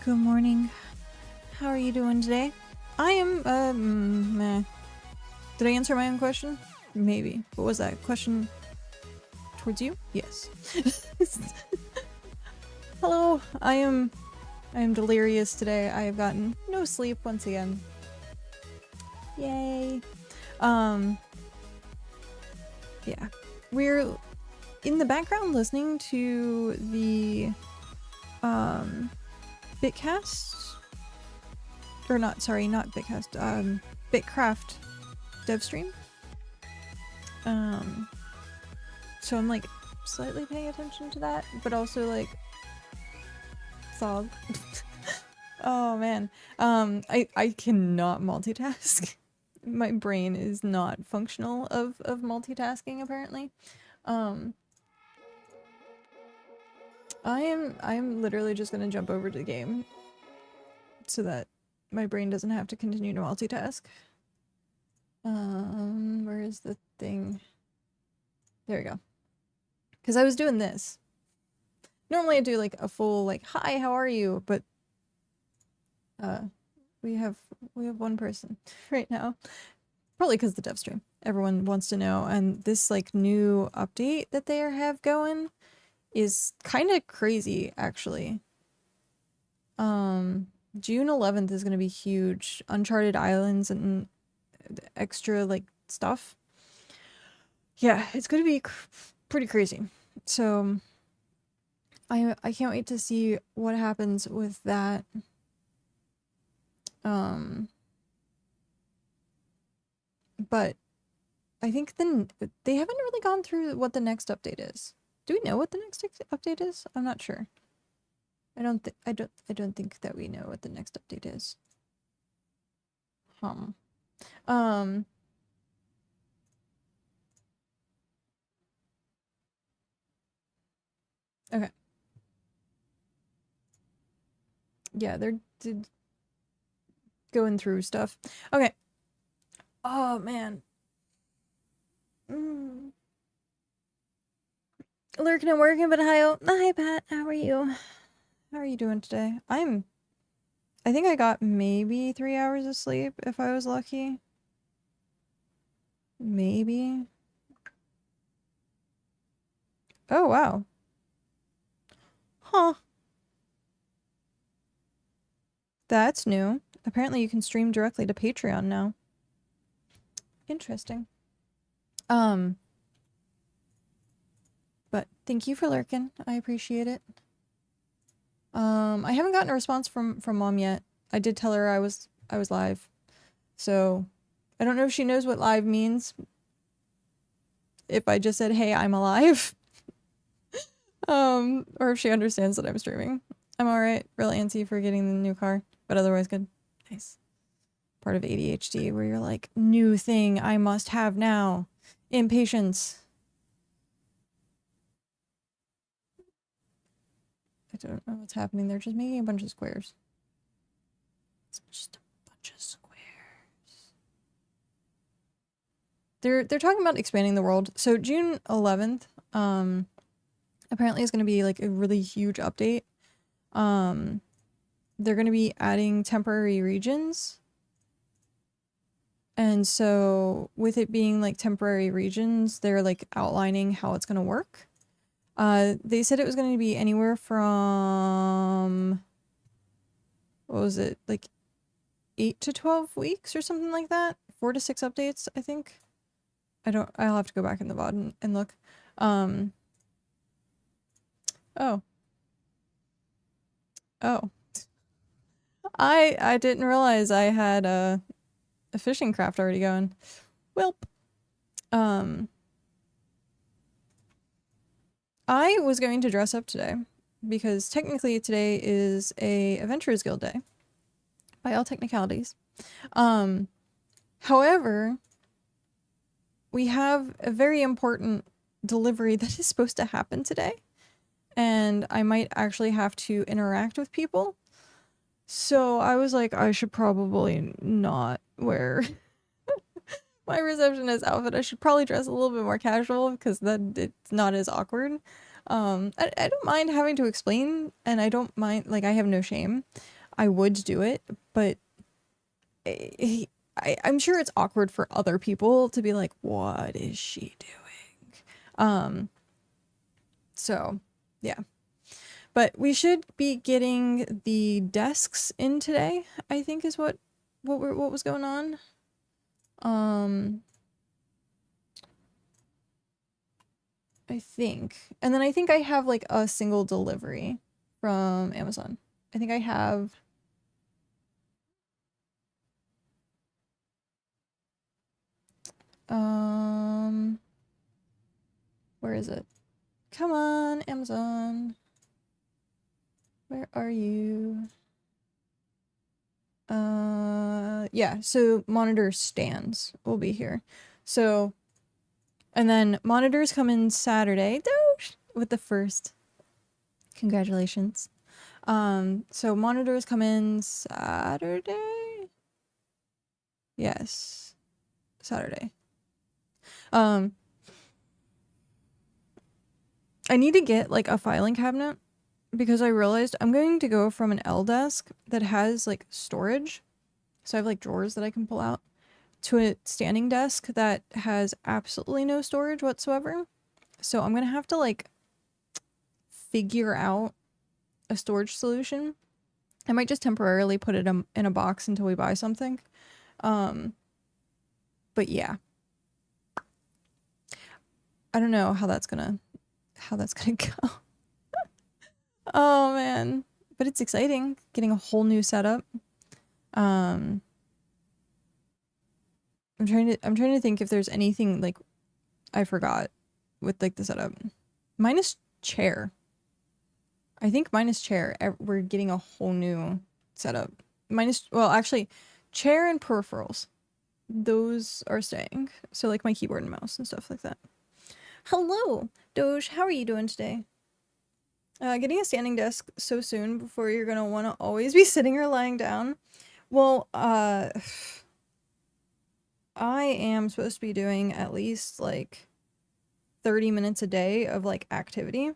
Good morning. How are you doing today? I am, meh. Did I answer my own question? Maybe. What was that? Question towards you? Yes. Hello. I am delirious today. I have gotten no sleep once again. Yay. Yeah. We're in the background listening to the, BitCast? Or not, sorry, not BitCast, BitCraft dev stream. So I'm like slightly paying attention to that, but also like fog. Oh man. I cannot multitask. My brain is not functional of multitasking apparently. I'm literally just gonna jump over to the game so that my brain doesn't have to continue to multitask. Where is the thing? There we go. Because I was doing this. Normally I do like a full like, hi, how are you? But we have one person right now. Probably because the dev stream. Everyone wants to know. And this like new update that they have going is kind of crazy actually. June 11th is going to be huge. Uncharted Islands and extra like stuff. Yeah, it's going to be pretty crazy. So I can't wait to see what happens with that. But I think then they haven't really gone through what the next update is. Do we know what the next update is? I'm not sure. I don't think that we know what the next update is. Okay. Yeah, they're going through stuff. Okay. Oh man. Lurking and working, but hi Pat, how are you? How are you doing today? I think I got maybe 3 hours of sleep if I was lucky. Maybe. Oh wow. Huh. That's new. Apparently you can stream directly to Patreon now. Interesting. But thank you for lurking. I appreciate it. I haven't gotten a response from Mom yet. I did tell her I was live. So I don't know if she knows what live means. If I just said, hey, I'm alive. Or if she understands that I'm streaming. I'm alright. Real antsy for getting the new car. But otherwise good. Nice. Part of ADHD where you're like, new thing I must have now. Impatience. I don't know what's happening. They're just making a bunch of squares. It's just a bunch of squares. They're talking about expanding the world. So June 11th, apparently is going to be like a really huge update. They're going to be adding temporary regions. And so with it being like temporary regions, they're like outlining how it's going to work. They said it was going to be anywhere from, what was it, like 8 to 12 weeks or something like that. 4 to 6 updates, I think. I'll have to go back in the VOD and look. Oh. Oh. I didn't realize I had a fishing craft already going. Welp. I was going to dress up today because technically today is a Adventurers Guild Day by all technicalities. However, we have a very important delivery that is supposed to happen today, and I might actually have to interact with people. So I was like, I should probably not wear my receptionist outfit. I should probably dress a little bit more casual because then it's not as awkward. I don't mind having to explain, and I don't mind, like, I have no shame. I would do it, but I'm sure it's awkward for other people to be like, what is she doing? So yeah. But we should be getting the desks in today, I think is what was going on. I think. And then I think I have like a single delivery from Amazon. I think I have where is it? Come on, Amazon. Where are you? Yeah, so monitor stands will be here. So, and then monitors come in Saturday with the first. Congratulations. So monitors come in Saturday. Yes, Saturday. I need to get like a filing cabinet because I realized I'm going to go from an L desk that has like storage. So I have like drawers that I can pull out to a standing desk that has absolutely no storage whatsoever. So I'm going to have to like figure out a storage solution. I might just temporarily put it in a box until we buy something. But yeah. I don't know how that's gonna go. Oh man. But it's exciting getting a whole new setup. I'm trying to think if there's anything like I forgot with like the setup. Minus chair. I think minus chair. We're getting a whole new setup. Well, actually, chair and peripherals. Those are staying. So like my keyboard and mouse and stuff like that. Hello, Doge. How are you doing today? Getting a standing desk so soon before you're gonna want to always be sitting or lying down. Well, I am supposed to be doing at least like 30 minutes a day of like activity.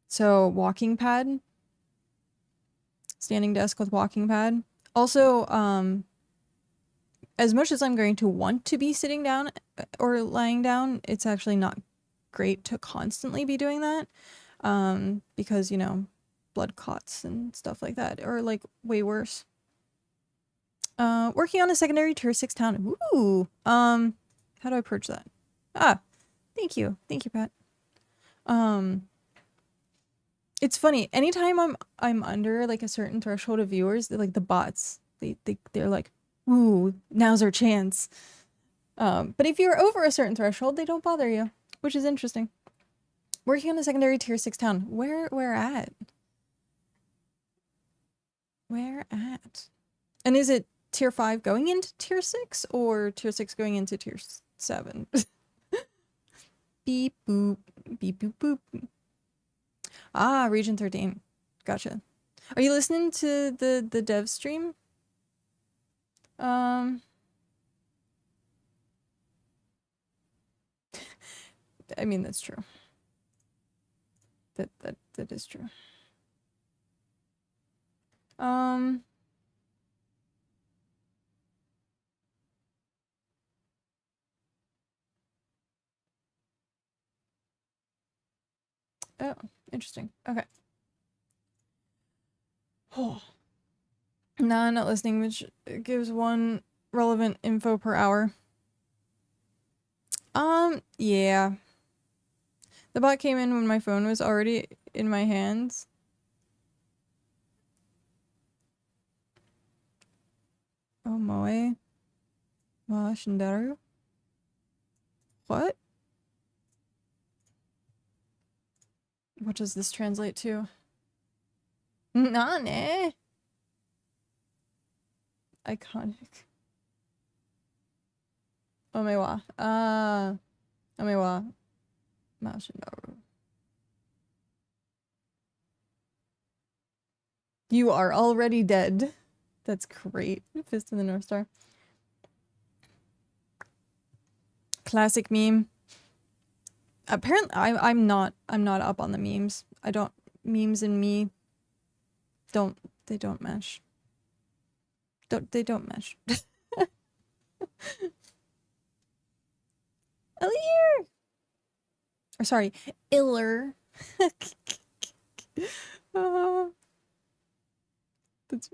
So walking pad, standing desk with walking pad. Also, as much as I'm going to want to be sitting down or lying down, it's actually not great to constantly be doing that. Because, you know, blood clots and stuff like that, or like way worse. Working on a secondary tier 6 town. Ooh. How do I purge that? Ah, thank you. Thank you, Pat. It's funny. Anytime I'm under like a certain threshold of viewers, they're like the bots. They're like, ooh, now's our chance. But if you're over a certain threshold, they don't bother you, which is interesting. Working on a secondary tier 6 town. Where at? Where at? And is it tier 5 going into tier 6 or tier 6 going into tier 7? Beep boop. Beep boop boop. Ah, region 13. Gotcha. Are you listening to the dev stream? I mean, that's true. That is true. Oh, interesting. Okay. Oh. Nah, not listening, which gives 1 relevant info per hour. Yeah. The bot came in when my phone was already in my hands. Oh, moe. Wa shindaru? What? What does this translate to? Nane? Iconic. Omewa. Omewa. Mashindaru. You are already dead. That's great. Fist in the North Star. Classic meme. Apparently, I'm not up on the memes. I don't memes and me They don't mesh. They don't mesh. Elier! Or sorry, Iller. That's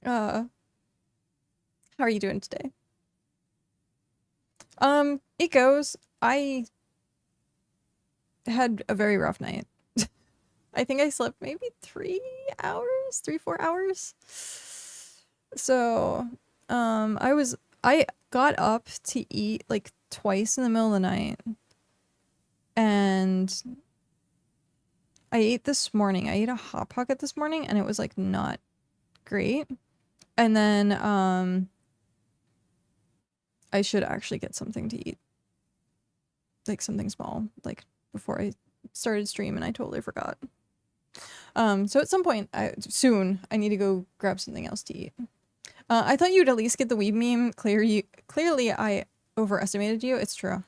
how are you doing today? It goes. I had a very rough night. I think I slept maybe 3 hours, 4 hours. So, I got up to eat like twice in the middle of the night. And I ate this morning. I ate a Hot Pocket this morning and it was like not great. And then, I should actually get something to eat. Like something small, like before I started stream and I totally forgot. So at some point, soon, I need to go grab something else to eat. I thought you'd at least get the weeb meme. Clearly, I overestimated you. It's true.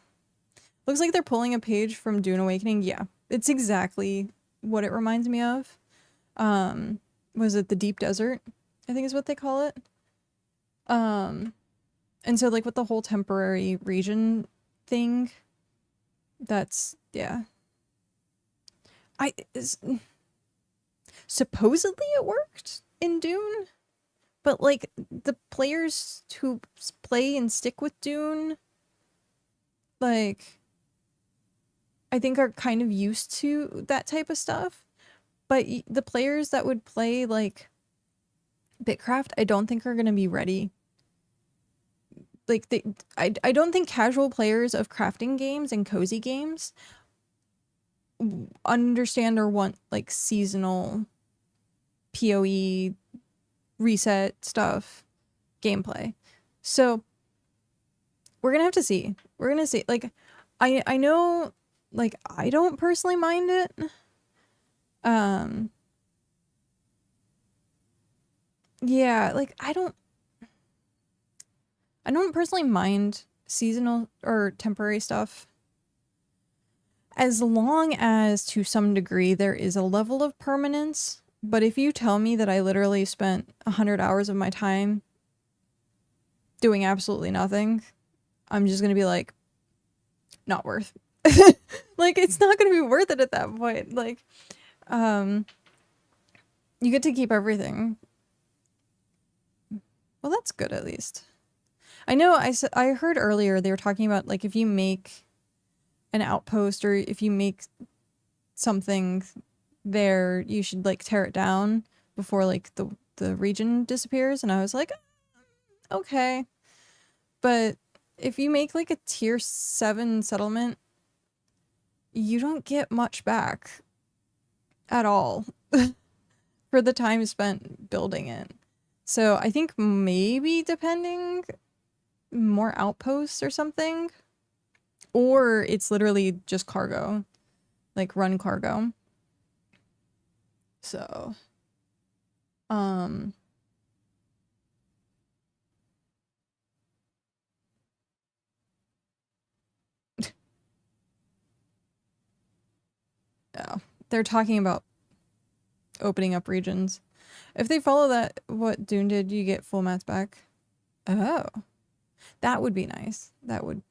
Looks like they're pulling a page from Dune Awakening. Yeah, it's exactly what it reminds me of. Was it the Deep Desert? I think is what they call it. And so like with the whole temporary region thing, that's, yeah. Supposedly it worked in Dune, but like the players who play and stick with Dune, like, I think are kind of used to that type of stuff. But the players that would play like BitCraft, I don't think are going to be ready. Like I don't think casual players of crafting games and cozy games understand or want like seasonal PoE reset stuff gameplay. So we're gonna have to see. We're gonna see. Like I know like I don't personally mind it. Yeah, like I don't personally mind seasonal or temporary stuff as long as to some degree there is a level of permanence. But if you tell me that I literally spent 100 hours of my time doing absolutely nothing, I'm just gonna be like, not worth. Like, it's not gonna be worth it at that point. Like, you get to keep everything. Well, that's good at least. I know I heard earlier they were talking about like if you make an outpost or if you make something there, you should like tear it down before like the region disappears. And I was like, okay. But if you make like a tier 7 settlement, you don't get much back at all for the time spent building it. So I think maybe depending more outposts or something, or it's literally just cargo, like run cargo. So, yeah, they're talking about opening up regions. If they follow that, what Dune did, you get full mats back. Oh, that would be nice. That would,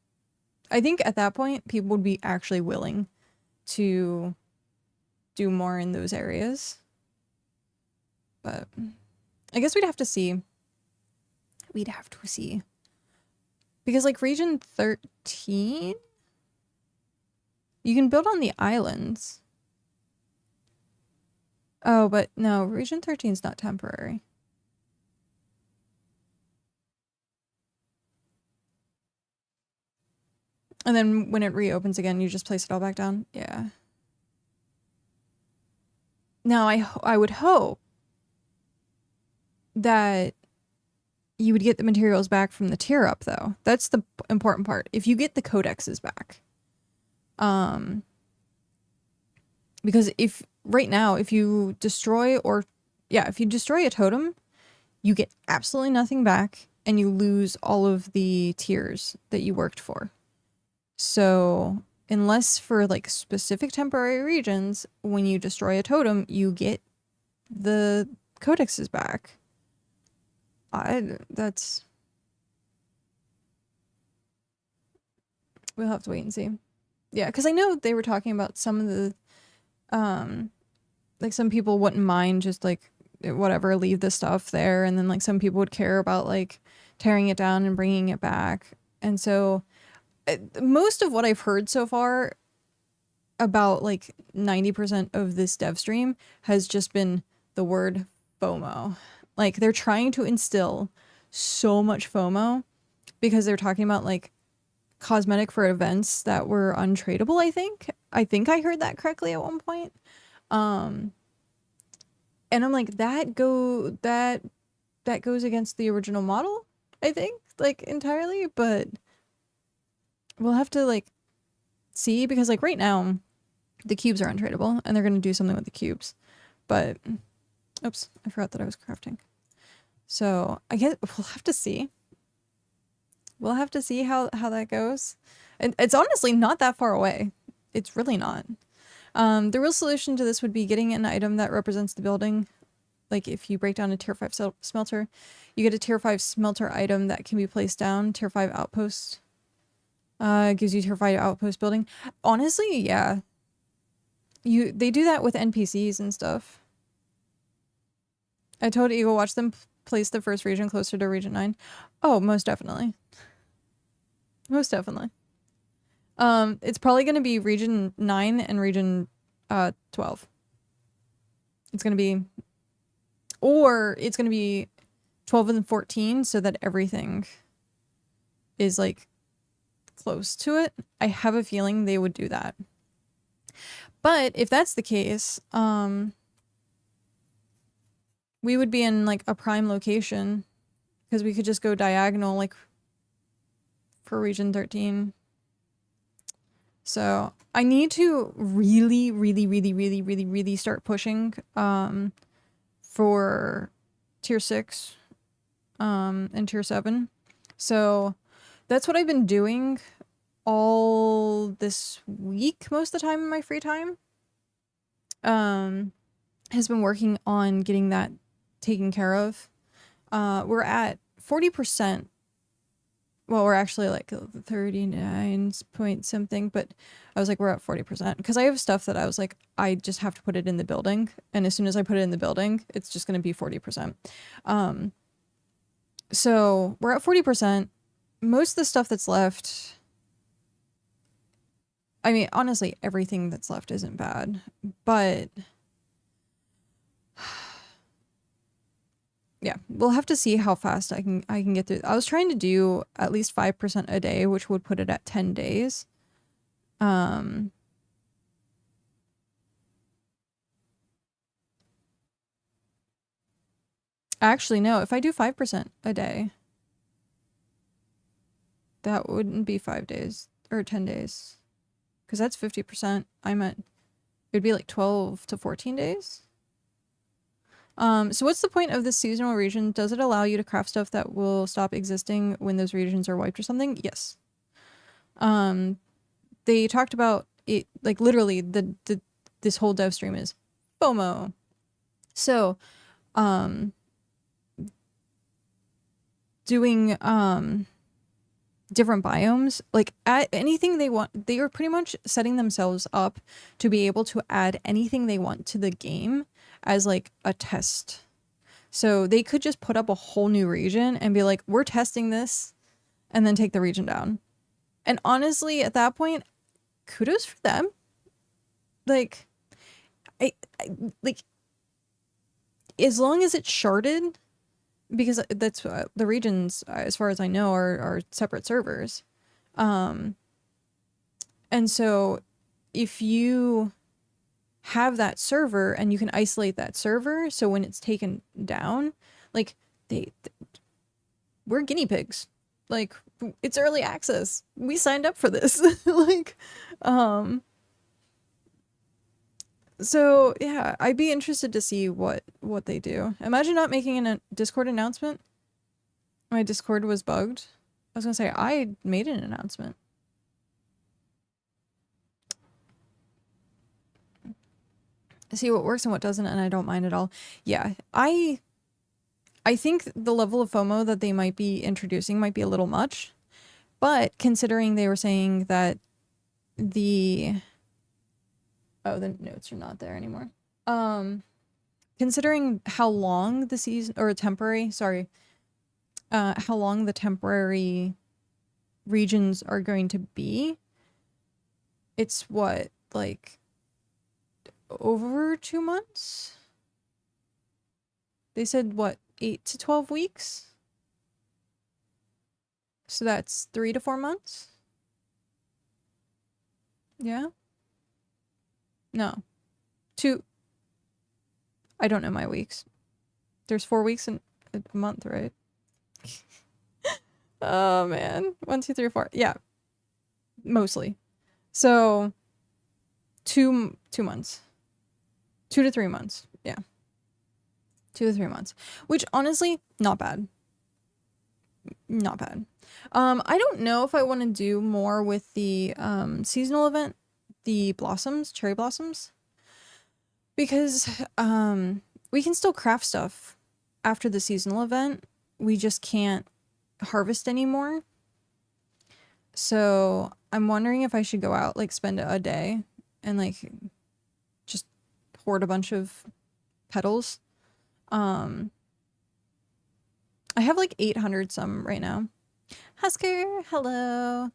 I think at that point, people would be actually willing to do more in those areas. But I guess we'd have to see. We'd have to see. Because like region 13, you can build on the islands. Oh, but no, region 13 is not temporary. And then when it reopens again, you just place it all back down. Yeah. Now, I would hope that you would get the materials back from the tier up, though. That's the important part. If you get the codexes back. Because if right now, if you destroy if you destroy a totem, you get absolutely nothing back and you lose all of the tiers that you worked for. So unless for like specific temporary regions, when you destroy a totem, you get the codexes back. We'll have to wait and see. Yeah, because I know they were talking about some of the, like some people wouldn't mind just like whatever, leave the stuff there, and then like some people would care about like tearing it down and bringing it back. And so most of what I've heard so far about like 90% of this dev stream has just been the word FOMO. Like they're trying to instill so much FOMO because they're talking about like cosmetic for events that were untradeable, I think. I think I heard that correctly at one point. And I'm like, that goes against the original model, I think, like entirely, but we'll have to like see, because like right now the cubes are untradeable and they're going to do something with the cubes. But oops, I forgot that I was crafting. So I guess we'll have to see. We'll have to see how that goes. And it's honestly not that far away. It's really not. The real solution to this would be getting an item that represents the building. Like if you break down a tier 5 smelter, you get a tier 5 smelter item that can be placed down. Tier 5 outpost gives you tier 5 outpost building. Honestly, yeah. They do that with NPCs and stuff. I told Eagle, watch them place the first region closer to region 9. Oh, most definitely. Most definitely. It's probably going to be region 9 and region 12. It's going to be, or it's going to be 12 and 14 so that everything is like close to it. I have a feeling they would do that. But if that's the case, we would be in like a prime location because we could just go diagonal like for region 13. So I need to really start pushing for tier 6 and tier 7. So that's what I've been doing all this week, most of the time in my free time. Has been working on getting that taken care of. We're at 40%. Well, we're actually like 39 point something, but I was like, we're at 40% because I have stuff that I was like, I just have to put it in the building. And as soon as I put it in the building, it's just going to be 40%. So we're at 40%. Most of the stuff that's left, I mean, honestly, everything that's left isn't bad, but yeah, we'll have to see how fast I can get through. I was trying to do at least 5% a day, which would put it at 10 days. Actually, no, if I do 5% a day, that wouldn't be 5 days or 10 days. Because that's 50%. It'd be like 12 to 14 days. So what's the point of this seasonal region? Does it allow you to craft stuff that will stop existing when those regions are wiped or something? Yes. They talked about it, like literally this whole dev stream is FOMO. So, doing, different biomes, like add anything they want. They are pretty much setting themselves up to be able to add anything they want to the game as like a test. So they could just put up a whole new region and be like, we're testing this, and then take the region down. And honestly, at that point, kudos for them. Like, I like, as long as it's sharded, because that's the regions, as far as I know, are separate servers. And so if you have that server and you can isolate that server, so when it's taken down, like we're guinea pigs. Like, it's early access. We signed up for this. Like, so yeah, I'd be interested to see what they do. Imagine not making a Discord announcement. My Discord was bugged. I was gonna say, I made an announcement. see what works and what doesn't, and I don't mind at all. Yeah, I think the level of FOMO that they might be introducing might be a little much, but considering they were saying that the notes are not there anymore. Considering how long the season or temporary, sorry, how long the temporary regions are going to be, it's what, like over 2 months? They said what, 8 to 12 weeks? So that's 3 to 4 months? Yeah? No. 2. I don't know my weeks. There's 4 weeks in a month, right? Oh man. 1, 2, 3, 4. Yeah. Mostly. So 2 months. 2 to 3 months. Yeah. 2 to 3 months. Which honestly, not bad. Not bad. I don't know if I want to do more with the seasonal event, the blossoms, cherry blossoms. Because we can still craft stuff after the seasonal event. We just can't harvest anymore. So I'm wondering if I should go out, like spend a day and like just hoard a bunch of petals. I have like 800 some right now. Husker, hello.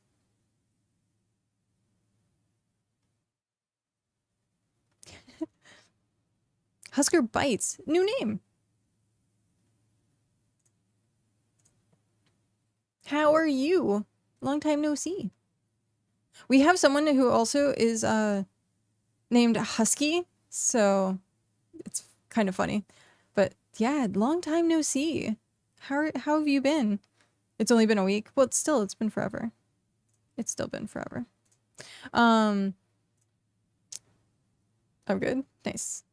Husker Bites, new name. How are you? Long time no see. We have someone who also is named Husky, so it's kind of funny. But yeah, long time no see. How have you been? It's only been a week. Well, it's been forever. It's still been forever. I'm good. Nice.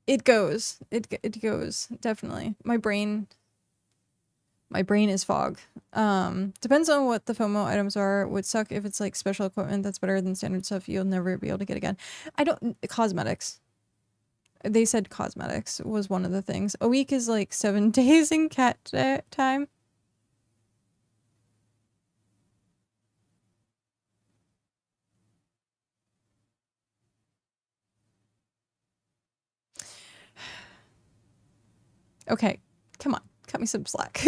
It goes. It goes. Definitely. My brain is fog. Depends on what the FOMO items are. Would suck if it's like special equipment that's better than standard stuff you'll never be able to get again. Cosmetics. They said cosmetics was one of the things. A week is like 7 days in cat time. Okay, come on. Cut me some slack.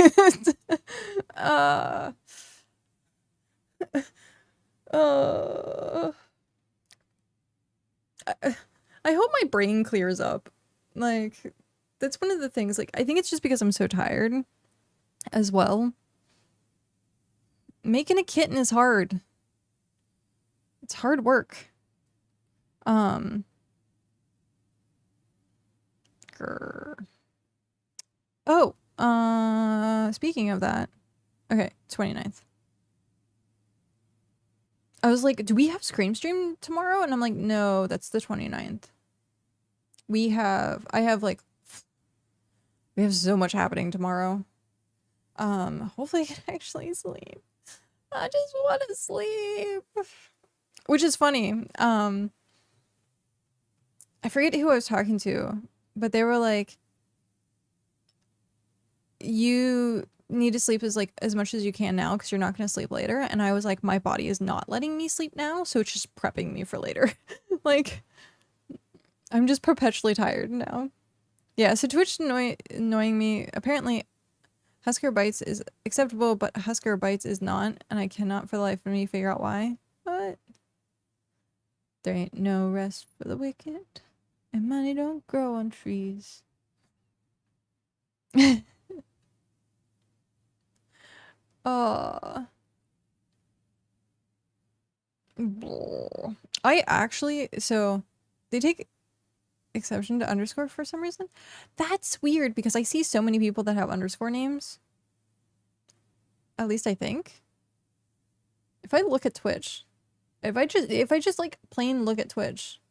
I hope my brain clears up. Like, that's one of the things. Like, I think it's just because I'm so tired as well. Making a kitten is hard. It's hard work. Speaking of that. Okay, 29th. I was like, do we have Scream Stream tomorrow? And I'm like, no, that's the 29th. We have so much happening tomorrow. Hopefully I can actually sleep. I just want to sleep. Which is funny. I forget who I was talking to, but they were like, you need to sleep as much as you can now because you're not going to sleep later. And I was like, my body is not letting me sleep now, so it's just prepping me for later. Like, I'm just perpetually tired now. Yeah, so Twitch annoying me. Apparently, Husker Bites is acceptable, but Husker Bites is not, and I cannot for the life of me figure out why. But there ain't no rest for the wicked, and money don't grow on trees. I actually, so they take exception to underscore for some reason. That's weird because I see so many people that have underscore names. At least I think. If I look at Twitch, if I just like plain look at Twitch,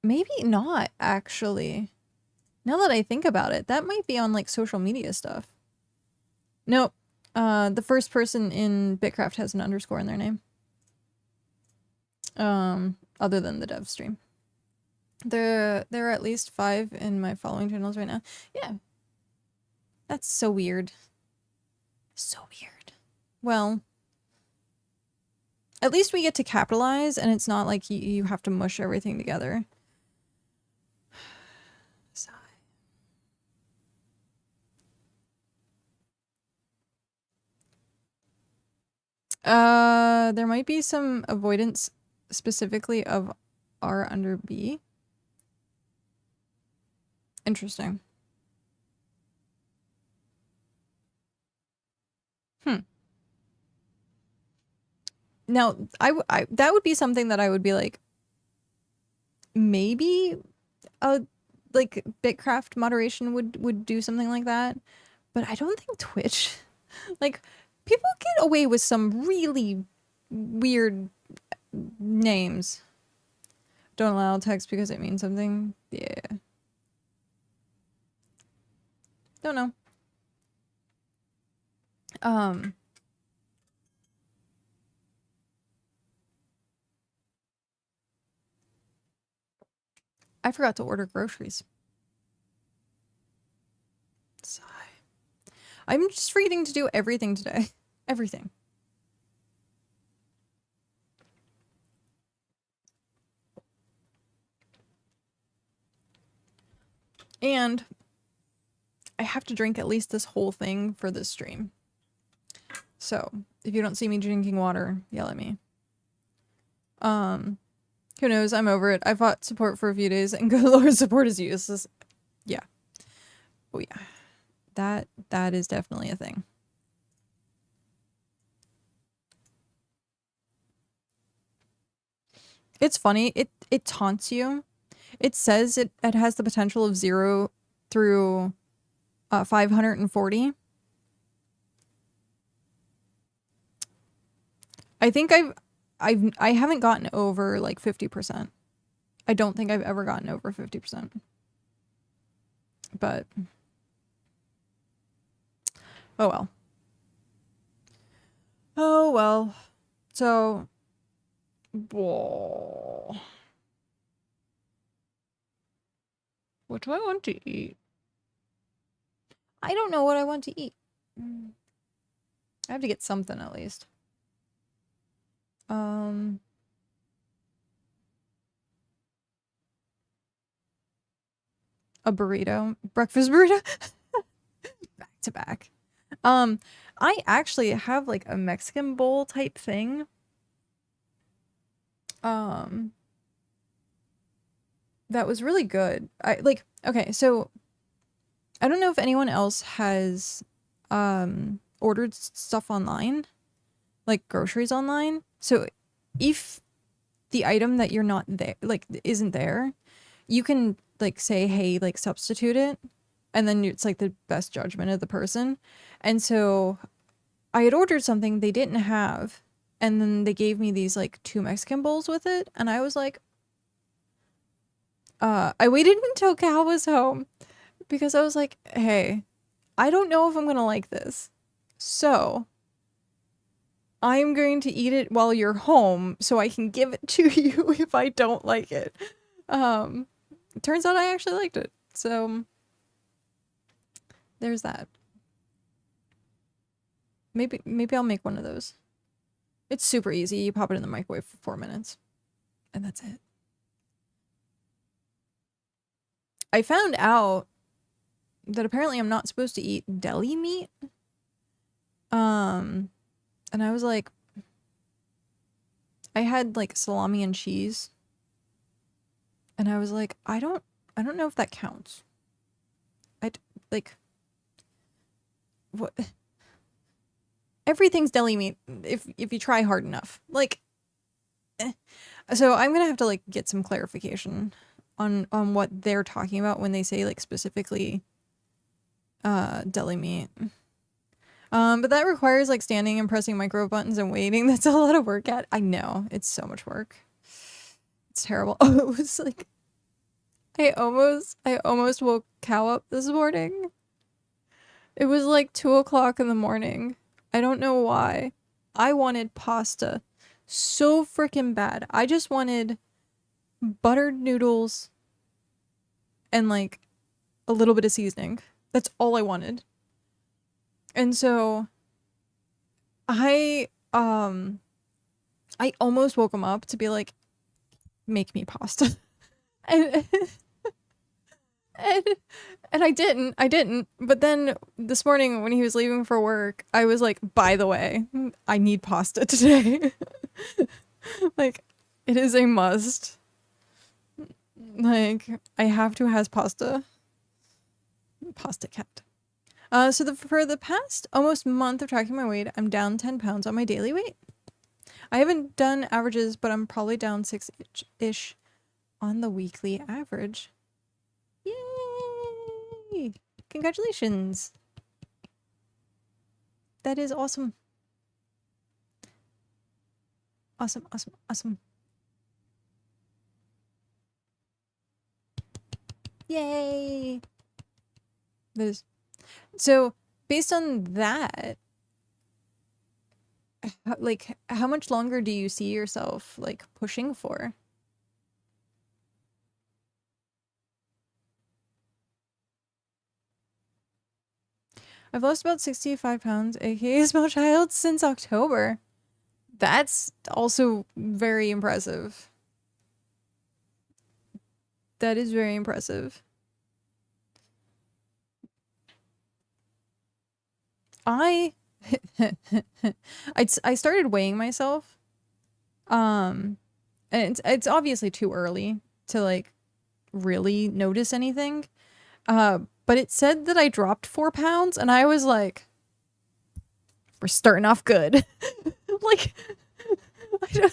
maybe not actually. Now that I think about it, that might be on like social media stuff. Nope. The first person in BitCraft has an underscore in their name. Other than the dev stream. There are at least 5 in my following channels right now. Yeah. That's so weird. So weird. Well, at least we get to capitalize, and it's not like you have to mush everything together. Sigh. There might be some avoidance specifically of R under B. Interesting. Now, I that would be something that I would be like, maybe like BitCraft moderation would do something like that, but I don't think Twitch, like, people get away with some really weird names. Don't allow text because it means something. Yeah. Don't know. I forgot to order groceries. Sigh. I'm just forgetting to do everything today. Everything. And I have to drink at least this whole thing for this stream. So, if you don't see me drinking water, yell at me. Who knows? I'm over it. I fought support for a few days, and good lord, support is useless. Yeah. Oh yeah. That is definitely a thing. It's funny. It taunts you. It says it has the potential of 0 through 540. I think I haven't gotten over like 50%. I don't think I've ever gotten over 50%. But oh well. Oh well. So whoa. What do I want to eat? I don't know what I want to eat. I have to get something at least. A burrito. Breakfast burrito? Back to back. I actually have like a Mexican bowl type thing. That was really good. Okay, so I don't know if anyone else has ordered stuff online, like groceries online. So if the item that you're not there, like, isn't there, you can like say, hey, like, substitute it, and then it's like the best judgment of the person. And so I had ordered something they didn't have, and then they gave me these like 2 Mexican bowls with it, and I was like, I waited until Cal was home because I was like, hey, I don't know if I'm gonna like this, so I'm going to eat it while you're home so I can give it to you if I don't like it. Turns out I actually liked it, so there's that. Maybe I'll make one of those. It's super easy. You pop it in the microwave for 4 minutes, and that's it. I found out that apparently I'm not supposed to eat deli meat. And I was like, I had like salami and cheese, and I was like, I don't know if that counts. Like, what? Everything's deli meat if you try hard enough. Like, so I'm gonna have to like get some clarification on what they're talking about when they say like specifically deli meat. But that requires like standing and pressing micro buttons and waiting. That's a lot of work. I know, it's so much work. It's terrible. Oh, it was like I almost woke Cal up this morning. It was like 2 o'clock in the morning. I don't know why. I wanted pasta So freaking bad. I just wanted buttered noodles and like a little bit of seasoning. That's all I wanted. And so I almost woke him up to be like, make me pasta. and and and I didn't. But then this morning when he was leaving for work, I was like, by the way, I need pasta today. Like, it is a must. Like, I have to have pasta. Pasta cat. So for the past almost month of tracking my weight, I'm down 10 pounds on my daily weight. I haven't done averages, but I'm probably down 6-ish on the weekly average. Yay! Congratulations. That is awesome. Awesome, awesome, awesome. Yay! There's so based on that, like, how much longer do you see yourself like pushing for? I've lost about 65 pounds, aka small child, since October. That's also very impressive. That is very impressive. I started weighing myself. And it's obviously too early to like really notice anything. But it said that I dropped 4 pounds and I was like, we're starting off good. Like, I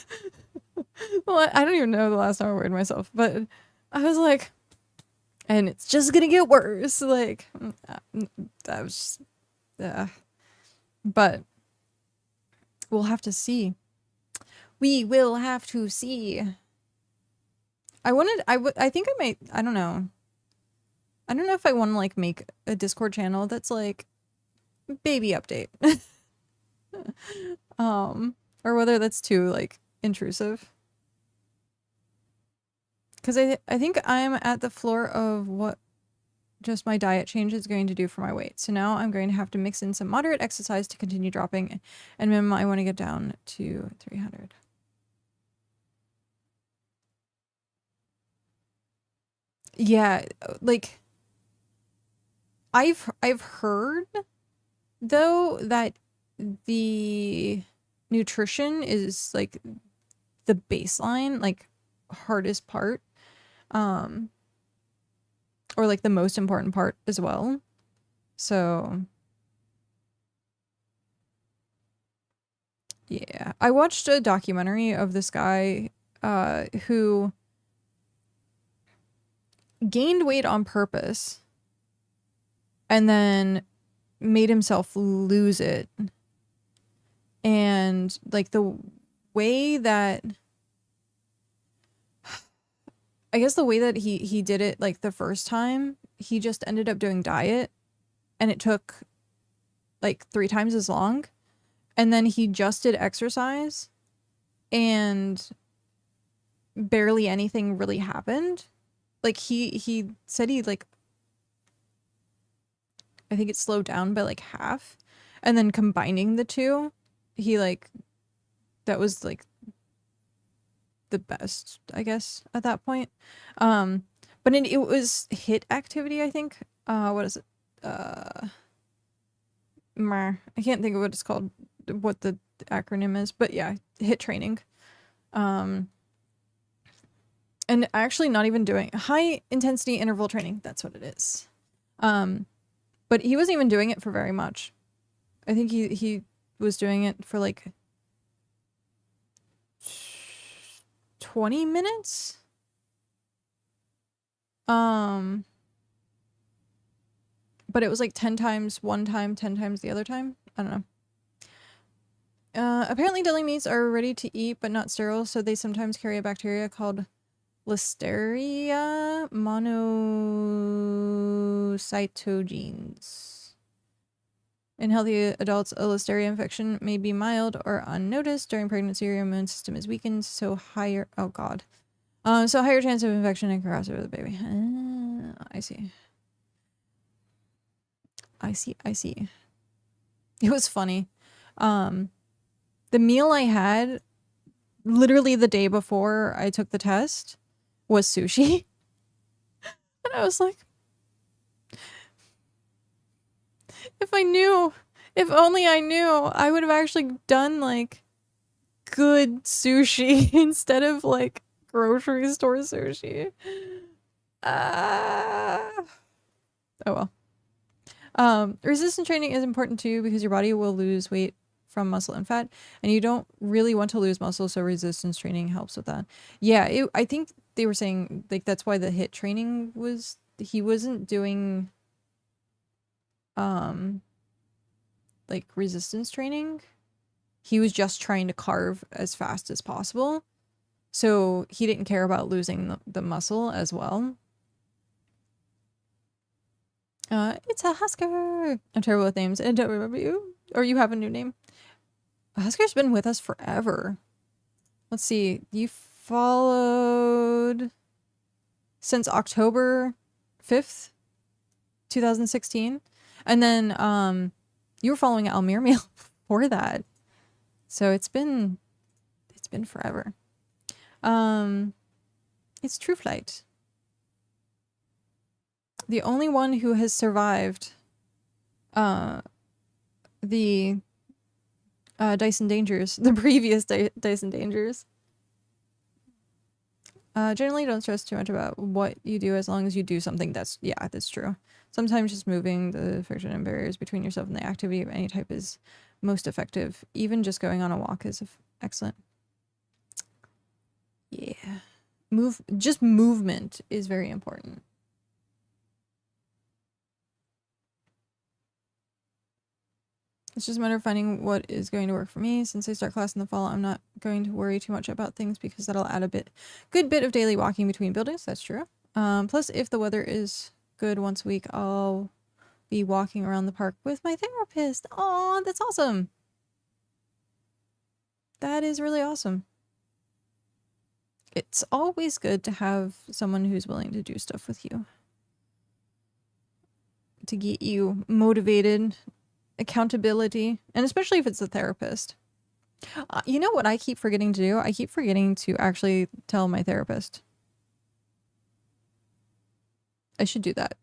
don't even know the last time I weighed myself, but I was like, and it's just gonna get worse. Like, that was just, but we'll have to see. We will have to see. I think I might, I don't know. I don't know if I want to like make a Discord channel that's like baby update. Or whether that's too like intrusive. Cuz I think I'm at the floor of what just my diet change is going to do for my weight. So now I'm going to have to mix in some moderate exercise to continue dropping, and minimum I want to get down to 300. Yeah, like I've heard though that the nutrition is like the baseline, like hardest part, or like the most important part as well. So yeah, I watched a documentary of this guy who gained weight on purpose and then made himself lose it. And like the way that, I guess the way that he did it like the first time, he just ended up doing diet and it took like 3 times as long. And then he just did exercise and barely anything really happened. Like he said he like, I think it slowed down by like half, and then combining the two, he like, that was like the best, I guess, at that point. But it was HIIT activity, I think. What is it? I can't think of what it's called, what the acronym is, but yeah, HIIT training. And actually not even doing high intensity interval training. That's what it is. But he wasn't even doing it for very much. I think he was doing it for like 20 minutes. But it was like 10 times one time, 10 times the other time. I don't know. Apparently deli meats are ready to eat but not sterile, so they sometimes carry a bacteria called Listeria monocytogenes. In healthy adults, a listeria infection may be mild or unnoticed. During pregnancy, your immune system is weakened, so higher... Oh, God. So higher chance of infection and cross over the baby. I see. I see. It was funny. The meal I had literally the day before I took the test was sushi. And I was like, if only I knew, I would have actually done like good sushi instead of like grocery store sushi. Oh well. Resistance training is important too because your body will lose weight from muscle and fat, and you don't really want to lose muscle, so resistance training helps with that. Yeah, I think they were saying like that's why the HIIT training was, he wasn't doing like resistance training. He was just trying to carve as fast as possible, so he didn't care about losing the muscle as well. It's a Husker. I'm terrible with names and don't remember you. Or you have a new name. Husker's been with us forever. Let's see. You followed since October 5th, 2016. And then you were following Almir Meal before that. So it's been forever. It's True Flight. The only one who has survived the Dyson Dangers, the previous Dyson Dangers. Generally don't stress too much about what you do as long as you do something that's true. Sometimes just moving the friction and barriers between yourself and the activity of any type is most effective. Even just going on a walk is excellent. Yeah. Just movement is very important. It's just a matter of finding what is going to work for me. Since I start class in the fall, I'm not going to worry too much about things because that'll add good bit of daily walking between buildings. That's true. Plus, if the weather is good once a week, I'll be walking around the park with my therapist. Oh, that's awesome. That is really awesome. It's always good to have someone who's willing to do stuff with you. To get you motivated, accountability, and especially if it's a therapist. You know what I keep forgetting to do? I keep forgetting to actually tell my therapist. I should do that.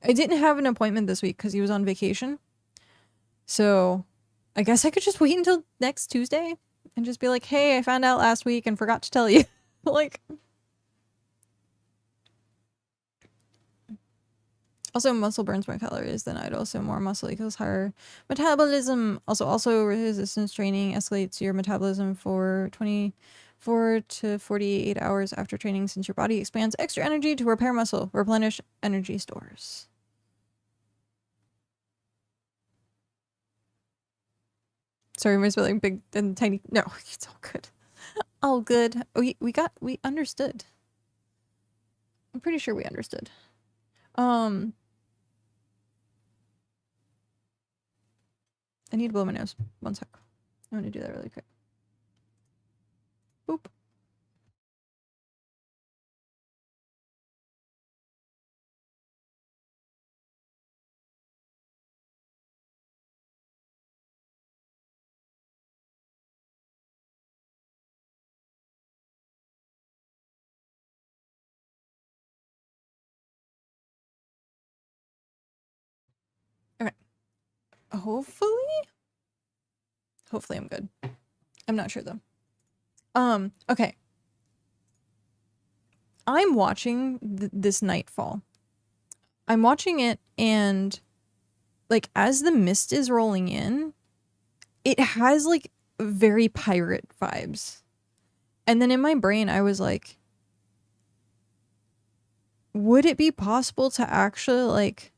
I didn't have an appointment this week because he was on vacation. So I guess I could just wait until next Tuesday and just be like, hey, I found out last week and forgot to tell you. Like... Also, muscle burns more calories than idle, so more muscle equals higher metabolism. Also, resistance training escalates your metabolism for 24 to 48 hours after training, since your body expands extra energy to repair muscle, replenish energy stores. Sorry, am I spelling big and tiny? No, it's all good. All good. We understood. I'm pretty sure we understood. I need to blow my nose. One sec. I'm gonna do that really quick. Boop. Okay. Hopefully I'm good. I'm not sure though. Okay. I'm watching this Nightfall. I'm watching it, and like as the mist is rolling in, it has like very pirate vibes. And then in my brain I was like, would it be possible to actually like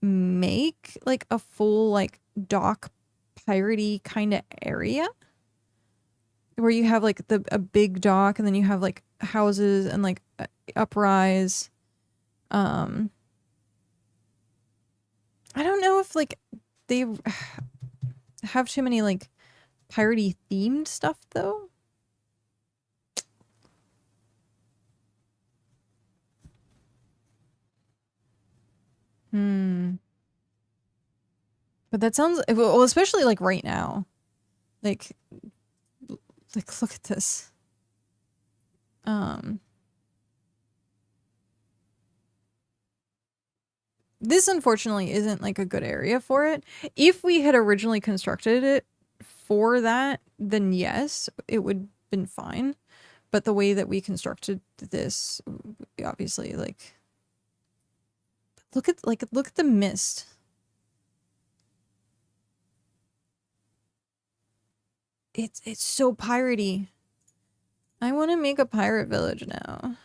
make like a full like dock piratey kind of area where you have like a big dock and then you have like houses and like uprise. I don't know if like they have too many like piratey themed stuff though. But that sounds well, especially like right now. Like look at this. This unfortunately isn't like a good area for it. If we had originally constructed it for that, then yes, it would have been fine. But the way that we constructed this, obviously, like look at the mist. It's so piratey. I want to make a pirate village now.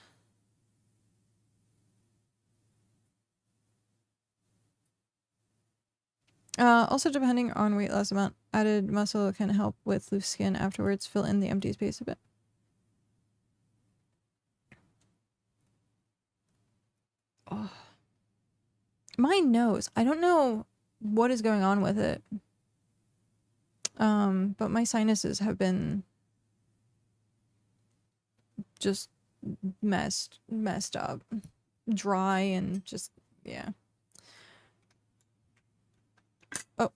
Also, depending on weight loss amount, added muscle can help with loose skin afterwards, fill in the empty space a bit. Oh. My nose. I don't know what is going on with it. But my sinuses have been just messed up. Dry and just, yeah. Oh.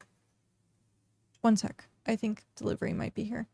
One sec. I think delivery might be here.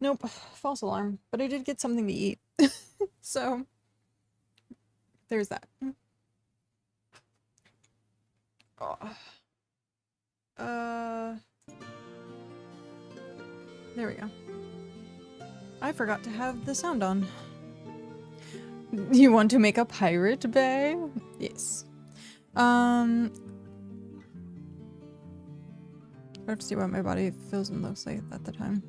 Nope, false alarm. But I did get something to eat. So, there's that. Oh. There we go. I forgot to have the sound on. You want to make a pirate bay? Yes. I have to see what my body feels and looks like at the time.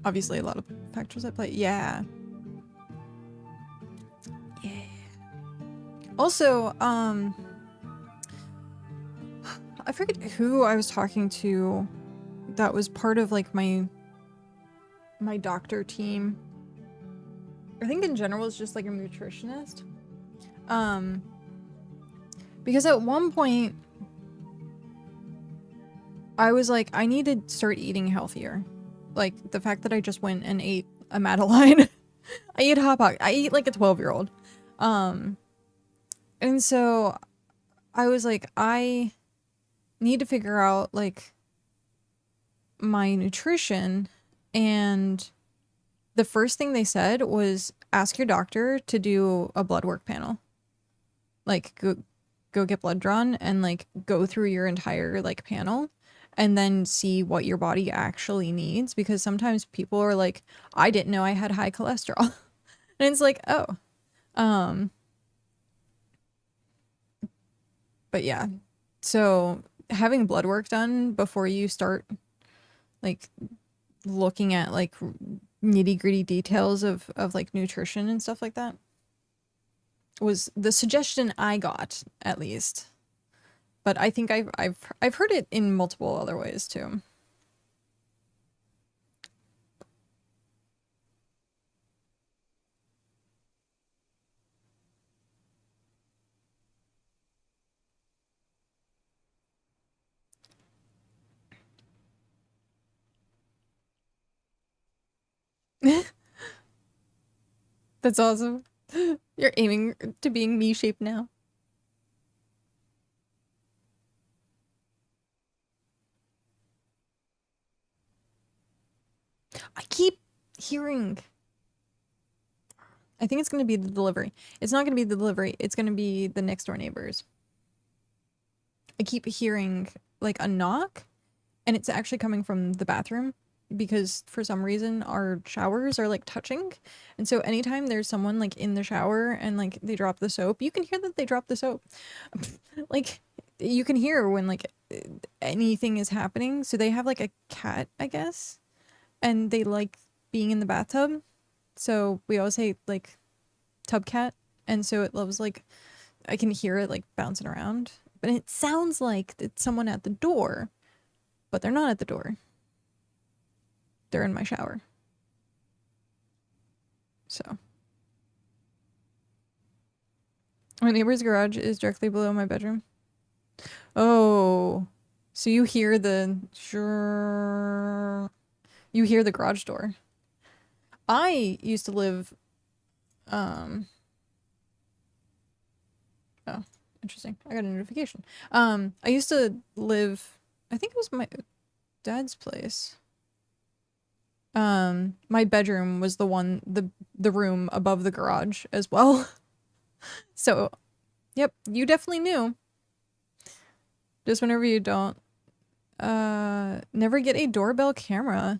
obviously a lot of factors at play. Yeah. Yeah. Also, I forget who I was talking to that was part of like my doctor team. I think in general it's just like a nutritionist. Because at one point I was like, I need to start eating healthier. Like the fact that I just went and ate a Madeline. I eat hot pocket. I eat like a 12-year-old. And so I was like, I need to figure out like my nutrition, and the first thing they said was ask your doctor to do a blood work panel. Like go get blood drawn and like go through your entire like panel and then see what your body actually needs, because sometimes people are like, I didn't know I had high cholesterol. And it's like, oh. But yeah. So having blood work done before you start like looking at like nitty-gritty details of like nutrition and stuff like that was the suggestion I got, at least. But I think I've heard it in multiple other ways too. That's awesome. You're aiming to being me-shaped now. I keep hearing. I think it's going to be the delivery. It's not going to be the delivery. It's going to be the next door neighbors. I keep hearing like a knock, and it's actually coming from the bathroom, because for some reason our showers are like touching. And so anytime there's someone like in the shower and like they drop the soap, you can hear that they drop the soap. Like you can hear when like anything is happening. So they have like a cat, I guess, and they like being in the bathtub. So we always say like tub cat. And so it loves like, I can hear it like bouncing around, but it sounds like it's someone at the door, but they're not at the door. They're in my shower. So my neighbor's garage is directly below my bedroom. Oh, so you hear the you hear the garage door. I used to live oh, interesting. I got a notification. I used to live, I think it was my dad's place. My bedroom was the room above the garage as well. So, yep, you definitely knew. Just whenever you don't never get a doorbell camera.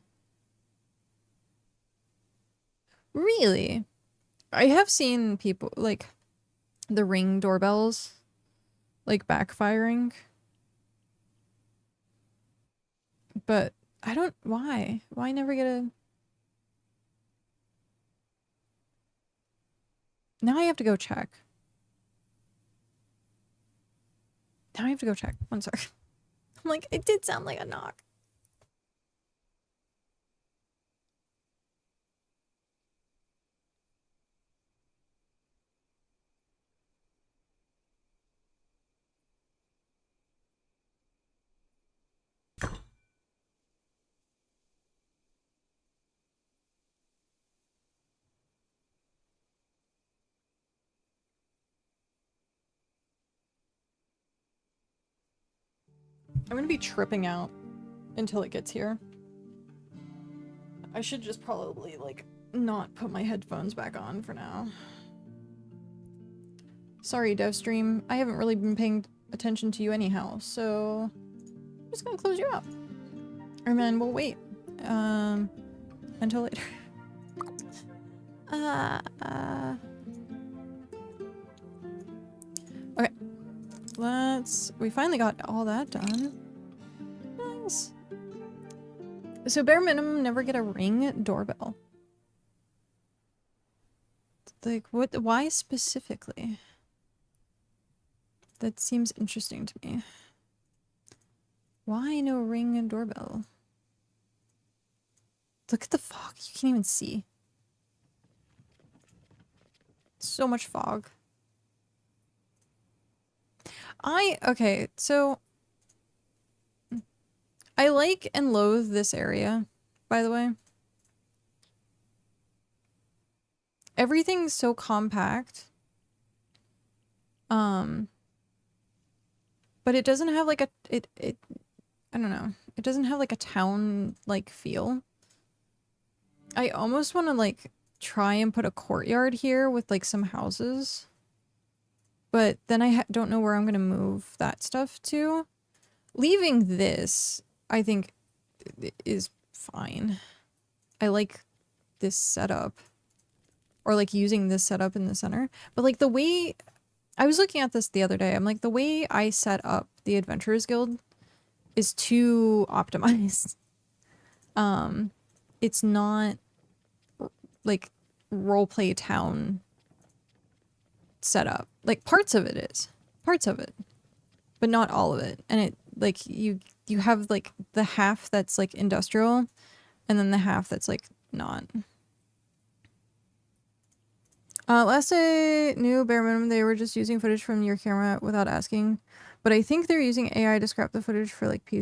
Really? I have seen people like the Ring doorbells like backfiring. But I don't, why? Why never get a... Now I have to go check. Now I have to go check. One sec. I'm like, it did sound like a knock. I'm gonna be tripping out until it gets here. I should just probably, like, not put my headphones back on for now. Sorry, DevStream. I haven't really been paying attention to you anyhow, so I'm just gonna close you out. And then we'll wait until later. Okay. We finally got all that done. Nice. So bare minimum, never get a Ring doorbell. Like, what? Why specifically? That seems interesting to me. Why no Ring and doorbell? Look at the fog. You can't even see. So much fog. Okay, so I like and loathe this area, by the way. Everything's so compact. But it doesn't have like a I don't know. It doesn't have like a town like feel. I almost want to like try and put a courtyard here with like some houses. But then I don't know where I'm going to move that stuff to. Leaving this, I think, is fine. I like this setup. Or like using this setup in the center. But like the way... I was looking at this the other day. I'm like, the way I set up the Adventurers Guild is too optimized. It's not like roleplay town setup. Like parts of it is. Parts of it. But not all of it. And it like you have like the half that's like industrial and then the half that's like not. Last I knew, bare minimum, they were just using footage from your camera without asking. But I think they're using AI to scrap the footage for like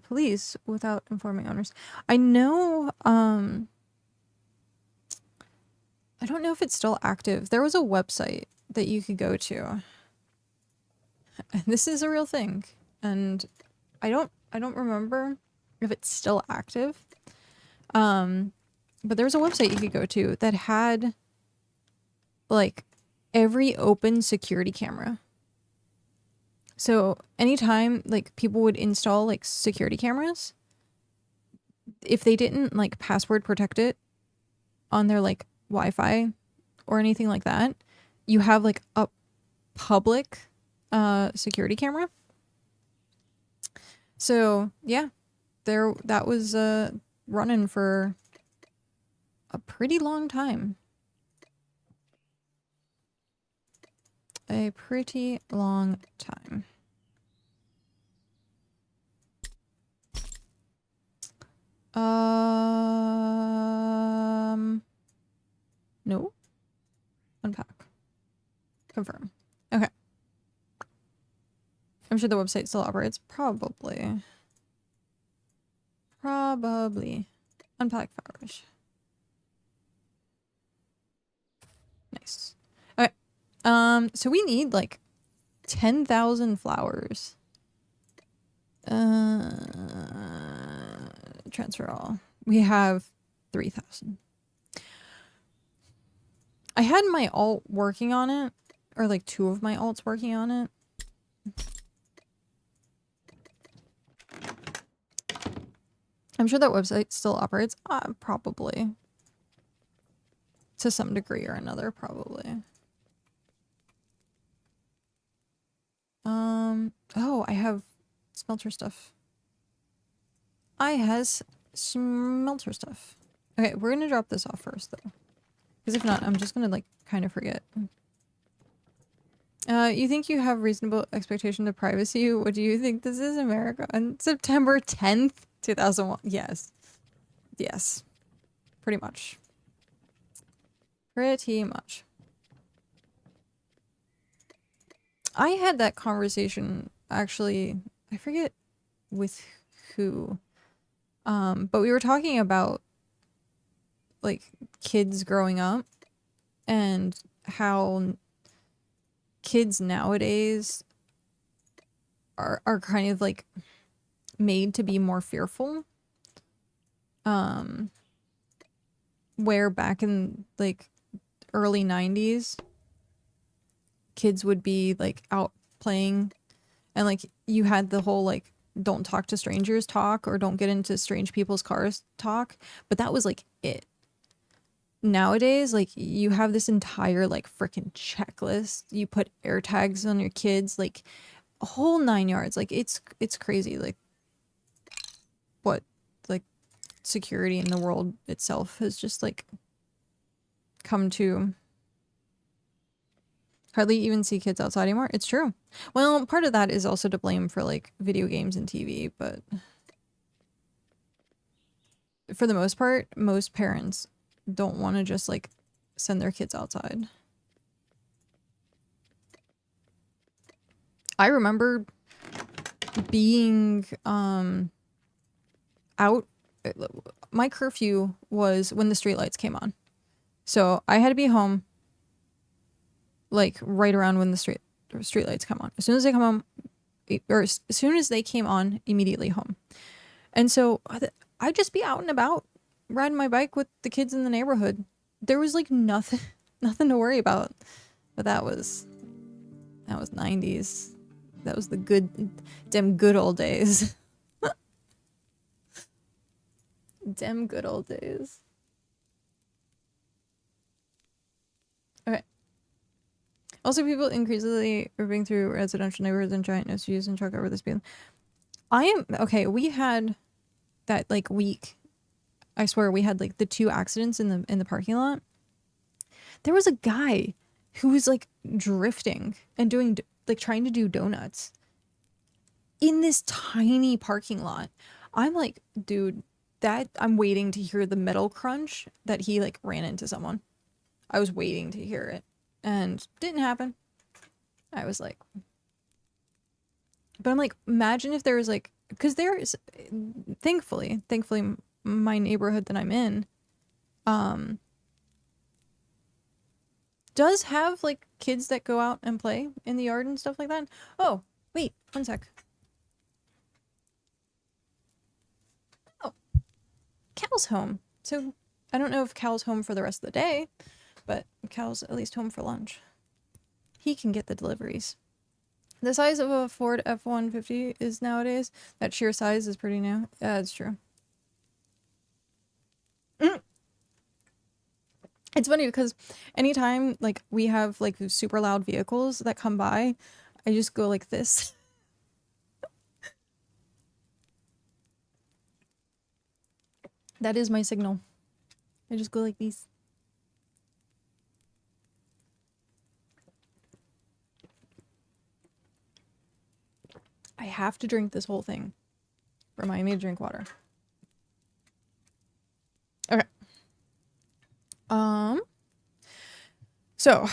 police without informing owners. I know, I don't know if it's still active. There was a website that you could go to. And this is a real thing. And I don't remember if it's still active. But there was a website you could go to that had like every open security camera. So anytime like people would install like security cameras, if they didn't like password protect it on their like Wi-Fi or anything like that, you have like a public security camera. So yeah, that was running for a pretty long time. A pretty long time. No. Unpack. Confirm. Okay. I'm sure the website still operates. Probably. Unpack flowers. Nice. Okay. So we need like 10,000 flowers. Transfer all. We have 3,000. I had my alt working on it, or like 2 of my alts working on it. I'm sure that website still operates. Probably. To some degree or another, probably. Oh, I have smelter stuff. I has smelter stuff. Okay, we're gonna drop this off first, though. Because if not, I'm just gonna, like, kind of forget. You think you have reasonable expectation of privacy? What do you think this is, America? On September 10th, 2001. Yes. Yes. Pretty much. Pretty much. I had that conversation, actually, I forget with who, but we were talking about, like, kids growing up and how kids nowadays are kind of, like, made to be more fearful. Where back in, like, early 90s, kids would be like out playing and like you had the whole like don't talk to strangers talk or don't get into strange people's cars talk, but that was like it. Nowadays, like you have this entire like freaking checklist. You put air tags on your kids, like a whole 9 yards. Like it's crazy. Like what, like security in the world itself has just like come to hardly even see kids outside anymore. It's true. Well, part of that is also to blame for like video games and TV, but for the most part, most parents don't want to just like send their kids outside. I remember being out. My curfew was when the streetlights came on. So I had to be home like right around when the streetlights come on. As soon as they come on, or as soon as they came on, immediately home. And so I'd just be out and about riding my bike with the kids in the neighborhood. There was like nothing to worry about. But that was 90s. That was the them good old days. Them good old days. Okay. Also, people increasingly moving through residential neighborhoods and giant SUVs and truck over the speed. Okay, we had that like week. I swear we had like the 2 accidents in the parking lot. There was a guy who was like drifting and doing like trying to do donuts in this tiny parking lot. I'm like, dude, I'm waiting to hear the metal crunch that he like ran into someone. I was waiting to hear it and didn't happen. I was like, but I'm like, imagine if there was like, because there is, thankfully my neighborhood that I'm in does have like kids that go out and play in the yard and stuff like that. Oh, wait, one sec. Oh, Cal's home. So I don't know if Cal's home for the rest of the day, but Cal's at least home for lunch. He can get the deliveries. The size of a Ford F-150 is nowadays. That sheer size is pretty new. Yeah, it's true. It's funny because anytime like we have like super loud vehicles that come by, I just go like this. That is my signal. I just go like these. I have to drink this whole thing. Remind me to drink water. Okay. So,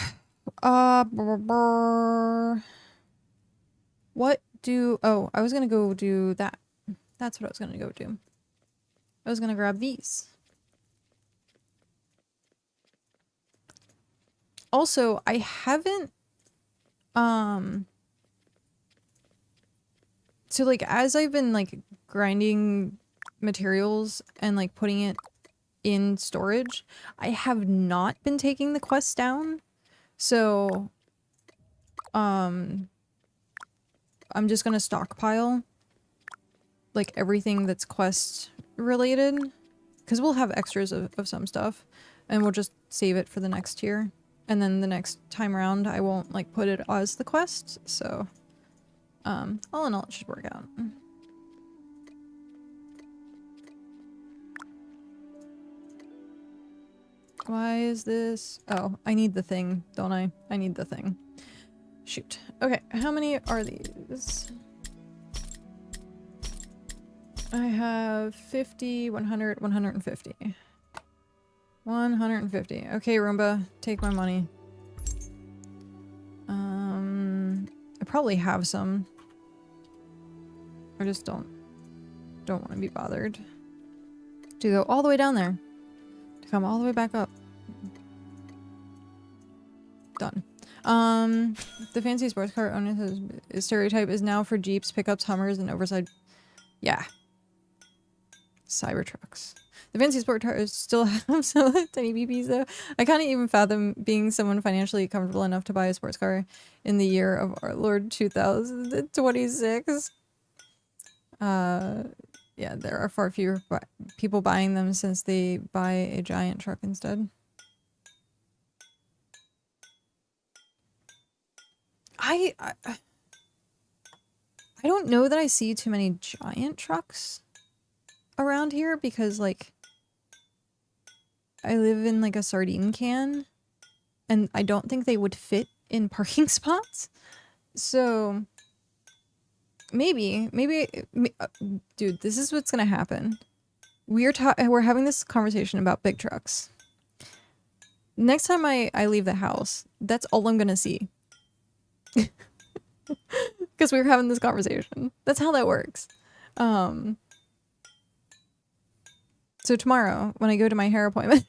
what do, oh, I was gonna go do that. That's what I was gonna go do. I was gonna grab these. Also, I haven't, so like as I've been like grinding materials and like putting it in storage, I have not been taking the quests down. So I'm just gonna stockpile like everything that's quest related, because we'll have extras of some stuff and we'll just save it for the next tier, and then the next time around I won't like put it as the quest. So all in all, it should work out. Why is this? Oh, I need the thing, don't I? I need the thing. Shoot. Okay, how many are these? I have 50, 100, 150. 150. Okay, Roomba, take my money. I probably have some. I just don't want to be bothered to go all the way down there. To come all the way back up. Done. The fancy sports car owner's stereotype is now for Jeeps, pickups, Hummers, and oversized. Yeah. Cybertrucks. The fancy sport cars still have some tiny BBs though. I can't even fathom being someone financially comfortable enough to buy a sports car in the year of our Lord 2026. Yeah, there are far fewer people buying them since they buy a giant truck instead. I don't know that I see too many giant trucks around here because like I live in like a sardine can and I don't think they would fit in parking spots. So maybe, dude, this is what's gonna happen. We're having this conversation about big trucks. Next time I leave the house, that's all I'm gonna see. Because we were having this conversation. That's how that works. So tomorrow, when I go to my hair appointment,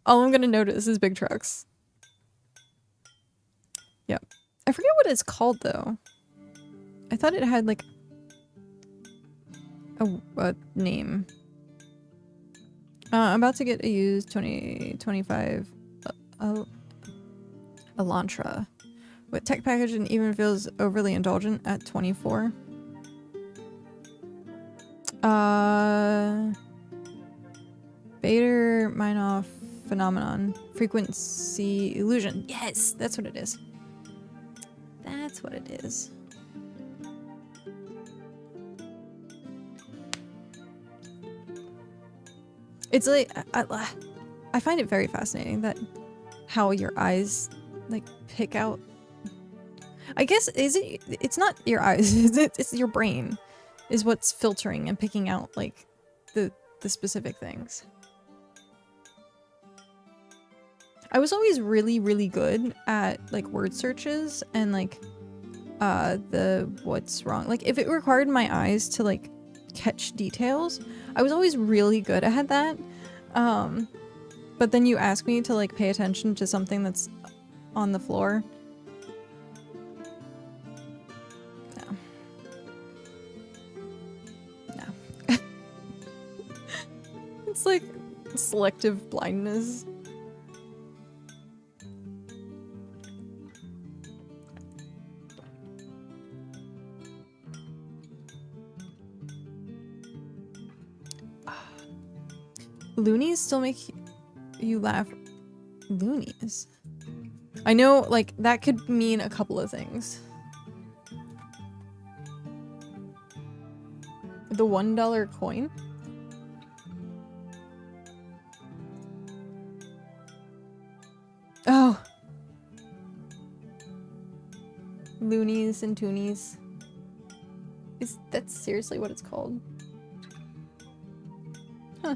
all I'm gonna notice is big trucks. Yep. I forget what it's called though. I thought it had like a name. I'm about to get a used 2025 Elantra with tech package and even feels overly indulgent at 24. Bader Meinhof phenomenon. Frequency illusion. Yes, that's what it is. That's what it is. It's like I find it very fascinating that how your eyes like pick out. I guess it's not your eyes, it's your brain is what's filtering and picking out like the specific things. I was always really good at like word searches and like the what's wrong. Like if it required my eyes to like catch details, I was always really good at that. But then you ask me to like pay attention to something that's on the floor. No. It's like selective blindness. Loonies still make you laugh. Loonies? I know, like, that could mean a couple of things. The $1 coin? Oh. Loonies and toonies. Is that seriously what it's called? Huh.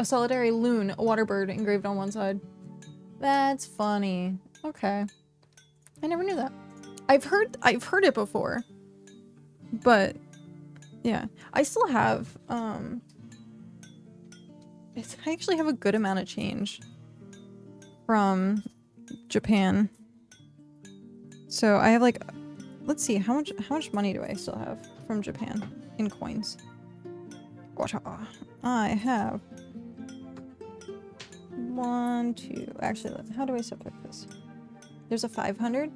A solitary loon, a water bird engraved on one side. That's funny. Okay. I never knew that. I've heard it before. But yeah. I still have I actually have a good amount of change from Japan. So I have like, let's see, how much money do I still have from Japan in coins? I have 1, 2, actually, how do I subtract this? There's a 500.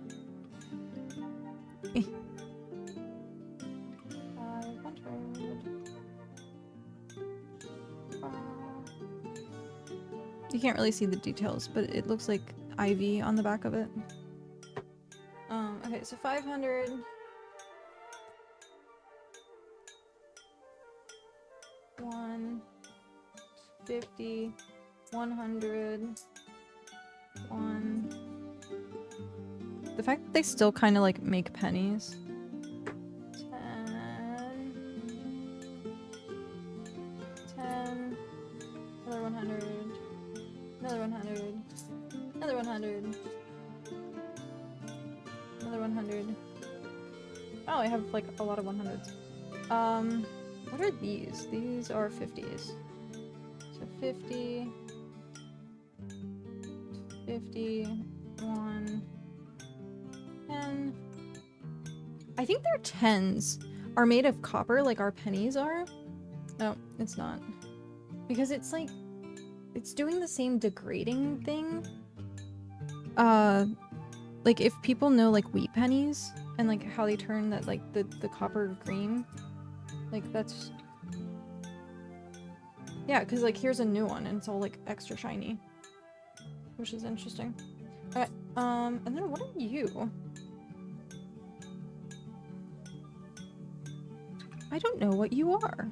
500. You can't really see the details, but it looks like ivy on the back of it. Okay, so 500. 150, 100, 1. The fact that they still kind of like make pennies. 10, 10, another 100, another 100, another 100, another 100. Oh, I have like a lot of 100s. What are these? These are 50s. So 50, 50, 1, 10. I think their 10s are made of copper like our pennies are. No, it's not. Because it's like, it's doing the same degrading thing. Like if people know like wheat pennies and like how they turn that like the copper green. Like that's, yeah, because like here's a new one and it's all like extra shiny, which is interesting. Alright, and then what are you? I don't know what you are.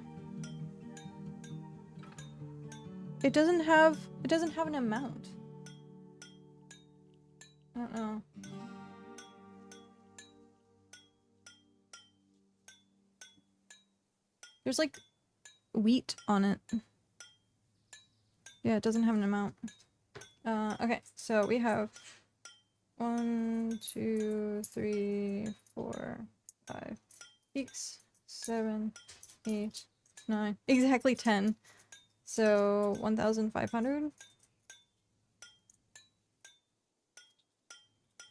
It doesn't have an amount. I don't know. There's like wheat on it. Yeah, it doesn't have an amount. Okay, so we have 1, 2, 3, 4, 5, 6, 7, 8, 9. Exactly 10. So 1,500.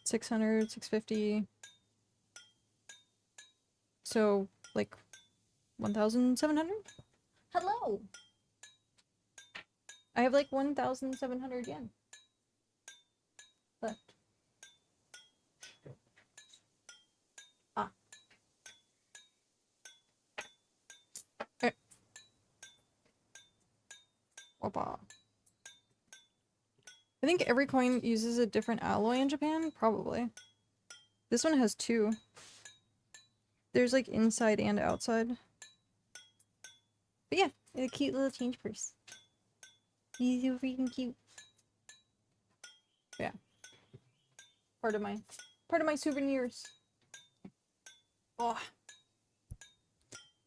600, 650. So like 1,700? Hello! I have like 1,700 yen left. Ah. Okay. Opa. I think every coin uses a different alloy in Japan? Probably. This one has 2. There's like inside and outside. But yeah, a cute little change purse. He's so freaking cute. Yeah. Part of my souvenirs. Oh.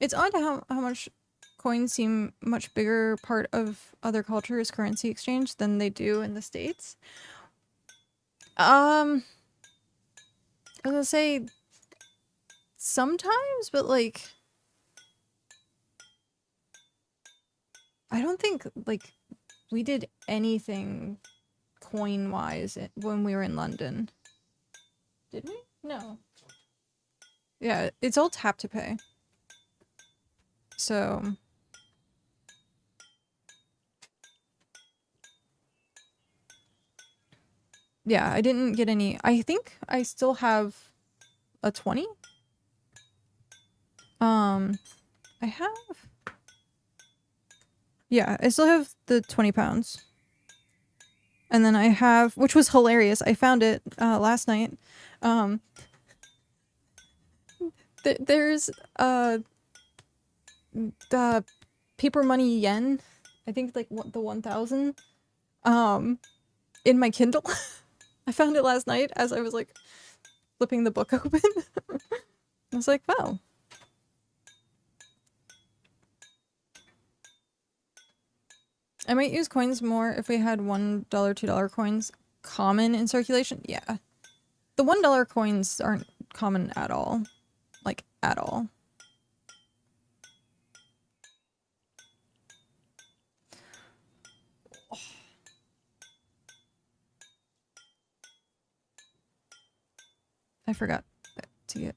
It's odd how much coins seem much bigger part of other cultures' currency exchange than they do in the States. I was gonna say sometimes, but like I don't think like we did anything coin-wise when we were in London. Did we? No. Yeah, it's all tap to pay. So yeah, I didn't get any. I think I still have a 20. I have. Yeah, I still have the 20 pounds. And then I have, which was hilarious. I found it last night. There's the paper money yen. I think like the 1,000. In my Kindle. I found it last night as I was like flipping the book open. I was like, wow. I might use coins more if we had $1, $2 coins common in circulation. Yeah. The $1 coins aren't common at all. Like, at all. Oh. I forgot to get...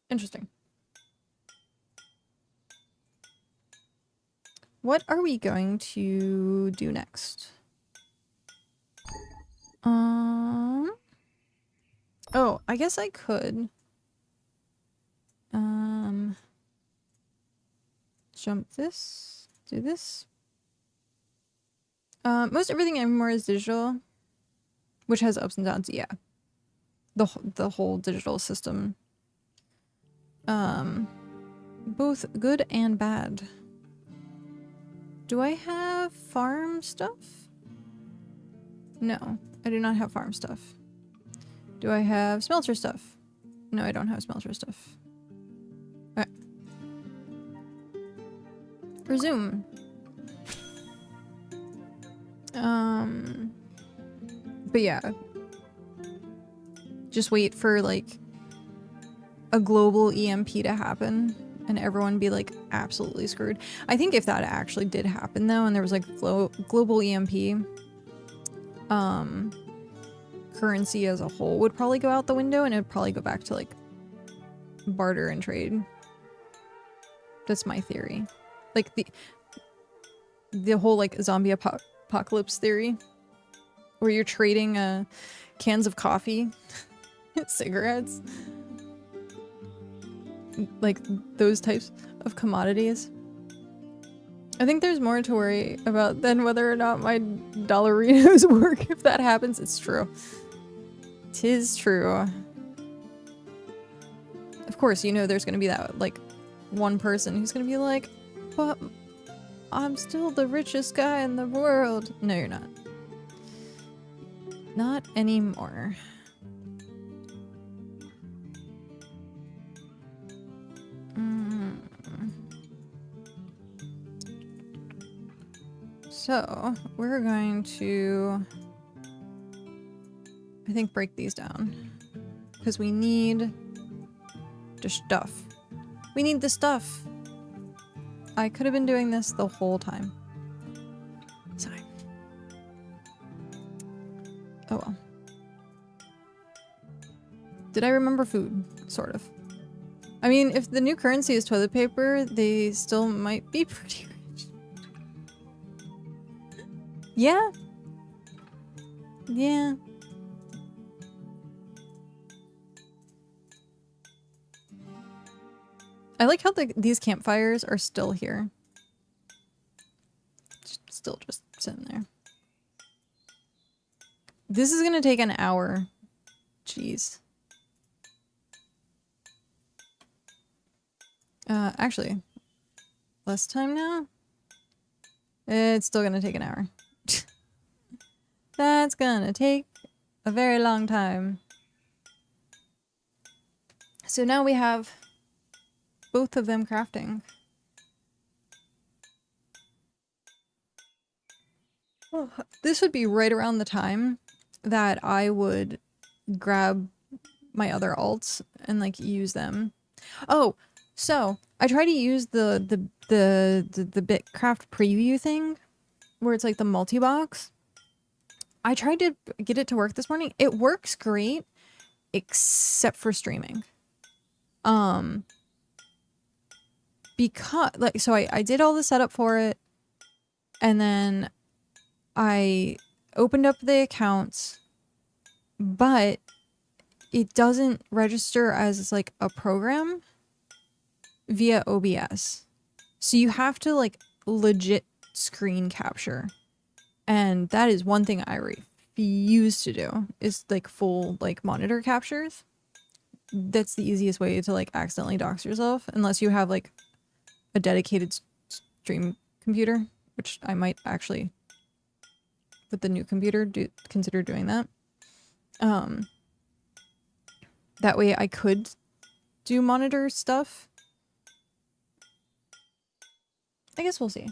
Interesting. What are we going to do next? Oh, I guess I could. Jump this. Do this. Most everything anymore is digital, which has ups and downs. Yeah. The whole digital system. Both good and bad. Do I have farm stuff? No, I do not have farm stuff. Do I have smelter stuff? No, I don't have smelter stuff. Alright. Resume. But yeah. Just wait for like a global EMP to happen and everyone be like absolutely screwed. I think if that actually did happen though and there was like global EMP, currency as a whole would probably go out the window and it'd probably go back to like barter and trade. That's my theory. Like the whole like zombie apocalypse theory where you're trading cans of coffee, cigarettes. like those types of commodities. I think there's more to worry about than whether or not my dollarinos work. If that happens, it's true. 'Tis true. Of course, you know there's gonna be that, like, one person who's gonna be like, but I'm still the richest guy in the world. No, you're not. Not anymore. So, we're going to, I think, break these down. Because we need the stuff. We need the stuff! I could have been doing this the whole time. Sorry. Oh well. Did I remember food? Sort of. I mean, if the new currency is toilet paper, they still might be pretty rich. Yeah. Yeah. I like how these campfires are still here. Still just sitting there. This is gonna take an hour. Jeez. Actually, less time now? It's still gonna take an hour. That's gonna take a very long time. So now we have both of them crafting. Oh, this would be right around the time that I would grab my other alts and like use them. Oh, so I try to use the BitCraft preview thing where it's like the multi-box. I tried to get it to work this morning. It works great except for streaming. Because like, so I did all the setup for it and then I opened up the accounts, but it doesn't register as like a program via OBS. So you have to like legit screen capture. And that is one thing I refuse to do, is like full like monitor captures. That's the easiest way to like accidentally dox yourself, unless you have like a dedicated stream computer, which I might actually, with the new computer, consider doing that. That way I could do monitor stuff. I guess we'll see.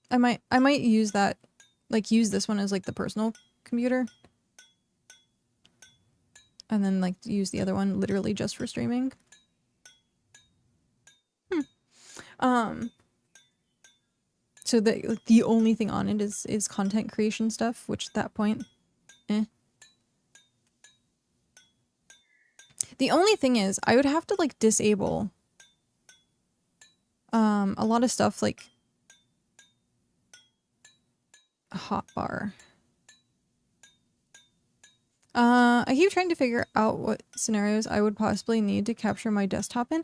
I might use that, like use this one as like the personal computer. And then like use the other one literally just for streaming. So the only thing on it is content creation stuff, which at that point, eh. The only thing is I would have to like disable a lot of stuff like a hotbar. I keep trying to figure out what scenarios I would possibly need to capture my desktop in.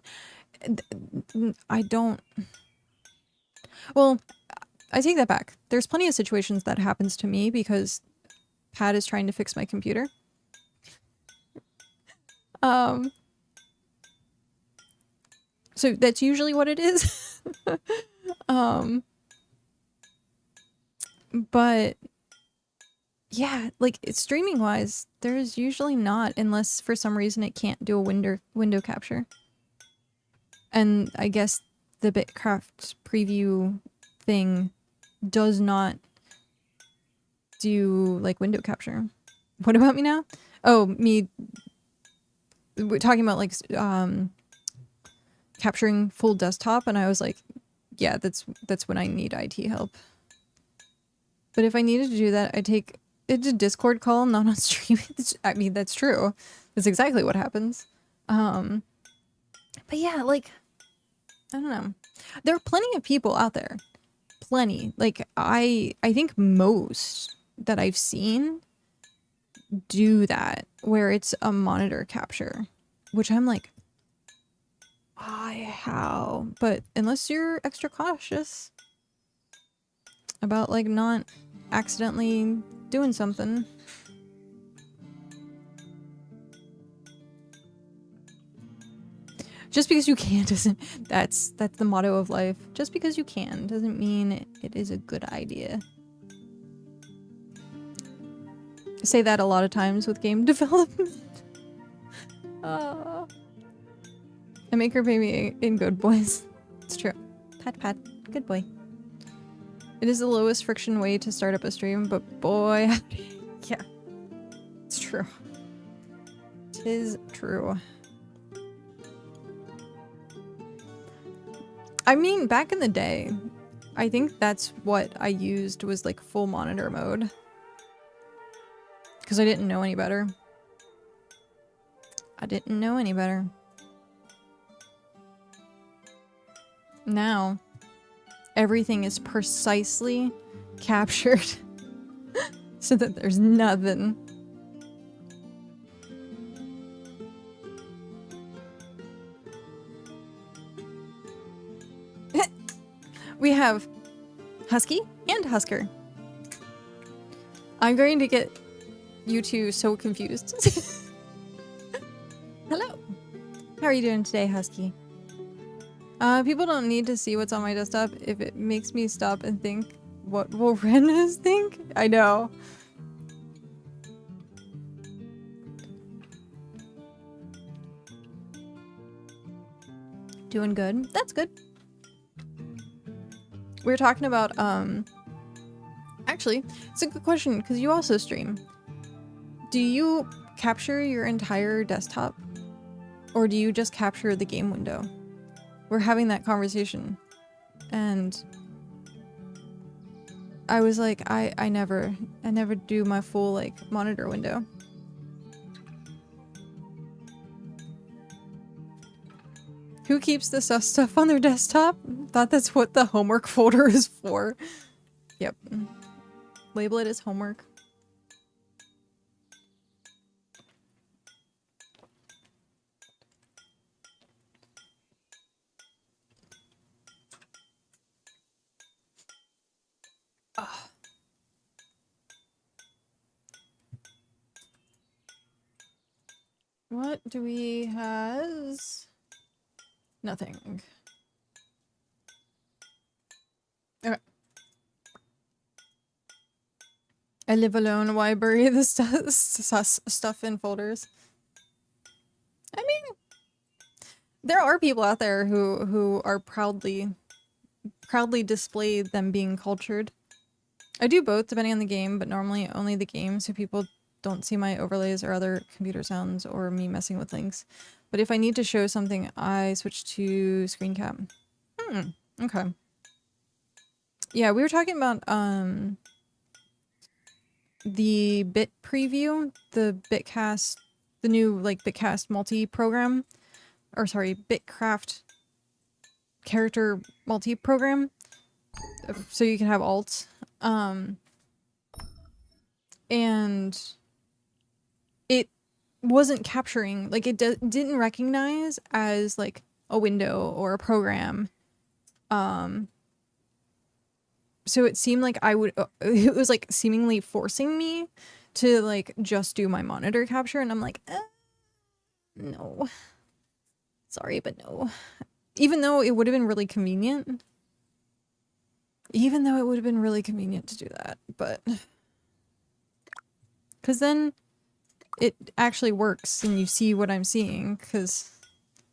I don't... Well, I take that back. There's plenty of situations that happens to me because Pat is trying to fix my computer. So that's usually what it is. But yeah, like streaming wise, there's usually not, unless for some reason it can't do a window capture. And I guess the BitCraft preview thing does not do like window capture. What about me now? Oh, me. We're talking about like capturing full desktop, and I was like, yeah, that's when I need IT help. But if I needed to do that, I take it's a Discord call, not on stream. I mean, that's true. That's exactly what happens. But yeah, like, I don't know. There are plenty of people out there. Plenty. Like, I think most that I've seen do that, where it's a monitor capture. Which I'm like, how? But unless you're extra cautious about like not accidentally doing something. Just because you can doesn't, that's the motto of life. Just because you can doesn't mean it is a good idea. I say that a lot of times with game development. I make her pay me in good boys. It's true. Pat pat, good boy. It is the lowest friction way to start up a stream, but boy, yeah, it's true. Tis true. I mean, back in the day, I think that's what I used was like full monitor mode. Because I didn't know any better. I didn't know any better. Now, everything is precisely captured so that there's nothing. We have Husky and Husker. I'm going to get you two so confused. Hello. How are you doing today, Husky? People don't need to see what's on my desktop if it makes me stop and think, what will Renas think? I know. Doing good. That's good. We were talking about, actually, it's a good question because you also stream. Do you capture your entire desktop or do you just capture the game window? We're having that conversation and I was like, I never do my full like monitor window. Who keeps the sus stuff on their desktop? Thought that's what the homework folder is for. Yep. Label it as homework. Ugh. What do we has? Nothing. Okay. I live alone. Why bury the stuff in folders? I mean, there are people out there who are proudly display them being cultured. I do both depending on the game, but normally only the game, so people don't see my overlays or other computer sounds or me messing with links. But if I need to show something, I switch to screen cap. Okay. Yeah, we were talking about the bit preview, the BitCast, the new like BitCast multi-program, or sorry, BitCraft character multi-program, so you can have alts. And it wasn't capturing, like it didn't recognize as like a window or a program. So it seemed like it was like seemingly forcing me to like just do my monitor capture, and I'm like, no. Sorry, but no. Even though it would have been really convenient. Even though it would have been really convenient to do that, but... Because then it actually works and you see what I'm seeing, because,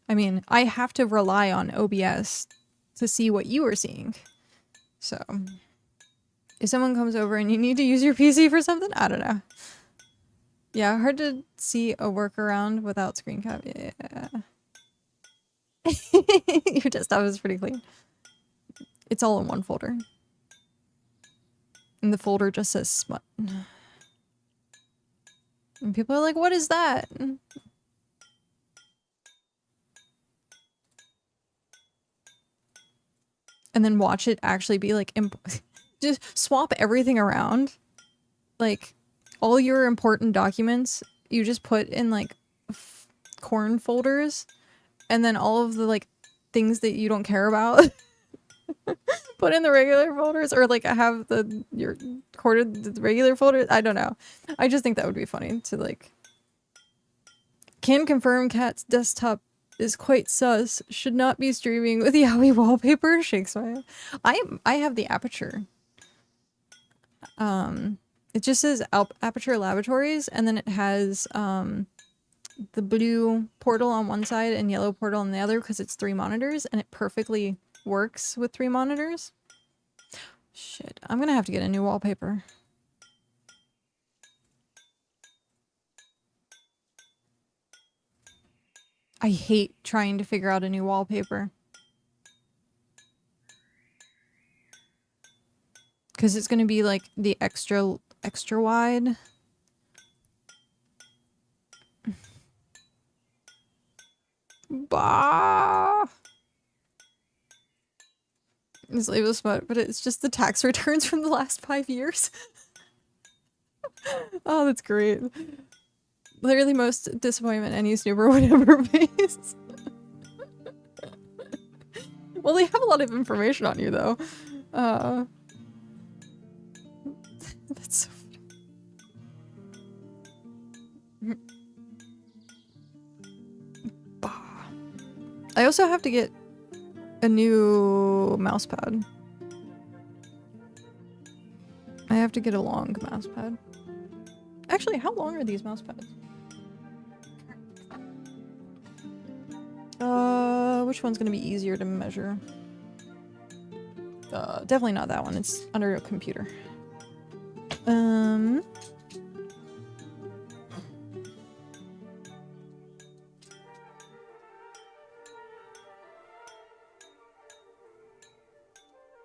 I mean, I have to rely on OBS to see what you are seeing. So, if someone comes over and you need to use your PC for something, I don't know. Yeah, hard to see a workaround without screen cap. Yeah. Your desktop is pretty clean. It's all in one folder. And the folder just says smut. And people are like, what is that? And then watch it actually be like, just swap everything around. Like, all your important documents, you just put in like corn folders. And then all of the like things that you don't care about put in the regular folders, or like have your the regular folders. I don't know. I just think that would be funny to like. Can confirm Kat's desktop is quite sus. Should not be streaming with yaoi wallpaper. Shakes my head. I have the Aperture. It just says Aperture Laboratories, and then it has the blue portal on one side and yellow portal on the other because it's 3 monitors, and it perfectly works with 3 monitors. Shit, I'm gonna have to get a new wallpaper. I hate trying to figure out a new wallpaper. Because it's gonna be like the extra wide. Bah! It's label smut, but it's just the tax returns from the last 5 years. Oh, that's great. Literally most disappointment any snooper would ever face. Well, they have a lot of information on you, though. That's so funny. I also have to get a new mouse pad. I have to get a long mouse pad. Actually, how long are these mouse pads? Which one's gonna be easier to measure? Definitely not that one. It's under a computer.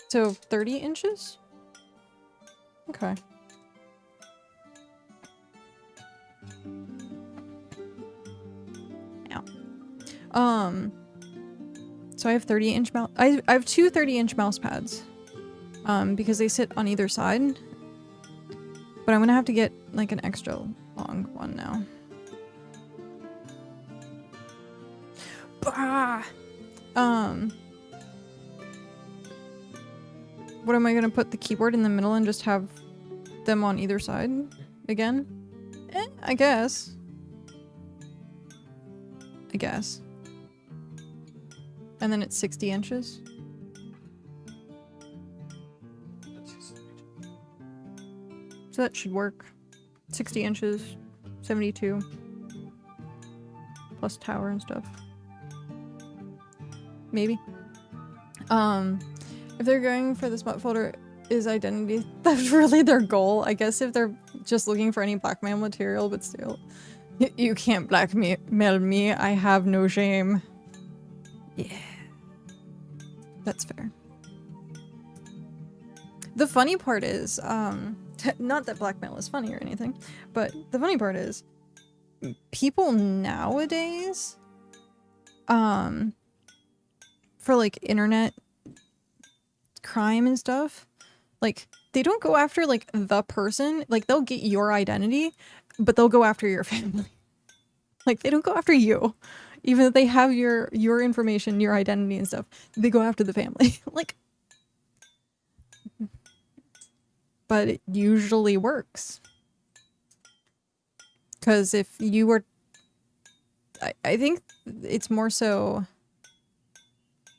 So 30 inches? Okay. Ow. So I have 30-inch mouse. I have 2 30-inch mouse pads. Because they sit on either side. But I'm gonna have to get like an extra long one now. Bah! What am I gonna put the keyboard in the middle and just have them on either side again? I guess. And then it's 60 inches. So that should work. 60 inches, 72. Plus tower and stuff. Maybe. If they're going for the smut folder, is identity theft really their goal? I guess if they're just looking for any blackmail material, but still. You can't blackmail me. I have no shame. Yeah. That's fair. The funny part is, not that blackmail is funny or anything, but the funny part is, people nowadays, for like internet crime and stuff, like they don't go after like the person, like they'll get your identity, but they'll go after your family. Like they don't go after you, even if they have your information, your identity and stuff. They go after the family. Like, but it usually works. Because if you were, I think it's more so,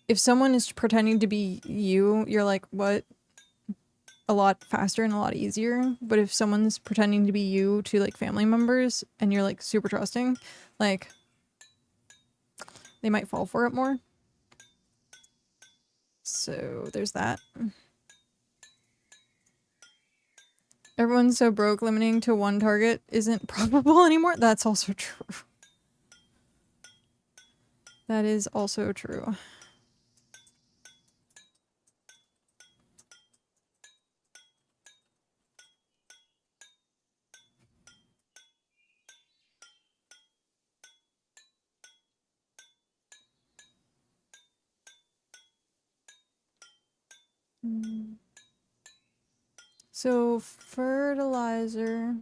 if someone is pretending to be you, you're like, what? A lot faster and a lot easier. But if someone's pretending to be you to like family members and you're like super trusting, like they might fall for it more. So there's that. Everyone's so broke, limiting to one target isn't probable anymore. That's also true. That is also true. So fertilizer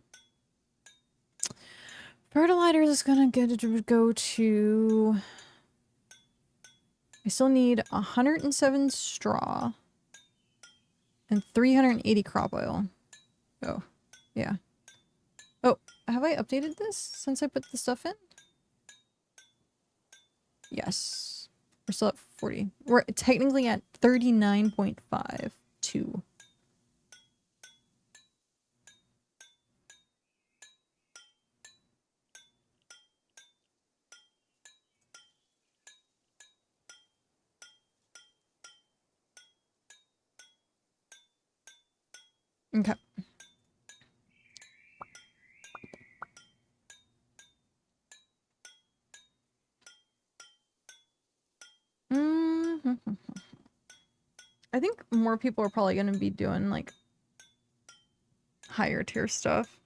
is gonna go to I still need 107 straw and 380 crop oil. Oh, yeah. Oh, have I updated this since I put the stuff in? Yes. We're still at 40. We're technically at 39.52. Okay. I think more people are probably going to be doing like higher tier stuff.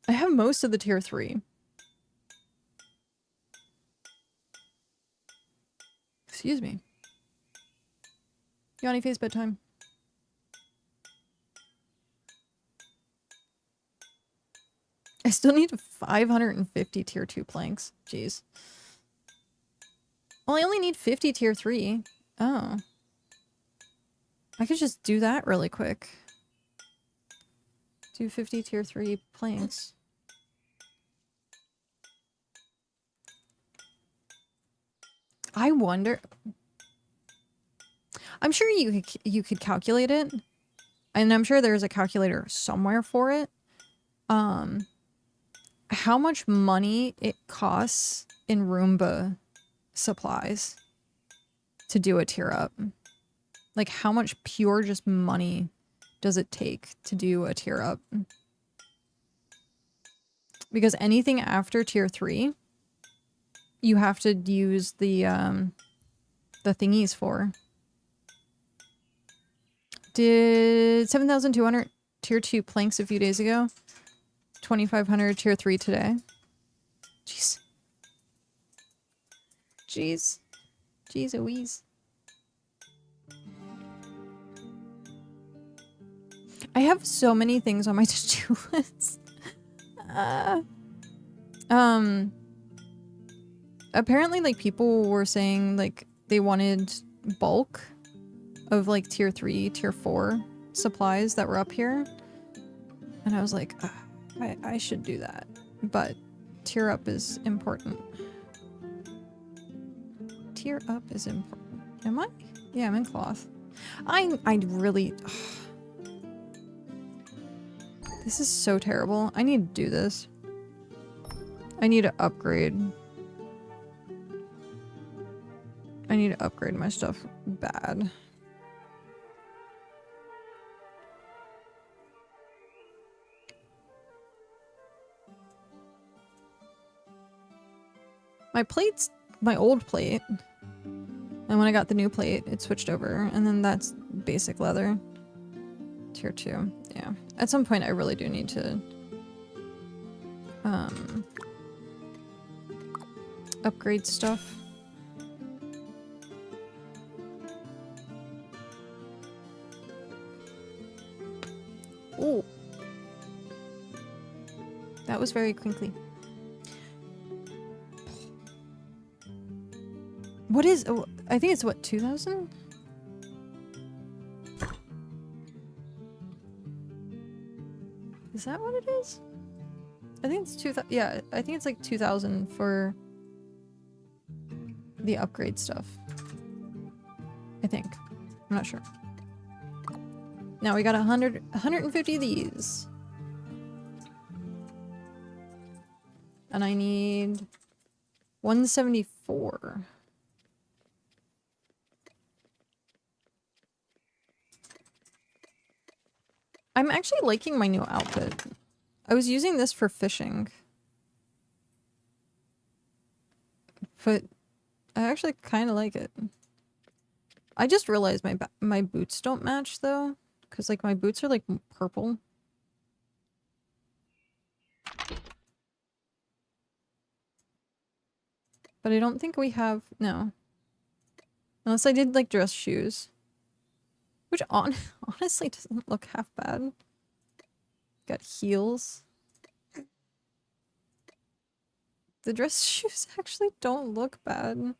I have most of the tier 3. Excuse me. Yawny face bedtime. I still need 550 tier 2 planks. Jeez. Well, I only need 50 tier 3. Oh. I could just do that really quick. Do 50 tier 3 planks. I wonder... I'm sure you could calculate it. And I'm sure there's a calculator somewhere for it. How much money it costs in Roomba supplies to do a tier up. Like, how much pure just money does it take to do a tier up? Because anything after tier 3, you have to use the thingies for. Did 7,200 tier 2 planks a few days ago. 2,500 tier 3 today. Jeez. Jeez. Jeez Louise. I have so many things on my to-do list. Apparently, like, people were saying, like, they wanted bulk of, like, tier 3, tier 4 supplies that were up here. And I was like, I should do that. But tier up is important. Tier up is important. Am I? Yeah, I'm in cloth. I really... This is so terrible. I need to do this. I need to upgrade. I need to upgrade my stuff bad. My plate's my old plate. And when I got the new plate, it switched over. And then that's basic leather. Tier 2. Yeah. At some point, I really do need to upgrade stuff. Ooh. That was very crinkly. What is... Oh, I think it's what, 2,000? Is that what it is? I think it's 2,000. Yeah, I think it's like 2,000 for the upgrade stuff. I think. I'm not sure. Now we got 150 of these. And I need 174. I'm actually liking my new outfit. I was using this for fishing. But I actually kind of like it. I just realized my boots don't match though. Because like my boots are like purple. But I don't think we have... No. Unless I did like dress shoes. Which honestly doesn't look half bad. Got heels. The dress shoes actually don't look bad.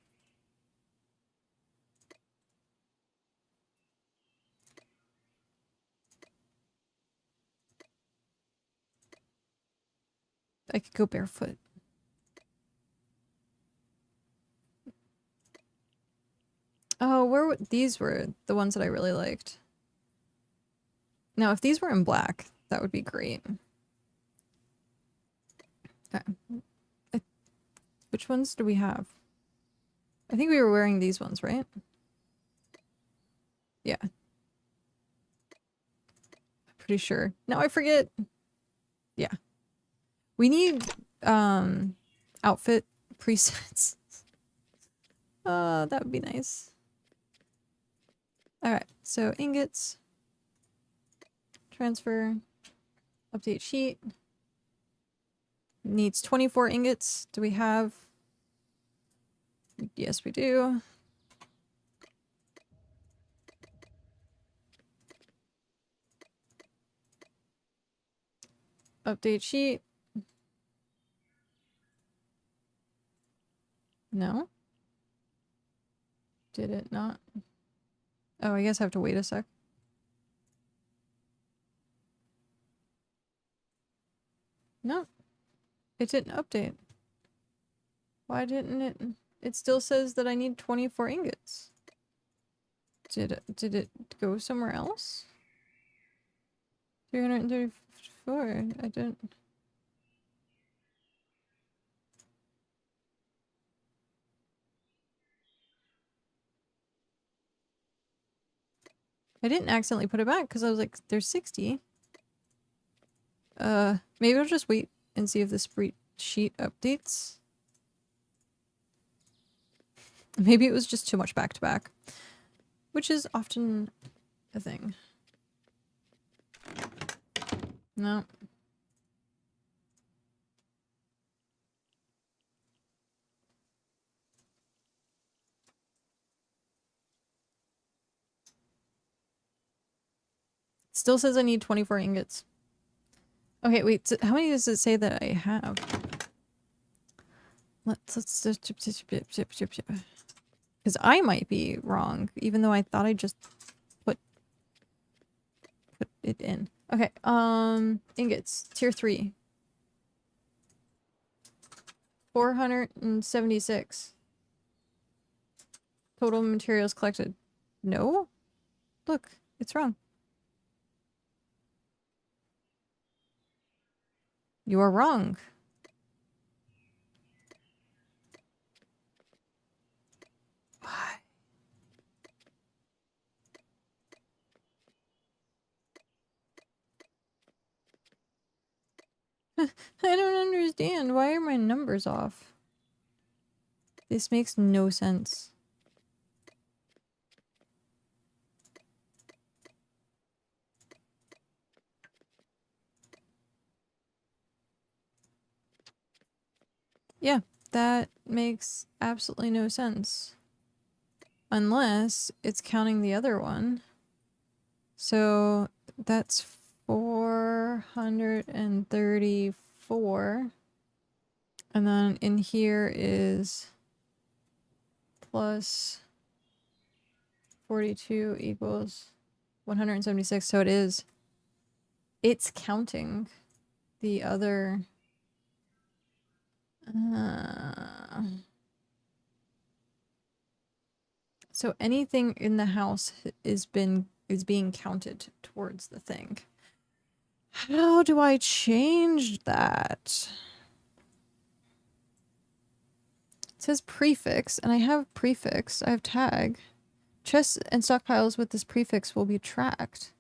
I could go barefoot. Oh, these were the ones that I really liked. Now, if these were in black, that would be great. Okay. Which ones do we have? I think we were wearing these ones, right? Yeah. Pretty sure. Now I forget. Yeah. We need outfit presets. That would be nice. Alright, so ingots. Transfer. Update sheet. Needs 24 ingots. Do we have? Yes, we do. Update sheet. No? Did it not? Oh, I guess I have to wait a sec. No. It didn't update. Why didn't it? It still says that I need 24 ingots. Did it go somewhere else? 334. I didn't. I didn't accidentally put it back because I was like, there's 60. Maybe I'll just wait and see if this sheet updates. Maybe it was just too much back to back, which is often a thing. No. It still says I need 24 ingots. Okay, wait, so how many does it say that I have? Let's because I might be wrong, even though I thought I just put it in. Okay, ingots, tier 3. 476. Total materials collected. No? Look, it's wrong. You are wrong. Why? I don't understand. Why are my numbers off? This makes no sense. Yeah, that makes absolutely no sense. Unless it's counting the other one. So that's 434. And then in here is plus 42 equals 176. So it's counting the other. So anything in the house is being counted towards the thing. How do I change that? It says prefix, and I have prefix. I have tag. Chests and stockpiles with this prefix will be tracked.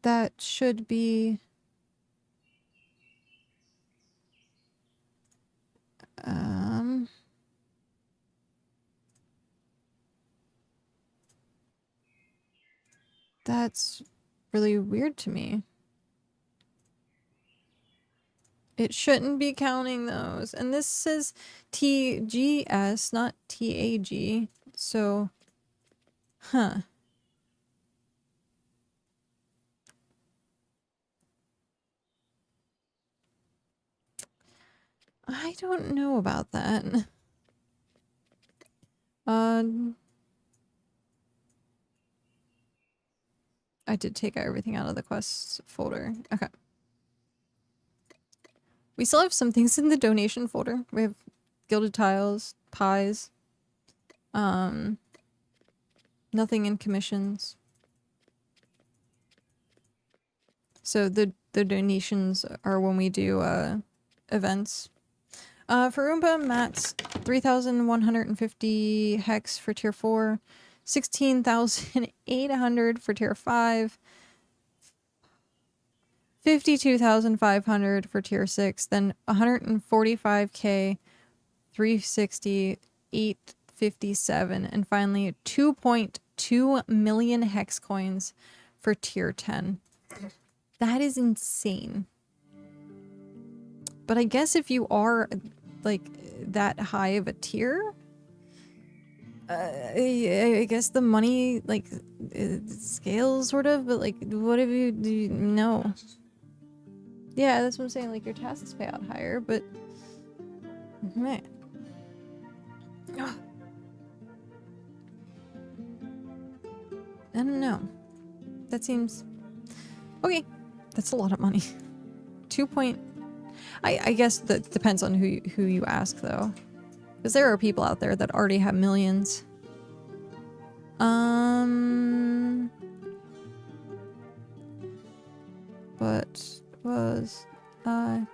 That should be... That's really weird to me. It shouldn't be counting those. And this says TGS, not TAG. So, huh. I don't know about that. I did take everything out of the quests folder. Okay. We still have some things in the donation folder. We have gilded tiles, pies, nothing in commissions. So the donations are when we do events. For Roomba, Matt's 3,150 hex for tier 4, 16,800 for tier 5, 52,500 for tier 6, then 145k, 360, 857, and finally 2.2 million hex coins for tier 10. That is insane. But I guess if you are like that high of a tier, I guess the money like scales sort of, but like what if you do? No. Yeah, that's what I'm saying. Like your tasks pay out higher, but man. I don't know. That seems okay. That's a lot of money. 2 point. I guess that depends on who you ask though, because there are people out there that already have millions. But was I?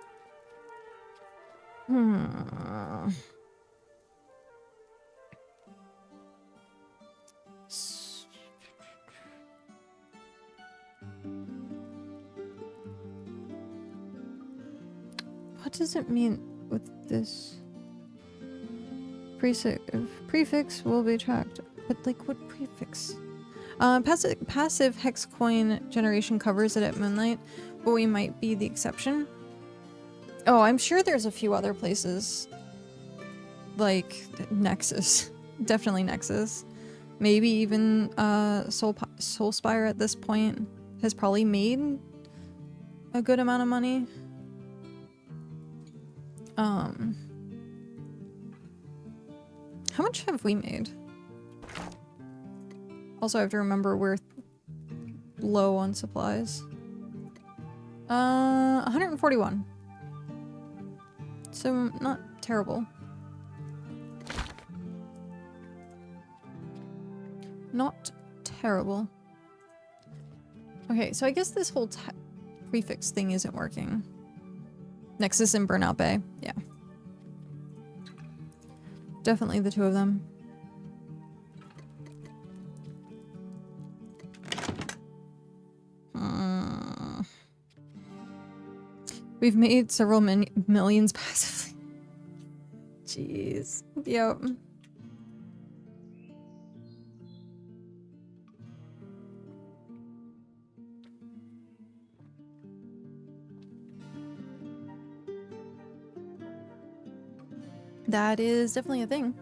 What does it mean with this? Prefix will be tracked. But like what prefix? Passive hex coin generation covers it at Moonlight, but we might be the exception. Oh, I'm sure there's a few other places. Like Nexus. Definitely Nexus. Maybe even Soulspire at this point has probably made a good amount of money. How much have we made? Also, I have to remember we're low on supplies. 141. So, not terrible. Not terrible. Okay, so I guess this whole prefix thing isn't working. Nexus and Burnout Bay. Yeah. Definitely the two of them. We've made several millions passively. Jeez. Yep. That is definitely a thing.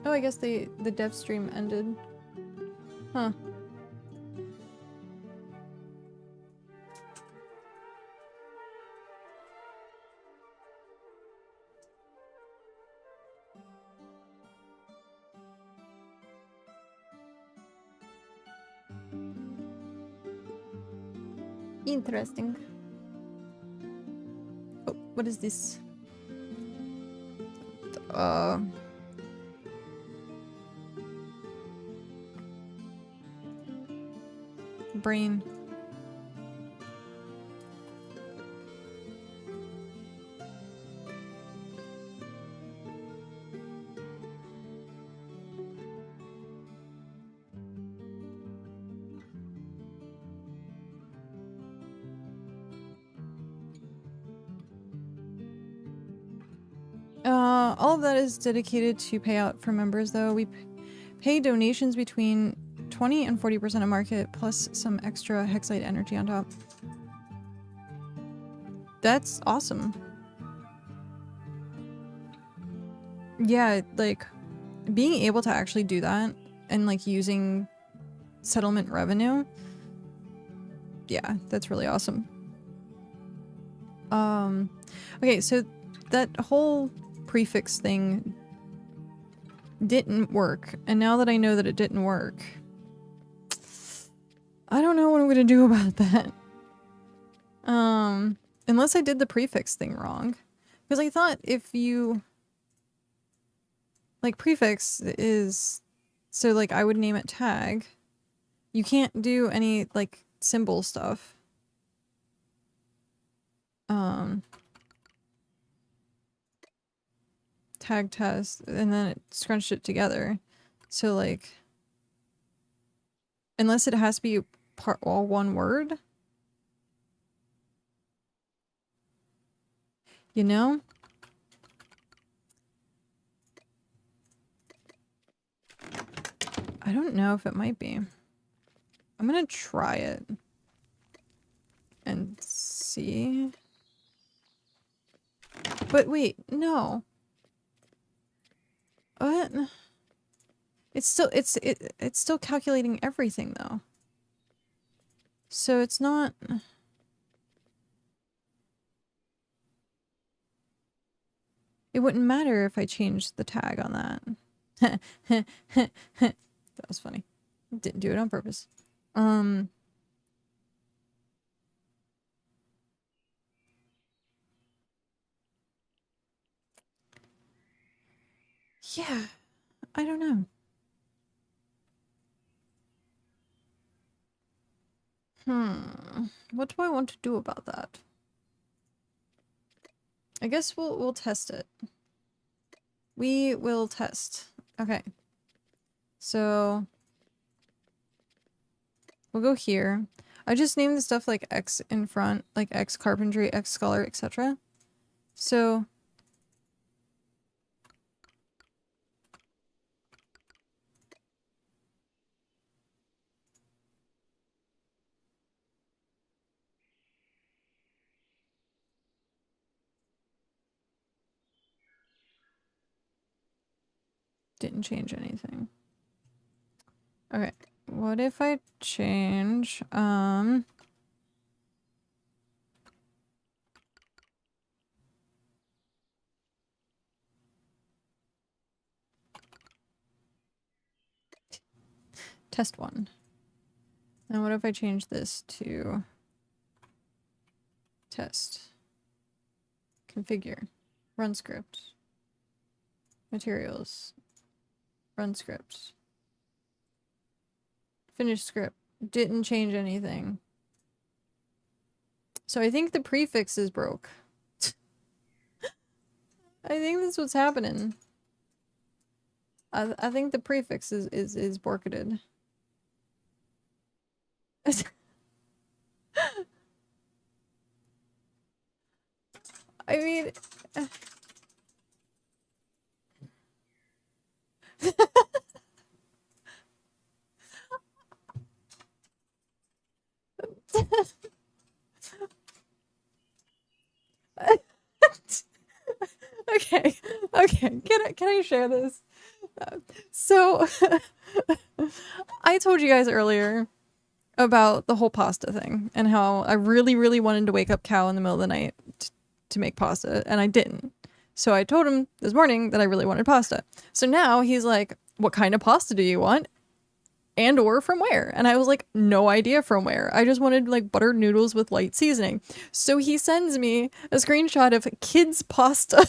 Oh, I guess the dev stream ended. Huh. Interesting. Oh, what is this? Brain. All of that is dedicated to payout for members, though. We pay donations between 20 and 40% of market, plus some extra Hexite energy on top. That's awesome. Yeah, like, being able to actually do that and like using settlement revenue, yeah, that's really awesome. Okay, so that whole prefix thing didn't work, and now that I know that it didn't work, I don't know what I'm gonna do about that. Unless I did the prefix thing wrong. Because I thought if you... Like, prefix is... So, like, I would name it tag. You can't do any, like, symbol stuff. Tag test, and then it scrunched it together. So, like... Unless it has to be all one word. You know? I don't know if it might be. I'm gonna try it. And see. But wait, no. What? It's still calculating everything though. So it's not... It wouldn't matter if I changed the tag on that. That was funny. Didn't do it on purpose. Yeah, I don't know. What do I want to do about that? I guess we'll test it. We will test. Okay. So we'll go here. I just named the stuff like X in front, like X carpentry, X scholar, etc. So didn't change anything. Okay. What if I change test 1. Now what if I change this to test, configure, run script, materials, run script, finish script, didn't change anything. So I think the prefix is broke. I think that's what's happening. I think the prefix is borketed. I mean... Okay, okay, can I share this? So, I told you guys earlier about the whole pasta thing and how I really wanted to wake up Cal in the middle of the night to make pasta, and I didn't. So I told him this morning that I really wanted pasta. So now he's like, what kind of pasta do you want? And or from where? And I was like, no idea from where. I just wanted like buttered noodles with light seasoning. So he sends me a screenshot of kids pasta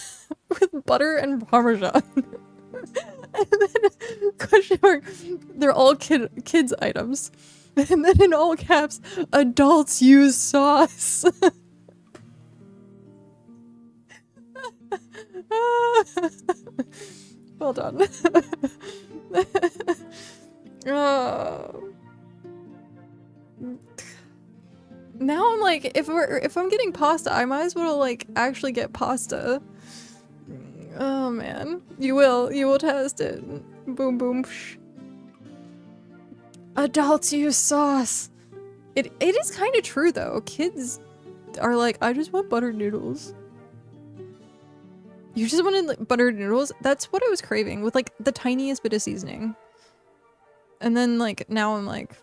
with butter and Parmesan. And then question mark, they're all kids items. And then in all caps, adults use sauce. Well done. Now I'm like, if I'm getting pasta, I might as well like actually get pasta. Oh man, you will test it. Boom boom. Psh. Adults use sauce. It is kind of true though. Kids are like, I just want buttered noodles. You just wanted like, buttered noodles? That's what I was craving, with like the tiniest bit of seasoning. And then like now I'm like,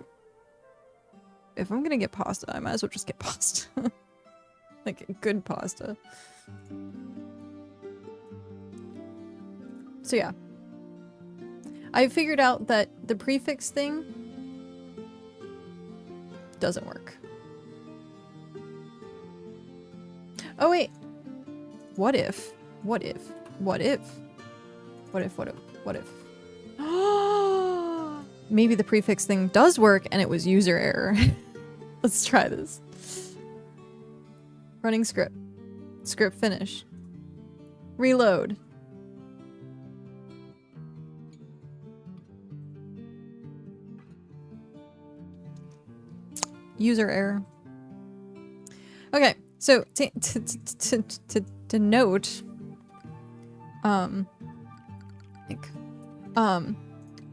if I'm gonna get pasta, I might as well just get pasta. Like good pasta. So yeah. I figured out that the prefix thing doesn't work. Oh wait. What if? What if? What if? What if? What if? What if? Maybe the prefix thing does work and it was user error. Let's try this. Running script. Script finish. Reload. User error. Okay, so to note,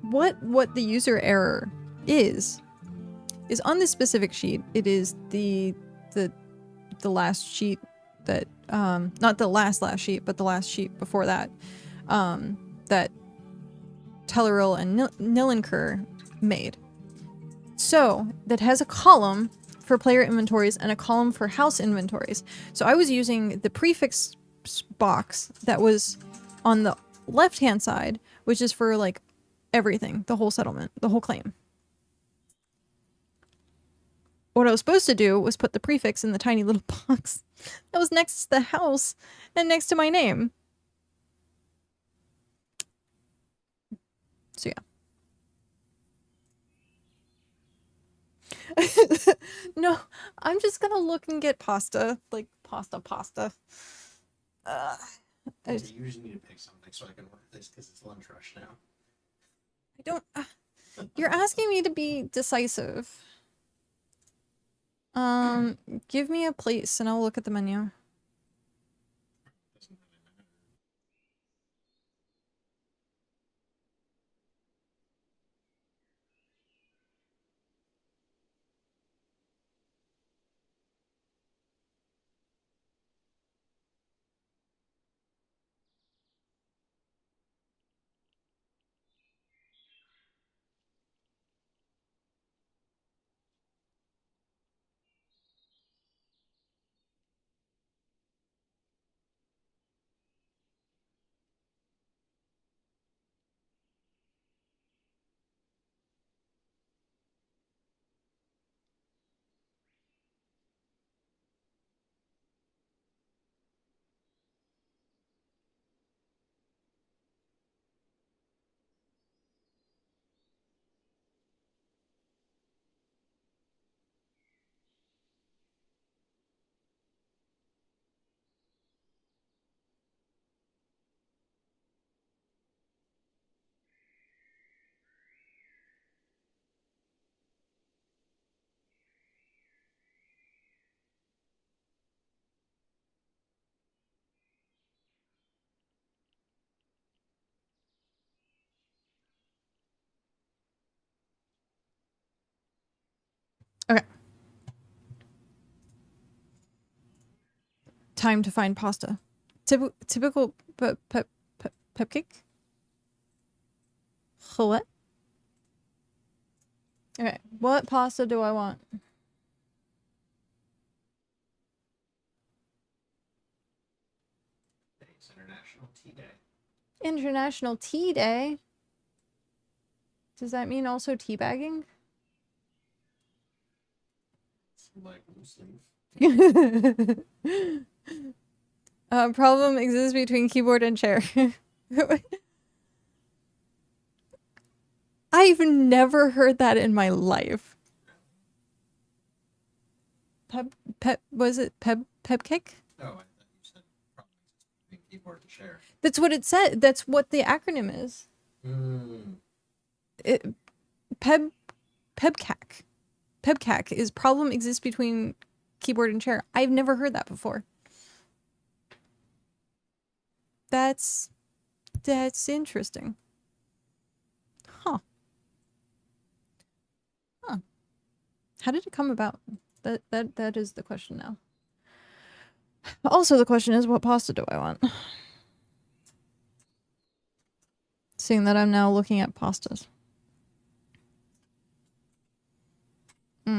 what the user error is on this specific sheet. It is the last sheet that not the last sheet, but the last sheet before that, that Telleril and Nilinker made. So that has a column for player inventories and a column for house inventories. So I was using the prefix box that was on the left-hand side, which is for like everything, the whole settlement, the whole claim. What I was supposed to do was put the prefix in the tiny little box that was next to the house and next to my name. So yeah. No, I'm just gonna look and get pasta. Like, pasta. I usually need to pick something so I can order this because it's lunch rush now. I don't... you're asking me to be decisive. Give me a place and I'll look at the menu. Okay. Time to find pasta. Typical pepcake? What? Okay, what pasta do I want? It's International Tea Day. International Tea Day? Does that mean also teabagging? Like loose leaf. Problem exists between keyboard and chair. I've never heard that in my life. Was it pepcake? Oh, I thought you said problem exists between keyboard and chair. That's what it said. That's what the acronym is. Pebcac. Pebcac is problem exists between keyboard and chair. I've never heard that before. That's interesting. Huh. How did it come about? That is the question now. Also the question is, what pasta do I want? Seeing that I'm now looking at pastas. I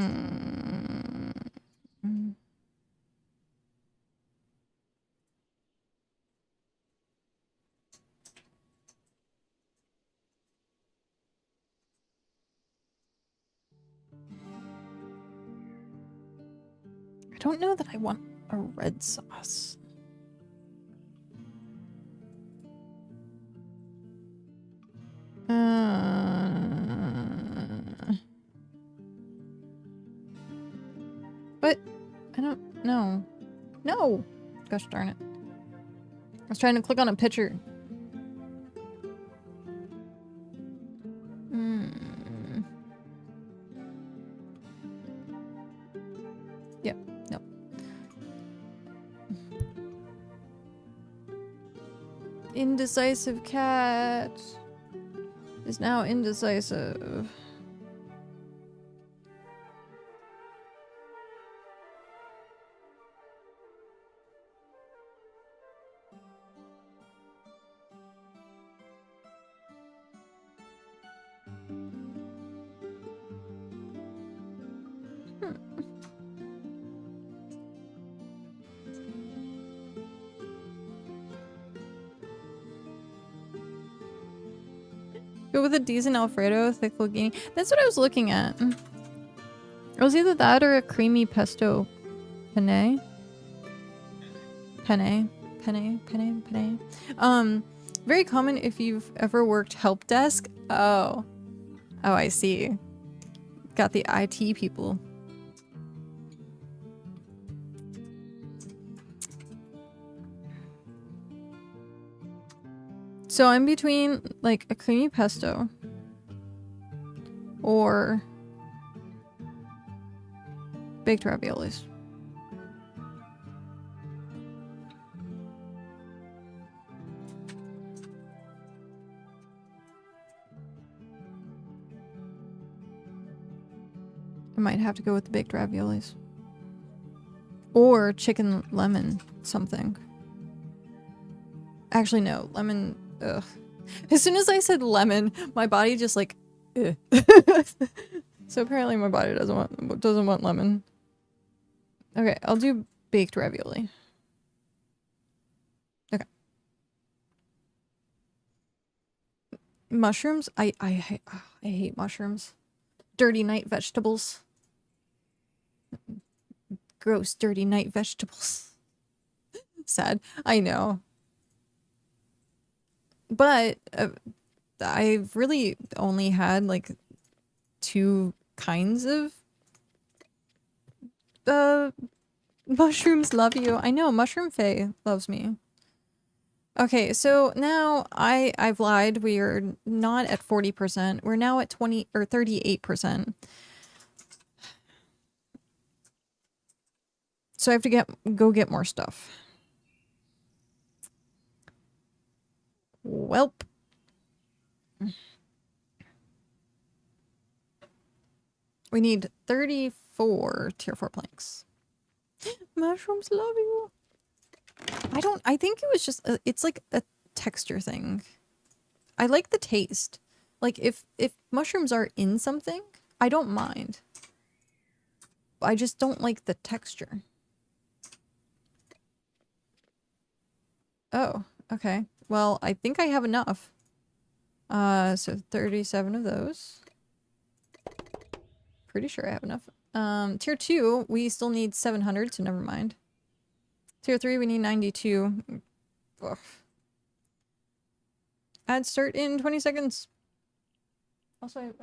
don't know that I want a red sauce. But I don't know. No! Gosh darn it. I was trying to click on a picture. Yep, nope. Indecisive cat is now indecisive. Go with a decent Alfredo, thick linguine. That's what I was looking at. It was either that or a creamy pesto penne. Penne. Very common if you've ever worked help desk. Oh, I see. Got the IT people. So I'm between like a creamy pesto or baked raviolis. I might have to go with the baked raviolis. Or chicken lemon something. Actually, no. Lemon. Ugh. As soon as I said lemon, my body just like. Ugh. So apparently my body doesn't want lemon. Okay, I'll do baked ravioli. Okay. Mushrooms? I hate mushrooms. Dirty night vegetables. Gross, dirty night vegetables. Sad. I know. But I've really only had like 2 kinds of mushrooms love you. I know, Mushroom Fae loves me. Okay, so now I've lied. We are not at 40%. We're now at 20 or 38%. So I have to go get more stuff. Welp. We need 34 tier 4 planks. Mushrooms love you. I think it was just it's like a texture thing. I like the taste. Like if mushrooms are in something, I don't mind. I just don't like the texture. Oh, okay. Well, I think I have enough. So 37 of those. Pretty sure I have enough. Tier 2, we still need 700, so never mind. Tier 3, we need 92. Ugh. Add start in 20 seconds. Also,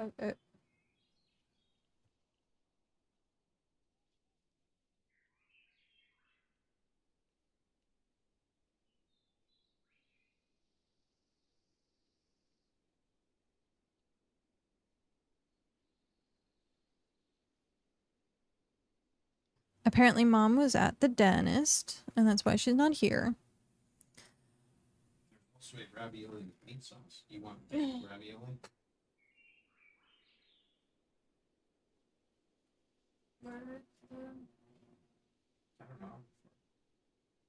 apparently mom was at the dentist, and that's why she's not here. Also a ravioli with meat sauce. You want baked ravioli? I don't know.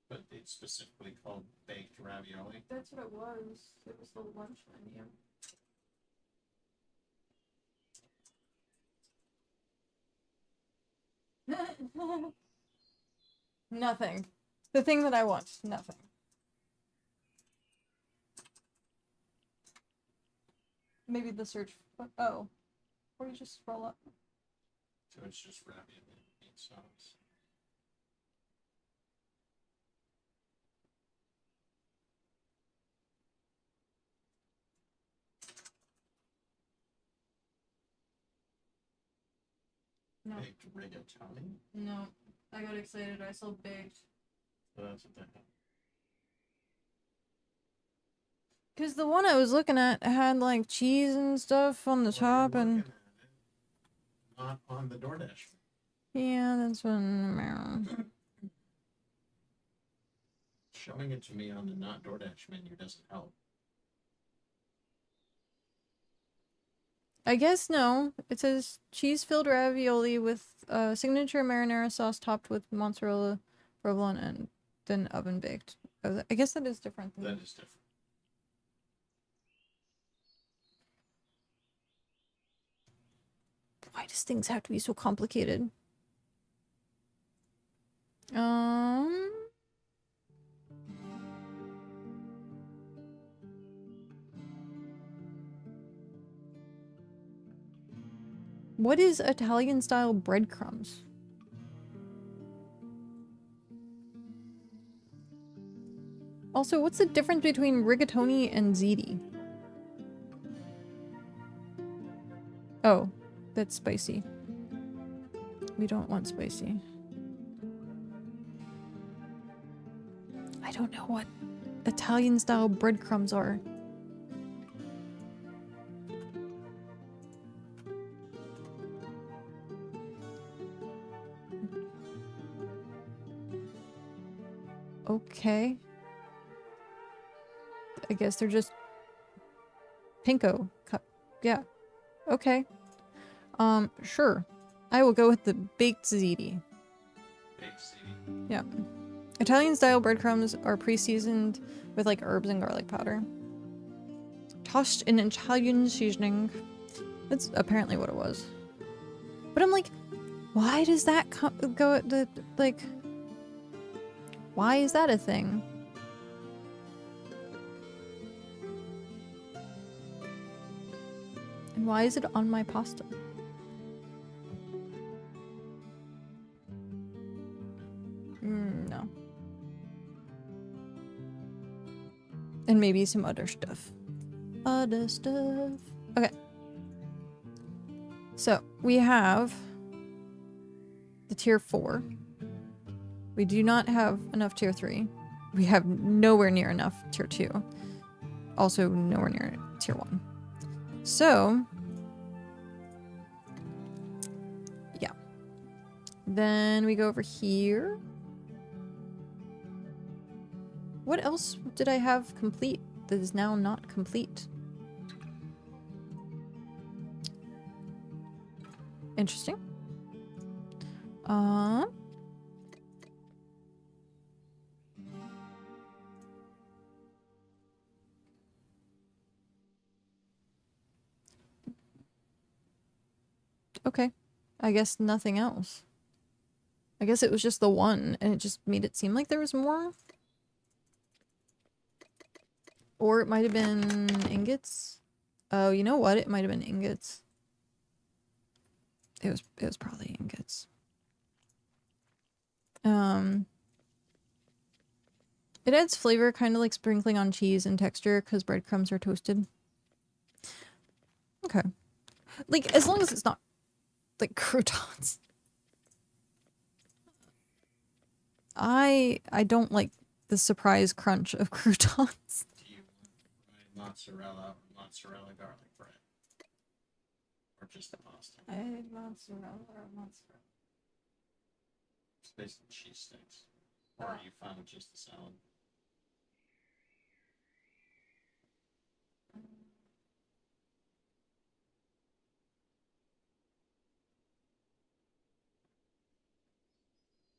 But it's specifically called baked ravioli. That's what it was. It was the lunch menu. Nothing. The thing that I want. Nothing. Maybe the search. Oh. Or you just scroll up. So it's just wrapping it in sauce. No. Baked rigatoni? No. I got excited. I saw baked. So that's what that. Because the one I was looking at had like cheese and stuff on the top and... Not on the DoorDash. Yeah, that's one. Showing it to me on the not DoorDash menu doesn't help. I guess no. It says cheese-filled ravioli with signature marinara sauce topped with mozzarella, provolone, and then oven baked. Oh, I guess that is different. That is different. Why does things have to be so complicated? What is Italian-style breadcrumbs? Also, what's the difference between rigatoni and ziti? Oh, that's spicy. We don't want spicy. I don't know what Italian-style breadcrumbs are. Okay. I guess they're just pinko. Yeah. Okay. Sure. I will go with the baked ziti. Baked ziti. Yeah. Italian-style breadcrumbs are pre-seasoned with like herbs and garlic powder. Tossed in Italian seasoning. That's apparently what it was. But I'm like, why does that go at the, like... Why is that a thing? And why is it on my pasta? No. And maybe some other stuff. Other stuff. Okay. So, we have the tier 4. We do not have enough tier 3. We have nowhere near enough tier 2. Also nowhere near tier 1. So, yeah. Then we go over here. What else did I have complete that is now not complete? Interesting. Okay. I guess nothing else. I guess it was just the one, and it just made it seem like there was more. Or it might have been ingots. Oh, you know what? It might have been ingots. It was probably ingots. It adds flavor, kind of like sprinkling on cheese and texture, because breadcrumbs are toasted. Okay. Like, as long as it's not, like, croutons. I don't like the surprise crunch of croutons. Do you want mozzarella garlic bread? Or just the pasta? I had mozzarella or mozzarella. It's based on cheese sticks. Or are you fine with just the salad?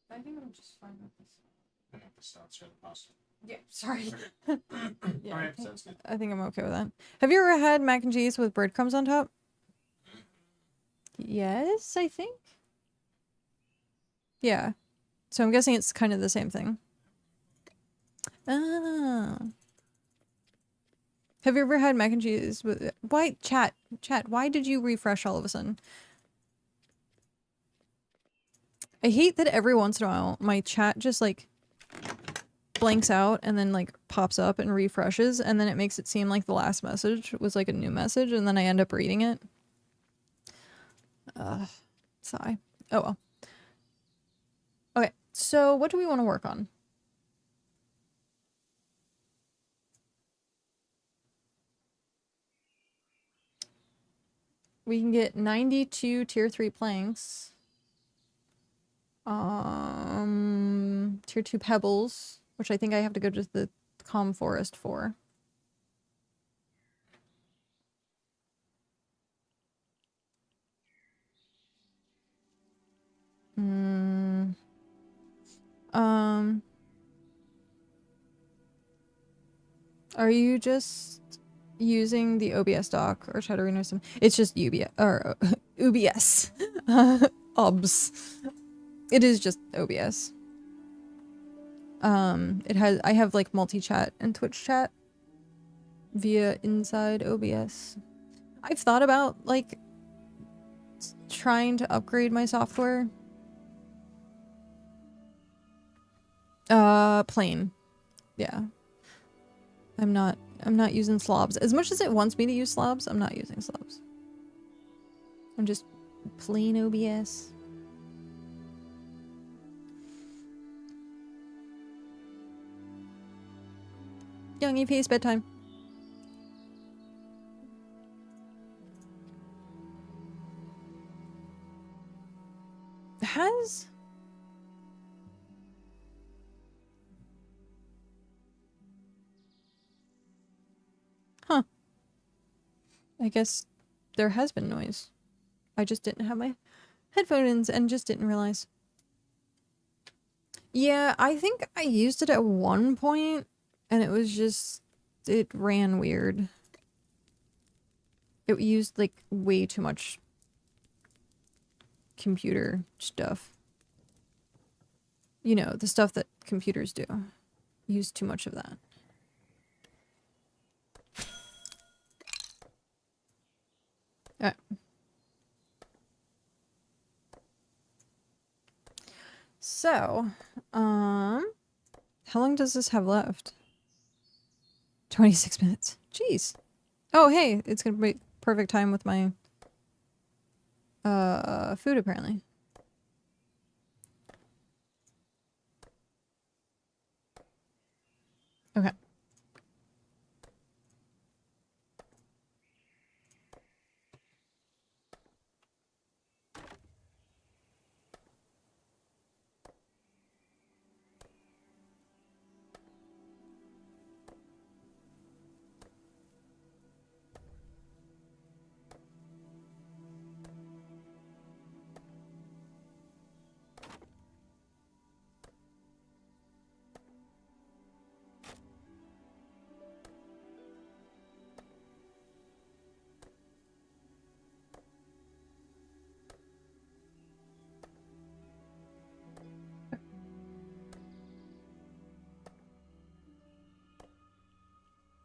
I think I'm just fine with this. I have the sauce or the pasta. Yeah, sorry. Yeah, Alright, sounds good. I think I'm okay with that. Have you ever had mac and cheese with breadcrumbs on top? Yes, I think. Yeah. So I'm guessing it's kind of the same thing. Ah. Have you ever had mac and cheese with... Why? Chat, why did you refresh all of a sudden? I hate that every once in a while my chat just like blanks out and then like pops up and refreshes, and then it makes it seem like the last message was like a new message, and then I end up reading it. Sigh. Oh well. Okay, so what do we want to work on? We can get 92 tier 3 planks. Tier 2 pebbles, which I think I have to go to the calm forest for. Are you just using the OBS dock or Chatterino or something? It's just UBS or UBS. OBS. It is just OBS. I have like multi-chat and Twitch chat via inside OBS. I've thought about like trying to upgrade my software. Plain. Yeah. I'm not using slobs. As much as it wants me to use slobs, I'm not using slobs. I'm just plain OBS. Young EP's bedtime. Has... Huh. I guess there has been noise. I just didn't have my headphones and just didn't realize. Yeah, I think I used it at one point and it was just... it ran weird. It used like way too much computer stuff. You know, the stuff that computers do. Use too much of that. Alright. So, how long does this have left? 26 minutes. Jeez. Oh, hey, it's gonna be perfect time with my food apparently. Okay.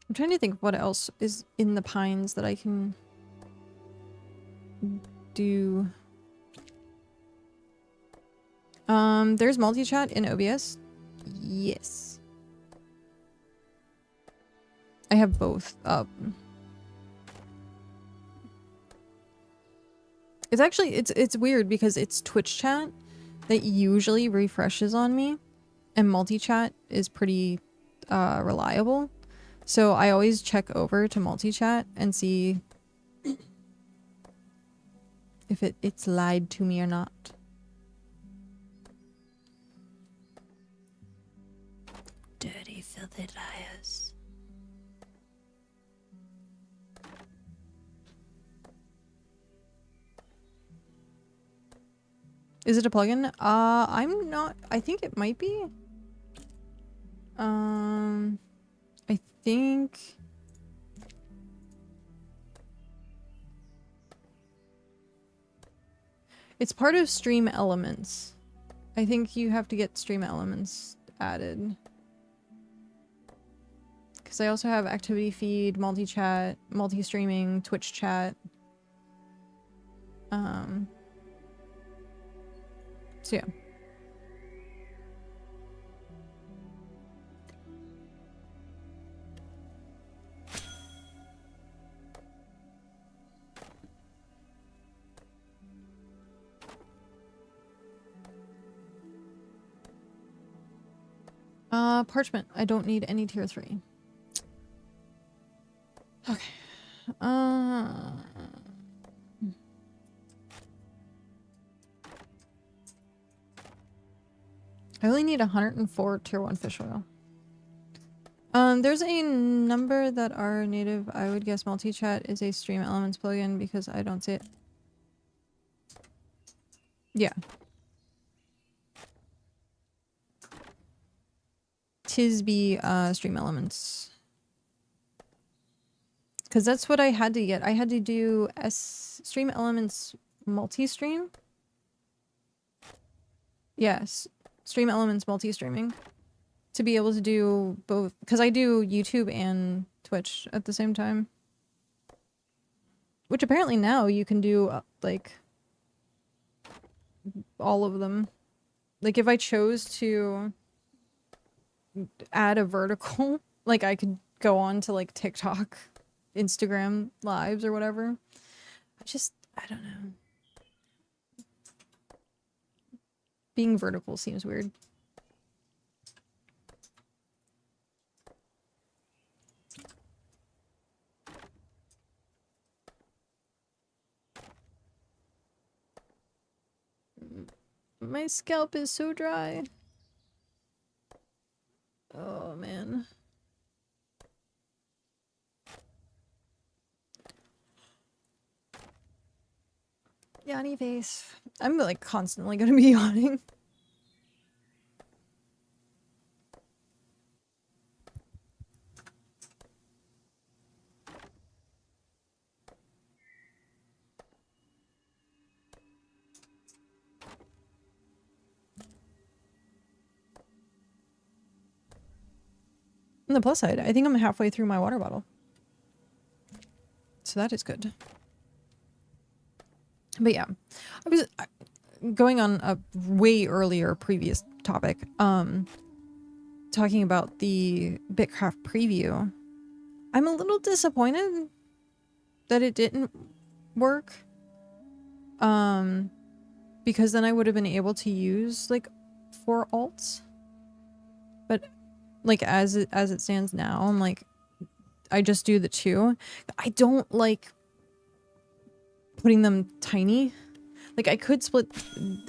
I'm trying to think what else is in the pines that I can do. There's multi-chat in OBS. Yes. I have both up. It's actually, it's weird because it's Twitch chat that usually refreshes on me, and multi-chat is pretty reliable. So I always check over to multi-chat and see if it's lied to me or not. Dirty, filthy liars. Is it a plugin? I'm not... I think it might be. I think... it's part of Stream Elements. I think you have to get stream elements added. Because I also have activity feed, multi-chat, multi-streaming, Twitch chat. So yeah. Parchment. I don't need any tier 3. Okay. I only need 104 tier 1 fish oil. There's a number that are native. I would guess multi-chat is a stream elements plugin because I don't see it. Yeah. Tisbe stream elements. Because that's what I had to get. I had to do stream elements multi-stream. Yes. Stream elements multi-streaming. To be able to do both. Because I do YouTube and Twitch at the same time. Which apparently now you can do, like, all of them. Like, if I chose to add a vertical, like, I could go on to, like, TikTok, Instagram lives or whatever. I don't know. Being vertical seems weird. My scalp is so dry. Oh, man. Yawny face. I'm, like, constantly gonna be yawning. On the plus side, I think I'm halfway through my water bottle. So that is good. But yeah, I was going on a way earlier previous topic, talking about the BitCraft preview. I'm a little disappointed that it didn't work. Because then I would have been able to use like 4 alts. But like as it stands now, I'm like, I just do the 2. I don't like putting them tiny. Like I could split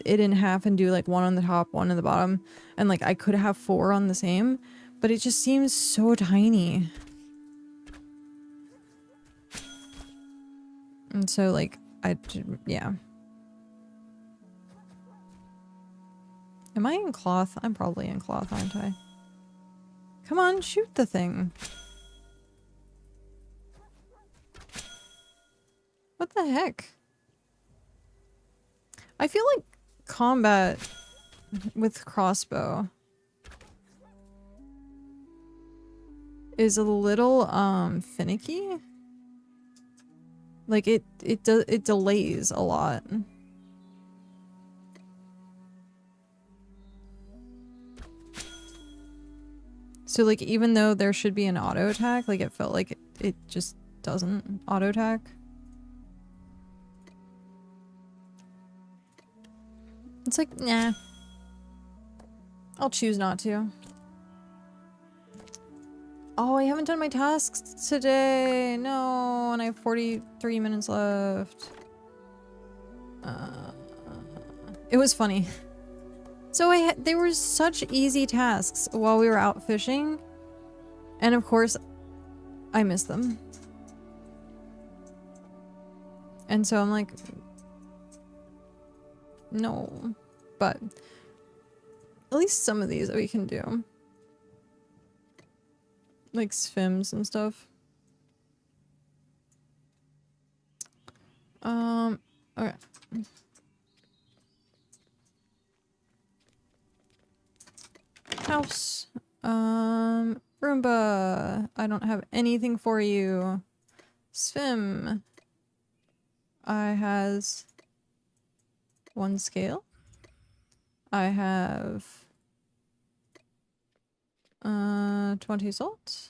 it in half and do like 1 on the top, 1 on the bottom, and like I could have 4 on the same, but it just seems so tiny. And so like yeah. Am I in cloth? I'm probably in cloth, aren't I? Come on, shoot the thing. What the heck? I feel like combat with crossbow is a little finicky. Like it delays a lot. So like even though there should be an auto attack, like it felt like it just doesn't auto attack. It's like, nah. I'll choose not to. Oh, I haven't done my tasks today. No, and I have 43 minutes left. It was funny. So they were such easy tasks while we were out fishing. And of course, I missed them. And so I'm like, no. But at least some of these we can do. Like swims and stuff. Okay. house. Roomba. I don't have anything for you. Swim. I has 1 scale. I have 20 salt.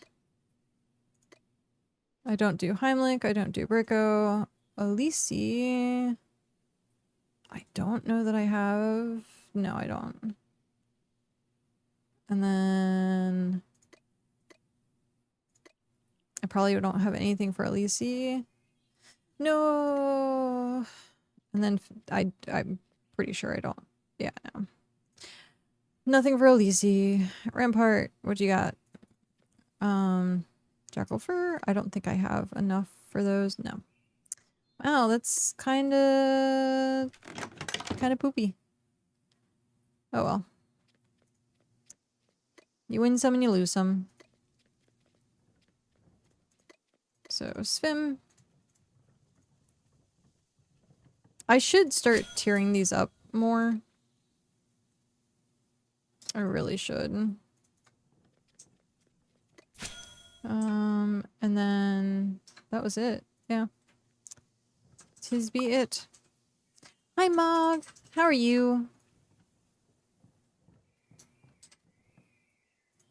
I don't do Heimlich. I don't do Brico. Elise. I don't know that I have. No, I don't. And then I probably don't have anything for Elise. No. And then I'm pretty sure I don't. Yeah, no. Nothing for Elise. Rampart, what you got? Jackal fur. I don't think I have enough for those. No. Wow, that's kind of poopy. Oh well. You win some and you lose some. So swim. I should start tiering these up more. I really should. And then that was it. Yeah. Tis be it. Hi Mog, how are you?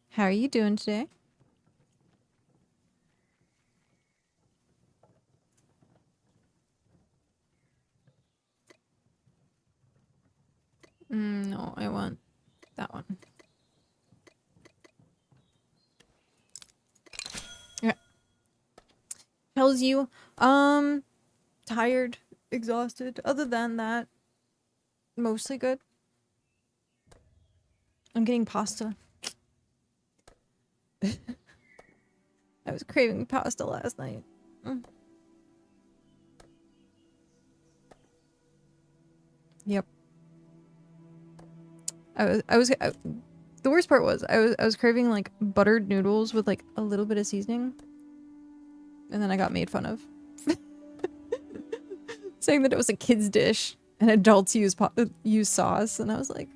How are you doing today? No, I want that one. Yeah. How's you? Tired, exhausted. Other than that, mostly good. I'm getting pasta. I was craving pasta last night. Yep. The worst part was I was craving like buttered noodles with like a little bit of seasoning, and then I got made fun of, saying that it was a kid's dish and adults use sauce, and I was like,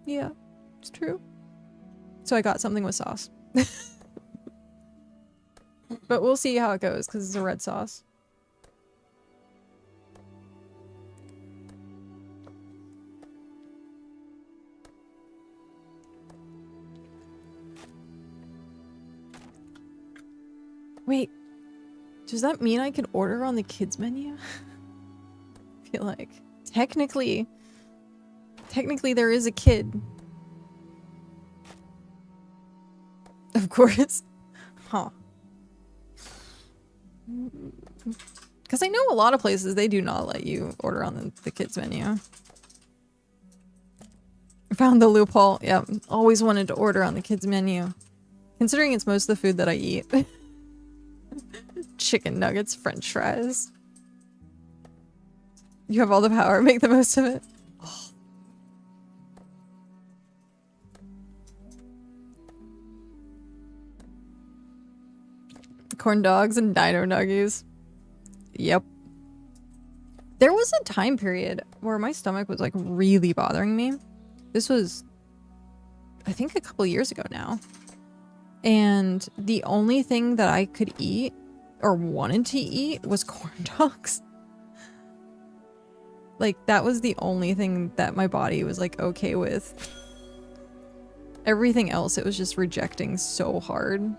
yeah, it's true. So I got something with sauce. But we'll see how it goes because it's a red sauce. Wait, does that mean I can order on the kids menu? I feel like technically there is a kid. Of course. Huh. Because I know a lot of places they do not let you order on the kids menu. Found the loophole. Yeah, always wanted to order on the kids menu. Considering it's most of the food that I eat. Chicken nuggets, french fries. You have all the power, make the most of it. Oh. Corn dogs and dino nuggies. Yep. There was a time period where my stomach was like really bothering me. This was, I think, a couple years ago now. And the only thing that I could eat or wanted to eat was corn dogs. Like, that was the only thing that my body was like okay with. Everything else it was just rejecting so hard.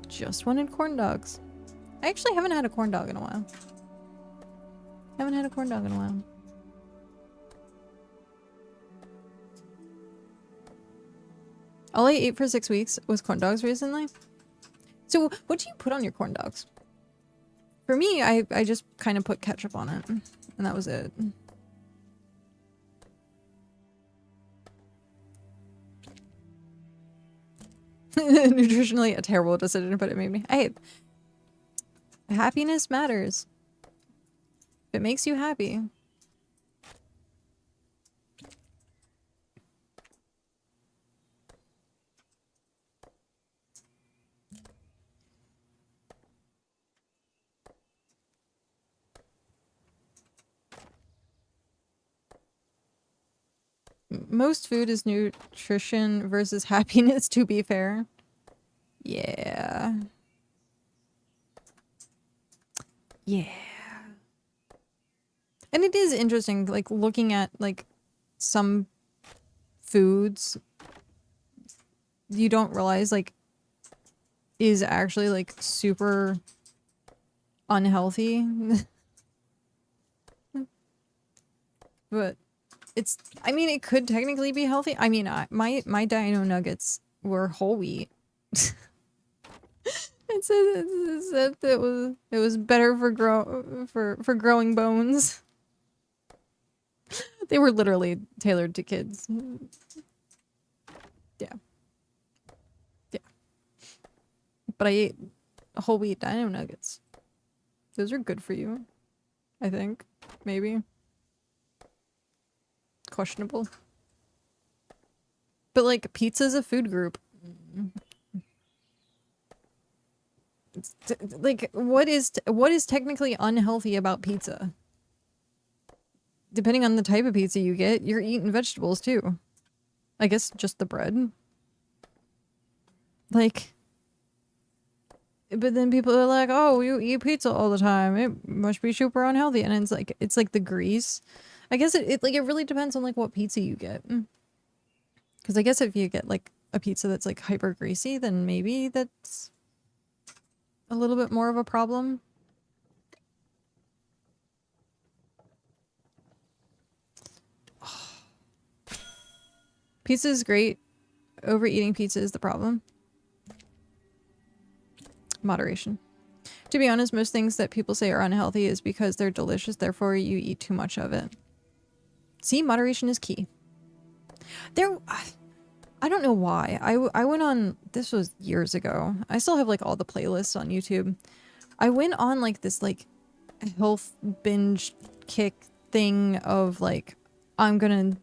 Just wanted corn dogs. I actually haven't had a corn dog in a while. Haven't had a corn dog in a while. All I ate for 6 weeks was corn dogs recently. So what do you put on your corn dogs? For me, I just kind of put ketchup on it. And that was it. Nutritionally a terrible decision, but it made me... Hey, happiness matters. If it makes you happy. Most food is nutrition versus happiness, to be fair. Yeah. Yeah. And it is interesting, like, looking at, like, some foods you don't realize, like, is actually, like, super unhealthy. But it's, I mean, it could technically be healthy. I mean, my dino nuggets were whole wheat. It said it was better for growing bones. They were literally tailored to kids. Yeah. Yeah. But I ate whole wheat dino nuggets. Those are good for you, I think. Maybe. Questionable. But like, pizza's a food group. Like, what is technically unhealthy about pizza? Depending on the type of pizza you get, you're eating vegetables too. I guess just the bread. Like, but then people are like, "Oh, you eat pizza all the time. It must be super unhealthy." And it's like the grease. I guess it really depends on like what pizza you get. Because I guess if you get like a pizza that's like hyper greasy, then maybe that's a little bit more of a problem. Pizza is great. Overeating pizza is the problem. Moderation. To be honest, most things that people say are unhealthy is because they're delicious, therefore you eat too much of it. See, moderation is key. I don't know why. I went on, this was years ago. I still have like all the playlists on YouTube. I went on like this like health binge kick thing of like, I'm gonna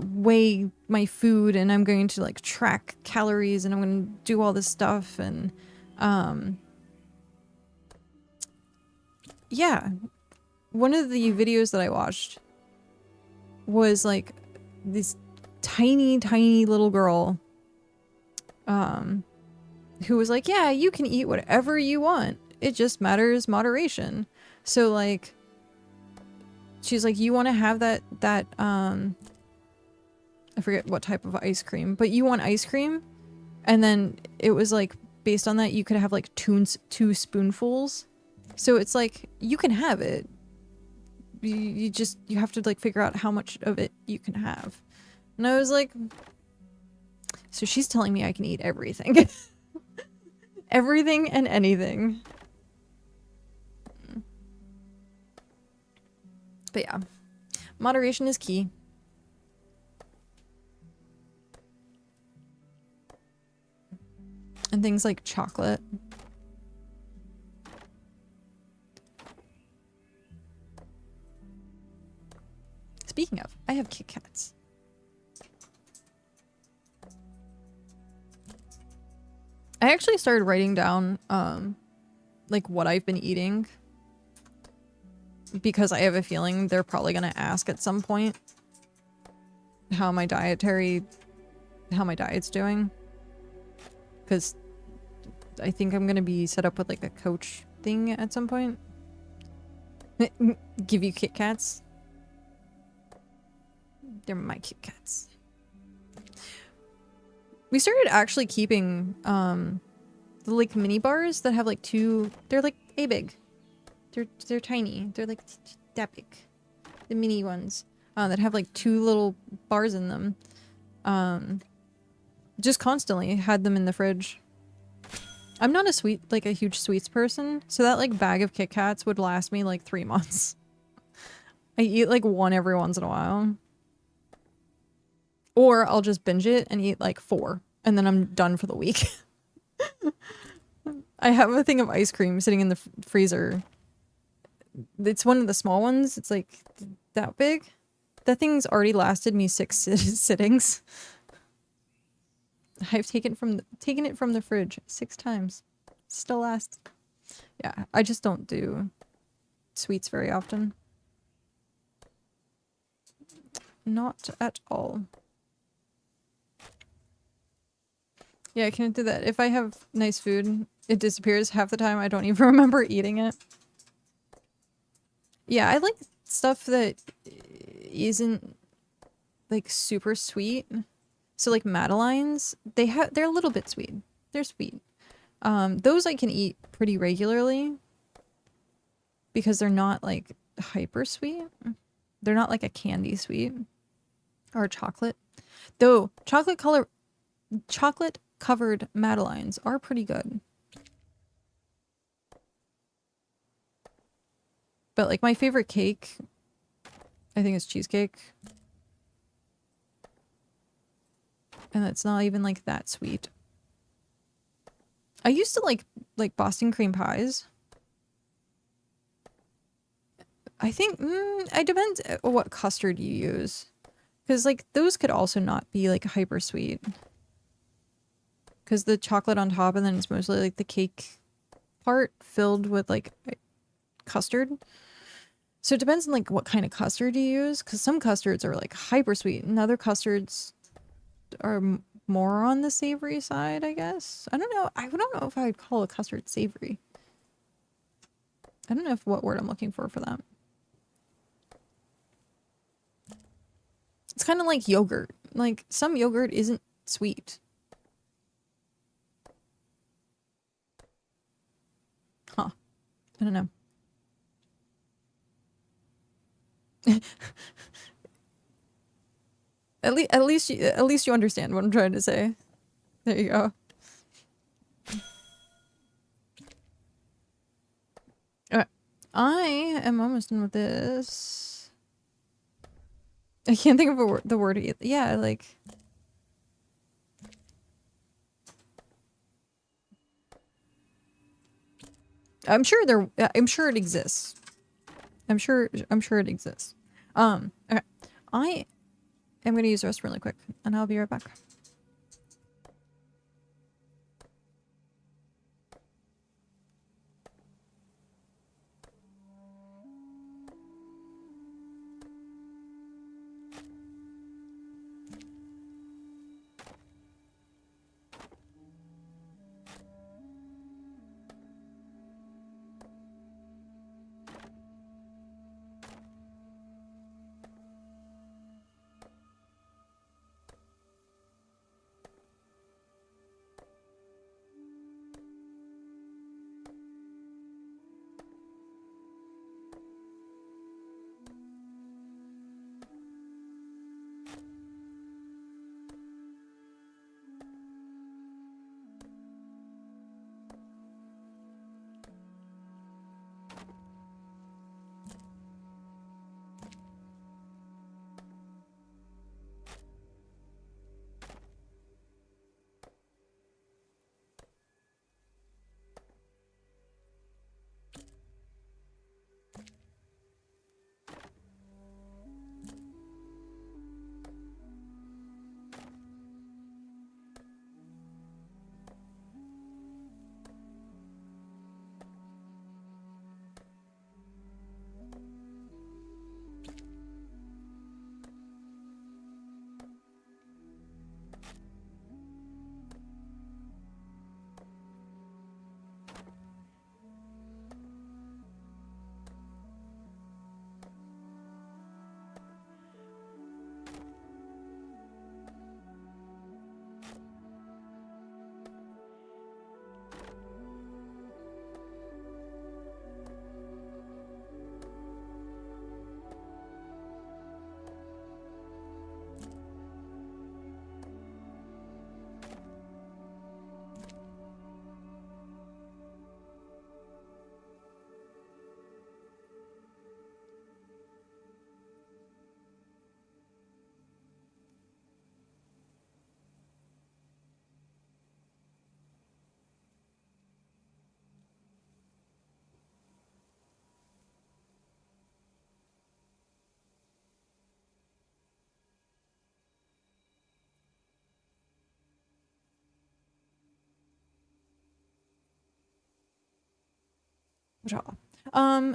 weigh my food and I'm going to like track calories and I'm gonna do all this stuff and yeah, one of the videos that I watched was like this tiny little girl who was like, yeah, you can eat whatever you want, it just matters moderation. So like, she's like, you want to have that I forget what type of ice cream, but you want ice cream, and then it was like based on that you could have like two spoonfuls. So it's like you can have it. You have to like figure out how much of it you can have. And I was like, so she's telling me I can eat everything. Everything and anything. But yeah, moderation is key. And things like chocolate. Speaking of, I have Kit Kats. I actually started writing down like what I've been eating, because I have a feeling they're probably gonna ask at some point how my diet's doing. Because I think I'm gonna be set up with like a coach thing at some point. Give you Kit Kats. They're my Kit Kats. We started actually keeping the like mini bars that have like they're like a big. They're tiny. They're like that big. The mini ones that have like 2 little bars in them. Just constantly had them in the fridge. I'm not a huge sweets person, so that like bag of Kit Kats would last me like 3 months. I eat like one every once in a while. Or I'll just binge it and eat like 4, and then I'm done for the week. I have a thing of ice cream sitting in the freezer. It's one of the small ones. It's like that big. That thing's already lasted me 6 sittings. I've taken it from the fridge 6 times. Still lasts. Yeah, I just don't do sweets very often. Not at all. Yeah, I can't do that. If I have nice food, it disappears half the time. I don't even remember eating it. Yeah, I like stuff that isn't like super sweet. So like Madeleines, they're a little bit sweet. They're sweet. Those I can eat pretty regularly because they're not like hyper sweet. They're not like a candy sweet or chocolate. Though chocolate covered Madeleines are pretty good. But like my favorite cake, I think it's cheesecake. And it's not even like that sweet. I used to like Boston cream pies. I think it depends what custard you use. Because like those could also not be like hyper sweet. Because the chocolate on top and then it's mostly like the cake part filled with like custard. So it depends on like what kind of custard you use. Because some custards are like hyper sweet and other custards are more on the savory side, I guess. I don't know. I don't know if I would call a custard savory. I don't know what word I'm looking for that. It's kind of like yogurt. Like some yogurt isn't sweet. Huh. I don't know. at least you understand what I'm trying to say. There you go. Alright. I am almost done with this. I can't think of the word either. Yeah, like I'm sure it exists. I'm sure it exists. Okay. I am gonna use the restroom really quick and I'll be right back.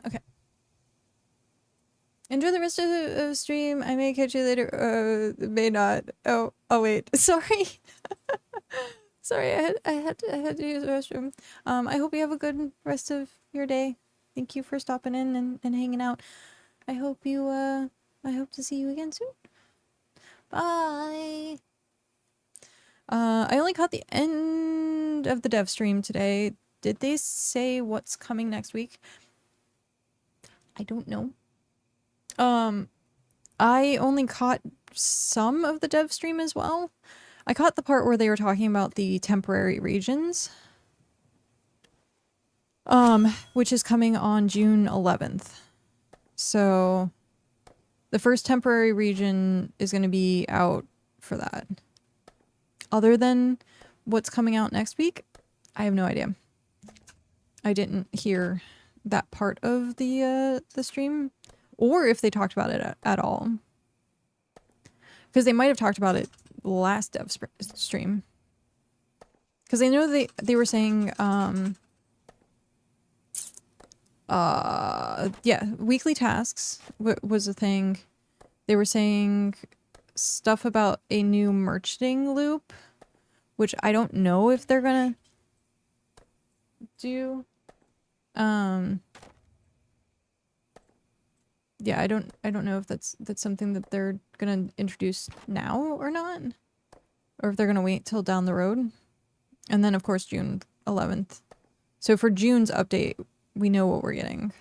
Okay. Enjoy the rest of the stream. I may catch you later. May not. Oh, wait. Sorry. Sorry, I had to use the restroom. I hope you have a good rest of your day. Thank you for stopping in and hanging out. I hope to see you again soon. Bye. I only caught the end of the dev stream today. Did they say what's coming next week? I don't know. I only caught some of the dev stream as well. I caught the part where they were talking about the temporary regions. Which is coming on June 11th. So the first temporary region is going to be out for that. Other than what's coming out next week, I have no idea. I didn't hear that part of the stream, or if they talked about it at all. Because they might have talked about it last dev stream. Because I know they were saying, yeah, weekly tasks was a thing. They were saying stuff about a new merchanting loop, which I don't know if they're gonna do. Yeah, I don't know if that's something that they're gonna introduce now or not, or if they're gonna wait till down the road. And then of course June 11th. So for June's update, we know what we're getting.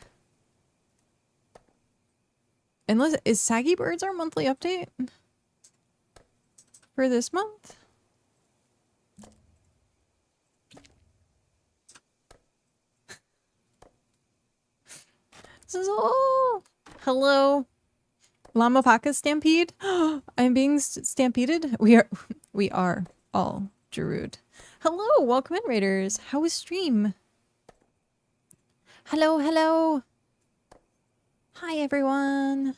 Unless, is Saggy Birds our monthly update for this month? Oh, hello, Llama Paka Stampede. I'm being stampeded. We are all Gerude. Hello, welcome in, Raiders. How is stream? Hello, hello. Hi, everyone.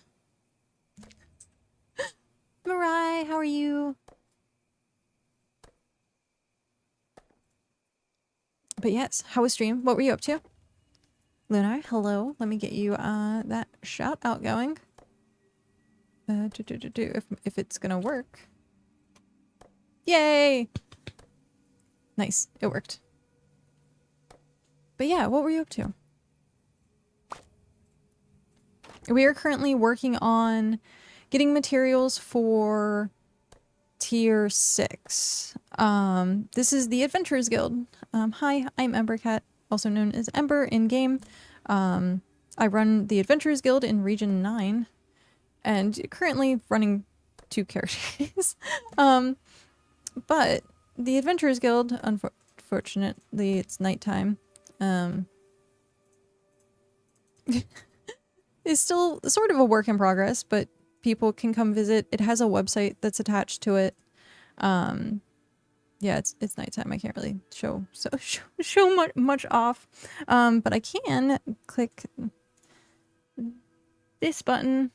Mirai, how are you? But yes, how was stream? What were you up to? Lunar, hello. Let me get you that shout out going. If it's gonna work. Yay! Nice, it worked. But yeah, what were you up to? We are currently working on getting materials for tier 6. This is the Adventurers Guild. Hi, I'm emberKat, also known as Ember in game. I run the Adventurers Guild in Region 9, and currently running 2 characters. But the Adventurers Guild, unfortunately, it's nighttime. Is still sort of a work in progress, but people can come visit. It has a website that's attached to it. Yeah, it's nighttime. I can't really show much off. But I can click this button.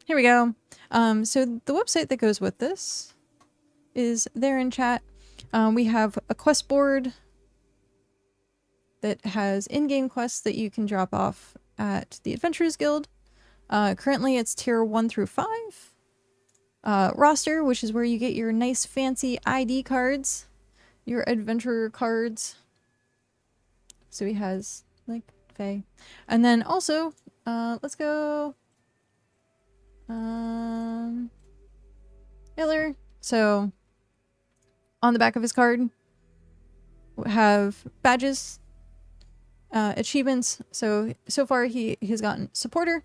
Here we go. So the website that goes with this is there in chat. We have a quest board that has in-game quests that you can drop off at the Adventurers Guild. Currently it's tier 1 through 5. Roster, which is where you get your nice fancy ID cards, your adventurer cards. So he has like Faye. And then also, let's go Miller. So on the back of his card we have badges, achievements. So far he has gotten supporter,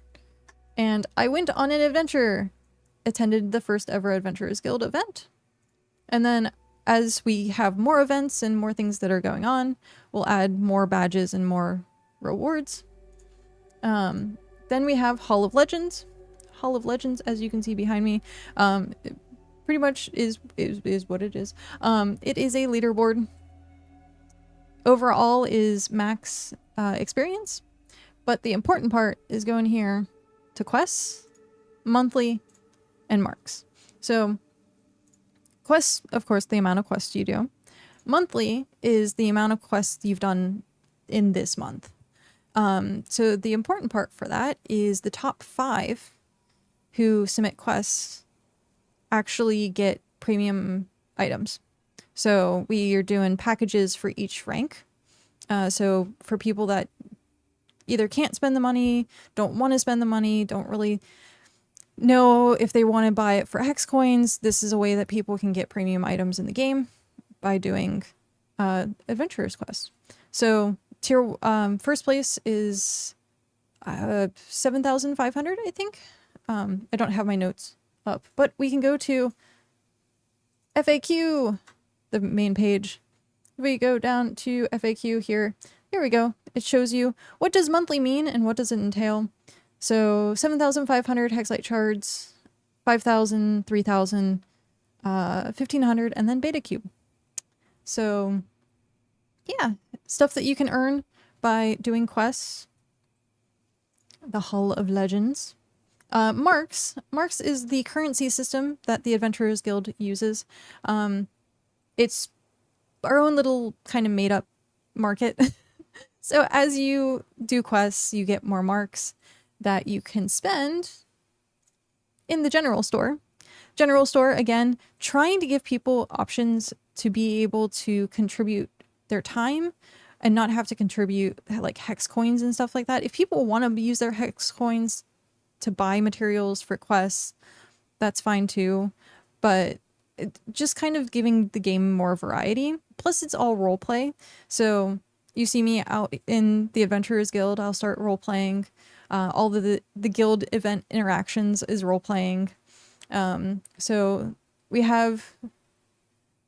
and I went on an adventure, attended the first ever Adventurers Guild event. And then as we have more events and more things that are going on, we'll add more badges and more rewards. Then we have Hall of Legends. Hall of Legends, as you can see behind me, it pretty much is what it is. It is a leaderboard. Overall is max experience, but the important part is going here to quests, monthly, and marks. So quests, of course, the amount of quests you do. Monthly is the amount of quests you've done in this month. So the important part for that is the top 5 who submit quests actually get premium items. So we are doing packages for each rank. So for people that either can't spend the money, don't want to spend the money, don't really know if they want to buy it for hex coins, this is a way that people can get premium items in the game by doing adventurers quests. So tier first place is 7,500, I think. I don't have my notes up, but we can go to FAQ, the main page. We go down to FAQ here. Here we go. It shows you what does monthly mean and what does it entail. So 7,500 hexlite shards, 5,000, 3,000, 1,500, and then beta cube. So yeah, stuff that you can earn by doing quests. The Hall of Legends. Marks. Marks is the currency system that the Adventurers Guild uses. It's our own little kind of made up market. So as you do quests, you get more marks that you can spend in the general store. General store, again, trying to give people options to be able to contribute their time and not have to contribute like hex coins and stuff like that. If people want to use their hex coins to buy materials for quests, that's fine too. But just kind of giving the game more variety. Plus it's all role play. So you see me out in the Adventurers Guild, I'll start role playing. All the guild event interactions is role playing. So we have,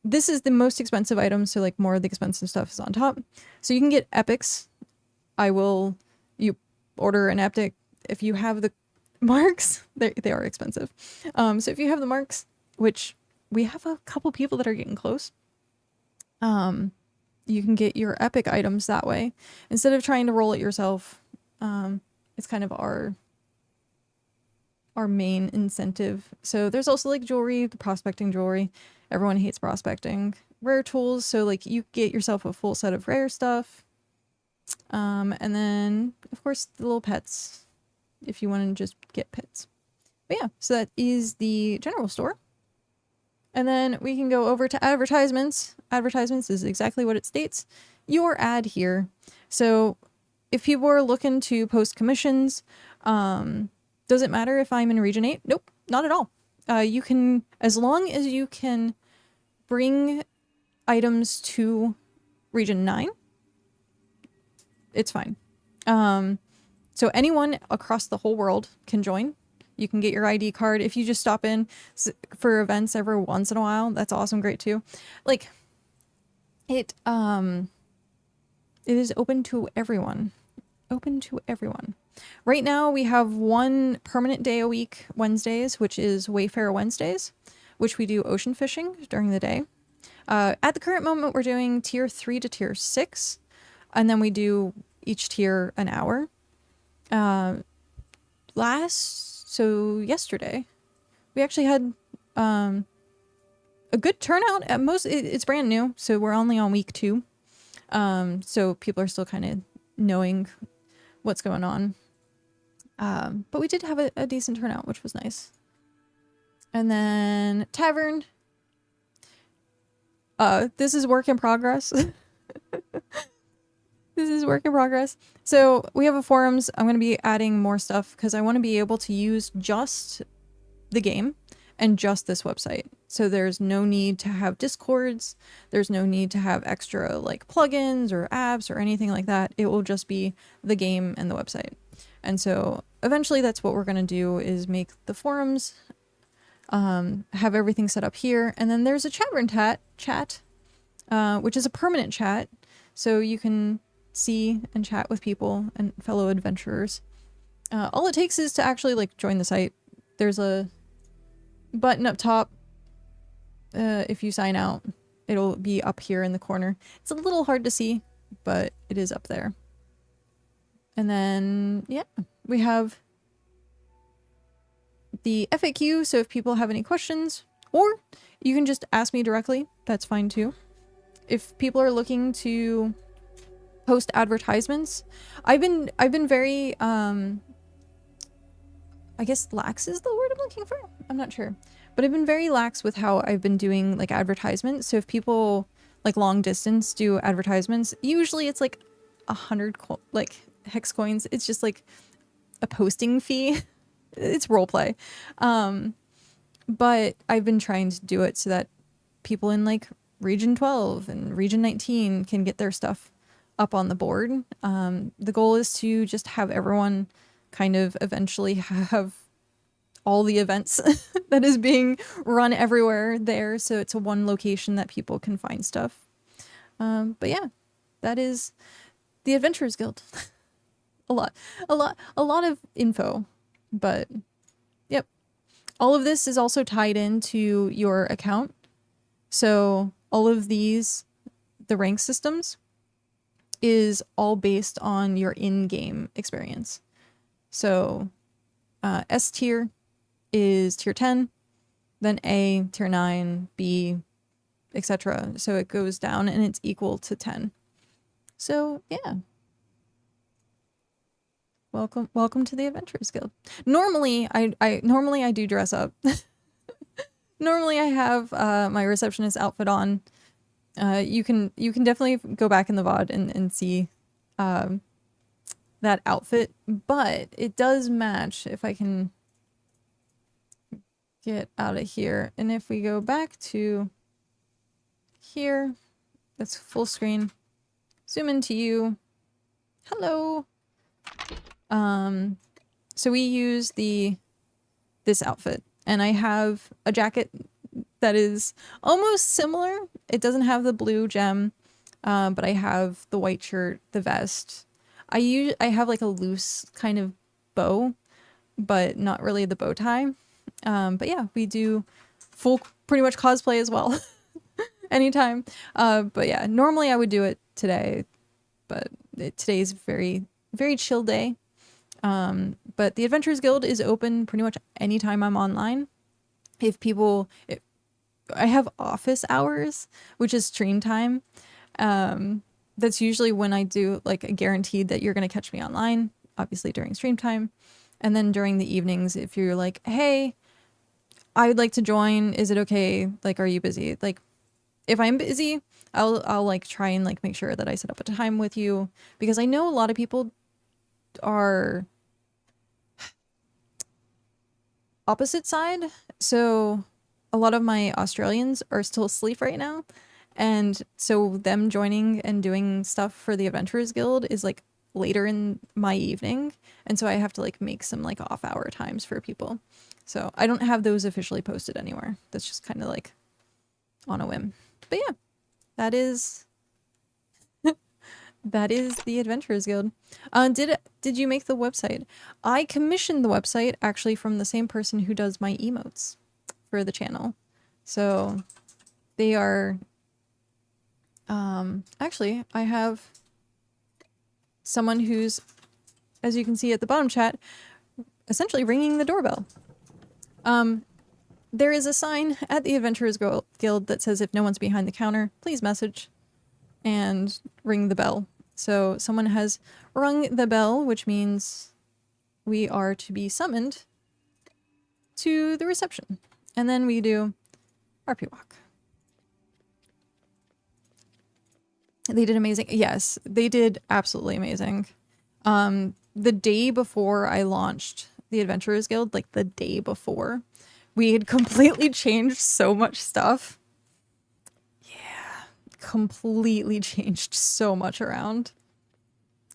this is the most expensive item. So like more of the expensive stuff is on top. So you can get epics. You order an epic. If you have the marks, they are expensive. So if you have the marks, which we have a couple people that are getting close, you can get your epic items that way. Instead of trying to roll it yourself, it's kind of our main incentive. So there's also like jewelry, the prospecting jewelry. Everyone hates prospecting. Rare tools, so like you get yourself a full set of rare stuff. And then of course the little pets, if you want to just get pets. But yeah, so that is the general store. And then we can go over to advertisements. Advertisements is exactly what it states. Your ad here. So if people are looking to post commissions, does it matter if I'm in region 8? Nope, not at all. You can, as long as you can bring items to region 9, it's fine. So anyone across the whole world can join. You can get your ID card. If you just stop in for events every once in a while, that's awesome, great too. Like, it is open to everyone. Open to everyone. Right now we have one permanent day a week, Wednesdays, which is Wayfarer Wednesdays, which we do ocean fishing during the day. At the current moment, we're doing tier 3 to tier 6, and then we do each tier an hour. So yesterday, we actually had a good turnout. At most, it's brand new, so we're only on week 2. So people are still kind of knowing what's going on. But we did have a decent turnout, which was nice. And then Tavern. This is work in progress. This is work in progress. So we have a forums. I'm going to be adding more stuff because I want to be able to use just the game and just this website. So there's no need to have Discords. There's no need to have extra like plugins or apps or anything like that. It will just be the game and the website. And so eventually that's what we're going to do, is make the forums, have everything set up here. And then there's a Tavern chat, which is a permanent chat. So you can see and chat with people and fellow adventurers. All it takes is to actually like join the site. There's a button up top. If you sign out, it'll be up here in the corner. It's a little hard to see, but it is up there. And then, yeah, we have the FAQ. So if people have any questions, or you can just ask me directly, that's fine too. If people are looking to post advertisements, I've been very I guess lax is the word I'm looking for. I'm not sure. But I've been very lax with how I've been doing like advertisements. So if people like long distance do advertisements, usually it's like 100 like hex coins. It's just like a posting fee. It's roleplay. But I've been trying to do it so that people in like region 12 and region 19 can get their stuff up on the board. The goal is to just have everyone kind of eventually have all the events that is being run everywhere there, so it's a one location that people can find stuff. But yeah, that is the Adventurers Guild. a lot of info, but yep. All of this is also tied into your account. So all of these, the rank systems, is all based on your in-game experience. So S tier is tier 10, then A, tier 9, B, etc. So it goes down and it's equal to 10. So yeah. Welcome to the Adventurers Guild. Normally I do dress up. Normally I have my receptionist outfit on. You can definitely go back in the VOD and see that outfit, but it does match if I can get out of here. And if we go back to here, that's full screen. Zoom into you. Hello. So we use this outfit, and I have a jacket that is almost similar. It doesn't have the blue gem, but I have the white shirt, the vest. I have like a loose kind of bow, but not really the bow tie. But yeah, we do full pretty much cosplay as well. Anytime. But yeah, normally I would do it today, but today's very, very chill day. But the Adventurers Guild is open pretty much anytime I'm online. I have office hours, which is stream time. That's usually when I do like a guaranteed that you're going to catch me online, obviously during stream time. And then during the evenings, if you're like, hey, I would like to join, is it okay? Like, are you busy? Like, if I'm busy, I'll like try and like make sure that I set up a time with you, because I know a lot of people are opposite side. So a lot of my Australians are still asleep right now. And so them joining and doing stuff for the Adventurers Guild is like later in my evening. And so I have to like make some like off hour times for people. So I don't have those officially posted anywhere. That's just kind of like on a whim. But yeah, that is that is the Adventurers Guild. Did you make the website? I commissioned the website actually from the same person who does my emotes for the channel. So they are actually I have someone who's, as you can see at the bottom chat, essentially ringing the doorbell. There is a sign at the Adventurers Guild that says if no one's behind the counter, please message and ring the bell. So someone has rung the bell, which means we are to be summoned to the reception. And then we do RP walk. They did amazing. Yes, they did absolutely amazing. The day before I launched the Adventurers Guild, like the day before, we had completely changed so much stuff. Yeah, completely changed so much around.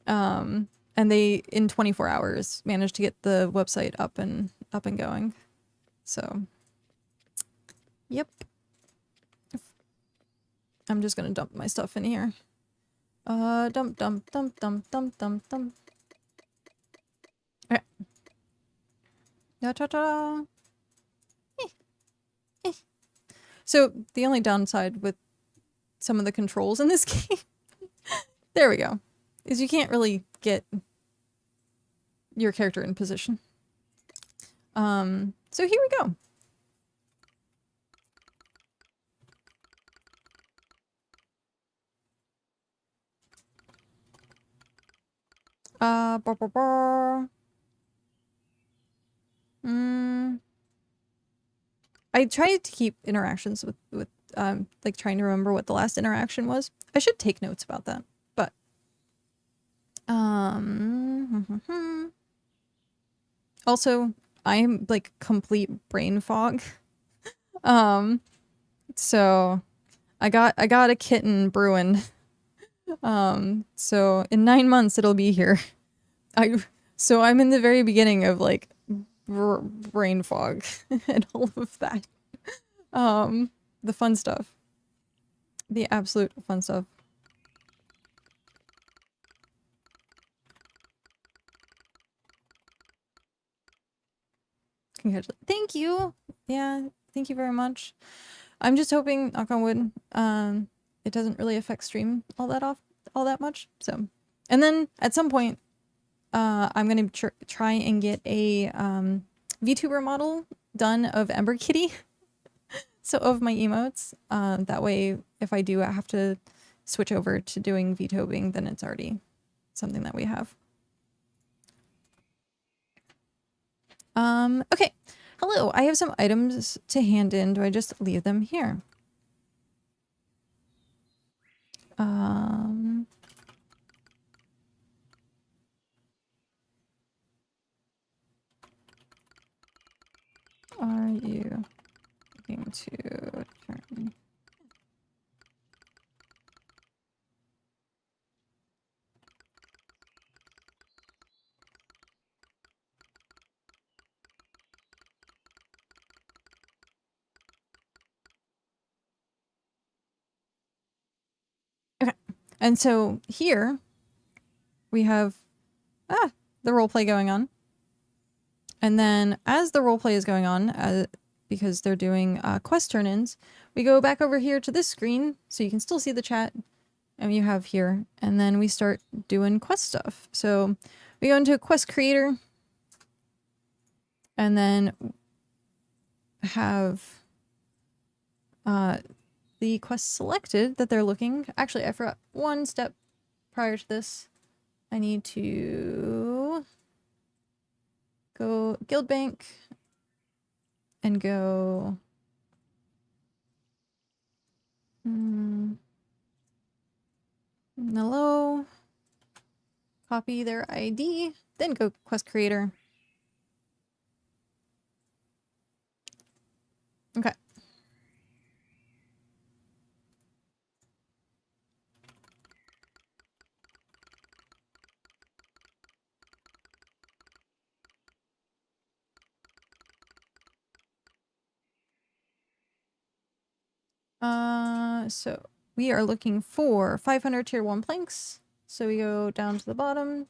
And they, in 24 hours, managed to get the website up and going. So, yep. I'm just gonna dump my stuff in here. Dump. Okay. Ta-ta-ta. So the only downside with some of the controls in this game, there we go, is you can't really get your character in position. So here we go. I tried to keep interactions with like trying to remember what the last interaction was. I should take notes about that. But also I'm like complete brain fog. So I got a kitten brewing. So in 9 months it'll be here. So I'm in the very beginning of like brain fog and all of that. The fun stuff. The absolute fun stuff. Congratulations. Thank you. Yeah, thank you very much. I'm just hoping, knock on wood, it doesn't really affect stream all that much. So, and then at some point, I'm gonna try and get a VTuber model done of Ember Kitty. So of my emotes. That way, if I do have to switch over to doing VTubing, then it's already something that we have. Okay. Hello, I have some items to hand in. Do I just leave them here? Are you looking to turn? Okay. And so here we have the roleplay going on. And then as the roleplay is going on, because they're doing quest turn-ins, we go back over here to this screen so you can still see the chat and you have here. And then we start doing quest stuff. So we go into a quest creator and then have the quest selected that they're looking. Actually, I forgot one step prior to this. I need to go guild bank and go hello, copy their ID, then go quest creator. Okay. So we are looking for 500 tier 1 planks. So we go down to the bottom.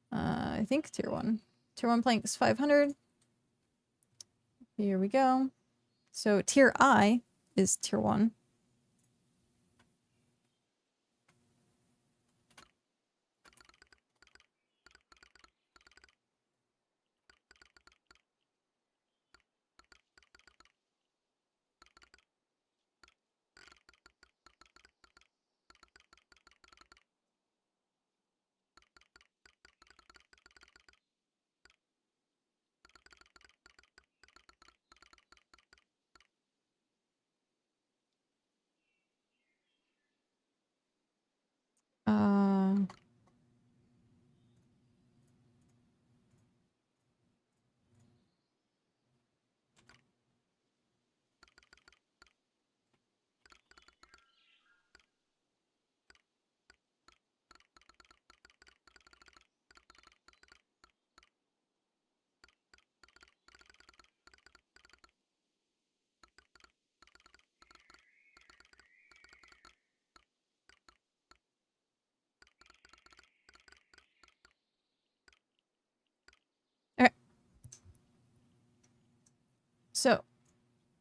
I think tier 1. Tier 1 planks 500. Here we go. So tier I is tier 1. Okay. So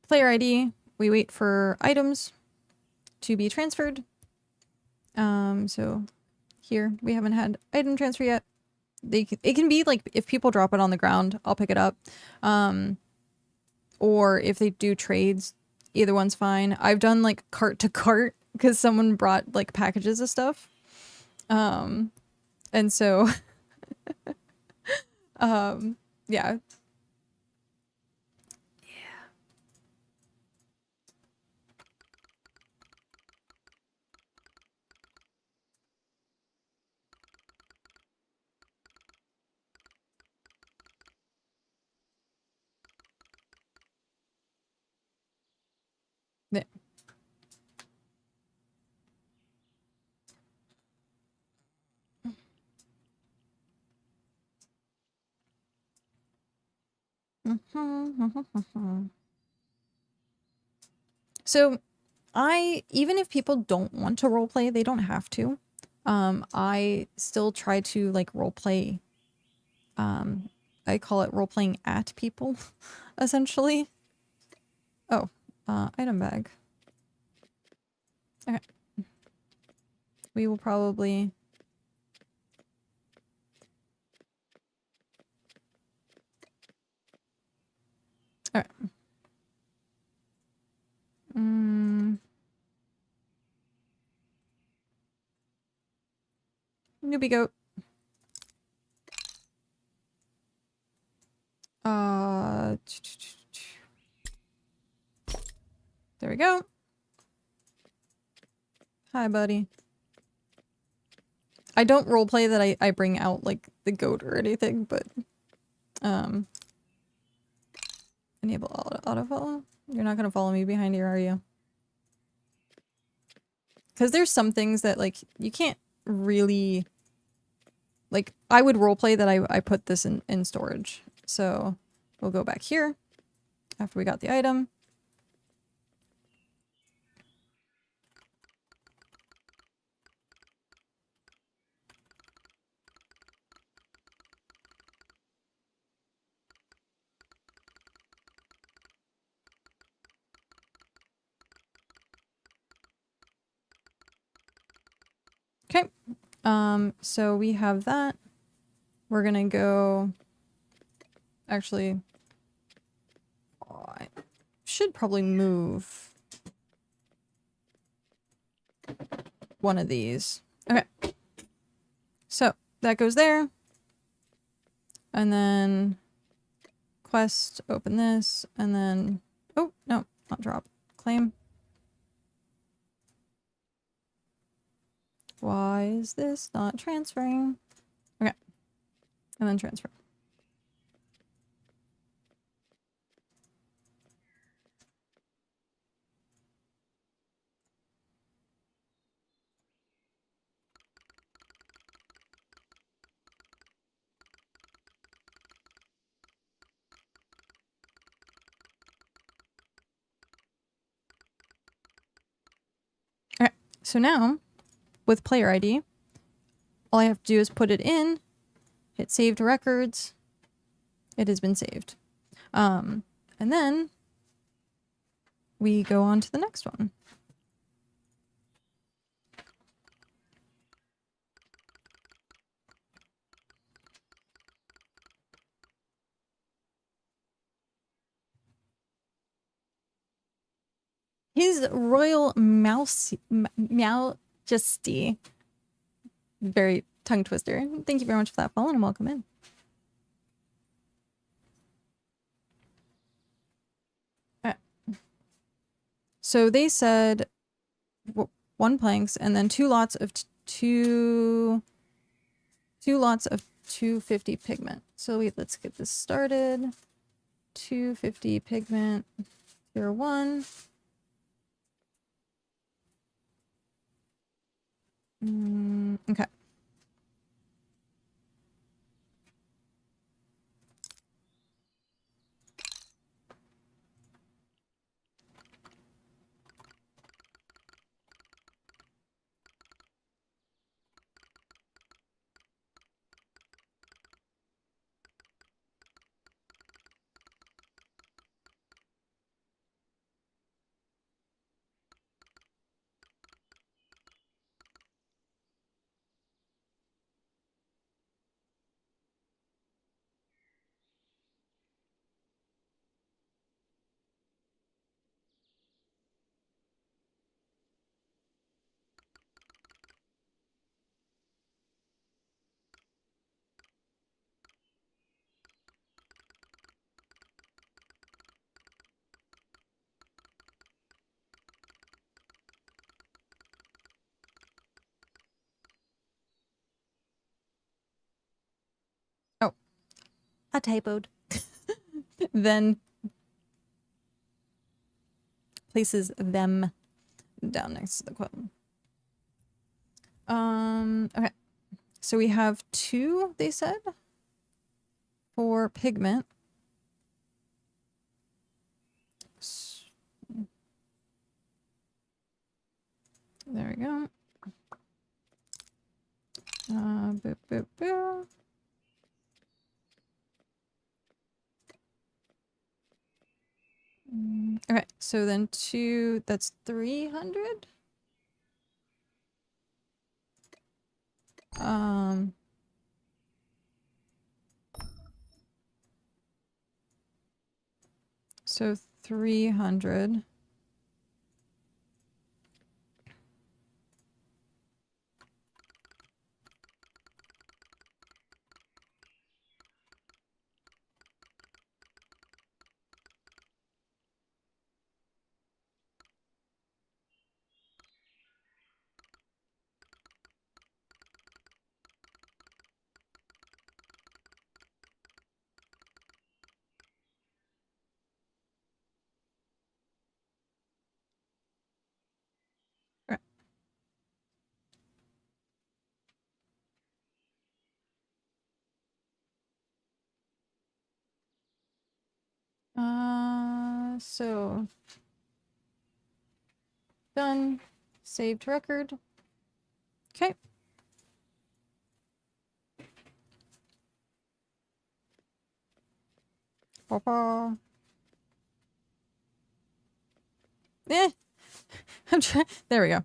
player ID, we wait for items to be transferred. So here we haven't had item transfer yet. It can be like if people drop it on the ground, I'll pick it up. Or if they do trades, either one's fine. I've done like cart to cart because someone brought like packages of stuff. And so yeah, So even if people don't want to roleplay, they don't have to. I still try to like roleplay. I call it role-playing at people, essentially. Oh, item bag. Okay. We will probably... Alright. Newbie goat. There we go. Hi, buddy. I don't roleplay that I bring out, like, the goat or anything, but... Enable autofollow? You're not gonna follow me behind here, are you? Because there's some things that, like, you can't really... Like, I would roleplay that I put this in storage. So, we'll go back here after we got the item. Okay. So we have that. We're gonna go... Actually... Oh, I should probably move one of these. Okay. So, that goes there. And then... Quest, open this, and then... Oh, no, not drop. Claim. Why is this not transferring? Okay. And then transfer. Okay, so now, with player ID, all I have to do is put it in, hit save to records, it has been saved. And then we go on to the next one. His Royal Majesty. Very tongue twister. Thank you very much for that follow and welcome in. So they said 1 planks and then 2 lots of 250 pigment. So let's get this started. 250 pigment, tier 1. Okay. Oh, I typoed. Then places them down next to the quote. Okay. So we have 2, they said, for pigment. There we go. Boop, boop, boop. Okay, so then that's 300. So 300. Okay. So done. Saved record. Okay. Papa. Eh. I'm trying. There we go.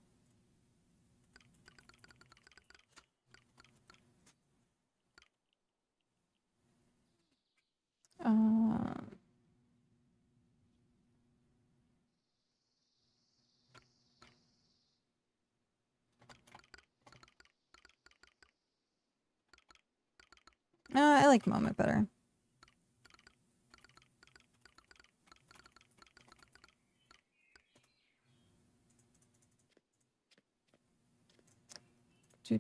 I like moment better. The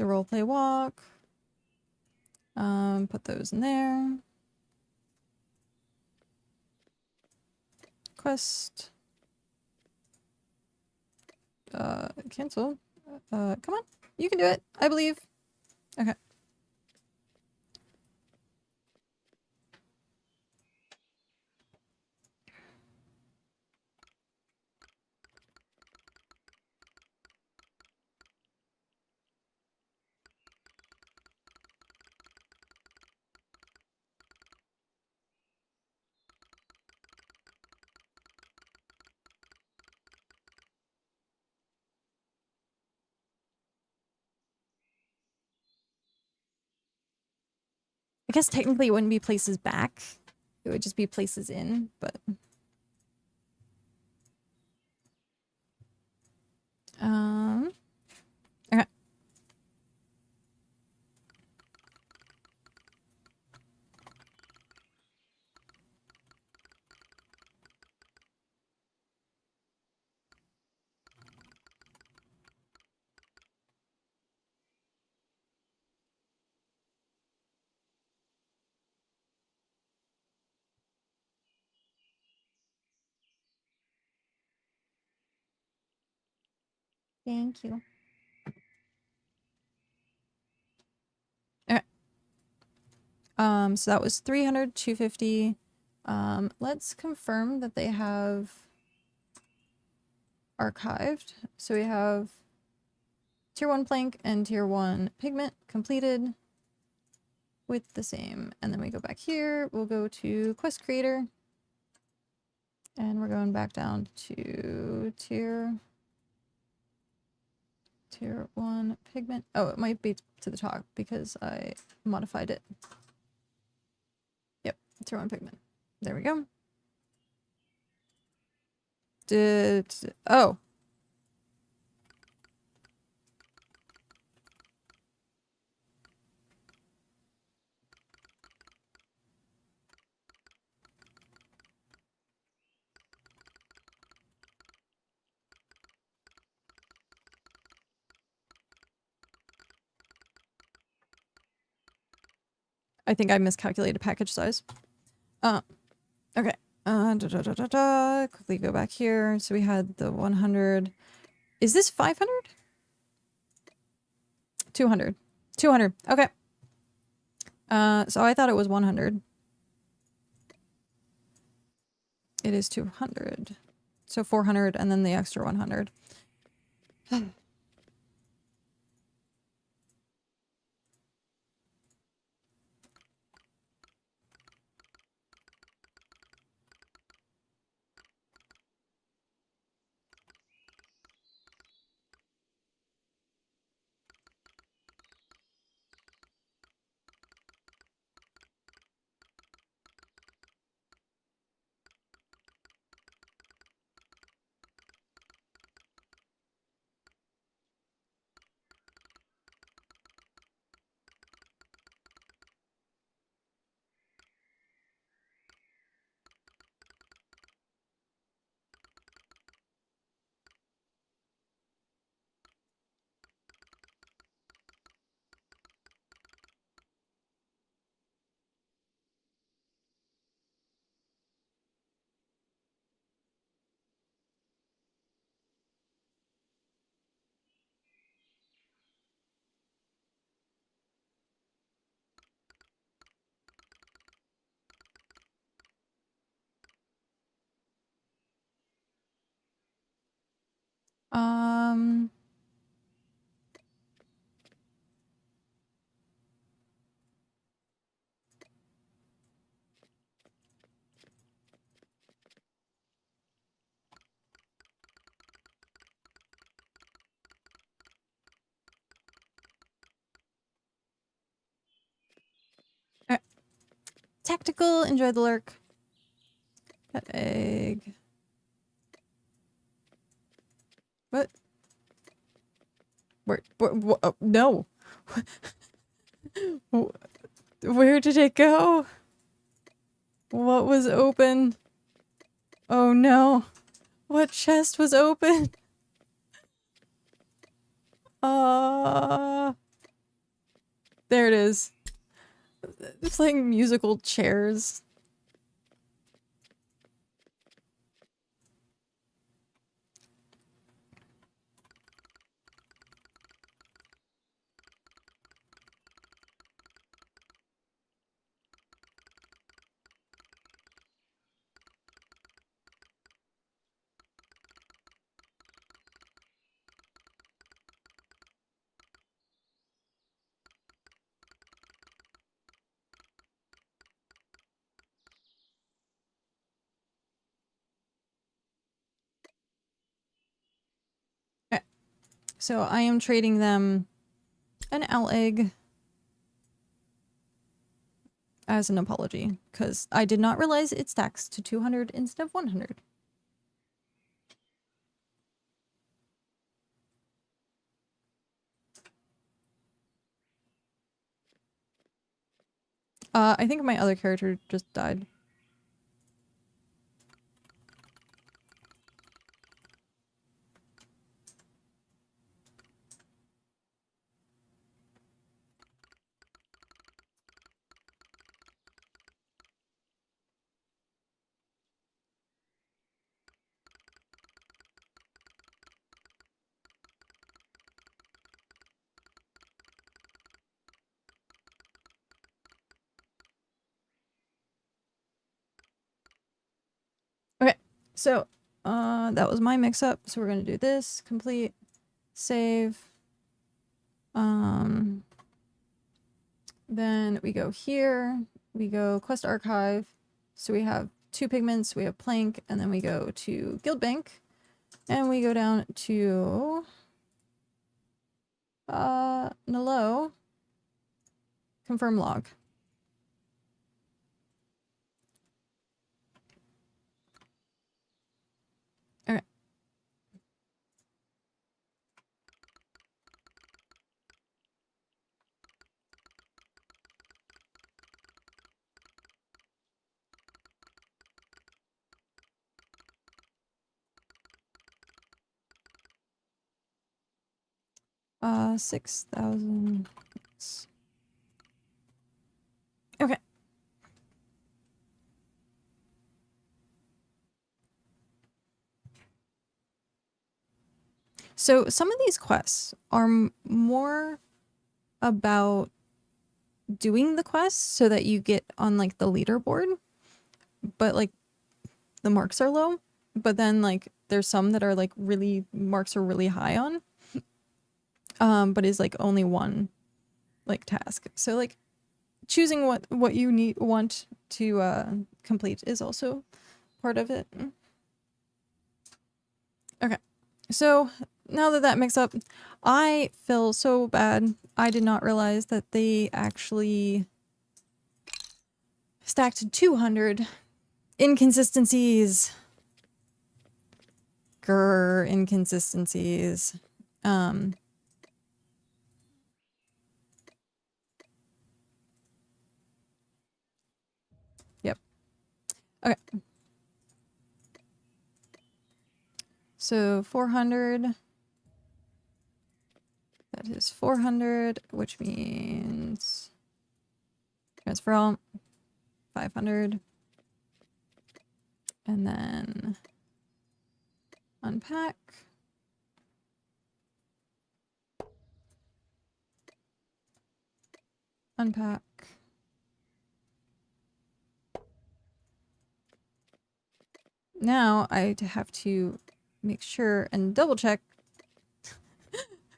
roleplay walk. Put those in there. Quest. Cancel. Come on. You can do it. I believe. Okay. I guess technically it wouldn't be places back. It would just be places in, but okay. Thank you. Okay. So that was 300, 250. Let's confirm that they have archived. So we have tier 1 plank and tier 1 pigment completed with the same. And then we go back here. We'll go to quest creator. And we're going back down to tier 1 pigment. Oh, it might be to the top because I modified it. Yep, tier 1 pigment. There we go. Oh. I think I miscalculated package size. Okay. Quickly go back here. So we had the 100. Is this 500? 200. 200. Okay. So I thought it was 100. It is 200. So 400 and then the extra 100. Um, Tactical, enjoy the lurk. That egg. What? Where oh, no. Where did it go? What was open? Oh no. What chest was open? There it is. It's like musical chairs. Okay. So I am trading them an owl egg as an apology, because I did not realize it stacks to 200 instead of 100. I think my other character just died. Okay, so that was my mix-up. So we're gonna do this, complete, save. Then we go here, we go quest archive. So we have 2 pigments, we have plank, and then we go to guild bank, and we go down to Nalo, confirm log. Okay. Uh, 6,000. Okay. So some of these quests are more about doing the quests so that you get on like the leaderboard, but like the marks are low. But then like there's some that are like really marks are really high on, but is like only one like task. So like choosing what you want to complete is also part of it. Okay, so now that mixed up, I feel so bad. I did not realize that they actually stacked 200 inconsistencies. Grr, inconsistencies. Yep. Okay. So 400. That is 400, which means transfer all 500. And then unpack. Unpack. Now I have to make sure and double check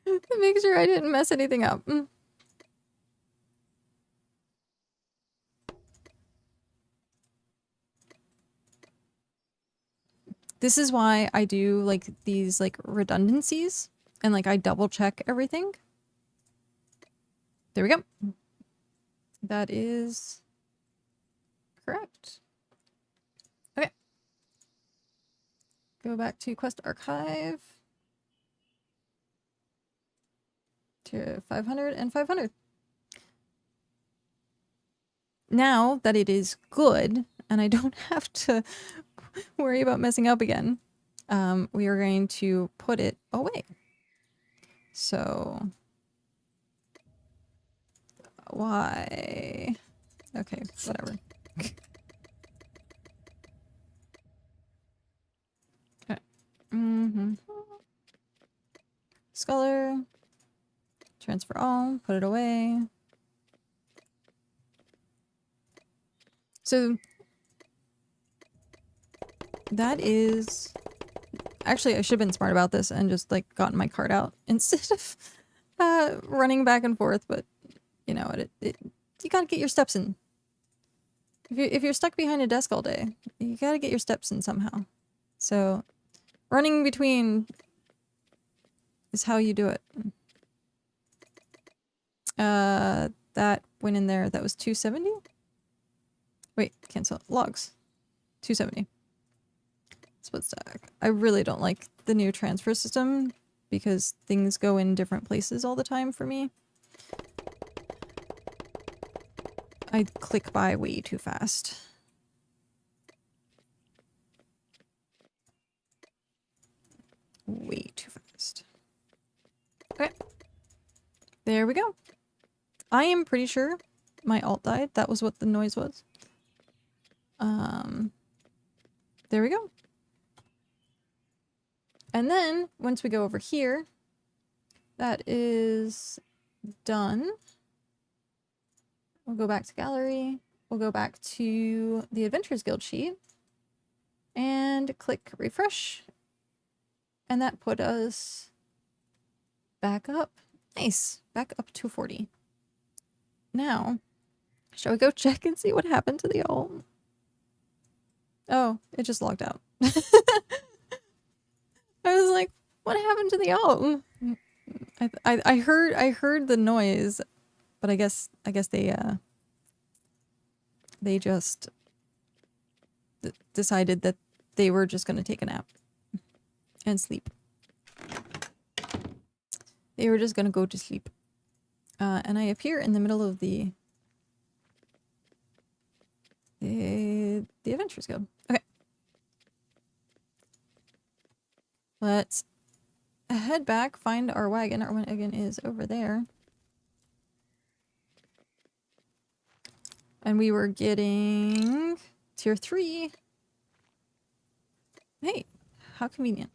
to make sure I didn't mess anything up. This is why I do like these like redundancies and like I double check everything. There we go. That is correct. Okay. Go back to quest archive. To 500 and 500. Now that it is good and I don't have to worry about messing up again, we are going to put it away. So why? Okay, whatever. Okay. Scholar. Transfer all. Put it away. So that is... Actually, I should have been smart about this and just like gotten my card out instead of running back and forth, but you know, you gotta get your steps in. If you're stuck behind a desk all day, you gotta get your steps in somehow. So running between is how you do it. That went in there. That was 270? Wait, cancel. Logs. 270. Split stack. I really don't like the new transfer system because things go in different places all the time for me. I click by way too fast. Way too fast. Okay. There we go. I am pretty sure my alt died. That was what the noise was. There we go. And then once we go over here, that is done. We'll go back to gallery. We'll go back to the Adventurers Guild sheet and click refresh. And that put us back up. Nice. Back up to 40. Now, shall we go check and see what happened to the alt? Oh, it just logged out. I was like, what happened to the alt? I heard the noise, but I guess they just decided that they were just gonna take a nap and sleep. They were just gonna go to sleep. And I appear in the middle of the Adventurers Guild. Okay. Let's head back, find our wagon. Our wagon is over there. And we were getting tier 3. Hey, how convenient.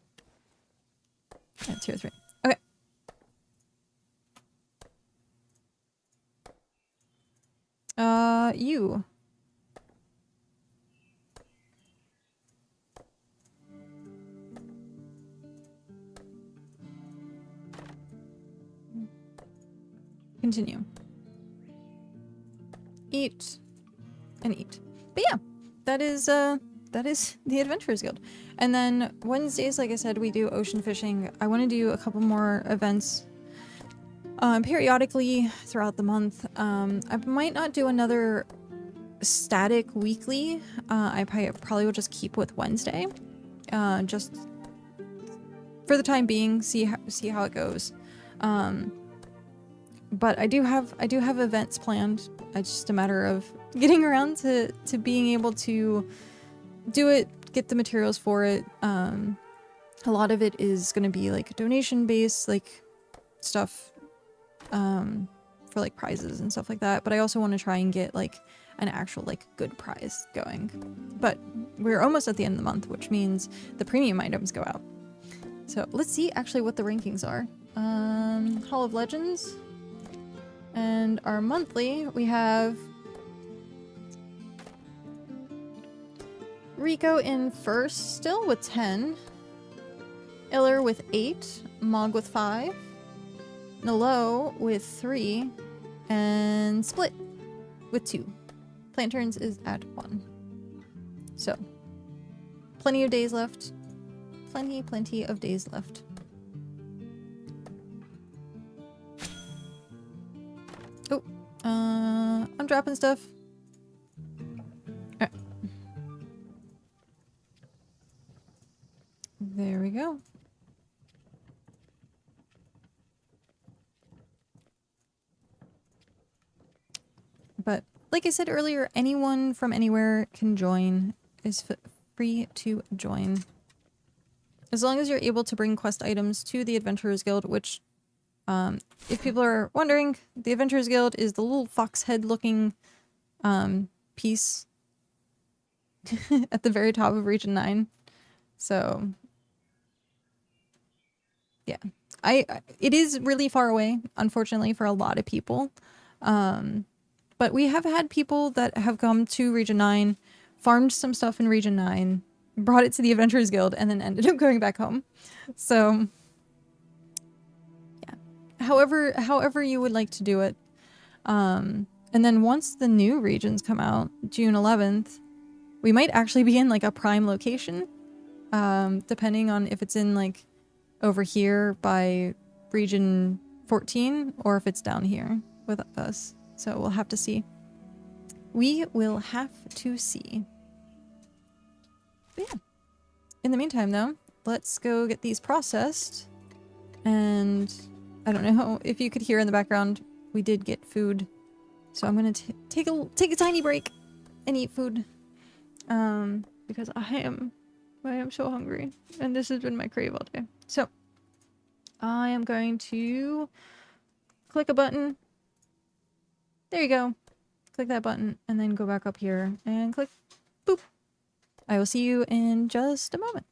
Yeah, tier 3. Okay. You. continue. Eat and eat. But yeah, that is the Adventurers Guild. And then Wednesdays, like I said, we do ocean fishing. I want to do a couple more events periodically throughout the month. I might not do another static weekly. I probably will just keep with Wednesday, just for the time being. See how it goes. But I do have events planned. It's just a matter of getting around to being able to do it, get the materials for it. A lot of it is going to be like donation based, like stuff for like prizes and stuff like that. But I also want to try and get like an actual like good prize going. But we're almost at the end of the month, which means the premium items go out. So let's see actually what the rankings are. Hall of Legends. And our monthly, we have Rico in first still with 10. Iller with 8. Mog with 5. Nalo with 3. And Split with 2. Planterns is at 1. So, plenty of days left. Plenty of days left. Oh, I'm dropping stuff. Alright. There we go. But like I said earlier, anyone from anywhere can join. Is free to join. As long as you're able to bring quest items to the Adventurers Guild, which, if people are wondering, the Adventurers Guild is the little fox head looking piece at the very top of Region 9. So, yeah. It is really far away, unfortunately, for a lot of people. But we have had people that have come to Region 9, farmed some stuff in Region 9, brought it to the Adventurers Guild, and then ended up going back home. So, yeah. However you would like to do it. And then once the new regions come out, June 11th, we might actually be in like a prime location, depending on if it's in like over here by Region 14 or if it's down here with us. So we'll have to see. We will have to see. But yeah. In the meantime, though, let's go get these processed. And I don't know if you could hear in the background, we did get food. So I'm gonna take a tiny break and eat food. Because I am so hungry, and this has been my crave all day. So I am going to click a button. There you go. Click that button and then go back up here and click boop. I will see you in just a moment.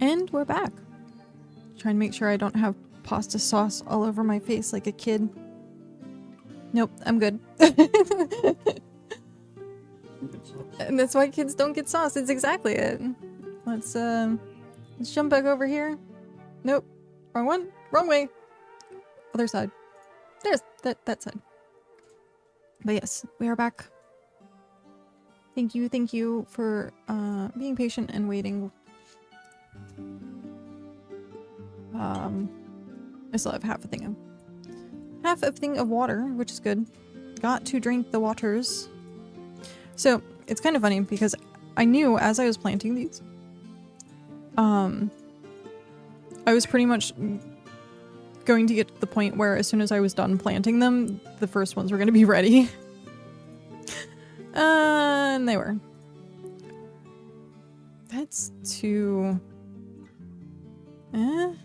And we're back. Trying to make sure I don't have pasta sauce all over my face like a kid. Nope, I'm good. And that's why kids don't get sauce. It's exactly it. Let's jump back over here. Nope. Wrong one. Wrong way. Other side. There's that side. But yes, we are back. Thank you for being patient and waiting. I still have half a thing of water, which is good. Got to drink the waters. So it's kind of funny because I knew as I was planting these, I was pretty much going to get to the point where as soon as I was done planting them, the first ones were going to be ready. And they were. That's too... Do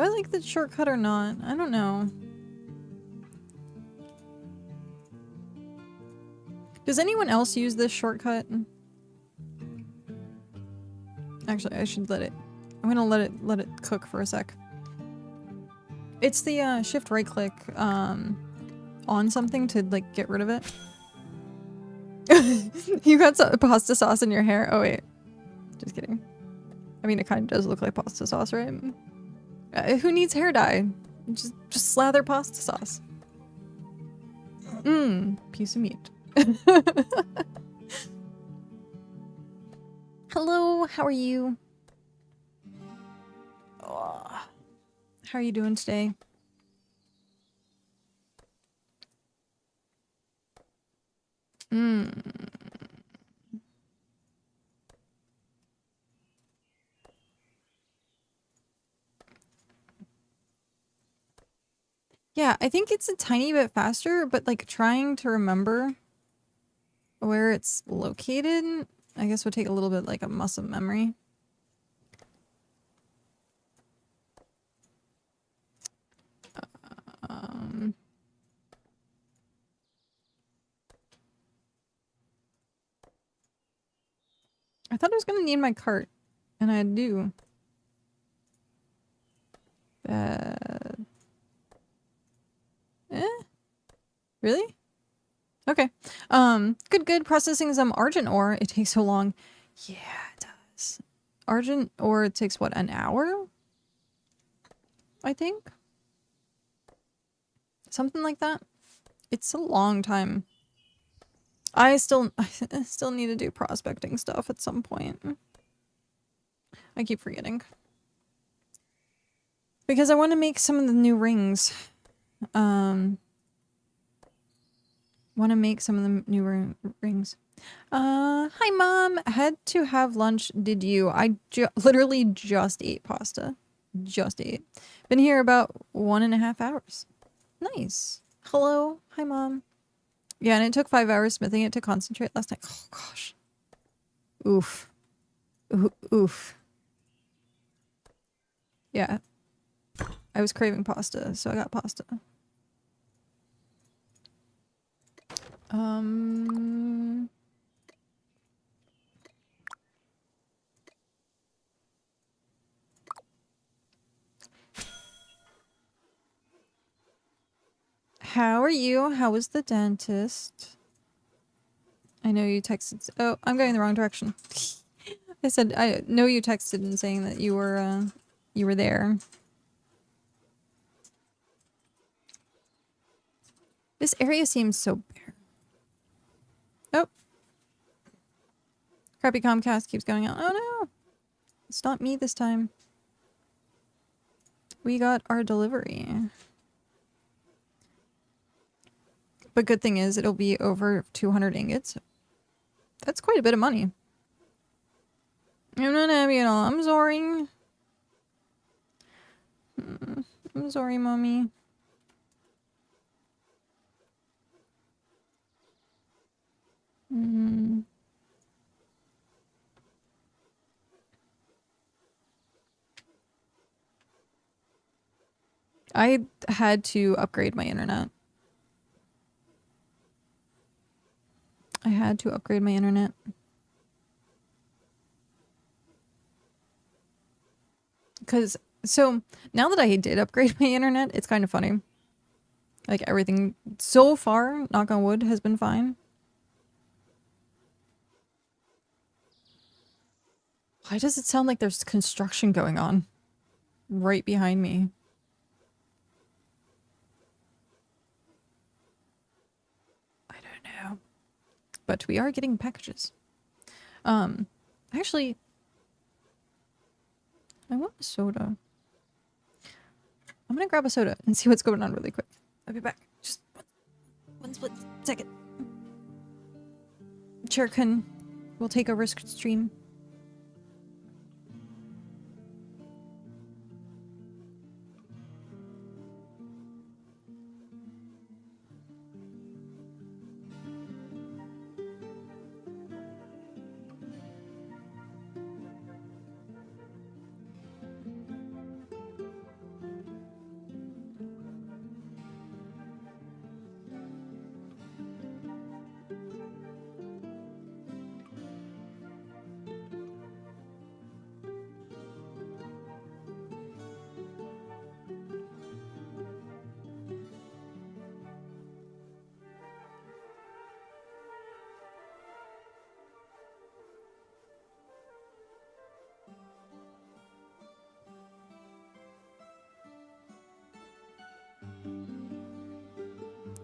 I like the shortcut or not? I don't know. Does anyone else use this shortcut? Actually, I should let it... I'm gonna let it cook for a sec. It's the shift right click on something to like get rid of it. You got some pasta sauce in your hair? Oh wait. Just kidding. I mean, it kind of does look like pasta sauce, right? Who needs hair dye? Just slather pasta sauce. Piece of meat. Hello, how are you? Oh, how are you doing today? Yeah, I think it's a tiny bit faster, but like trying to remember where it's located, I guess would take a little bit like a muscle memory. I thought I was gonna need my cart, and I do. Really? Okay. Good. Processing some argent ore. It takes so long. Yeah, it does. Argent ore takes, what, an hour? I think? Something like that. It's a long time. I still need to do prospecting stuff at some point. I keep forgetting. Because I want to make some of the new rings. Want to make some of the new rings. Hi mom. Had to have lunch. Did you? I literally just ate pasta. Just ate. Been here about 1.5 hours. Nice. Hello. Hi mom. Yeah, and it took 5 hours smithing it to concentrate last night. Oh gosh. Oof. Oof. Yeah. I was craving pasta, so I got pasta. How are you? How was the dentist? I know you texted. Oh, I'm going the wrong direction. I said I know you texted and saying that you were there. This area seems so bare. Oh. Crappy Comcast keeps going out. Oh no. It's not me this time. We got our delivery. But good thing is it'll be over 200 ingots. That's quite a bit of money. I'm not happy at all. I'm sorry. I'm sorry, mommy. I had to upgrade my internet. I had to upgrade my internet. Because, so, now that I did upgrade my internet, it's kind of funny. Like, everything so far, knock on wood, has been fine. Why does it sound like there's construction going on right behind me? I don't know. But we are getting packages. Actually, I want a soda. I'm gonna grab a soda and see what's going on really quick. I'll be back. Just one split second. Cherkin will take a risk stream.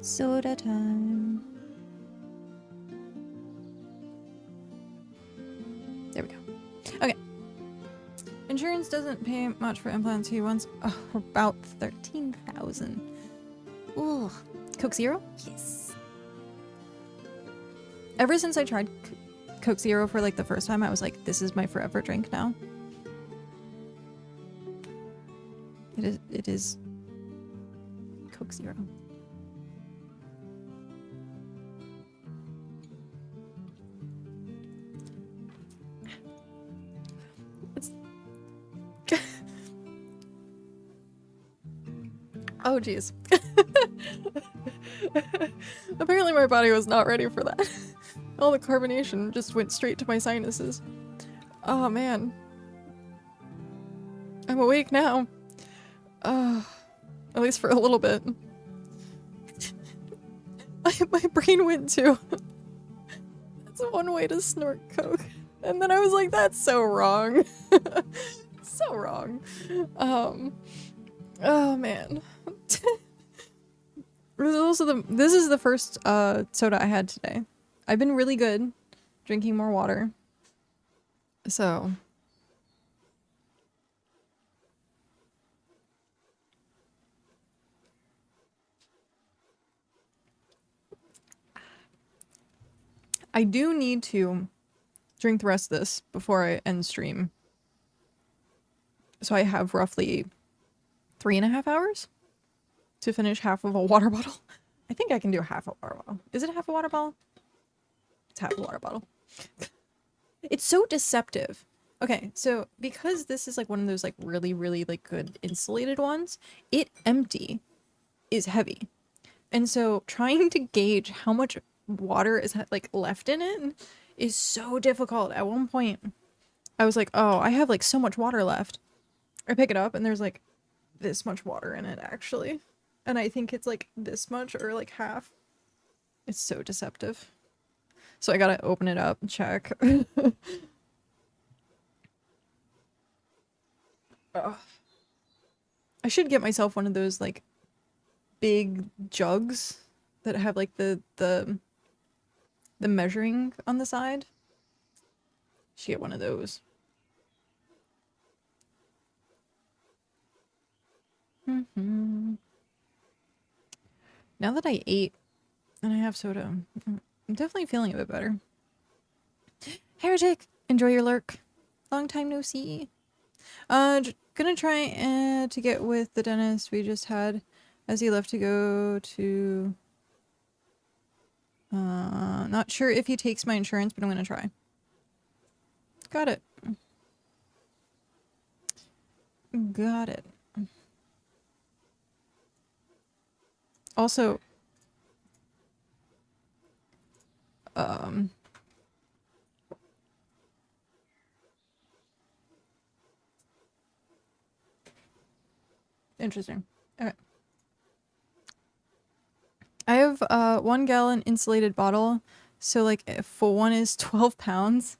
Soda time. There we go. Okay. Insurance doesn't pay much for implants. He wants about 13,000. Ooh. Coke Zero? Yes. Ever since I tried Coke Zero for like the first time, I was like, this is my forever drink now. It is Coke Zero. Oh, jeez. Apparently my body was not ready for that. All the carbonation just went straight to my sinuses. Oh, man. I'm awake now. At least for a little bit. My brain went to... That's one way to snort coke. And then I was like, that's so wrong. So wrong. Oh, man. This is the first soda I had today. I've been really good drinking more water. So I do need to drink the rest of this before I end stream. So I have roughly 3.5 hours to finish half of a water bottle. I think I can do half a water bottle. Is it half a water bottle? It's half a water bottle. It's so deceptive. Okay, so because this is like one of those like really, really like good insulated ones, it empty is heavy. And so trying to gauge how much water is like left in it is so difficult. At one point, I was like, oh, I have like so much water left. I pick it up and there's like this much water in it actually. And I think it's like this much or like half. It's so deceptive. So I gotta open it up and check. Ugh. I should get myself one of those like big jugs that have like the measuring on the side. Should get one of those. Now that I ate and I have soda, I'm definitely feeling a bit better. Heretic, enjoy your lurk. Long time no see. Gonna try to get with the dentist we just had as he left to go to... not sure if he takes my insurance, but I'm gonna try. Got it. Got it. Also, Interesting. Okay. I have a 1 gallon insulated bottle, so like a full one is 12 pounds.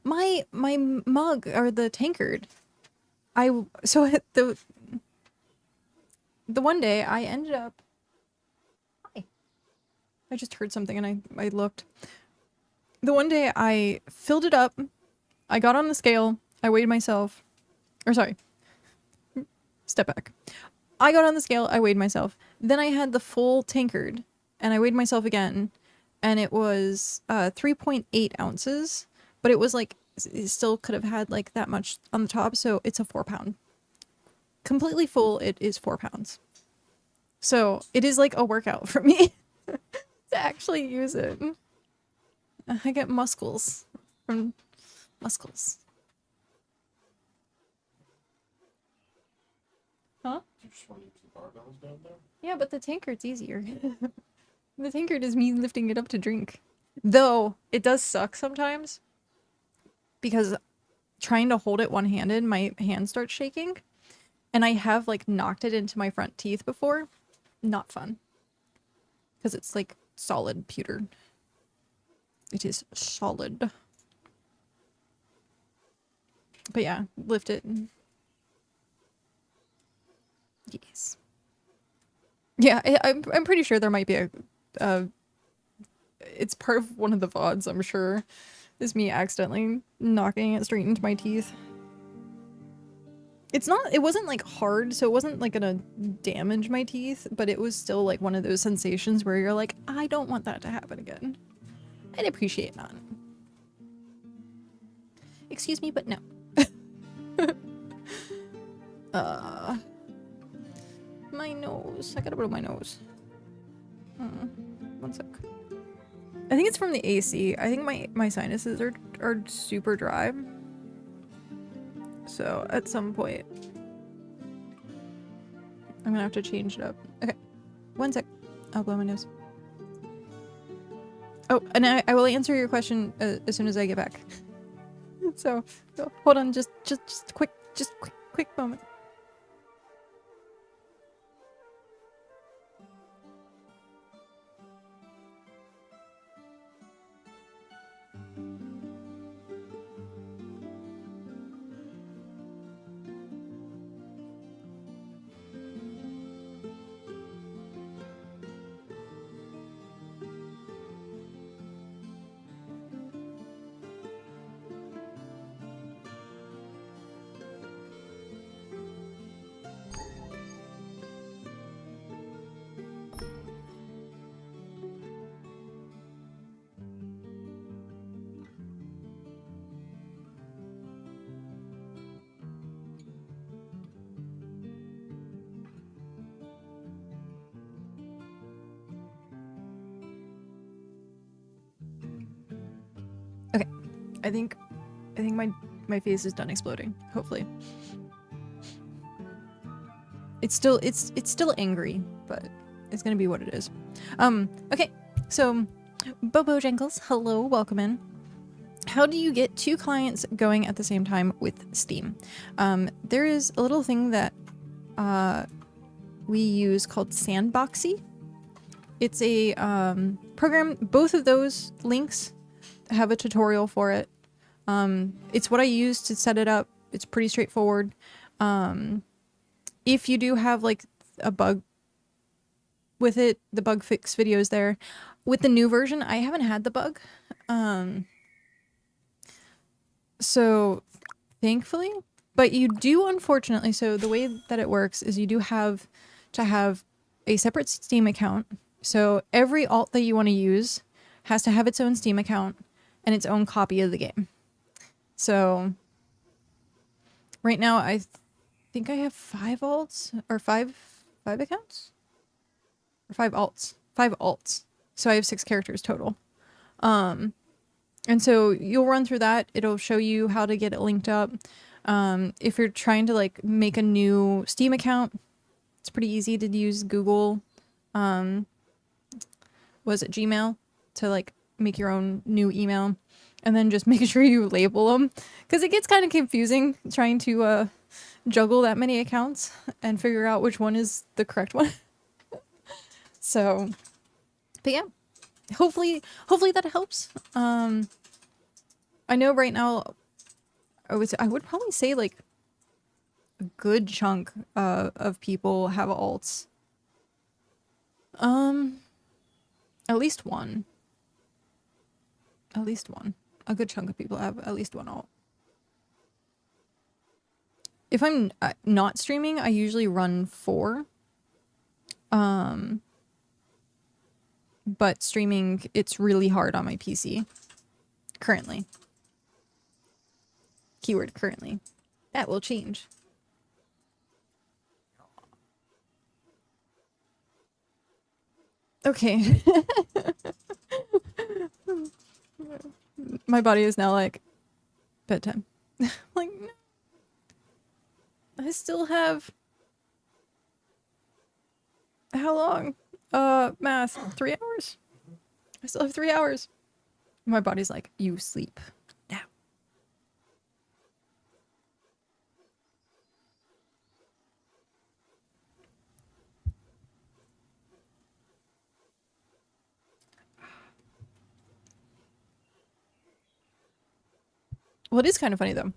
My mug, or the tankard, so the one day I ended up, hi, I just heard something and I looked. The one day I filled it up, I got on the scale, I weighed myself, or sorry, step back. I got on the scale, I weighed myself. Then I had the full tankard, and I weighed myself again, and it was 3.8 ounces, but it was like, it still could have had like that much on the top, so it's a 4 pound. Completely full, it is 4 pounds. So it is like a workout for me to actually use it. I get muscles from muscles. Huh? You just want to use the barbells down there? Yeah, but the tankard's easier. The tankard is me lifting it up to drink. Though, it does suck sometimes. Because trying to hold it one-handed, my hand starts shaking. And I have, like, knocked it into my front teeth before. Not fun. Because it's, like, solid pewter. It is solid. But yeah, lift it. Yes. Yeah, I'm pretty sure there might be a it's part of one of the VODs, I'm sure, is me accidentally knocking it straight into my teeth. It wasn't like hard, so it wasn't like gonna damage my teeth, but it was still like one of those sensations where you're like, I don't want that to happen again. I'd appreciate not. Excuse me, but no. My nose. I gotta blow my nose. One sec. I think it's from the AC. I think my sinuses are super dry. So at some point, I'm gonna have to change it up. Okay, one sec. I'll blow my nose. Oh, and I will answer your question as soon as I get back. So hold on, just quick moment. Okay, I think my face is done exploding. Hopefully, it's still angry, but it's gonna be what it is. Okay, so Bobo Jangles, hello, welcome in. How do you get 2 clients going at the same time with Steam? There is a little thing that we use called Sandboxy. It's a program. Both of those links have a tutorial for it. It's what I use to set it up. It's pretty straightforward. If you do have like a bug with it, the bug fix video is there. With the new version, I haven't had the bug. So thankfully, but you do, unfortunately, so the way that it works is you do have to have a separate Steam account. So every alt that you want to use has to have its own Steam account and its own copy of the game. So right now I think I have 5 alts, or 5 accounts? Or 5 alts. 5 alts. So I have 6 characters total. And so you'll run through that. It'll show you how to get it linked up. If you're trying to like make a new Steam account, it's pretty easy to use Google, was it Gmail, to like make your own new email, and then just make sure you label them, because it gets kind of confusing trying to juggle that many accounts and figure out which one is the correct one. So, but yeah, hopefully that helps. I know right now I would probably say like a good chunk of people have alts. At least one. At least one. A good chunk of people have at least one alt. If I'm not streaming, I usually run 4. But streaming, it's really hard on my PC. Currently. Keyword currently. That will change. Okay. My body is now like bedtime. Like, no. I still have how long? Math. 3 hours. I still have 3 hours. My body's like, you sleep now. Well, it is kind of funny though,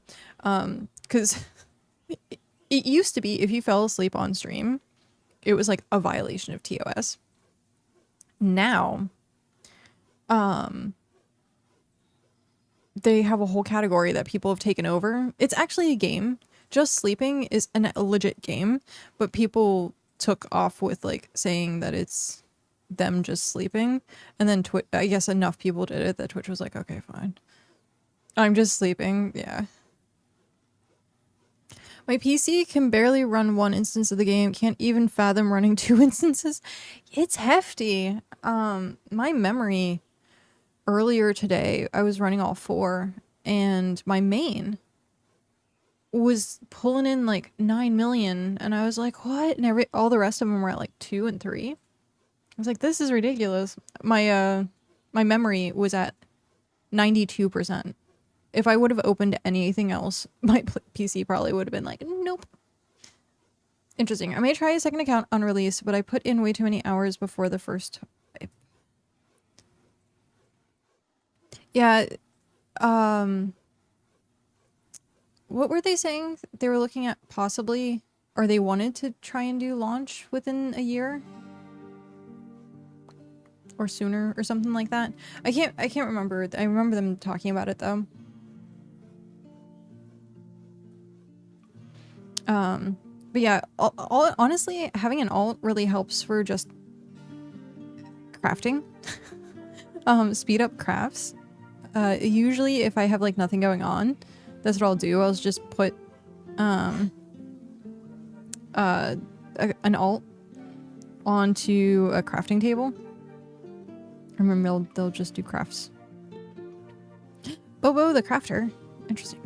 because it used to be if you fell asleep on stream, it was like a violation of TOS. Now, they have a whole category that people have taken over. It's actually a game. Just Sleeping is a legit game, but people took off with like saying that it's them just sleeping, and then I guess enough people did it that Twitch was like, okay, fine. I'm just sleeping, yeah. My PC can barely run 1 instance of the game, can't even fathom running 2 instances. It's hefty. My memory earlier today, I was running all 4, and my main was pulling in like 9 million, and I was like, what? And all the rest of them were at like 2 and 3. I was like, this is ridiculous. My memory was at 92%. If I would have opened anything else, my PC probably would have been like, nope. Interesting. I may try a second account on release, but I put in way too many hours before the first type. Yeah. What were they saying? They were looking at possibly, or they wanted to try and do launch within a year? Or sooner, or something like that. I can't remember. I remember them talking about it though. But yeah, honestly, having an alt really helps for just crafting. Speed up crafts. Usually if I have like nothing going on, that's what I'll do. I'll just put an alt onto a crafting table. And then they'll just do crafts. Bobo the crafter. Interesting.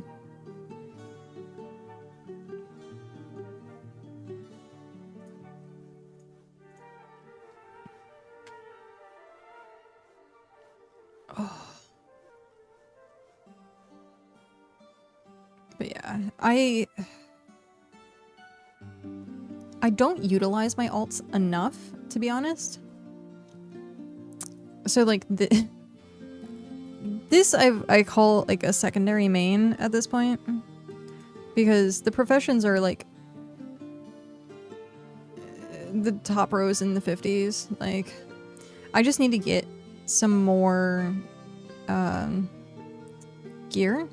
Oh. But yeah, I don't utilize my alts enough, to be honest. So like this I call like a secondary main at this point, because the professions are like the top rows in the 50s. Like, I just need to get some more gear.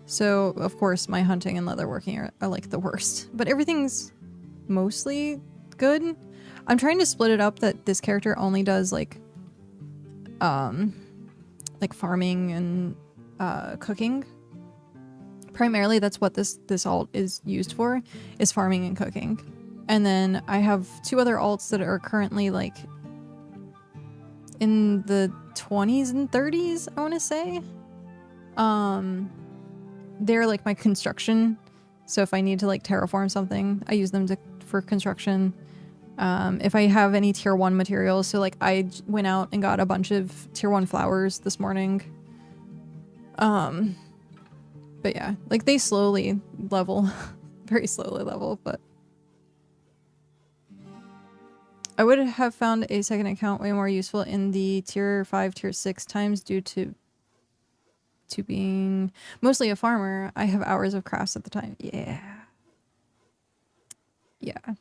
So of course my hunting and leatherworking are like the worst, but everything's mostly good. I'm trying to split it up that this character only does like farming and cooking. Primarily that's what this alt is used for, is farming and cooking. And then I have 2 other alts that are currently like in the 20s and 30s, I want to say. They're like my construction. So if I need to like terraform something, I use them for construction. If I have any tier 1 materials, so like I went out and got a bunch of tier 1 flowers this morning. But yeah, like they slowly level very slowly level, but I would have found a second account way more useful in the tier 5, tier 6 times due to being mostly a farmer. I have hours of crafts at the time. Yeah. Yeah.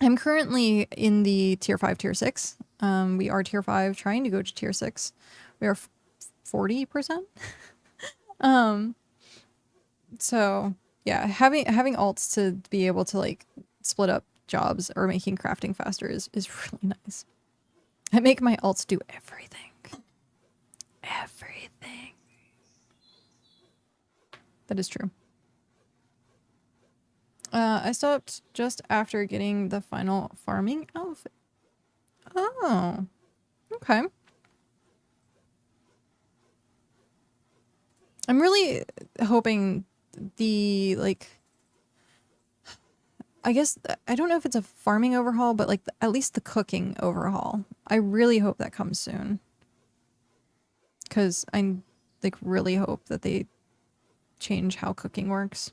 I'm currently in the tier 5, tier 6. We are tier 5 trying to go to tier 6. We are 40%. So yeah, having alts to be able to like split up jobs or making crafting faster is really nice. I make my alts do everything. Everything. That is true. I stopped just after getting the final farming outfit. Oh, okay. I'm really hoping the, like, I guess, I don't know if it's a farming overhaul, but like at least the cooking overhaul. I really hope that comes soon. Because I like really hope that they change how cooking works.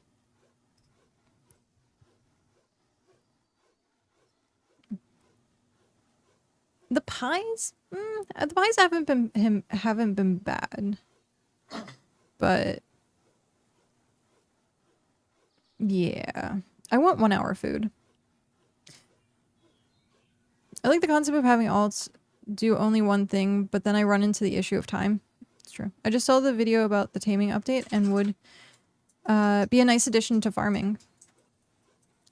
The pies? The pies haven't been bad. But yeah. I want 1 hour food. I like the concept of having alts do only one thing, but then I run into the issue of time. It's true. I just saw the video about the taming update and would be a nice addition to farming.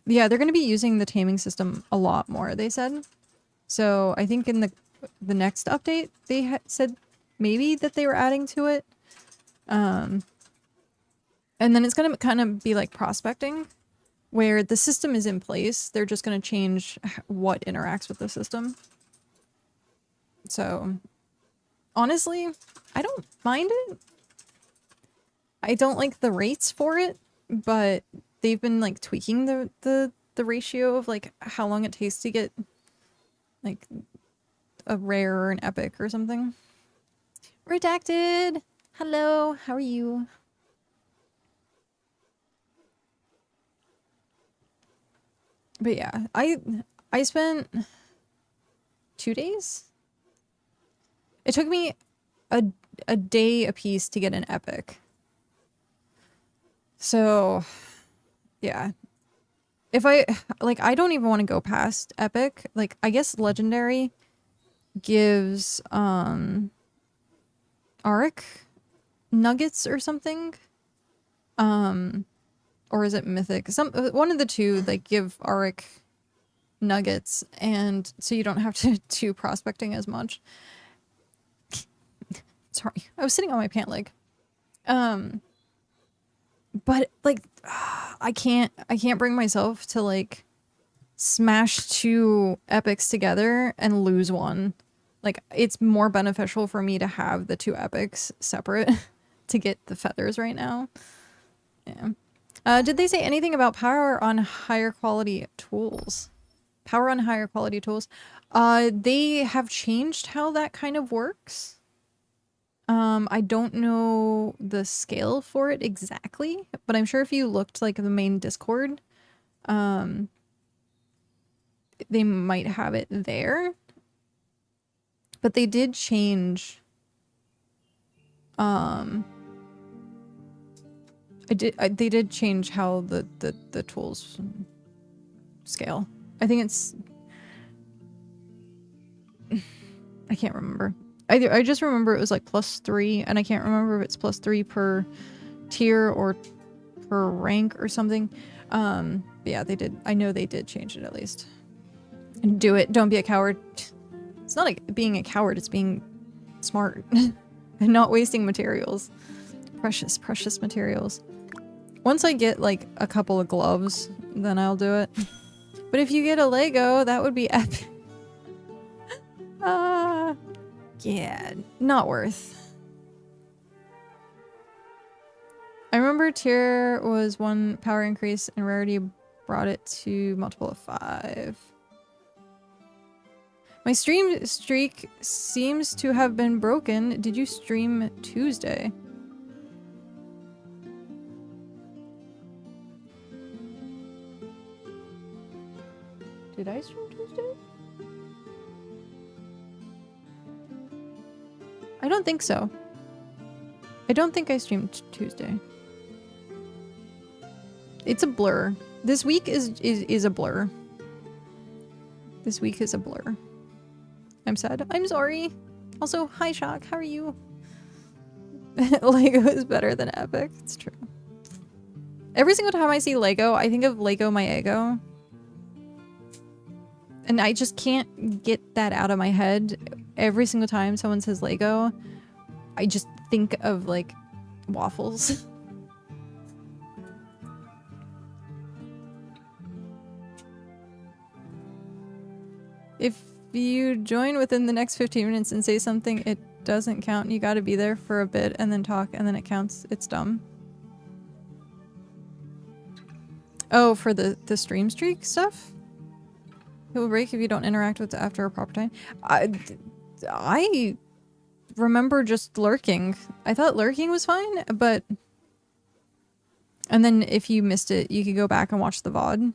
Yeah, they're going to be using the taming system a lot more, they said. So I think in the next update, they said maybe that they were adding to it. And then it's going to kind of be like prospecting, where the system is in place. They're just going to change what interacts with the system. So honestly, I don't mind it. I don't like the rates for it, but they've been like tweaking the ratio of like how long it takes to get like a rare or an epic or something. Redacted. Hello, how are you? But yeah, I spent 2 days. It took me a day a piece to get an epic. So yeah. If I don't even want to go past epic. Like I guess legendary gives Auric nuggets or something. Or is it mythic? One of the two, like, give Auric nuggets, and so you don't have to do prospecting as much. Sorry, I was sitting on my pant leg. But like, I can't bring myself to like smash 2 epics together and lose one. Like, it's more beneficial for me to have the 2 epics separate to get the feathers right now. Yeah. Did they say anything about power on higher quality tools? Power on higher quality tools? They have changed how that kind of works. I don't know the scale for it exactly, but I'm sure if you looked like the main Discord, they might have it there. But they did change, they did change how the tools scale. I think it's, I can't remember. I just remember it was like +3, and I can't remember if it's +3 per tier or per rank or something. But yeah, they did. I know they did change it at least. And do it. Don't be a coward. It's not like being a coward. It's being smart and not wasting materials. Precious, precious materials. Once I get like a couple of gloves, then I'll do it. But if you get a Lego, that would be epic. Yeah, not worth. I remember tier was 1 power increase and rarity brought it to multiple of 5. My stream streak seems to have been broken. Did you stream Tuesday? Did I stream Tuesday? I don't think so. I don't think I streamed Tuesday. It's a blur. This week is a blur. This week is a blur. I'm sad. I'm sorry. Also, hi Shock, how are you? Lego is better than Epic. It's true. Every single time I see Lego, I think of Lego My Ego. And I just can't get that out of my head. Every single time someone says Lego, I just think of, like, waffles. If you join within the next 15 minutes and say something, it doesn't count. You gotta be there for a bit and then talk and then it counts. It's dumb. Oh, for the stream streak stuff? It will break if you don't interact with it after a proper time. I remember just lurking. I thought lurking was fine, but... And then if you missed it, you could go back and watch the VOD.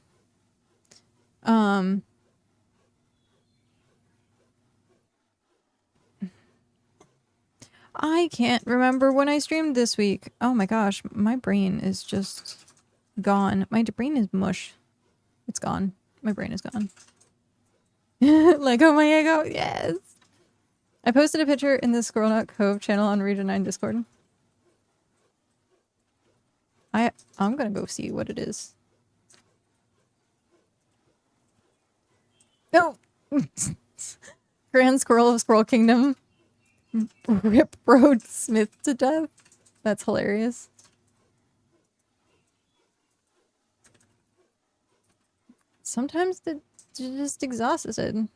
I can't remember when I streamed this week. Oh my gosh, my brain is just gone. My brain is mush. It's gone. My brain is gone. Lego my ego, yes! I posted a picture in the Squirrel Nut Cove channel on Region 9 Discord. I'm gonna go see what it is. No! Grand Squirrel of Squirrel Kingdom. Rip Road Smith to death. That's hilarious. Sometimes you're just exhausted.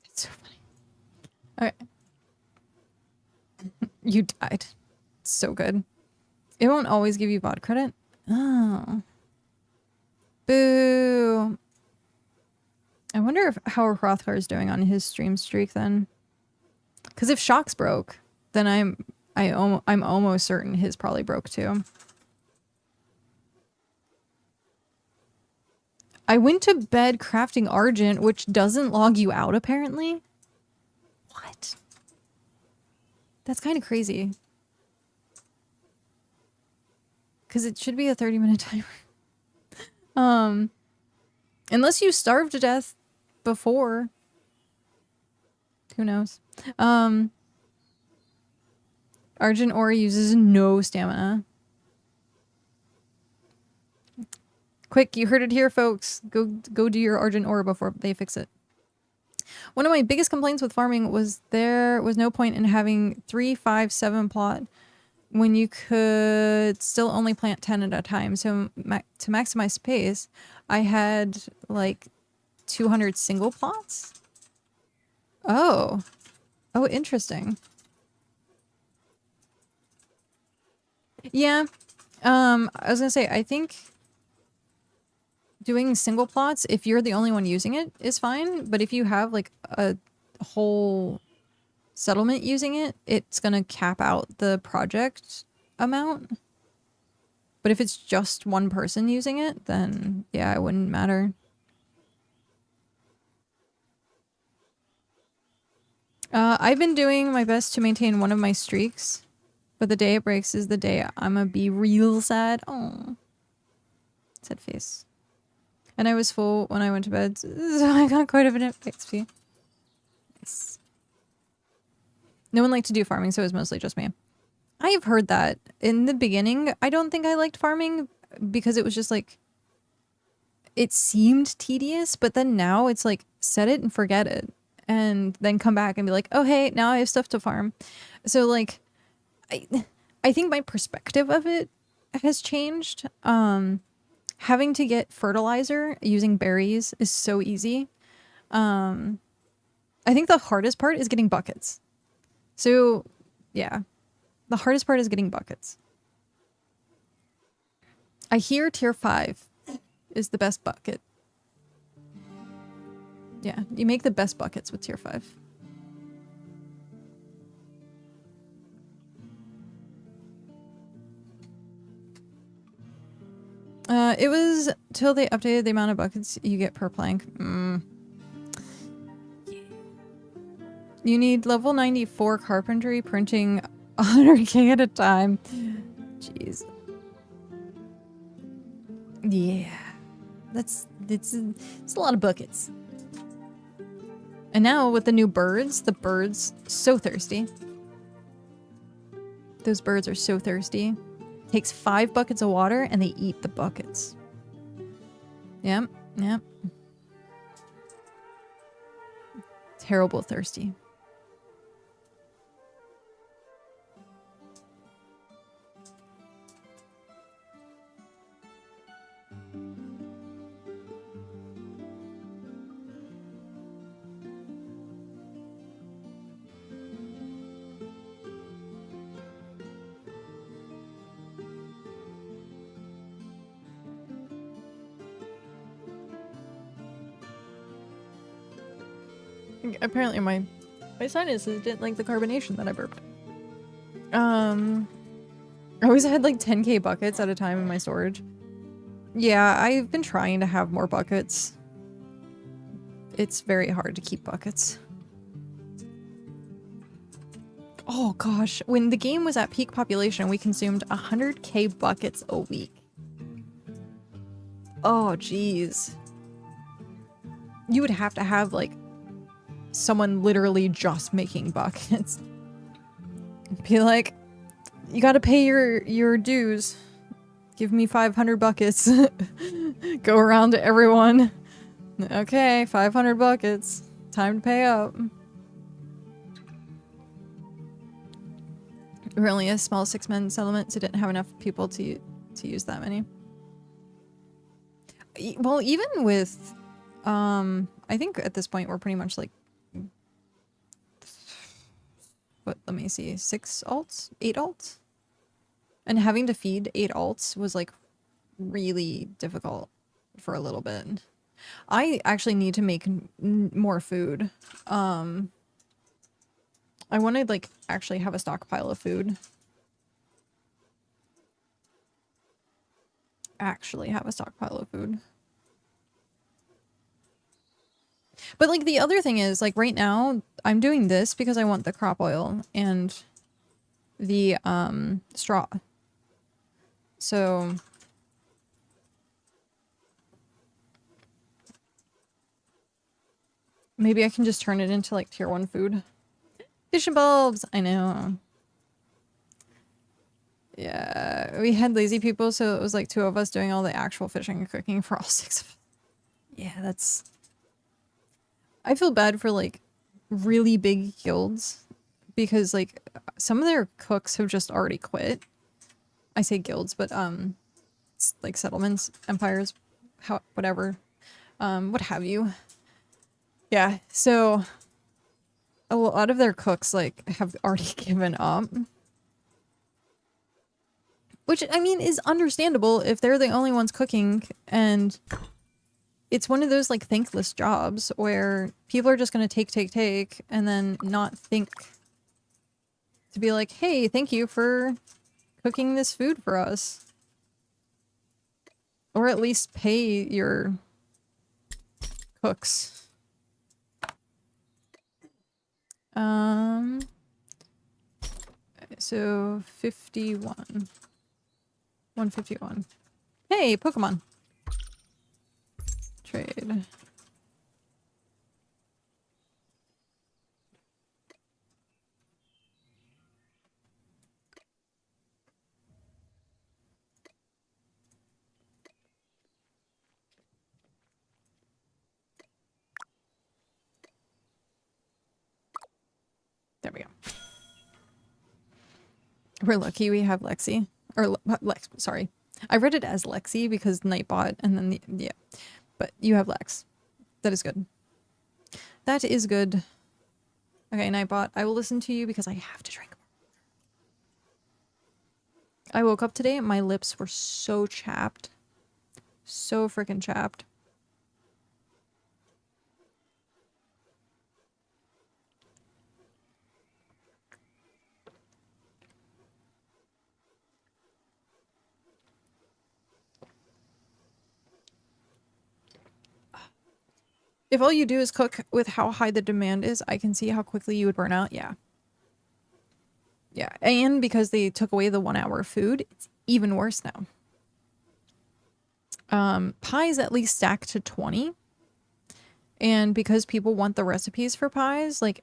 It's so funny. Okay. You died. So good. It won't always give you VOD credit. Oh. Boo. I wonder how Hrothgar is doing on his stream streak then. Because if Shock's broke, then I'm almost certain his probably broke too. I went to bed crafting Argent, which doesn't log you out apparently. What? That's kind of crazy. Because it should be a 30-minute timer. Unless you starved to death before. Who knows? Argent ore uses no stamina. Quick, you heard it here, folks. Go do your Argent ore before they fix it. One of my biggest complaints with farming was there was no point in having 3, 5, 7 plot when you could still only plant 10 at a time. So to maximize space, I had like 200 single plots. Oh, interesting. Yeah, I was gonna say, I think doing single plots, if you're the only one using it, is fine. But if you have like a whole settlement using it, it's gonna cap out the project amount. But if it's just one person using it, then yeah, it wouldn't matter. I've been doing my best to maintain one of my streaks, but the day it breaks is the day I'm gonna be real sad. Oh, sad face. And I was full when I went to bed, so I got quite a bit of XP. Nice. No one liked to do farming, so it was mostly just me. I've heard that. In the beginning, I don't think I liked farming because it was just like, it seemed tedious, but then now it's like, set it and forget it. And then come back and be like, oh, hey, now I have stuff to farm. So like, I think my perspective of it has changed. Having to get fertilizer using berries is so easy. I think the hardest part is getting buckets. So yeah, the hardest part is getting buckets. I hear tier 5 is the best bucket. Yeah, you make the best buckets with tier 5. It was till they updated the amount of buckets you get per plank. You need level 94 carpentry printing 100k at a time. Jeez. Yeah. It's a lot of buckets. And now with the new birds, the birds so thirsty. Those birds are so thirsty. Takes 5 buckets of water and they eat the buckets. Yep, yep. Terrible thirsty. Apparently my sinuses didn't like the carbonation that I burped. I always had like 10k buckets at a time in my storage. Yeah, I've been trying to have more buckets. It's very hard to keep buckets. Oh gosh, when the game was at peak population, we consumed 100k buckets a week. Oh jeez. You would have to have like someone literally just making buckets. Be like, you gotta pay your dues. Give me 500 buckets. Go around to everyone. Okay, 500 buckets. Time to pay up. We're only a small 6-man settlement, so didn't have enough people to use that many. Well, even with, I think at this point we're pretty much like, what, let me see, 6 alts? 8 alts? And having to feed 8 alts was like really difficult for a little bit. I actually need to make more food. I want to like actually have a stockpile of food. Actually have a stockpile of food. But like the other thing is like right now I'm doing this because I want the crop oil and the straw. So maybe I can just turn it into like tier 1 food. Fishing bulbs, I know. Yeah, we had lazy people, so it was like 2 of us doing all the actual fishing and cooking for all 6 of us. Yeah, that's... I feel bad for like really big guilds because like some of their cooks have just already quit. I say guilds, but it's like settlements, empires, whatever, what have you. Yeah, so a lot of their cooks like have already given up. Which, I mean, is understandable if they're the only ones cooking, and it's one of those, like, thankless jobs where people are just gonna take, and then not think to be like, hey, thank you for cooking this food for us. Or at least pay your cooks. So 51. 151. Hey, Pokemon. Trade. There we go. We're lucky we have Lexi. Or Lex, sorry. I read it as Lexi because Nightbot and then yeah. But you have Lex. That is good. That is good. Okay, Nightbot, I will listen to you because I have to drink more. I woke up today and my lips were so chapped. So freaking chapped. If all you do is cook with how high the demand is, I can see how quickly you would burn out. Yeah. Yeah. And because they took away the 1 hour food, it's even worse now. Pies at least stack to 20. And because people want the recipes for pies, like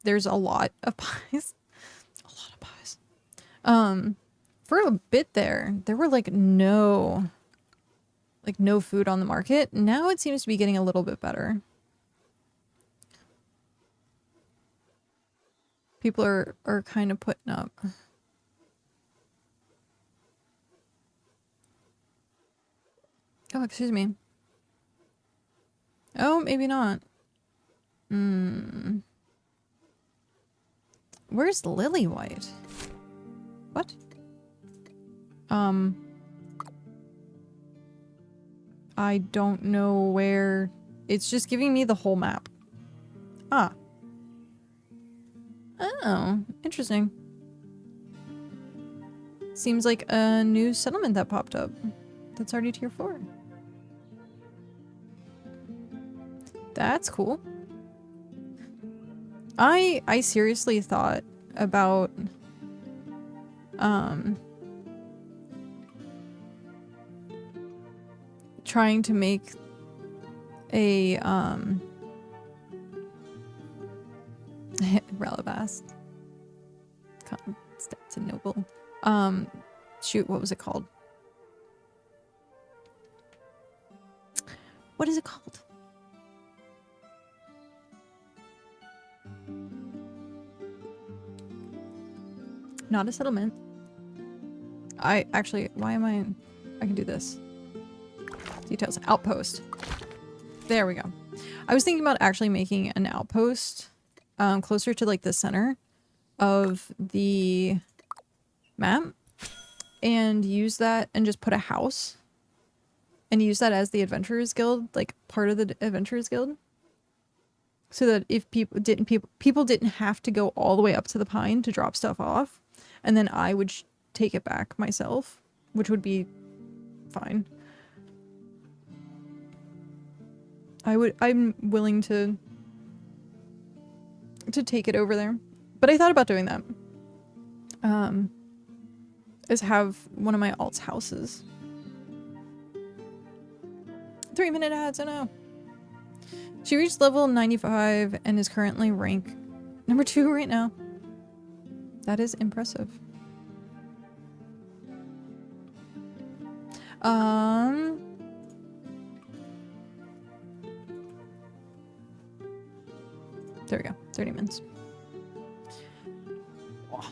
there's a lot of pies. A lot of pies. For a bit there were like no food on the market. Now it seems to be getting a little bit better. People are kind of putting up. Oh, excuse me. Oh, maybe not. Where's Lily White? What? I don't know where. It's just giving me the whole map. Ah. Oh, interesting. Seems like a new settlement that popped up. That's already tier 4. That's cool. I seriously thought about trying to make a Relevast. Stats and Noble. Shoot, what was it called? What is it called? Not a settlement. I can do this. Details. Outpost. There we go. I was thinking about actually making an outpost closer to like the center of the map and use that and just put a house and use that as the Adventurers Guild, like part of the Adventurers Guild. So that if people didn't have to go all the way up to the pine to drop stuff off, and then I would take it back myself, which would be fine. I'm willing to take it over there. But I thought about doing that. Is have one of my alt's houses. 3-minute ads, I know. She reached level 95 and is currently rank number 2 right now. That is impressive. There we go. 30 minutes. Oh.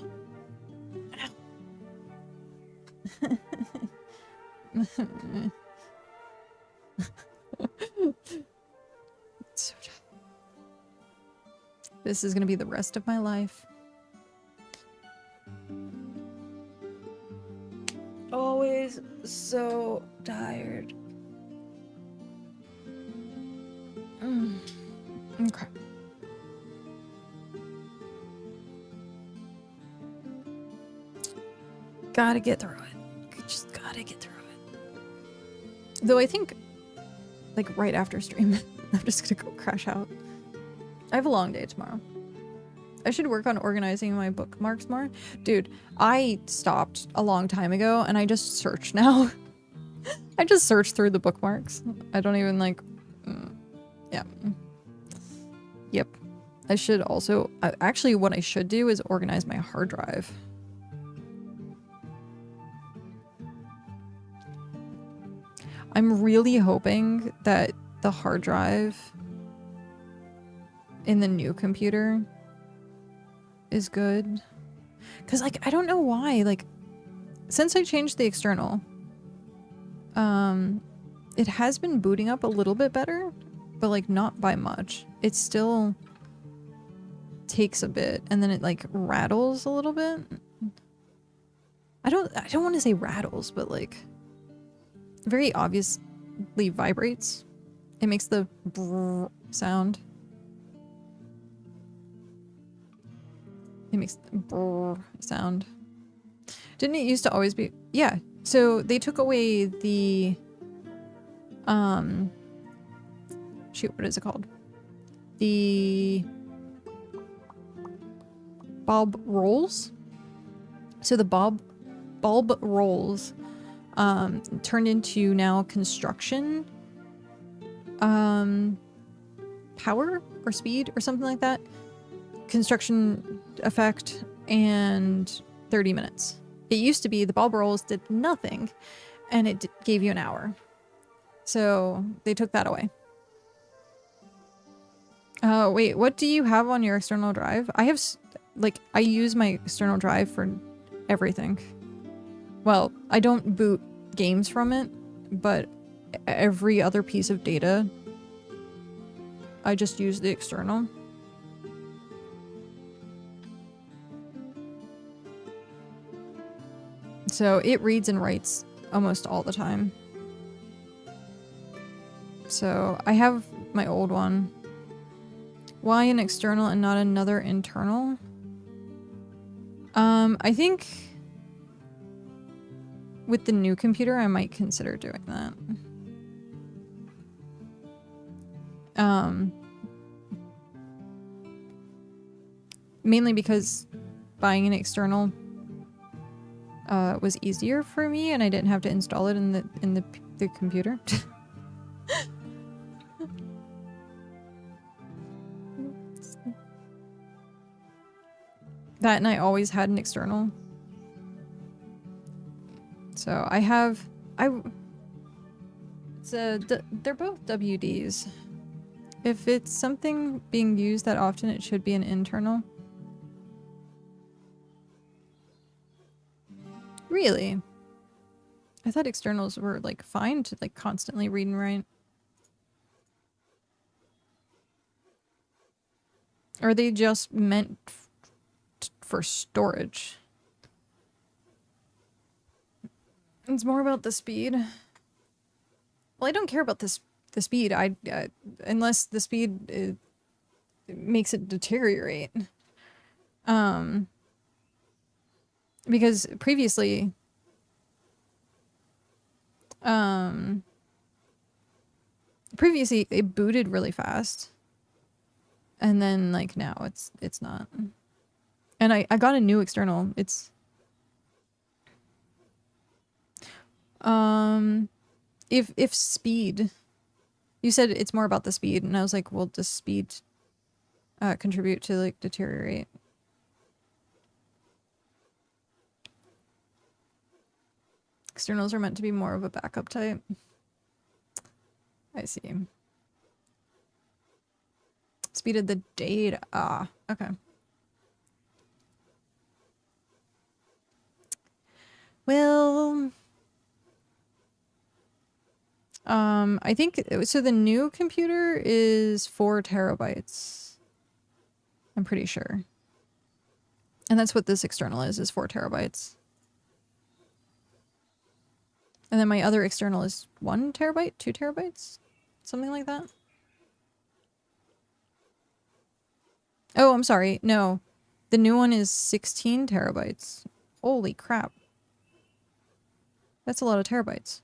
So this is gonna be the rest of my life. Always so tired. Okay. Gotta get through it. Just gotta get through it. Though I think, like, right after stream, I'm just gonna go crash out. I have a long day tomorrow. I should work on organizing my bookmarks more. Dude, I stopped a long time ago and I just search now. I just search through the bookmarks. I don't even like... yeah. Yep. I should also... actually, what I should do is organize my hard drive. I'm really hoping that the hard drive in the new computer is good. Because, like, I don't know why. Like, since I changed the external, it has been booting up a little bit better, but, like, not by much. It still takes a bit, and then it, like, rattles a little bit. I don't want to say rattles, but, like, very obviously vibrates. It makes the brrr sound. It makes the brrr sound. Didn't it used to always be? Yeah. So they took away the shoot, what is it called? The bulb rolls. So the bulb rolls turned into now construction power or speed or something like that. Construction effect and 30 minutes. It used to be the bulb rolls did nothing and it gave you an hour. So they took that away. Wait, what do you have on your external drive? I have, like, I use my external drive for everything. Well, I don't boot games from it, but every other piece of data, I just use the external. So it reads and writes almost all the time. So I have my old one. Why an external and not another internal? I think with the new computer, I might consider doing that. Mainly because buying an external was easier for me, and I didn't have to install it in the computer. That, and I always had an external. So I have, they're both WDs. If it's something being used that often, it should be an internal. Really? I thought externals were like fine to like constantly read and write. Or are they just meant for storage? It's more about the speed. Well, I don't care about the speed. Unless the speed makes it deteriorate. Because previously, it booted really fast, and then like now it's not. And I got a new external. It's if speed, you said it's more about the speed, and I was like, well, does speed contribute to like deteriorate? Externals are meant to be more of a backup type. I see. Speed of the data. Ah, okay. Well, I think, so the new computer is 4 terabytes. I'm pretty sure. And that's what this external is 4 terabytes. And then my other external is 1 terabyte, 2 terabytes, something like that. Oh, I'm sorry. No, the new one is 16 terabytes. Holy crap. That's a lot of terabytes.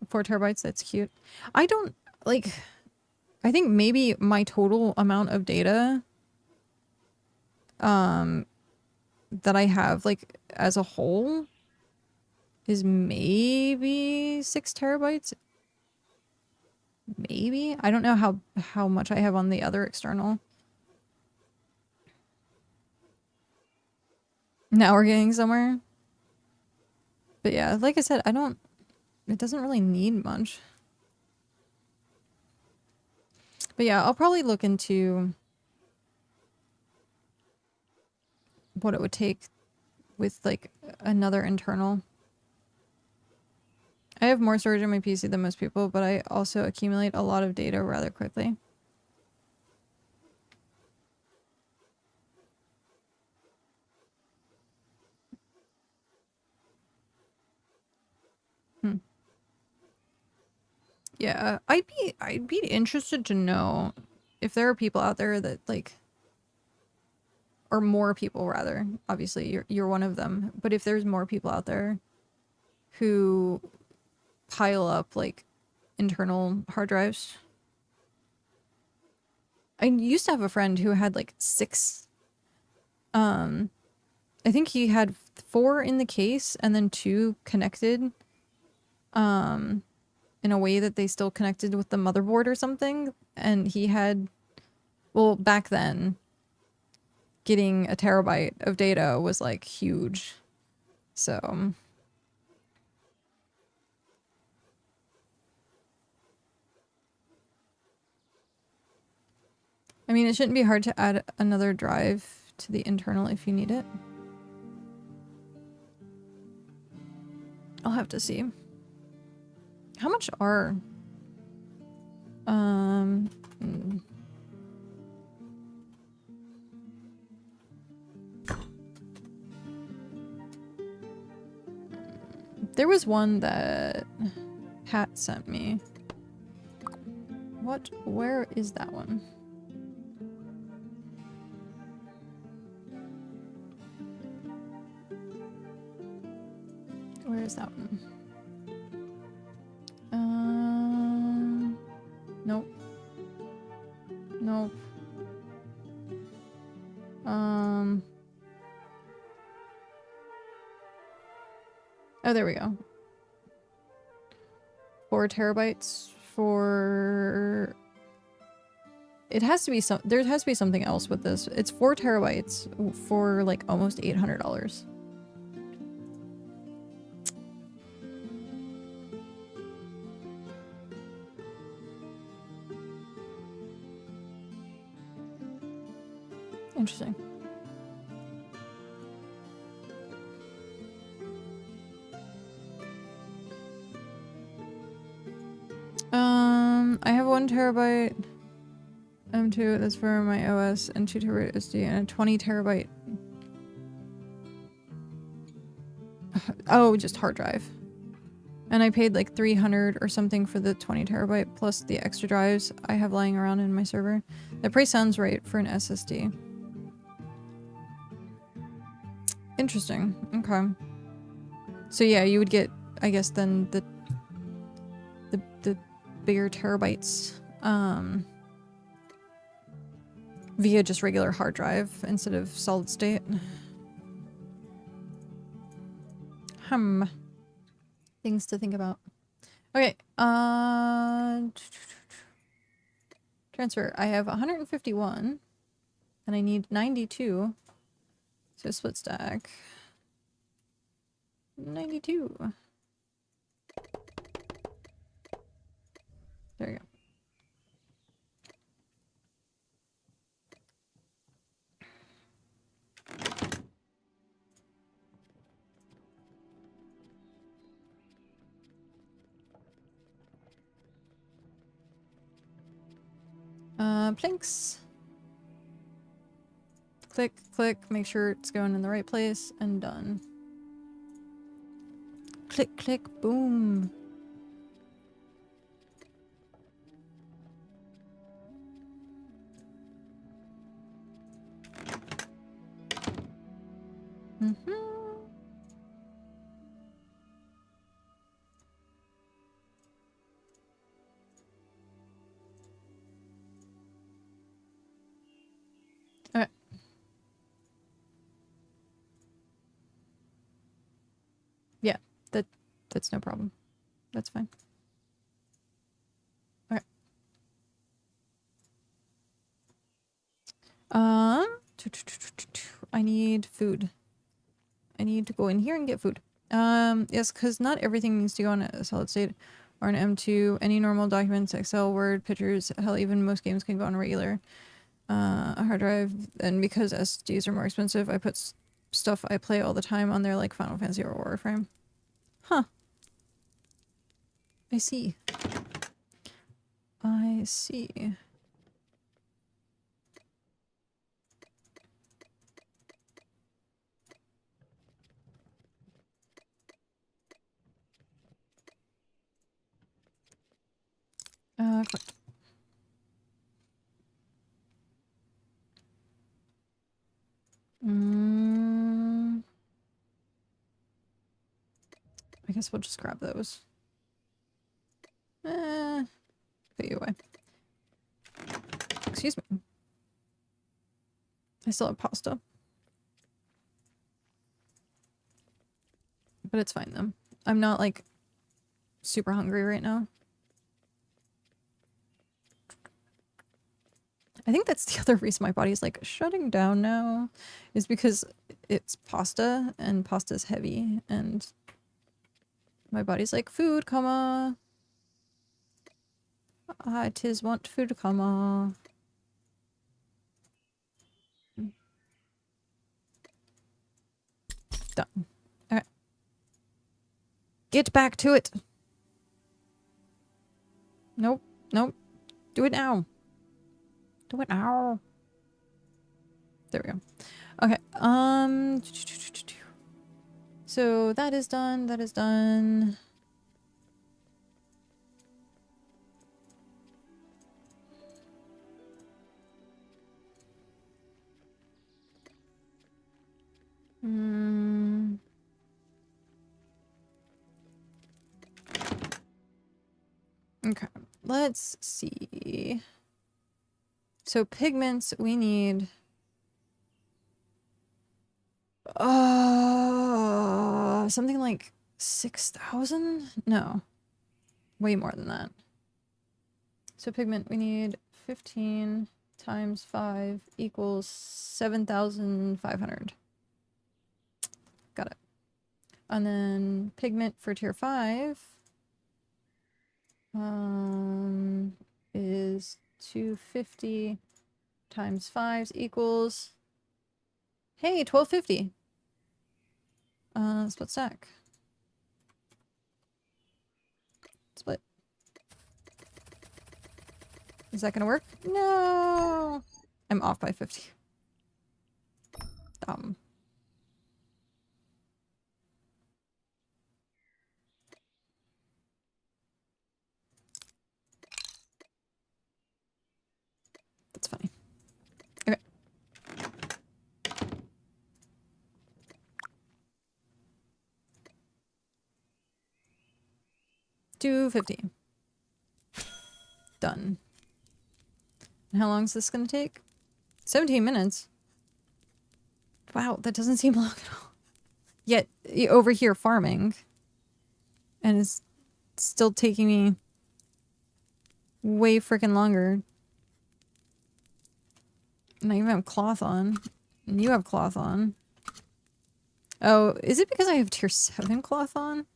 Four terabytes, that's cute. I don't, like, I think maybe my total amount of data that I have, like, as a whole is maybe 6 terabytes. Maybe? I don't know how much I have on the other external. Now we're getting somewhere. But yeah, like I said, it doesn't really need much. But yeah, I'll probably look into what it would take with like another internal. I have more storage on my PC than most people, but I also accumulate a lot of data rather quickly. Yeah, I'd be interested to know if there are people out there that like or more people rather, obviously you're one of them, but if there's more people out there who pile up like internal hard drives. I used to have a friend who had like 6. I think he had 4 in the case and then 2 connected in a way that they still connected with the motherboard or something. And he had, well, back then, getting a terabyte of data was like huge. So I mean, it shouldn't be hard to add another drive to the internal if you need it. I'll have to see. How much are... There was one that Pat sent me. What? Where is that one? Where is that one? Nope. Nope. Oh, there we go. 4 terabytes for... It has to be some... There has to be something else with this. It's 4 terabytes for like almost $800. Interesting. I have 1 terabyte M2, that's for my OS, and 2 terabyte SD, and a 20 terabyte. Oh, just hard drive. And I paid like 300 or something for the 20 terabyte plus the extra drives I have lying around in my server. That price sounds right for an SSD. Interesting. Okay. So yeah, you would get, I guess, then the bigger terabytes via just regular hard drive instead of solid state. Things to think about. Okay, transfer. I have 151 and I need 92. So split stack. 92. There you go. Planks. Click, click, make sure it's going in the right place, and done. Click, click, boom. Okay. Yeah, that's no problem. That's fine. Okay. I need food. I need to go in here and get food. Yes, because not everything needs to go on a solid state or an M2. Any normal documents, Excel, Word, pictures, hell, even most games can go on a regular hard drive. And because SSDs are more expensive, I put stuff I play all the time on there, like Final Fantasy or Warframe. Huh. I see. I see. Click. Mm, I guess we'll just grab those. Put you away. Excuse me. I still have pasta. But it's fine though. I'm not like super hungry right now. I think that's the other reason my body's like shutting down now, is because it's pasta and pasta's heavy and my body's like, food, comma. Ah, it is want food, comma. Done. Okay. Get back to it. Nope. Nope. Do it now. Do it now. There we go. Okay. So that is done. That is done. Okay. Let's see. So pigments, we need something like 6,000? No. Way more than that. So pigment, we need 15 times 5 equals 7,500. Got it. And then pigment for tier 5 is 250 times 5 equals, hey, 1250. Split stack. Split. Is that gonna work? No! I'm off by 50. Dumb. That's funny. Okay. $250. Done. And how long is this gonna take? 17 minutes. Wow, that doesn't seem long at all. Yet, over here farming. And it's still taking me way freaking longer. And I even have cloth on. And you have cloth on. Oh, is it because I have tier 7 cloth on?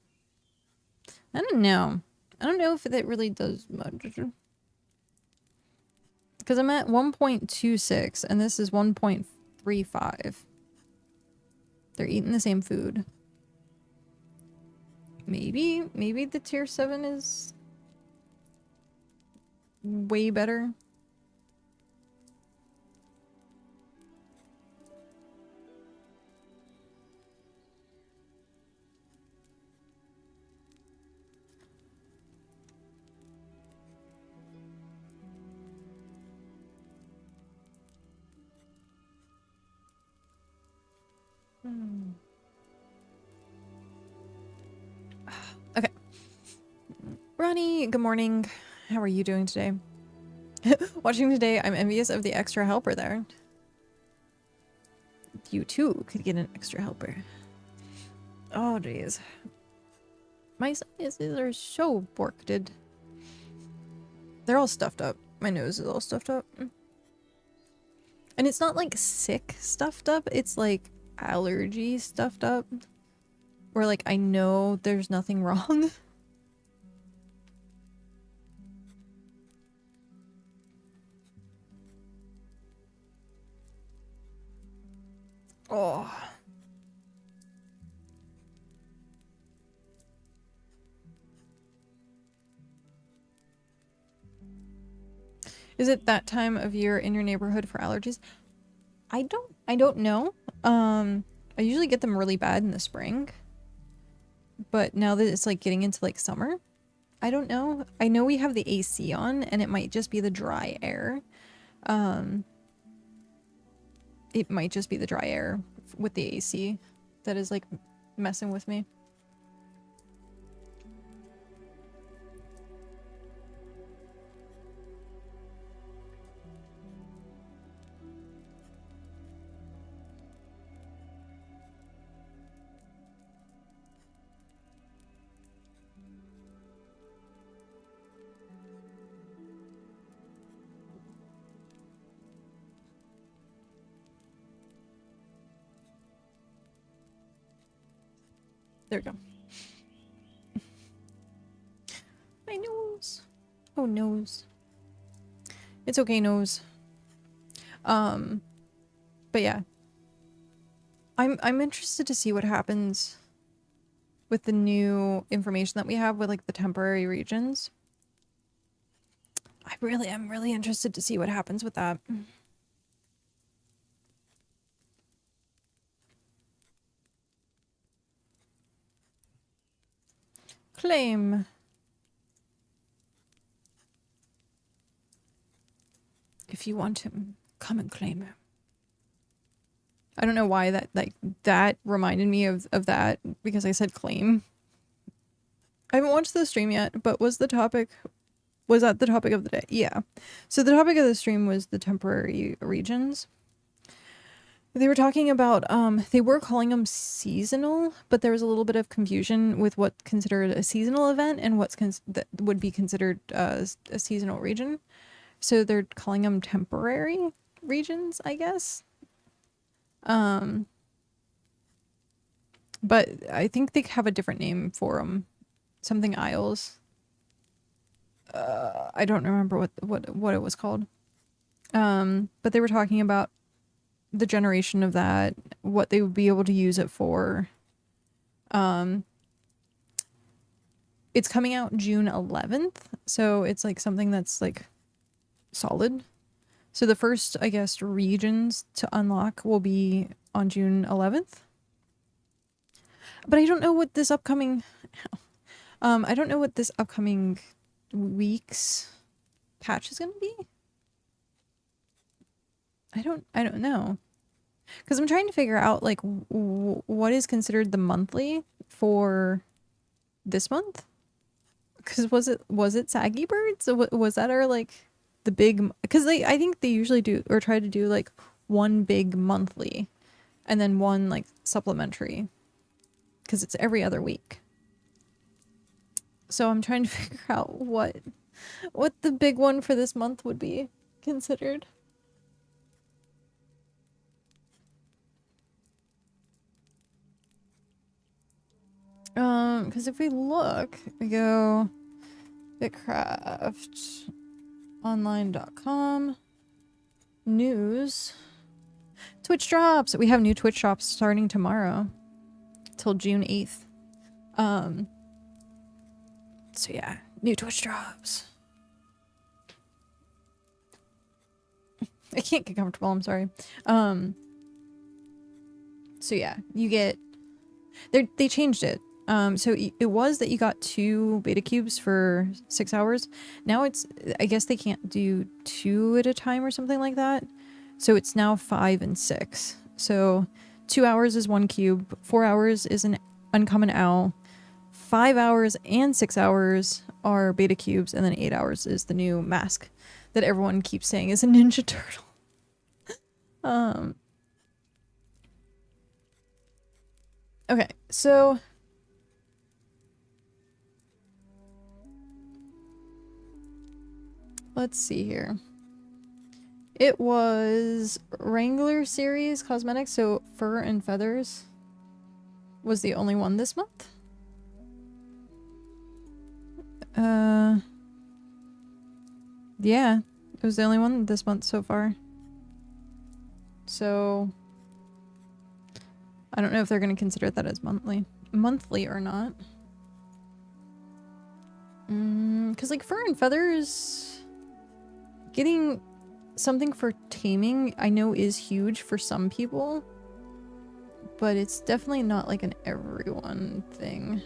I don't know. I don't know if that really does much. Because I'm at 1.26 and this is 1.35. They're eating the same food. Maybe the tier 7 is way better. Okay. Ronnie, good morning. How are you doing today? Watching today, I'm envious of the extra helper there. You too could get an extra helper. Oh, jeez. My sinuses are so borked. They're all stuffed up. My nose is all stuffed up. And it's not like sick stuffed up. It's like allergy stuffed up. Where like I know there's nothing wrong. Oh. Is it that time of year in your neighborhood for allergies? I don't know. I usually get them really bad in the spring. But now that it's like getting into like summer, I don't know. I know we have the AC on and it might just be the dry air. it might just be the dry air with the AC that is like messing with me. There we go. My nose. Oh, nose. It's okay, nose. But yeah. I'm interested to see what happens with the new information that we have with like the temporary regions. I'm really interested to see what happens with that. Claim. If you want him, come and claim him. I don't know why that reminded me of that because I said claim. I haven't watched the stream yet, but was that the topic of the day? Yeah. So the topic of the stream was the temporary regions. They were talking about, they were calling them seasonal, but there was a little bit of confusion with what's considered a seasonal event and that would be considered a seasonal region. So they're calling them temporary regions, I guess. But I think they have a different name for them. Something Isles. I don't remember what it was called. But they were talking about the generation of that, what they would be able to use it for. It's coming out June 11th, so it's like something that's like solid. So the first, I guess, regions to unlock will be on June 11th. But I don't know what this upcoming week's patch is going to be. I don't know. Cuz I'm trying to figure out like what is considered the monthly for this month? Cuz was it Saggy Birds? Was that our like the big, cuz I think they usually do or try to do like one big monthly and then one like supplementary. Cuz it's every other week. So I'm trying to figure out what the big one for this month would be considered. Because if we look, we go BitCraft online.com news, Twitch drops. We have new Twitch drops starting tomorrow till June 8th. So yeah, new Twitch drops. I can't get comfortable, I'm sorry. So yeah, you get they changed it. So it was that you got 2 beta cubes for 6 hours. Now it's, I guess they can't do 2 at a time or something like that. So it's now 5 and 6. So 2 hours is 1 cube, 4 hours is an uncommon owl, 5 hours and 6 hours are beta cubes, and then 8 hours is the new mask that everyone keeps saying is a Ninja Turtle. Okay, so let's see here. It was Wrangler series cosmetics, so fur and feathers was the only one this month. Yeah, it was the only one this month so far. So I don't know if they're going to consider that as monthly or not. Because like fur and feathers, getting something for taming I know is huge for some people, but it's definitely not like an everyone thing.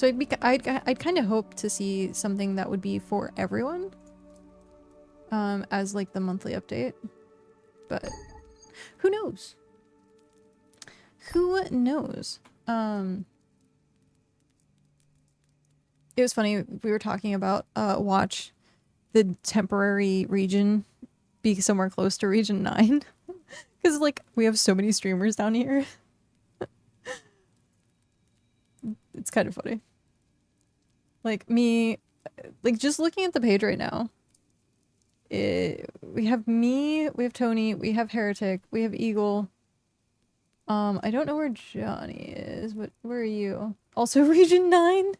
So I'd kind of hope to see something that would be for everyone, as like the monthly update, but who knows? Who knows? It was funny, we were talking about watch the temporary region be somewhere close to region 9 because like we have so many streamers down here. It's kind of funny. Like me, like just looking at the page right now, we have me, we have Tony, we have Heretic, we have Eagle. I don't know where Johnny is, but where are you? Also region 9?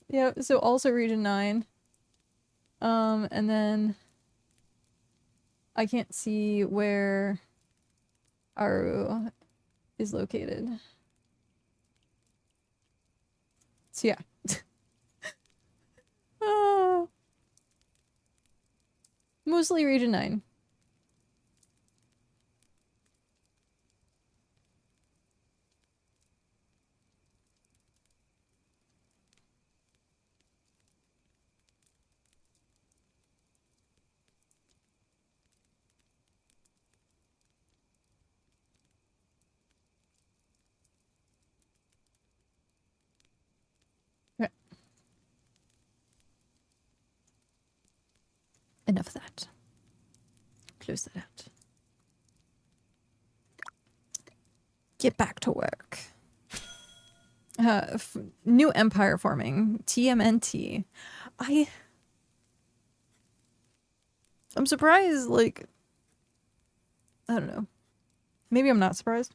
Yeah, so also region 9. And then I can't see where Aru is located. So yeah. Mostly region 9. Okay. Enough of that. Close that out. Get back to work. New empire forming. TMNT. I'm surprised, like, I don't know. Maybe I'm not surprised.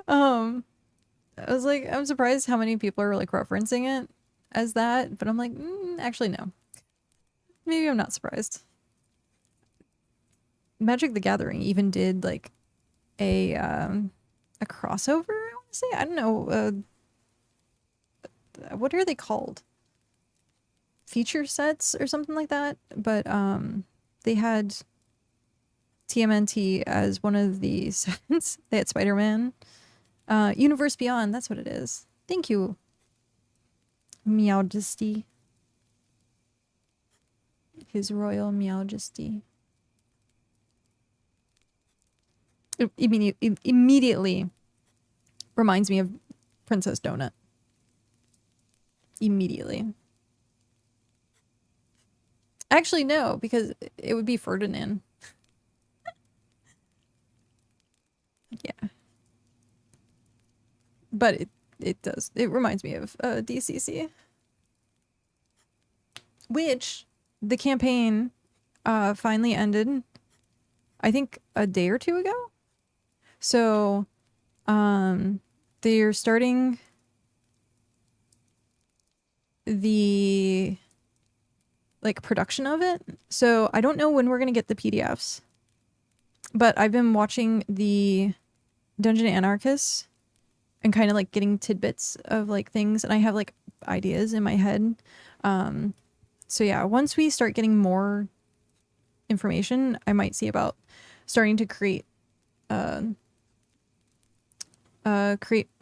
I was like, I'm surprised how many people are like referencing it as that, but I'm like, actually no. Maybe I'm not surprised. Magic the Gathering even did like a crossover, I want to say. I don't know. What are they called? Feature sets or something like that. But they had TMNT as one of the sets. They had Spider-Man. Universe Beyond, that's what it is. Thank you, Meowjesty. His Royal Meowjesty. It immediately reminds me of Princess Donut. Immediately. Actually, no, because it would be Ferdinand. Yeah. But it does. It reminds me of DCC. Which the campaign finally ended, I think, a day or two ago. So they're starting the like production of it. So I don't know when we're gonna get the PDFs. But I've been watching the Dungeon Anarchists and kind of like getting tidbits of like things, and I have like ideas in my head. So yeah, once we start getting more information, I might see about starting to create a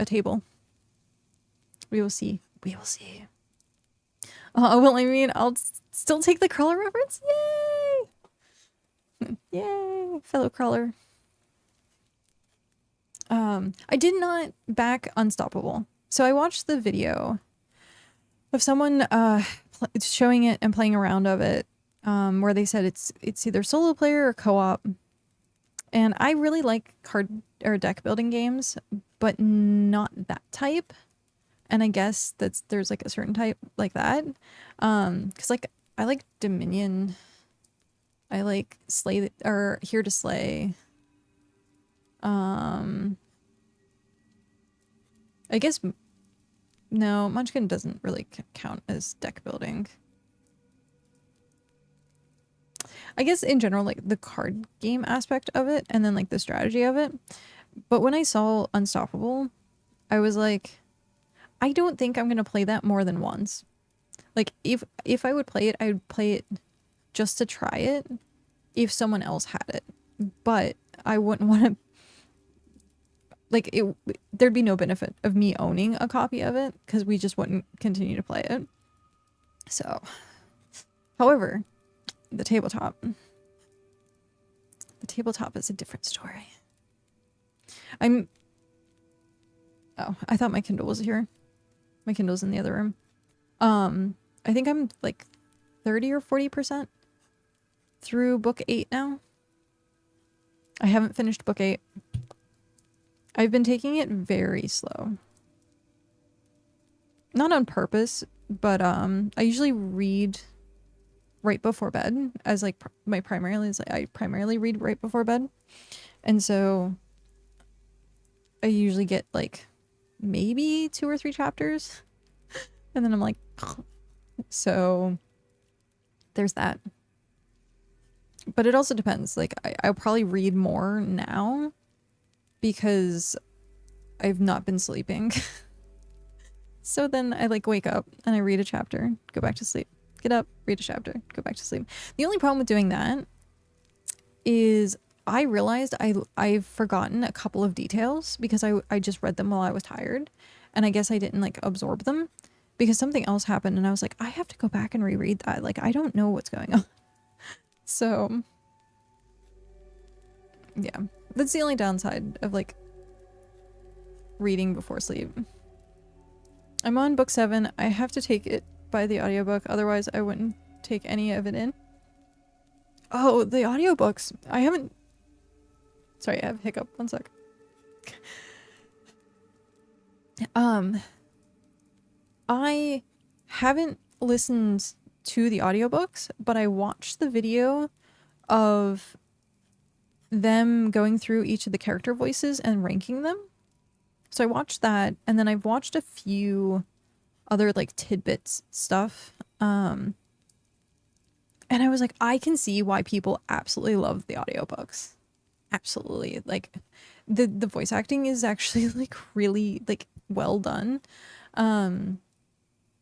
table. We will see. We will see. Well, I mean, I'll still take the crawler reference. Yay! Yay, fellow crawler. I did not back Unstoppable. So I watched the video of someone showing it and playing around of it, where they said it's either solo player or co-op. And I really like card or deck building games, but not that type. And I guess there's like a certain type like that. 'Cause like I like Dominion. I like Slay or Here to Slay. I guess no, Munchkin doesn't really count as deck building. I guess in general, like the card game aspect of it and then like the strategy of it. But when I saw Unstoppable, I was like, I don't think I'm going to play that more than once. Like if I would play it, I would play it just to try it if someone else had it. But I wouldn't want to like it, there'd be no benefit of me owning a copy of it because we just wouldn't continue to play it. So, however, the tabletop is a different story. Oh, I thought my Kindle was here. My Kindle's in the other room. I think I'm like 30 or 40% through book 8 now. I haven't finished book 8. I've been taking it very slow. Not on purpose, but I usually read right before bed as like I primarily read right before bed. And so I usually get like maybe 2 or 3 chapters and then I'm like so there's that. But it also depends. Like I'll probably read more now because I've not been sleeping. So then I like wake up and I read a chapter, go back to sleep. Get up, read a chapter, go back to sleep. The only problem with doing that is I realized I've forgotten a couple of details because I just read them while I was tired. And I guess I didn't like absorb them because something else happened and I was like, I have to go back and reread that. Like, I don't know what's going on. So, yeah. That's the only downside of like reading before sleep. I'm on book 7. I have to take it by the audiobook, otherwise I wouldn't take any of it in. Oh, the audiobooks. I haven't... Sorry, I have a hiccup. One sec. I haven't listened to the audiobooks, but I watched the video of them going through each of the character voices and ranking them. So I watched that, and then I've watched a few other like tidbits stuff. And I was like, I can see why people absolutely love the audiobooks. Absolutely. Like the voice acting is actually like really like well done.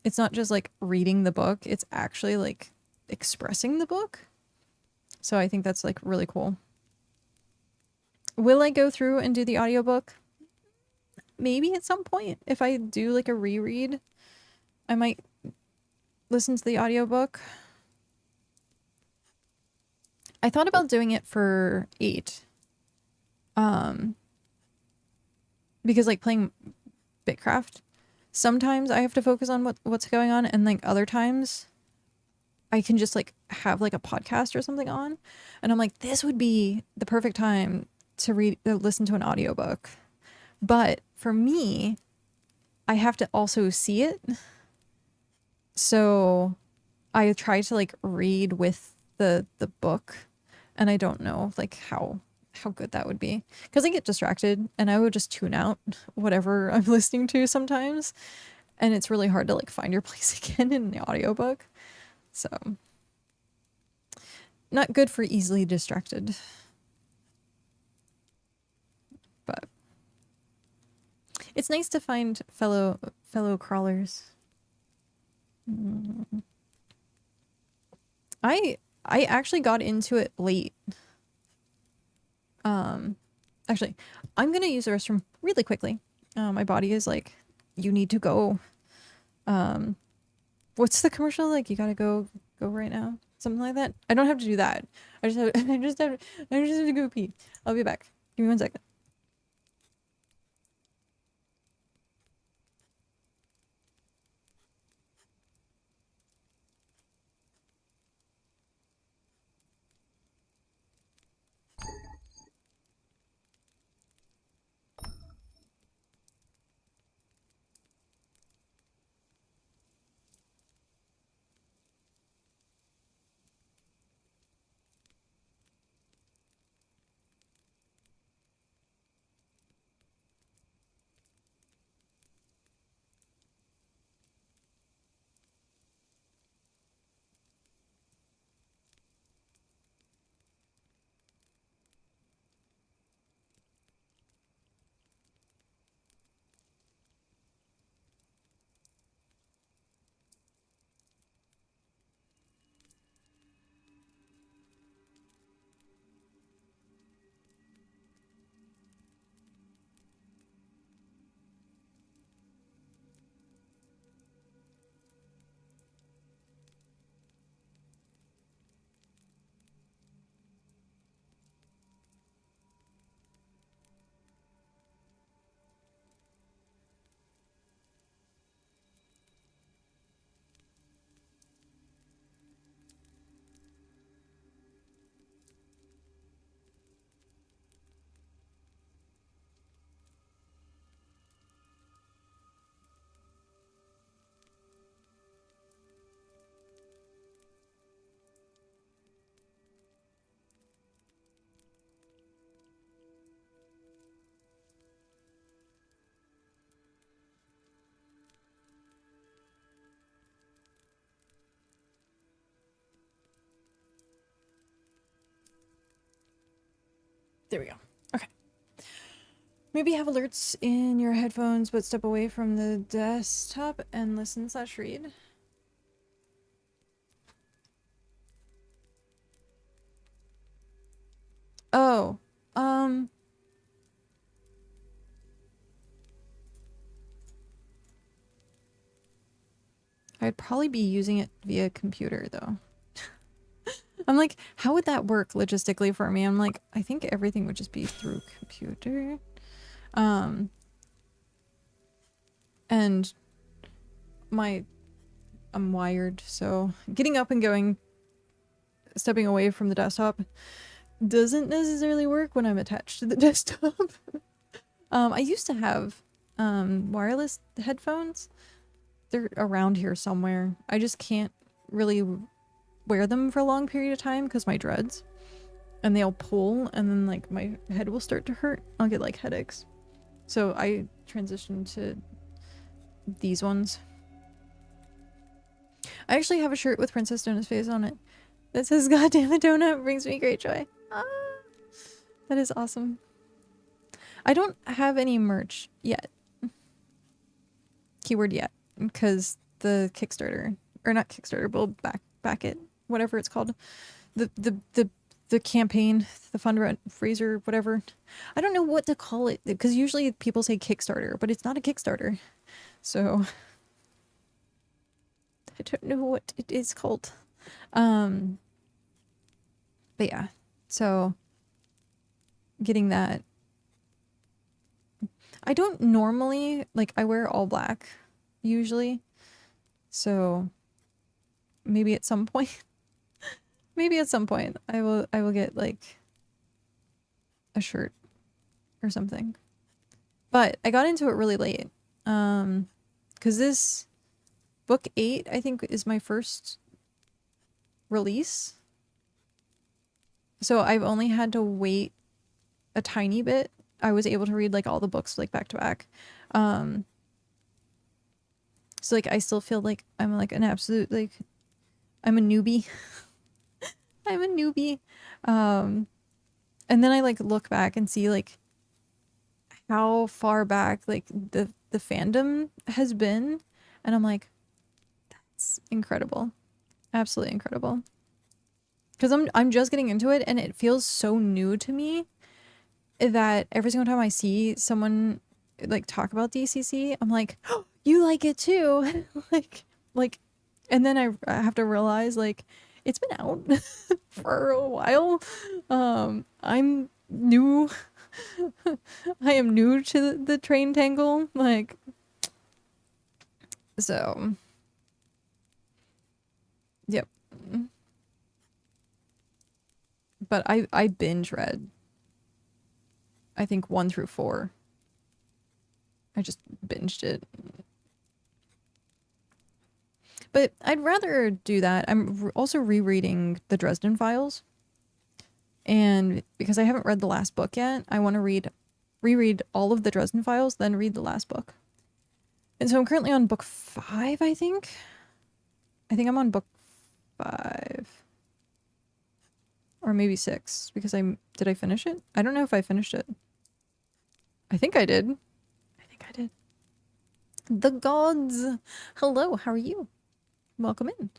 It's not just like reading the book, it's actually like expressing the book. So I think that's like really cool. Will I go through and do the audiobook? Maybe at some point. If I do like a reread, I might listen to the audiobook. I thought about doing it for 8. Because like playing BitCraft, sometimes I have to focus on what's going on, and like other times I can just like have like a podcast or something on, and I'm like, this would be the perfect time to listen to an audiobook. But for me, I have to also see it. So I try to like read with the book, and I don't know like how good that would be because I get distracted and I would just tune out whatever I'm listening to sometimes, and it's really hard to like find your place again in the audiobook. So not good for easily distracted. But it's nice to find fellow crawlers. I actually got into it late. Actually, I'm gonna use the restroom really quickly. My body is like, you need to go. What's the commercial? Like, you gotta go right now. Something like that. I don't have to do that. I just have to go pee. I'll be back. Give me 1 second. There we go. Okay. Maybe have alerts in your headphones, but step away from the desktop and listen/read. Oh, I'd probably be using it via computer though. I'm like, how would that work logistically for me? I'm like, I think everything would just be through computer. And I'm wired, so getting up and going, stepping away from the desktop doesn't necessarily work when I'm attached to the desktop. I used to have wireless headphones. They're around here somewhere. I just can't really wear them for a long period of time because my dreads. And they'll pull and then like my head will start to hurt. I'll get like headaches. So I transitioned to these ones. I actually have a shirt with Princess Dona's face on it that says "God damn it, Donut brings me great joy." Ah, that is awesome. I don't have any merch yet. Keyword yet, because the Kickstarter, or not Kickstarter, but back it, whatever it's called, the campaign, the fundraiser, whatever. I don't know what to call it because usually people say Kickstarter, but it's not a Kickstarter, so I don't know what it is called. But yeah, so getting that. I don't normally, like, I wear all black usually, so maybe at some point I will get like a shirt or something. But I got into it really late. Cuz this book 8 I think is my first release. So I've only had to wait a tiny bit. I was able to read like all the books like back to back. So like I still feel like I'm like an absolute like I'm a newbie. I'm a newbie. And then I like look back and see like how far back like the fandom has been, and I'm like, that's incredible. Absolutely incredible. Because I'm just getting into it and it feels so new to me that every single time I see someone like talk about DCC, I'm like, oh, you like it too. like and then I have to realize like it's been out for a while. I'm new. I am new to the train tangle, like, so yep. But I binge read I think 1 through 4. I just binged it. But I'd rather do that. I'm also rereading the Dresden Files. And because I haven't read the last book yet, I want to reread all of the Dresden Files, then read the last book. And so I'm currently on book 5, I think. I think I'm on book 5. Or maybe 6, because did I finish it? I don't know if I finished it. I think I did. I think I did. The gods. Hello, how are you? Welcome in.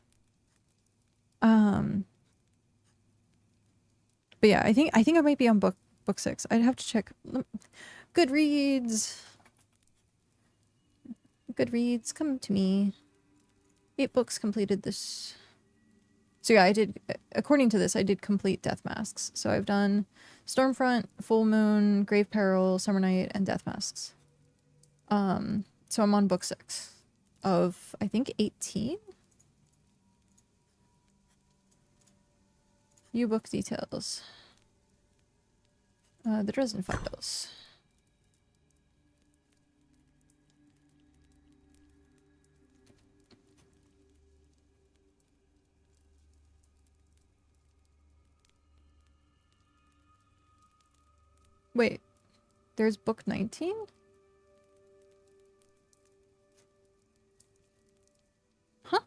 But yeah, I think I might be on book 6. I'd have to check. Goodreads. Goodreads, come to me. 8 books completed this. So yeah, I did, according to this, I did complete Death Masks. So I've done Stormfront, Full Moon, Grave Peril, Summer Night, and Death Masks. So I'm on book 6 of, I think, 18? View book details. The Dresden Files. Wait, there's book 19? Huh?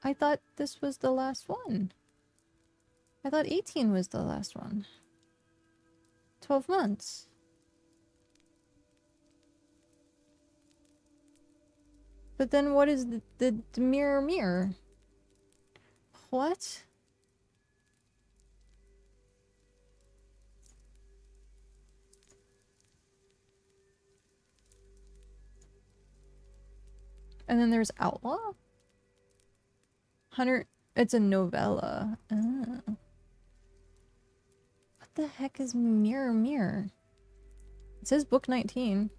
I thought this was the last one. I thought 18 was the last one. 12 months. But then what is the mirror? What? And then there's Outlaw? 100... It's a novella. Oh. What the heck is mirror? It says book 19.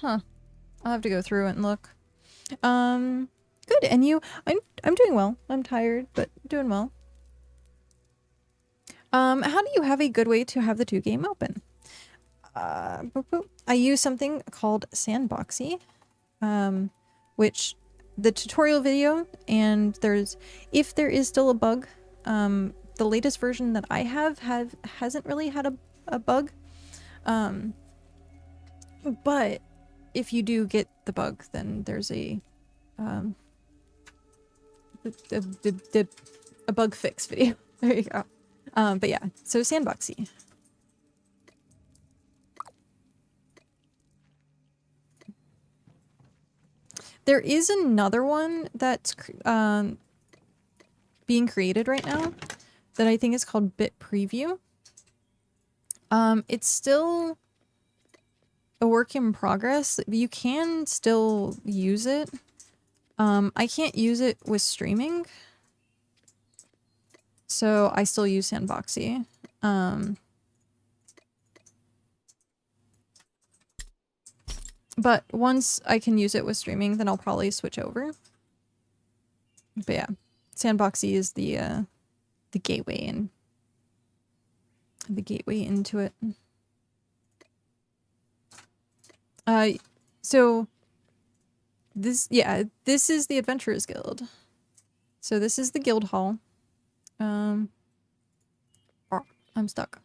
Huh. I'll have to go through it and look. Good. And you? I'm doing well. I'm tired, but doing well. How do you have a good way to have the two game open? I use something called Sandboxy, which the tutorial video, and if there is still a bug, the latest version that I hasn't really had a bug, but if you do get the bug, then there's a bug fix video. There you go. But yeah, so Sandboxy. There is another one that's being created right now that I think is called Bit Preview. It's still a work in progress. You can still use it. I can't use it with streaming, so I still use Sandboxy. But once I can use it with streaming, then I'll probably switch over. But yeah, Sandboxy is the gateway in. The gateway into it. So this is the Adventurers Guild. So this is the guild hall. Oh, I'm stuck.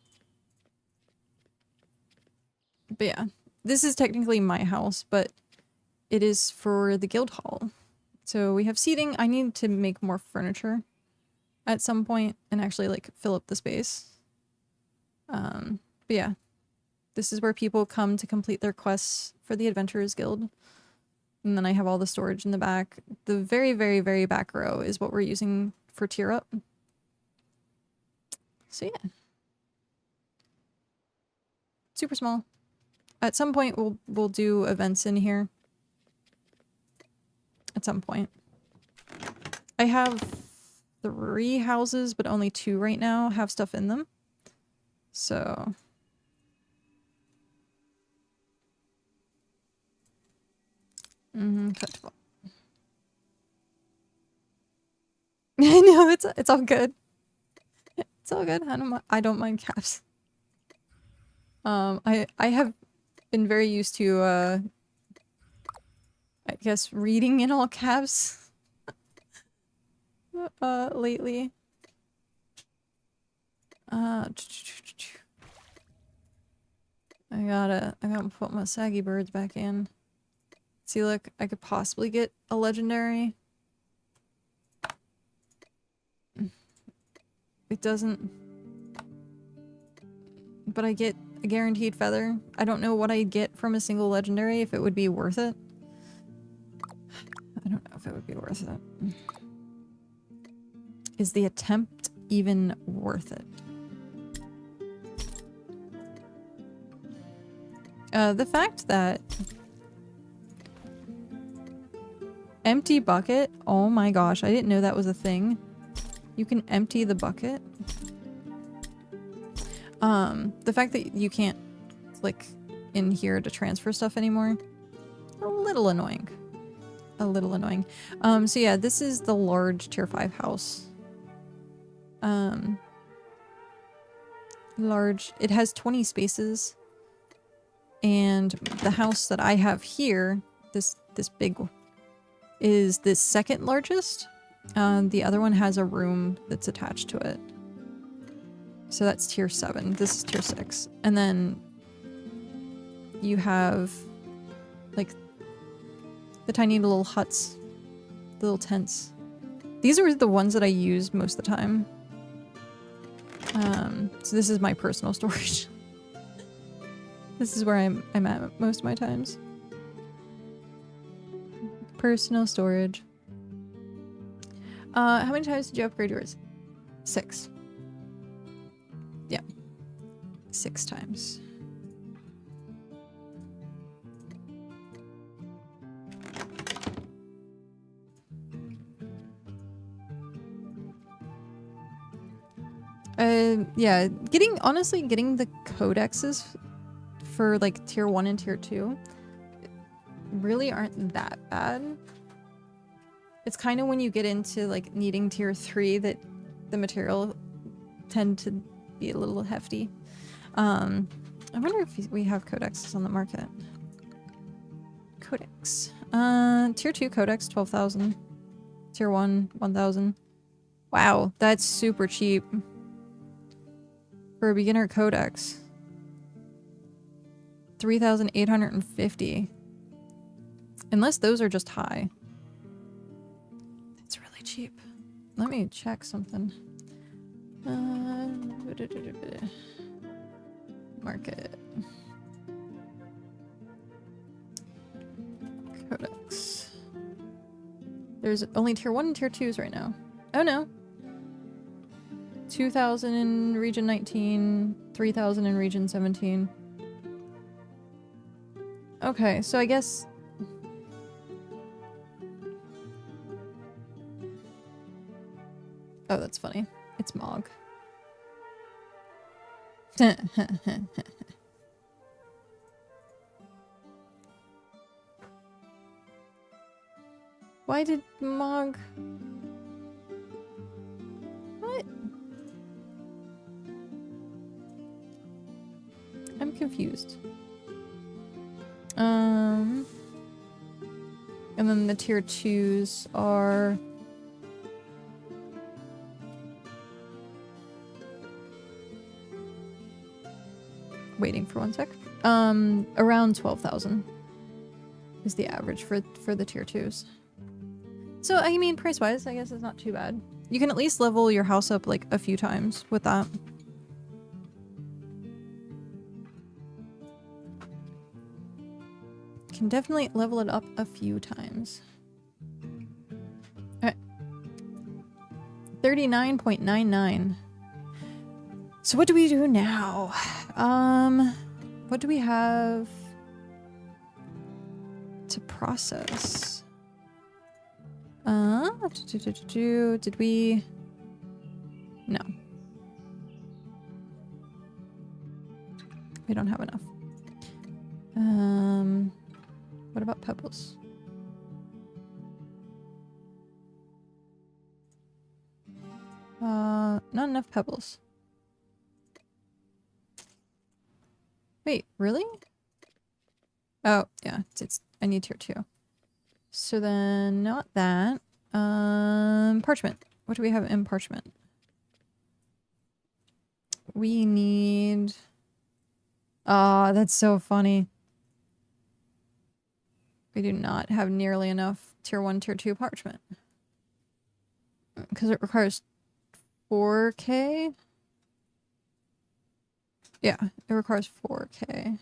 But yeah, this is technically my house, but it is for the guild hall. So we have seating. I need to make more furniture at some point and actually like fill up the space. But yeah, this is where people come to complete their quests for the Adventurers Guild. And then I have all the storage in the back. The very, very, very back row is what we're using for tier up. So yeah. Super small. At some point we'll do events in here. At some point. I have 3 houses, but only 2 right now have stuff in them. So collectible. I know, it's all good. It's all good. I don't mind caps. I have been very used to I guess reading in all caps lately. I gotta put my saggy birds back in. See, look, I could possibly get a legendary. It doesn't. But I get a guaranteed feather. I don't know what I'd get from a single legendary, if it would be worth it. I don't know if it would be worth it. Is the attempt even worth it? The fact that empty bucket, oh my gosh, I didn't know that was a thing. You can empty the bucket. The fact that you can't click in here to transfer stuff anymore, a little annoying. A little annoying. So yeah, this is the large tier 5 house. Large, it has 20 spaces. And the house that I have here, this big one, is the second largest. The other one has a room that's attached to it. So that's tier 7. This is tier 6. And then you have Like the tiny little huts, the little tents. These are the ones that I use most of the time. So this is my personal storage. This is where I'm at most of my times. Personal storage. How many times did you upgrade yours? 6. Yeah. 6 times. Yeah, honestly, getting the codexes for like tier 1 and tier 2 really aren't that bad. It's kind of when you get into like needing tier 3 that the material tend to be a little hefty. I wonder if we have codexes on the market. Codex. Tier 2 codex, 12,000. Tier 1, 1,000. Wow, that's super cheap. For a beginner codex. 3,850. Unless those are just high. That's really cheap. Let me check something. Market. Codex. There's only tier 1 and tier 2s right now. Oh no. 2,000 in region 19, 3,000 in region 17. Okay, so I guess... Oh, that's funny. It's Mog. Why did Mog... What? I'm confused. And then the tier 2s are... Waiting for 1 sec. Around 12,000 is the average for the tier 2s. So, I mean, price-wise, I guess it's not too bad. You can at least level your house up, like, a few times with that. Can definitely level it up a few times. Alright. 39.99. So what do we do now? What do we have to process? Did we... No. We don't have enough. What about pebbles? Not enough pebbles. Wait, really? Oh, yeah, I need tier 2. So then, not that. Parchment. What do we have in parchment? We need... Ah, that's so funny. We do not have nearly enough tier 1, tier 2 parchment. Because it requires 4K? Yeah, it requires 4K.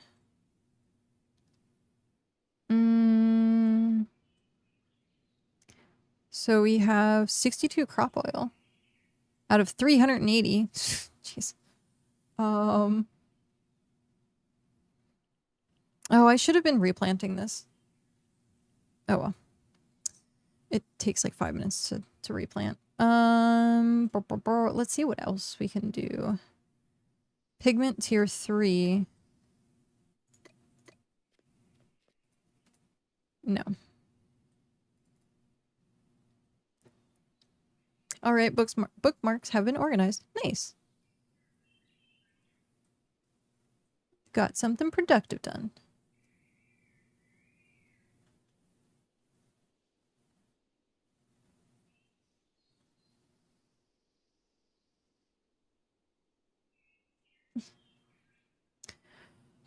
So we have 62 crop oil out of 380. Jeez. Oh, I should have been replanting this. Oh well. It takes like 5 minutes to replant. Let's see what else we can do. Pigment tier 3. No. All right, bookmarks have been organized. Nice. Got something productive done.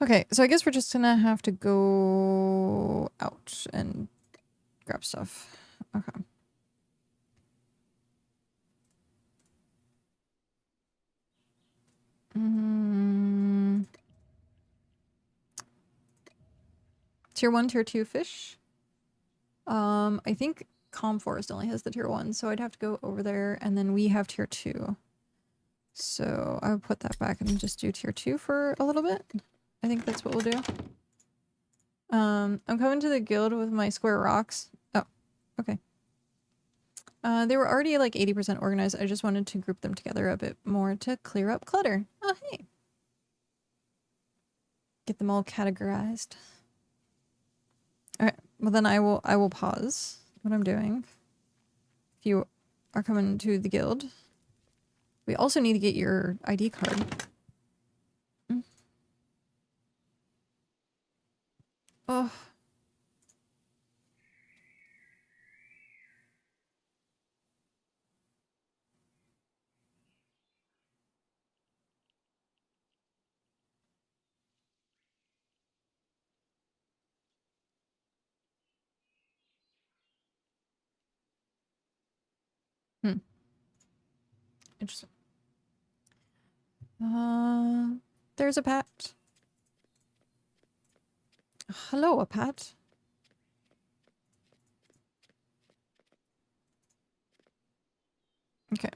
Okay, so I guess we're just gonna have to go out and grab stuff. Okay. Mm, tier 1, tier 2 fish. I think Calm Forest only has the tier 1, so I'd have to go over there, and then we have tier 2. So I would put that back and just do tier 2 for a little bit. I think that's what we'll do. I'm coming to the guild with my square rocks. Oh, okay. They were already like 80% organized. I just wanted to group them together a bit more to clear up clutter. Oh, hey. Get them all categorized. Okay, well then I will pause what I'm doing. If you are coming to the guild. We also need to get your ID card. Mm. Oh. Hmm. Interesting. There's a Pat. Hello, a Pat. Okay.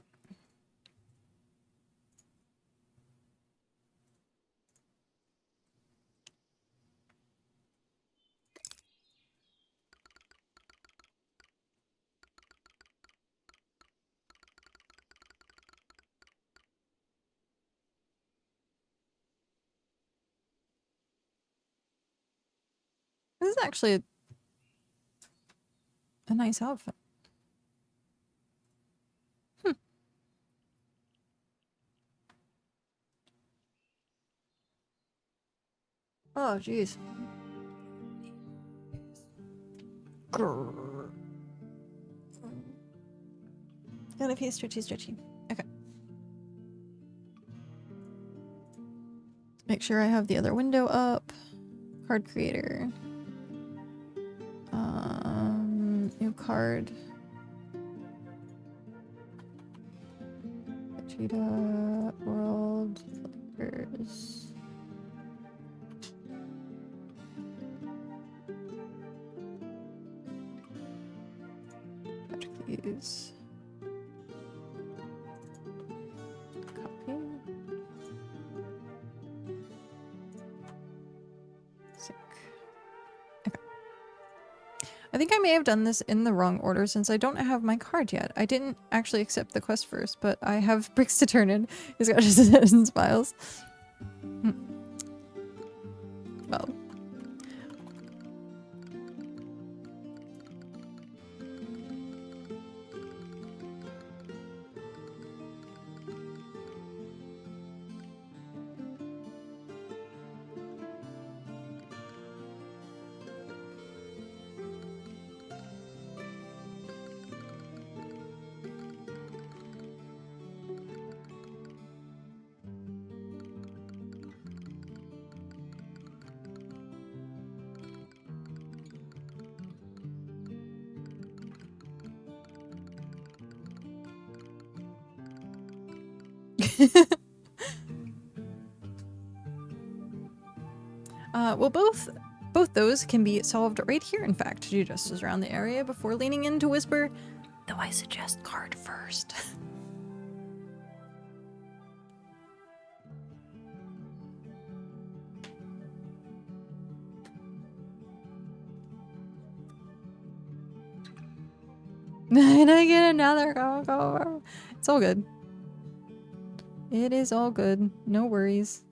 This is actually a nice outfit. Hmm. Oh, jeez. Grrr. Gotta be stretchy, stretchy. Okay. Make sure I have the other window up. Card creator. New card. Cheetah world flickers. Please. Copy. Sync. Okay. I think I may have done this in the wrong order since I don't have my card yet. I didn't actually accept the quest first, but I have bricks to turn in. He's got his files. Well. Well, both those can be solved right here, in fact. You just around the area before leaning in to whisper, though I suggest card first. And I get another go. It's all good. It is all good. No worries.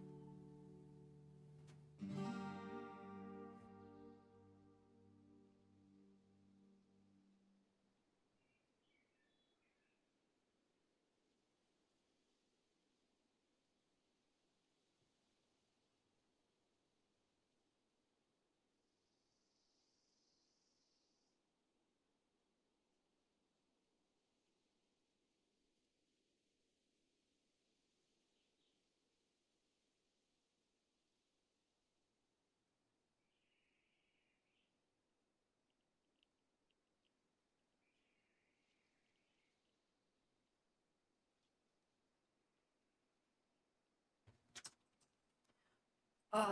Okay.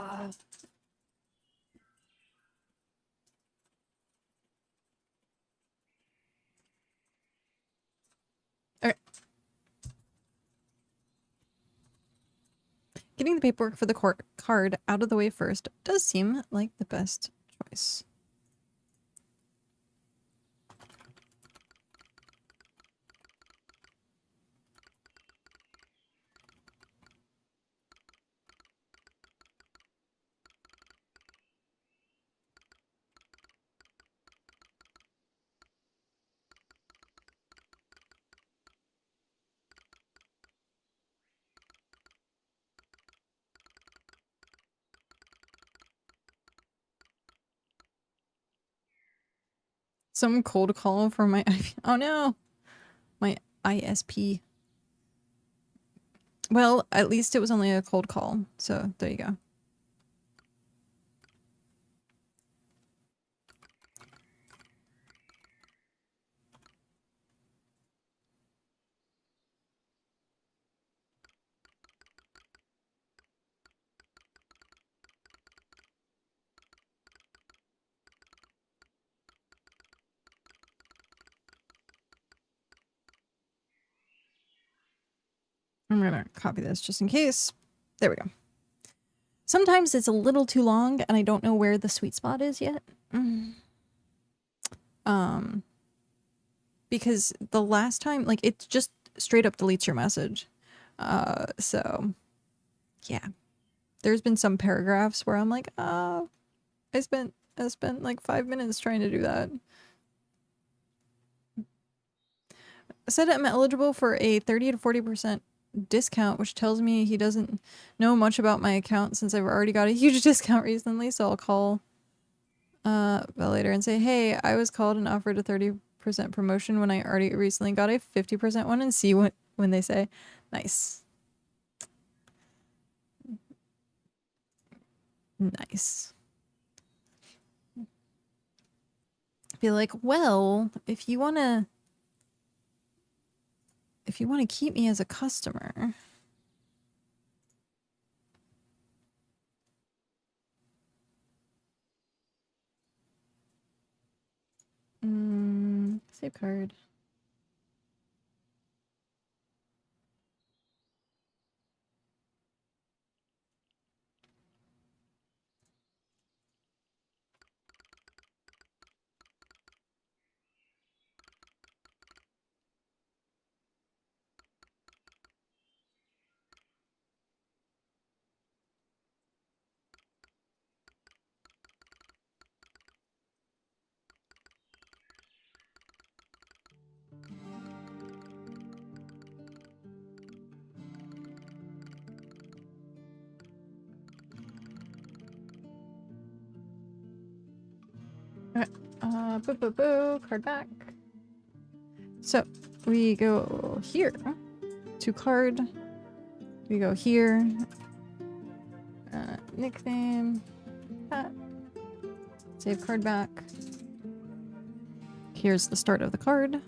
Getting the paperwork for the court card out of the way first does seem like the best choice. Some cold call for my oh no, my ISP. Well, at least it was only a cold call, so there you go. I'm gonna copy this just in case. There we go. Sometimes it's a little too long and I don't know where the sweet spot is yet. Because the last time, like, it just straight up deletes your message. So yeah. There's been some paragraphs where I'm like, I spent like 5 minutes trying to do that. I said I'm eligible for a 30 to 40% discount, which tells me he doesn't know much about my account since I've already got a huge discount recently. So I'll call later and say, hey, I was called and offered a 30% promotion when I already recently got a 50% one, and see what when they say. Nice. Nice. Be like, well, if you want to keep me as a customer, save card. Boo, card back. So we go here to card. We go here. Nickname. Cat. Save card back. Here's the start of the card.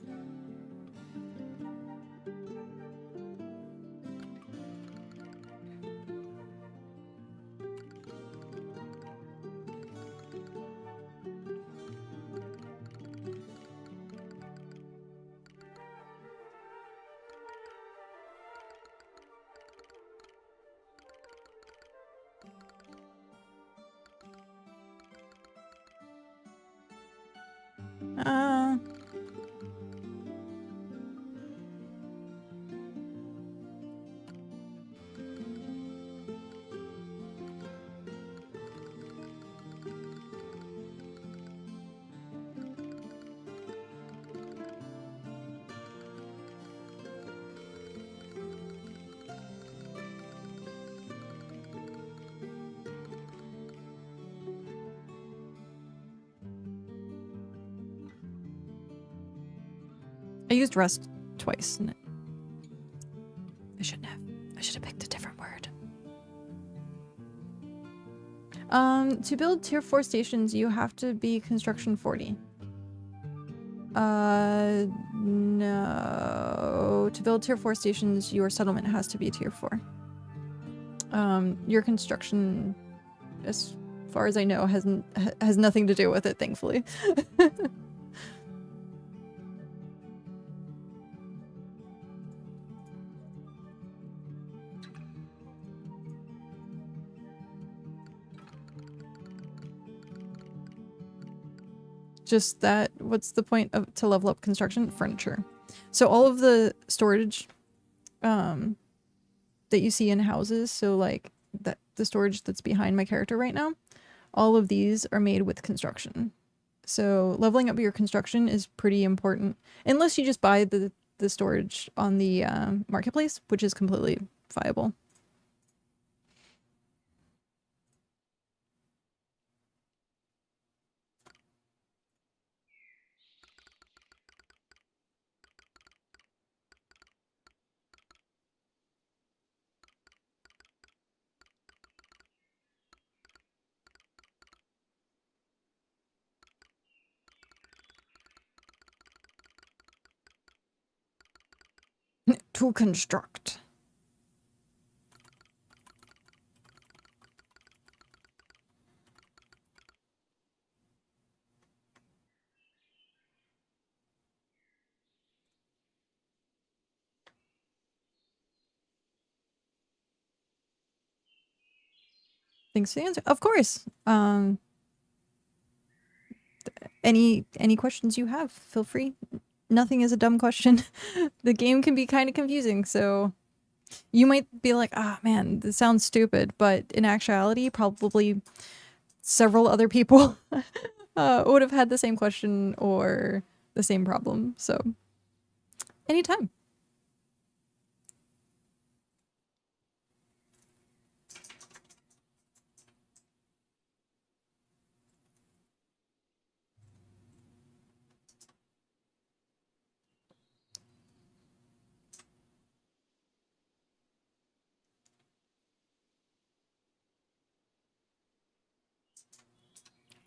I used rust twice. I shouldn't have. I should have picked a different word. To build tier 4 stations, you have to be construction 40. No. To build tier 4 stations, your settlement has to be tier 4. Your construction as far as I know, has nothing to do with it, thankfully. Just that, what's the point of to level up construction? Furniture. So all of the storage that you see in houses, so like the storage that's behind my character right now, all of these are made with construction. So leveling up your construction is pretty important, unless you just buy the storage on the marketplace, which is completely viable. To construct. Thanks for the answer. Of course. Any questions you have, feel free. Nothing is a dumb question. The game can be kind of confusing, so you might be like, ah, man, this sounds stupid, but in actuality, probably several other people would have had the same question or the same problem. So anytime.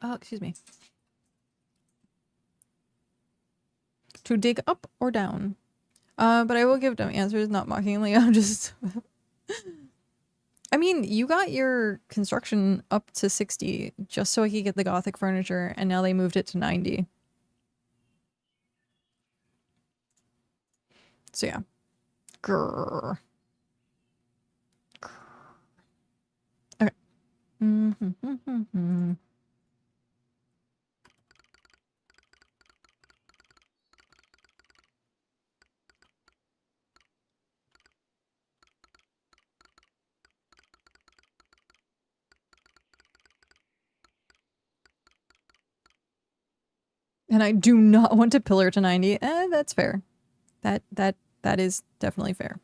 Oh, excuse me. To dig up or down? But I will give dumb answers, not mockingly. I'm just... I mean, you got your construction up to 60 just so I could get the Gothic furniture, and now they moved it to 90. So yeah. Grrr. Grrr. Okay. And I do not want to pillar to 90. That's fair. That is definitely fair.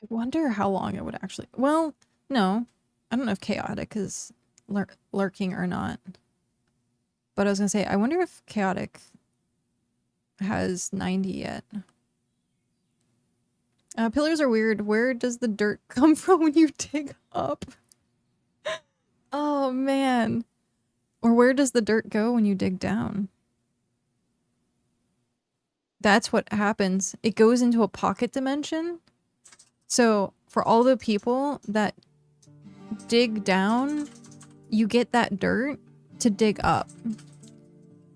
I wonder how long it would actually... Well, no. I don't know if chaotic is lurking or not. But I was gonna say, I wonder if chaotic has 90 yet. Pillars are weird. Where does the dirt come from when you dig up? Oh, man. Or where does the dirt go when you dig down? That's what happens. It goes into a pocket dimension. So for all the people that dig down, you get that dirt to dig up.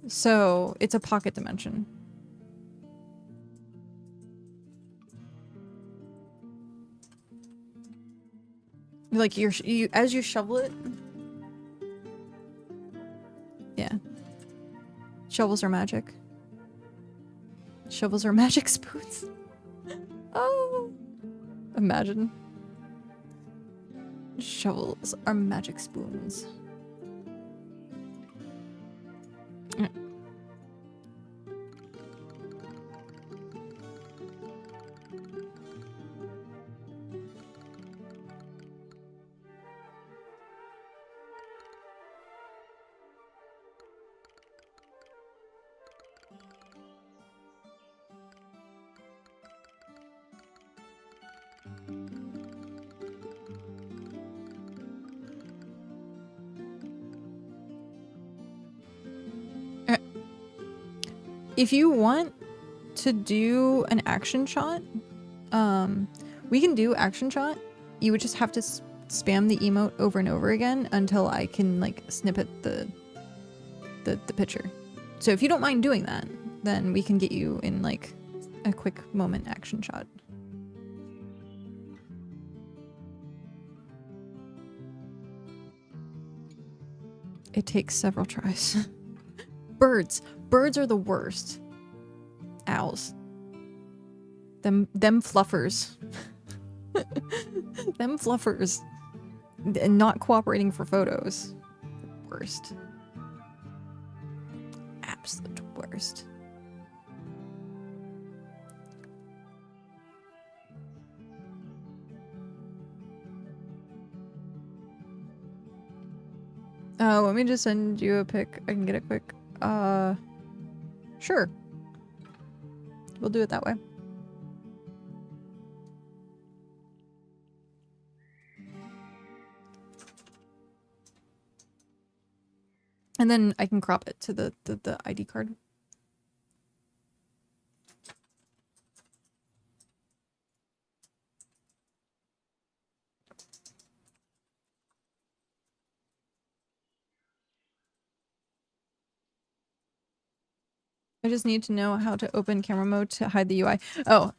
So it's a pocket dimension. Like as you shovel it. Yeah. Shovels are magic. Shovels are magic spoons. Oh. Imagine. Shovels are magic spoons. If you want to do an action shot, we can do action shot. You would just have to spam the emote over and over again until I can like snippet the picture. So if you don't mind doing that, then we can get you in like a quick moment action shot. It takes several tries. Birds. Birds are the worst. Owls. Them fluffers. Them fluffers. And not cooperating for photos. Worst. Absolute worst. Let me just send you a pic. I can get it quick. Sure. We'll do it that way. And then I can crop it to the ID card. I just need to know how to open camera mode to hide the UI. Oh,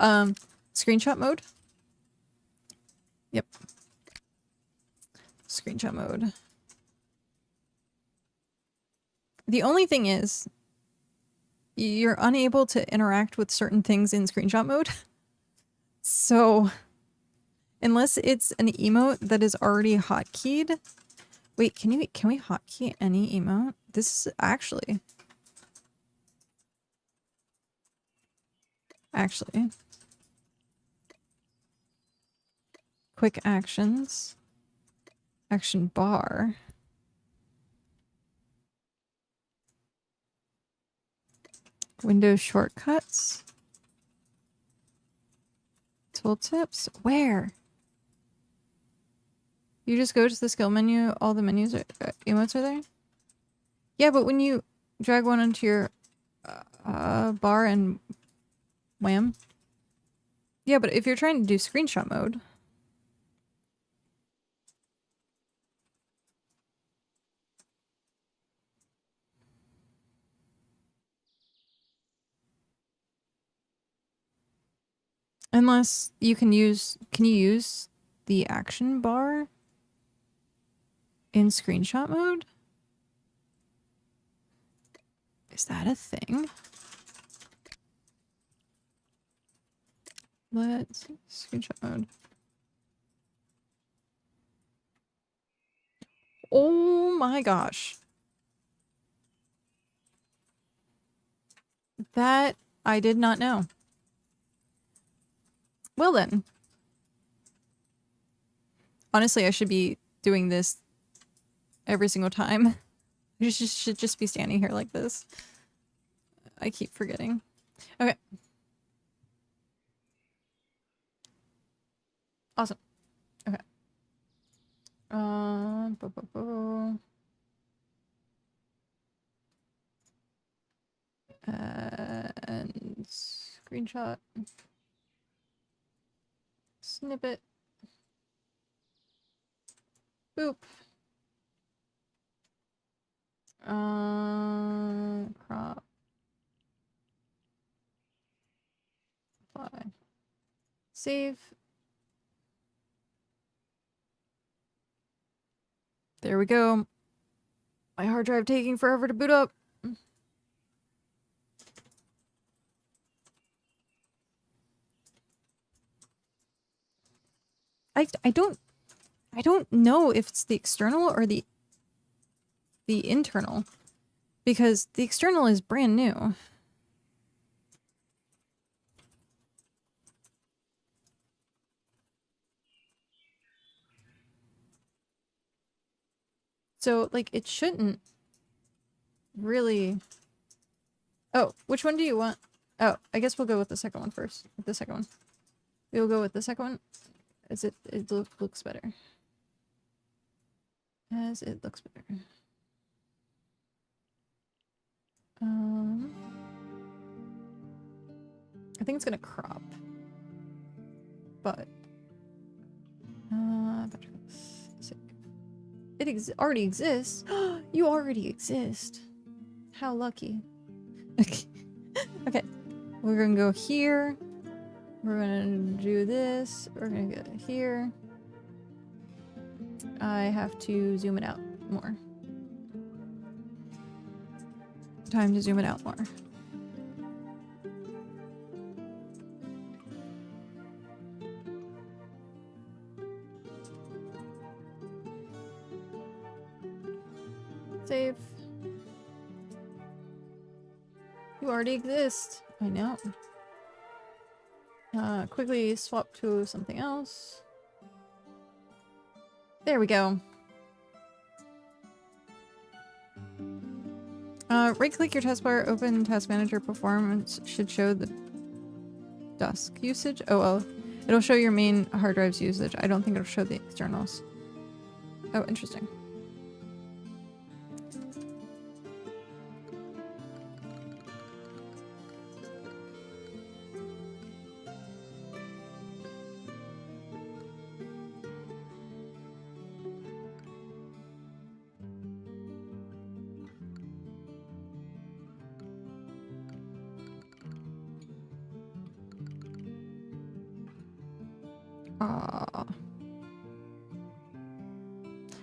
screenshot mode? Yep. Screenshot mode. The only thing is, you're unable to interact with certain things in screenshot mode. So, unless it's an emote that is already hotkeyed. Wait, can we hotkey any emote? This is actually. Quick actions. Action bar. Windows shortcuts. Tooltips. Where? You just go to the skill menu, all the menus are, emotes are there? Yeah, but when you drag one onto your bar and wham. Yeah, but if you're trying to do screenshot mode. Unless you can you use the action bar in screenshot mode? Is that a thing? Let's see, screenshot mode. Oh my gosh. That I did not know. Well then. Honestly, I should be doing this every single time. I should just be standing here like this. I keep forgetting. Okay. Awesome. Okay. And screenshot. Snippet. Boop. Crop. Apply. Save. There we go. My hard drive taking forever to boot up. I don't know if it's the external or the internal, because the external is brand new. So like it shouldn't really. Oh, which one do you want? Oh, I guess we'll go with the second one first. The second one. We'll go with the second one. As it looks better. As it looks better. I think it's gonna crop. But it already exists. You already exist. How lucky. Okay. We're gonna go here. We're gonna do this. We're gonna go here. I have to zoom it out more. Time to zoom it out more. Save. You already exist. I know. Quickly swap to something else. There we go. Right-click your taskbar, open Task Manager Performance should show the disk usage. Oh, well. It'll show your main hard drive's usage. I don't think it'll show the externals. Oh, interesting.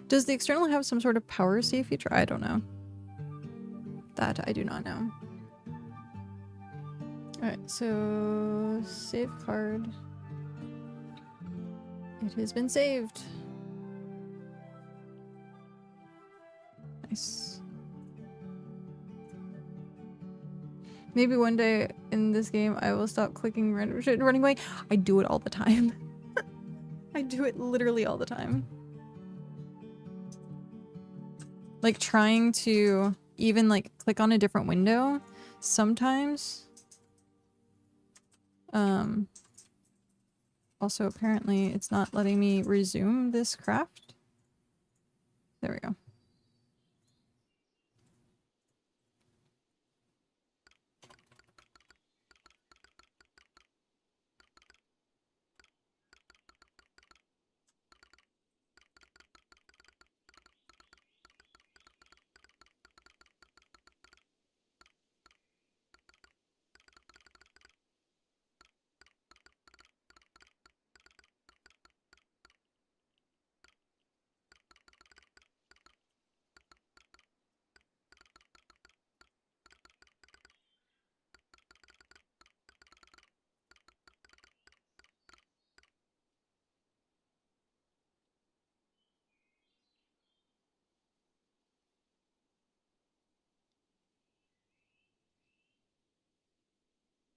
Does the external have some sort of power save feature? I don't know. That I do not know. Alright, so save card. It has been saved. Nice. Maybe one day in this game I will stop clicking random shit and running away. I do it all the time. I do it literally all the time. Like trying to even like click on a different window sometimes. Also apparently it's not letting me resume this craft. There we go.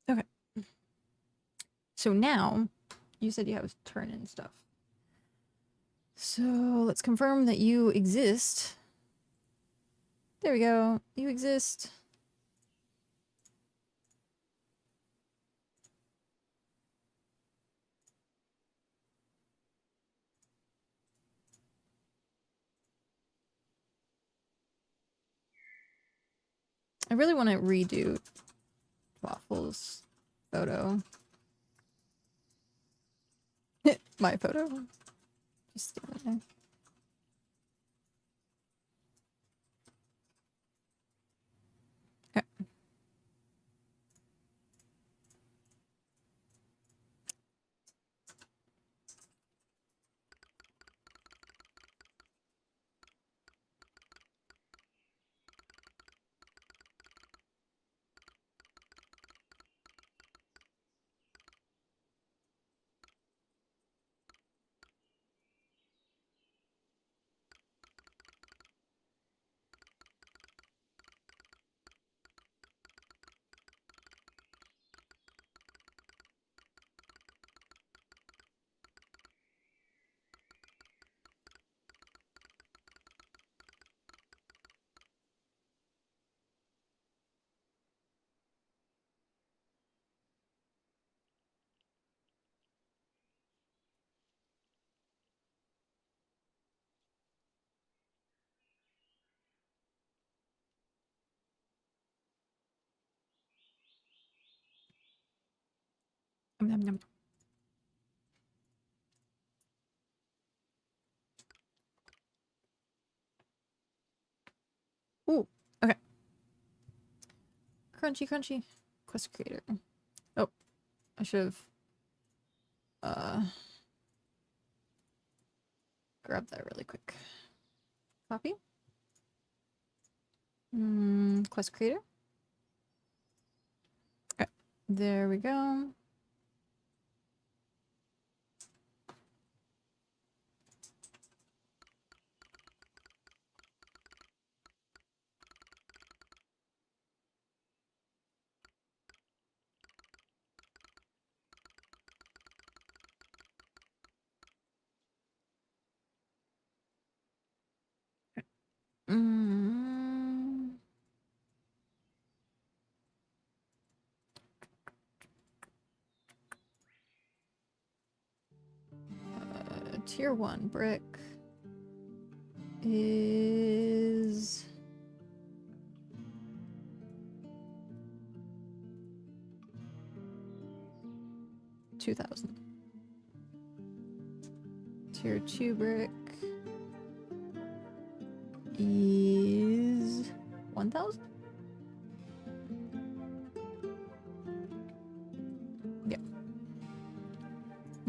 Okay. So now, you said you have turn in stuff. So let's confirm that you exist. There we go. You exist. I really want to redo Waffle's photo. My photo. Just steal it there. Okay. Nom, nom. Ooh, okay. Crunchy, crunchy. Quest creator. Oh, I should have grabbed that really quick. Copy. Quest creator. Okay, there we go. Tier 1 brick is 2,000. Tier 2 brick is 1,000? Yeah.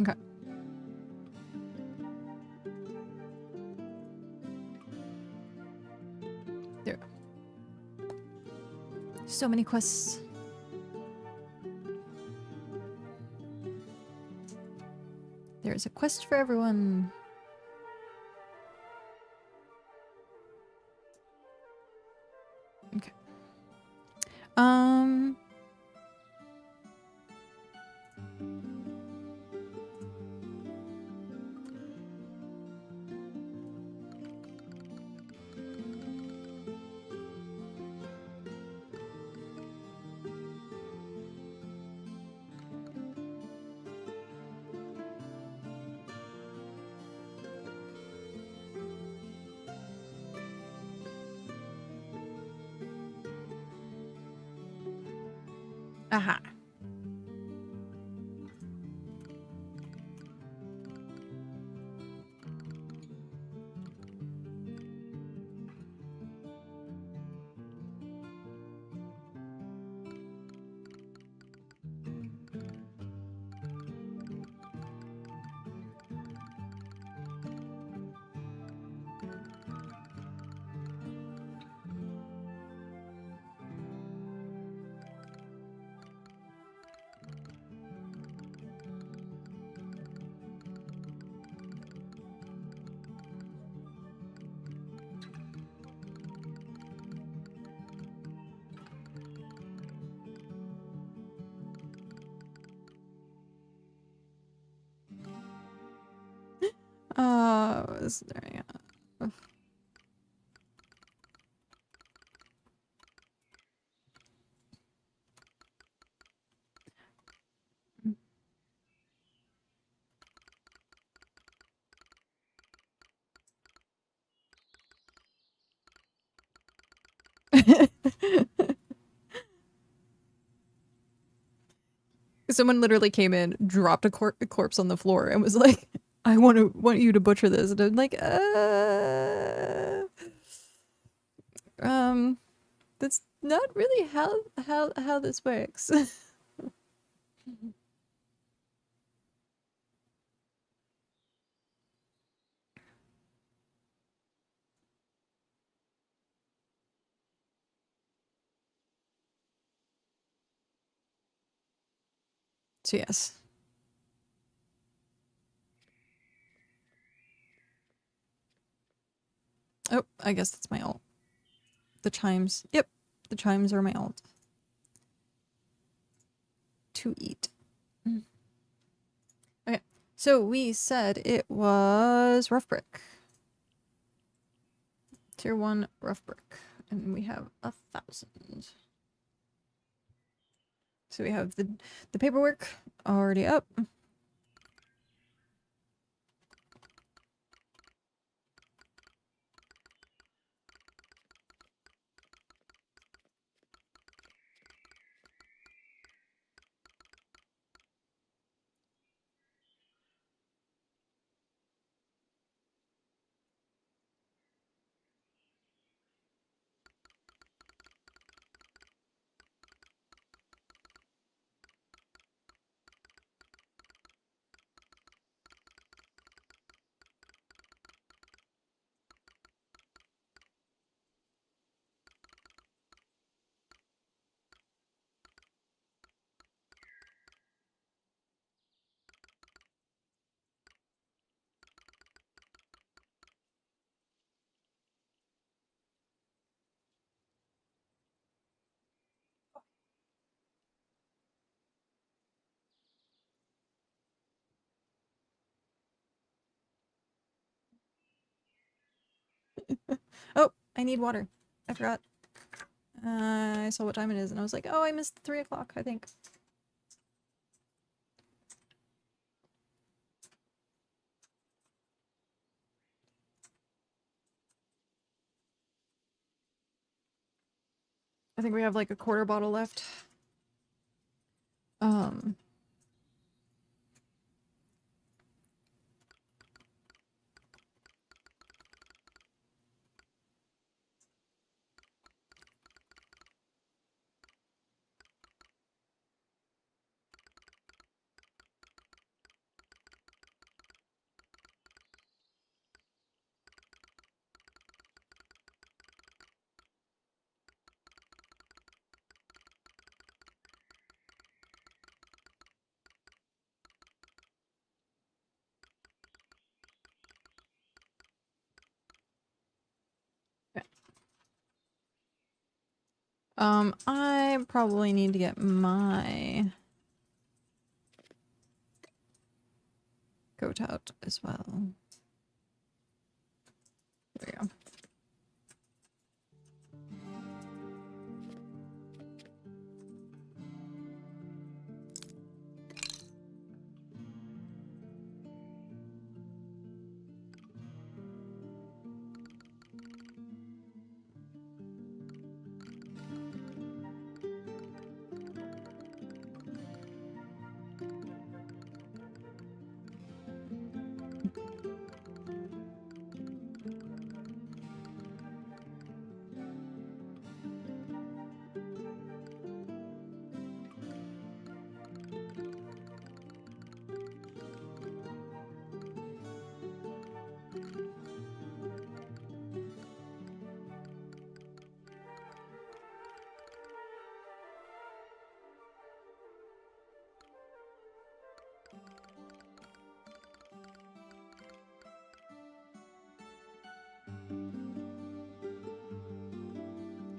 Okay. There we go. So many quests. There's a quest for everyone. Okay. Aha. Was there? Yeah. Someone literally came in, dropped a corpse on the floor, and was like, "I want you to butcher this." And I'm like, that's not really how this works." So yes. Oh, I guess that's my alt. The chimes. Yep, the chimes are my alt. To eat. Okay, so we said it was rough brick. Tier 1 rough brick. And we have 1,000. So we have the paperwork already up. Oh, I need water. I forgot. I saw what time it is and I was like, oh, I missed 3 o'clock, I think. I think we have like a quarter bottle left. I probably need to get my goat out as well. There we go.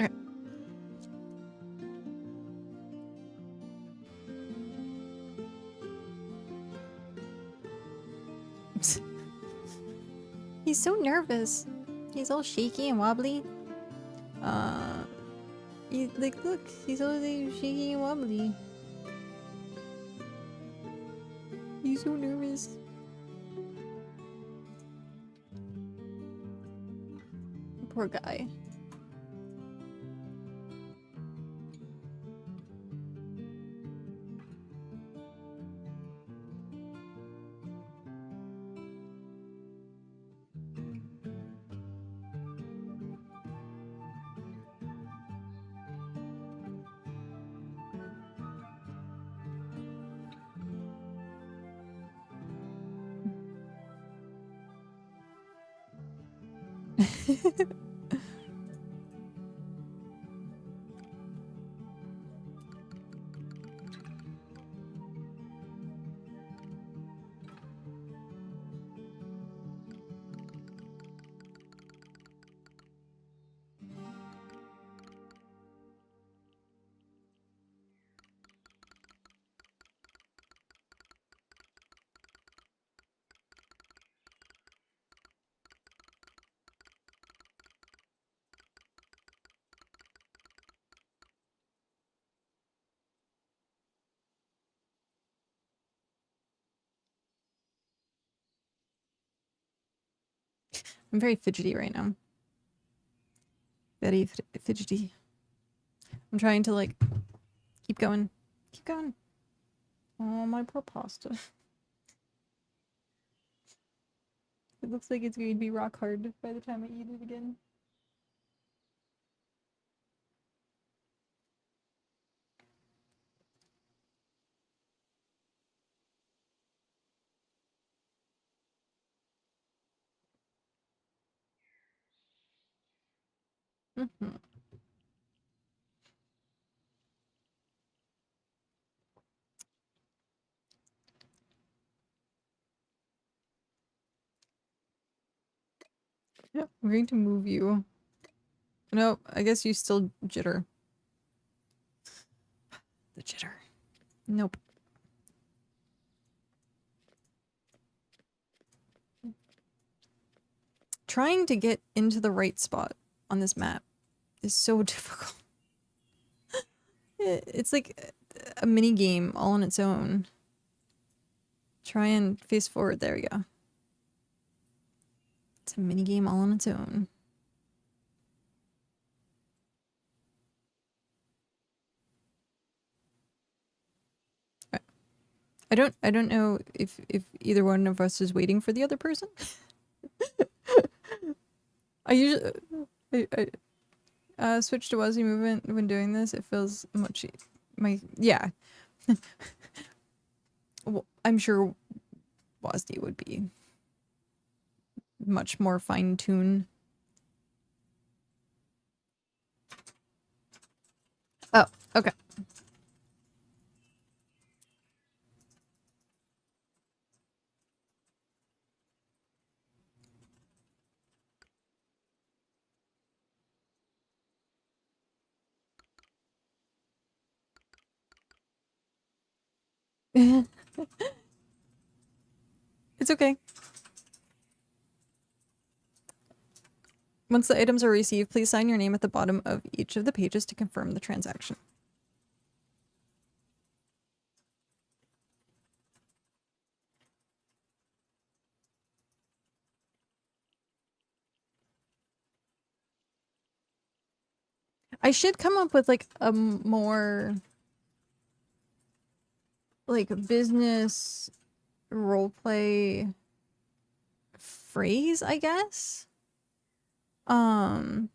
Okay. He's so nervous. He's all shaky and wobbly. Like, look, he's all like, shaky and wobbly. He's so nervous. Poor guy. I'm very fidgety right now. Very fidgety. I'm trying to like keep going. Keep going. Oh, my poor pasta. It looks like it's going to be rock hard by the time I eat it again. Mm-hmm. Yep, I'm going to move you. No, I guess you still jitter. The jitter. Nope. trying to get into the right spot on this map is so difficult. It's like a mini game all on its own. Try and face forward. There we go. It's a mini game all on its own. I don't know if either one of us is waiting for the other person. I usually switch to WASD movement when doing this. It feels much yeah. Well, I'm sure WASD would be much more fine-tuned. Oh, okay. It's okay. Once the items are received, please sign your name at the bottom of each of the pages to confirm the transaction. I should come up with like a more like business roleplay phrase, I guess. To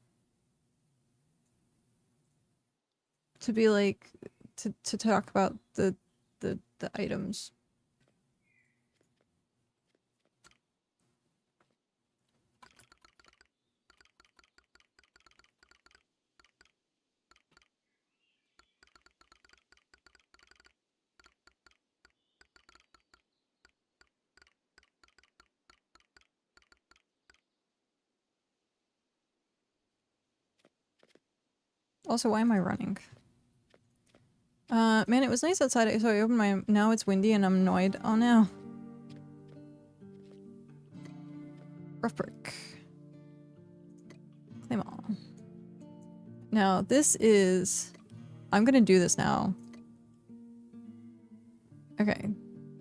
be like to talk about the items. Also, why am I running? Man, it was nice outside, so I opened my... Now it's windy and I'm annoyed. Oh no. Rough brick. Claim all. Now, this is... I'm gonna do this now. Okay.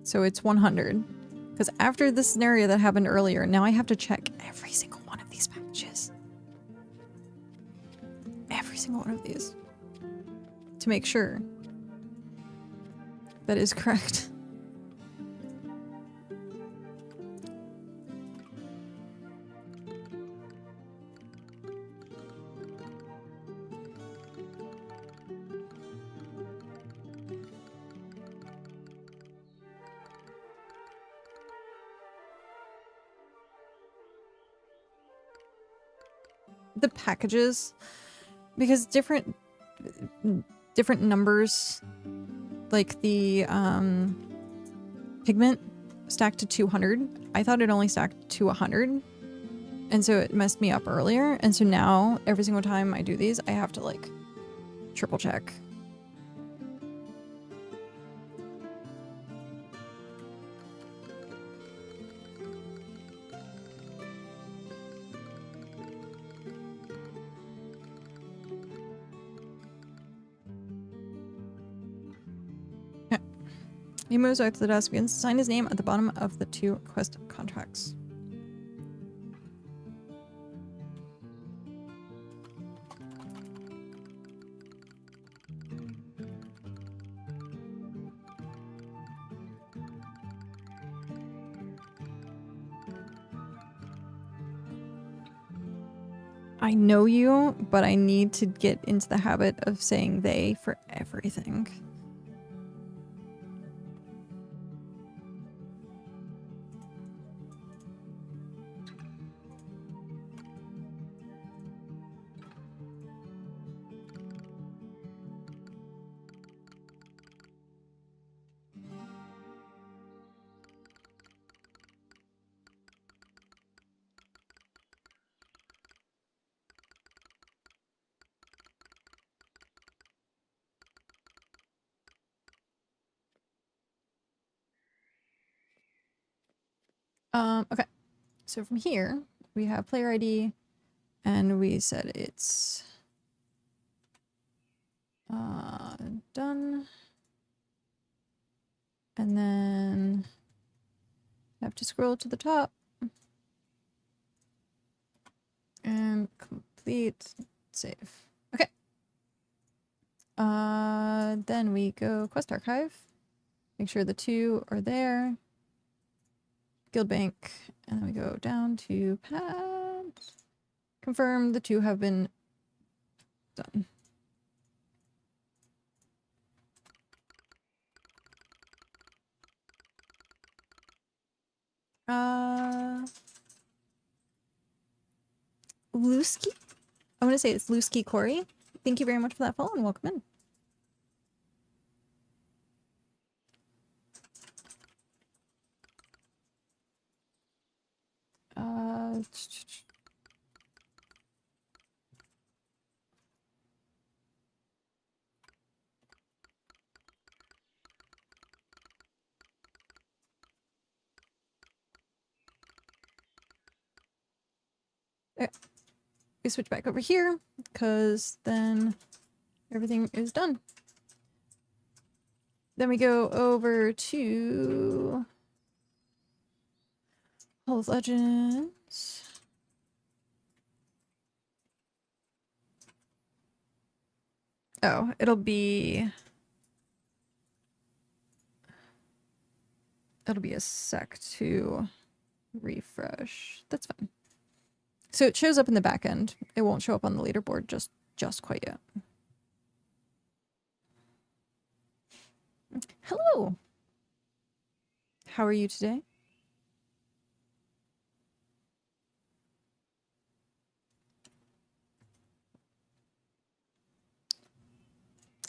So it's 100. Because after this scenario that happened earlier, now I have to check every single one of these packages. Every single one of these. To make sure that is correct. The packages, because different numbers, like the pigment stacked to 200. I thought it only stacked to 100, and so it messed me up earlier. And so now every single time I do these, I have to like triple check. He moves back to the desk and signs his name at the bottom of the 2 quest contracts. I know you, but I need to get into the habit of saying they for everything. Okay. So from here, we have player ID, and we said it's done. And then I have to scroll to the top and complete save. Okay. Then we go quest archive. Make sure the 2 are there. Guild bank, and then we go down to pad. Confirm the 2 have been done. Lusky? I want to say it's Lusky Corey. Thank you very much for that follow and welcome in. Okay. We switch back over here because then everything is done. Then we go over to Hall of Legends. Oh, it'll be a sec to refresh. That's fine. So it shows up in the back end. It won't show up on the leaderboard just quite yet. Hello. How are you today?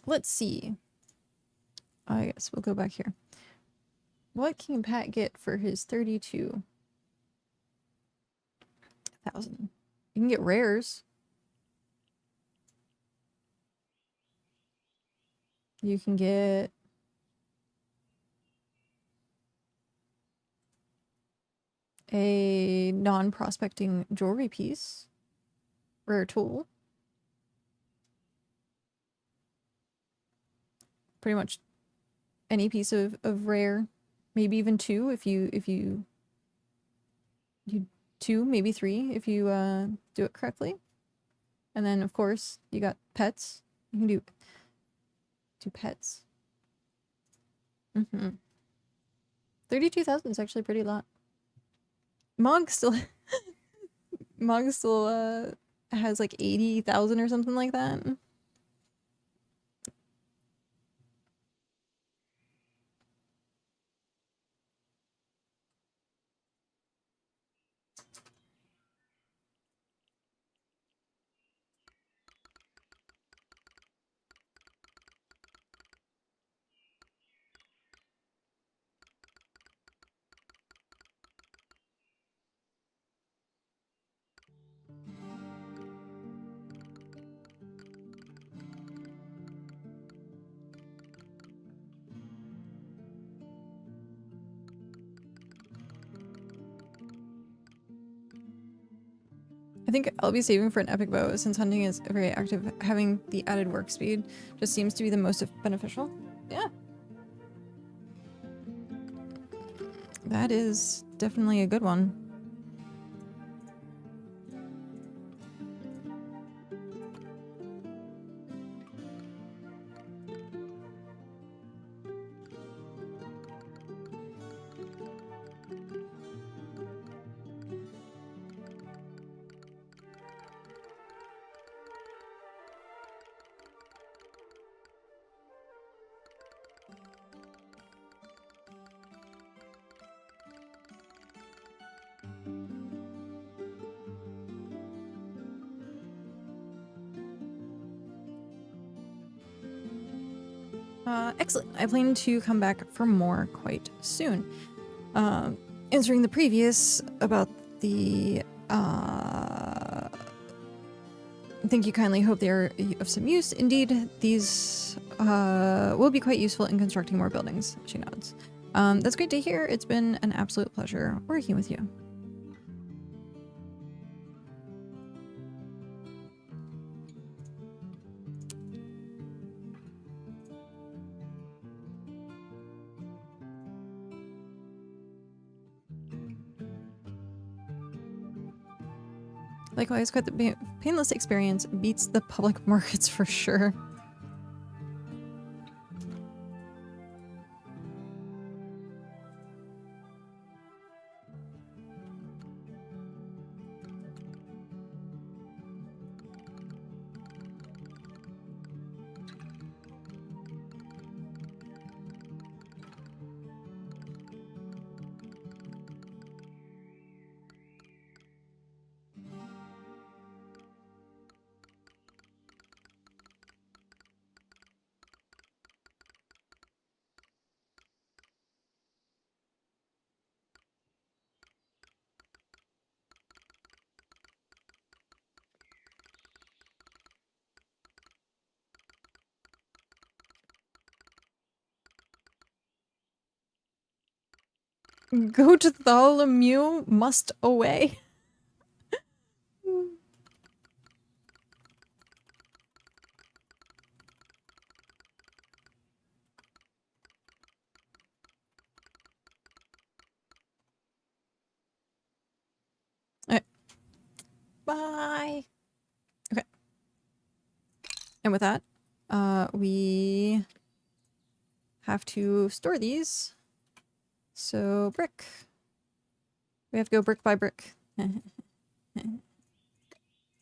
Let's see. I guess we'll go back here. What can Pat get for his 32,000? You can get rares. You can get a non-prospecting jewelry piece. Rare tool. Pretty much any piece of rare. Maybe even 2 if you 2, maybe 3 if you do it correctly. And then of course you got pets. You can do 2 pets. 32,000 is actually pretty lot. Mog still has like 80,000 or something like that. I think I'll be saving for an epic bow since hunting is very active. Having the added work speed just seems to be the most beneficial. Yeah. That is definitely a good one. Excellent. I plan to come back for more quite soon. Answering the previous about the thank you kindly, hope they are of some use. Indeed, these will be quite useful in constructing more buildings, she nods. That's great to hear. It's been an absolute pleasure working with you. Likewise, quite the painless experience beats the public markets for sure. Go to Tholomew must away. Alright. Bye. Okay. And with that, we have to store these. So brick. We have to go brick by brick.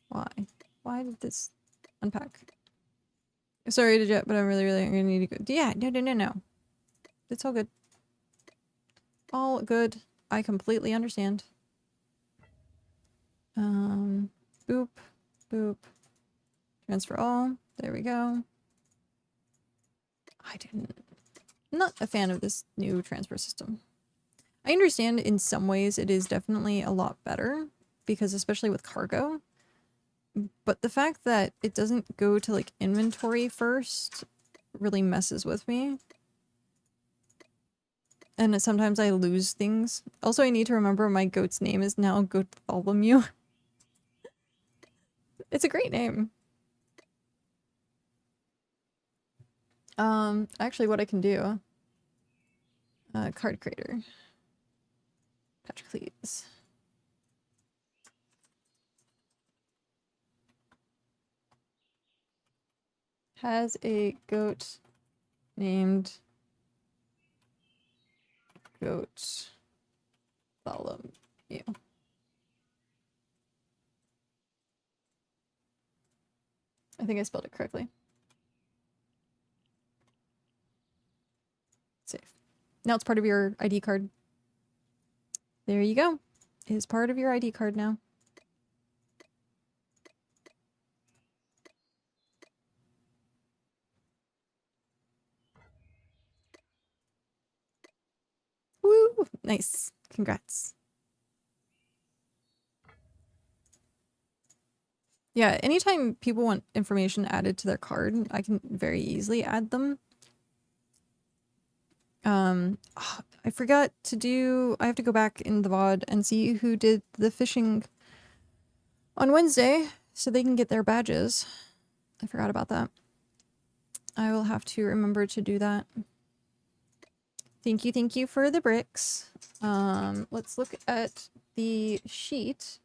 Why? Why did this unpack? Sorry to jet, but I'm really gonna need to go. Yeah, no. It's all good. All good. I completely understand. Boop, boop. Transfer all. There we go. Not a fan of this new transfer system. I understand in some ways it is definitely a lot better, because especially with cargo, but the fact that it doesn't go to like inventory first really messes with me. And sometimes I lose things. Also, I need to remember my goat's name is now Goattholomew. It's a great name. Actually what I can do, card creator. Patrocles. Has a goat named Goattholomew. I think I spelled it correctly. Save. Now it's part of your ID card. There you go. It is part of your ID card now. Woo! Nice. Congrats. Yeah, anytime people want information added to their card, I can very easily add them. I forgot to do... I have to go back in the VOD and see who did the fishing on Wednesday so they can get their badges. I forgot about that. I will have to remember to do that. Thank you for the bricks. Let's look at the sheet.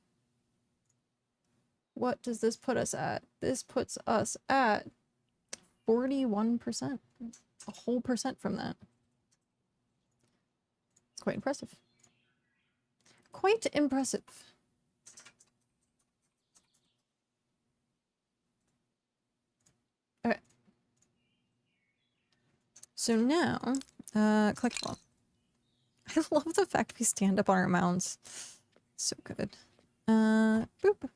What does this put us at? This puts us at 41%. A whole percent from that. It's quite impressive. Quite impressive. Okay. So now, collectible. I love the fact we stand up on our mounts. So good. Boop.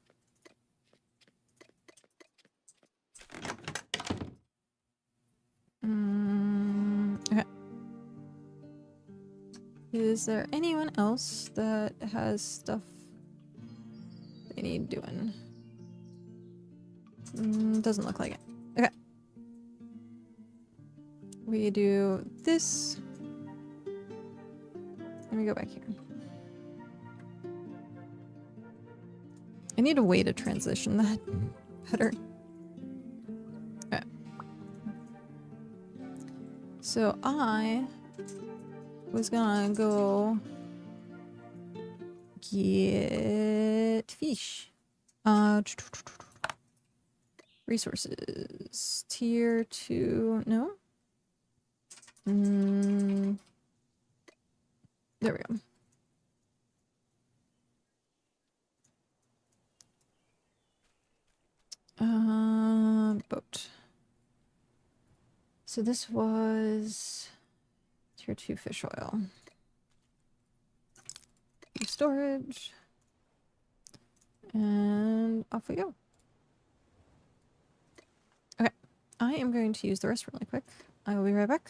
Okay. Is there anyone else that has stuff they need doing? Doesn't look like it. Okay. We do this. Let me go back here. I need a way to transition that better. Okay. So I was gonna go get fish. Resources. Tier 2. No? There we go. Boat. So this was tier 2 fish oil. Storage. And off we go. Okay. I am going to use the restroom really quick. I will be right back.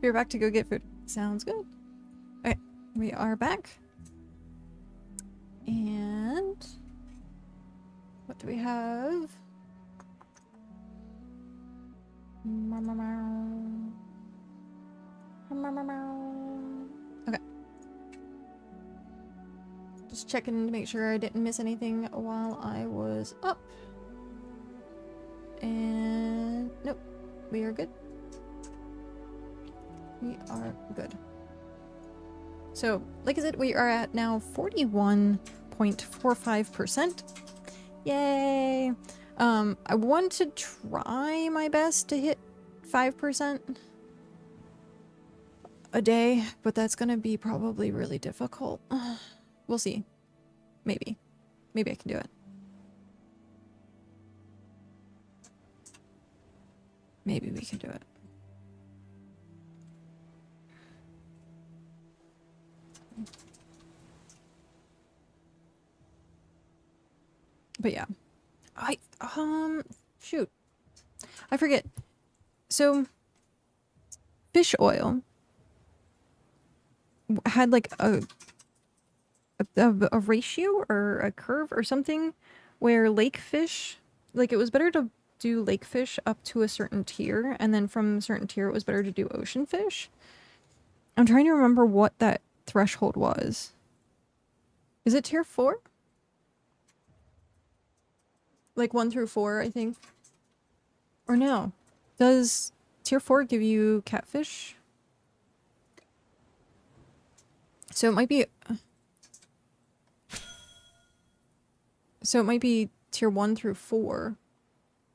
We're back to go get food. Sounds good. Okay, we are back. And what do we have? Okay. Just checking to make sure I didn't miss anything while I was up. And nope, we are good. We are good. So, like I said, we are at now 41.45%. Yay! I want to try my best to hit 5% a day, but that's gonna be probably really difficult. We'll see. Maybe. Maybe I can do it. Maybe we can do it. But yeah. Shoot. I forget. So, fish oil had like a ratio or a curve or something where lake fish, like it was better to do lake fish up to a certain tier, and then from a certain tier it was better to do ocean fish. I'm trying to remember what that threshold was. Is it tier 4? Like 1 through 4, I think. Or no. Does tier 4 give you catfish? So it might be... So it might be tier 1 through 4.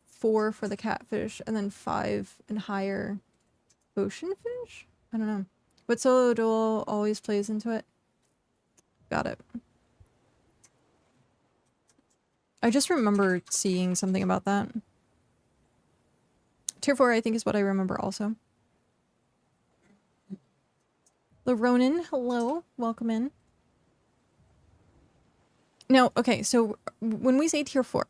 4 for the catfish, and then 5 and higher ocean fish? I don't know. But solo duel always plays into it. Got it. I just remember seeing something about that. Tier 4, I think, is what I remember also. Ronan, hello. Welcome in. Now, okay, so when we say tier 4...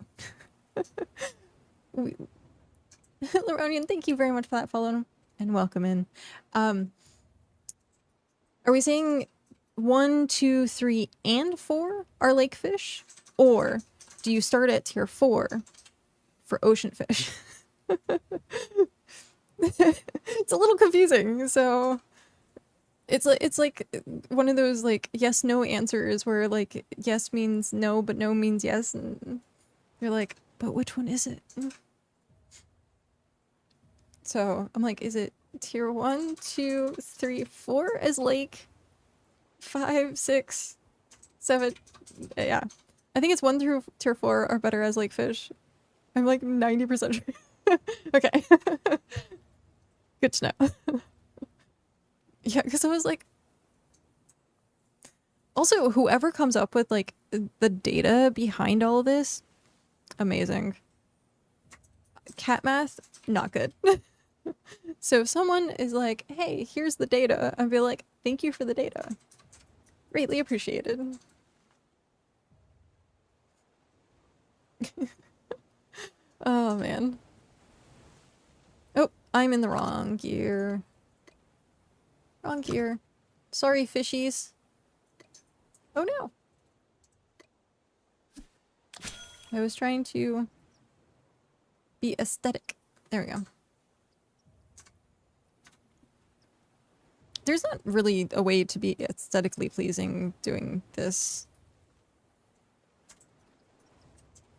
Leronian, thank you very much for that follow and welcome in. Are we saying 1, 2, 3, and 4 are lake fish? Or do you start at tier 4 for ocean fish? It's a little confusing, so It's like one of those like yes no answers where like yes means no but no means yes and you're like but which one is it? So I'm like, is it tier 1, 2, 3, 4 as lake? 5, 6, 7. Yeah. I think it's 1 through tier 4 are better as lake fish. I'm like 90% sure. Okay. Good to know. Yeah, because I was like, also, whoever comes up with like the data behind all of this, amazing. Cat math, not good. So if someone is like, hey, here's the data, I'd be like, thank you for the data. Greatly appreciated. Oh man. Oh, I'm in the wrong gear. Wrong gear. Sorry, fishies. Oh no. I was trying to be aesthetic. There we go. There's not really a way to be aesthetically pleasing doing this.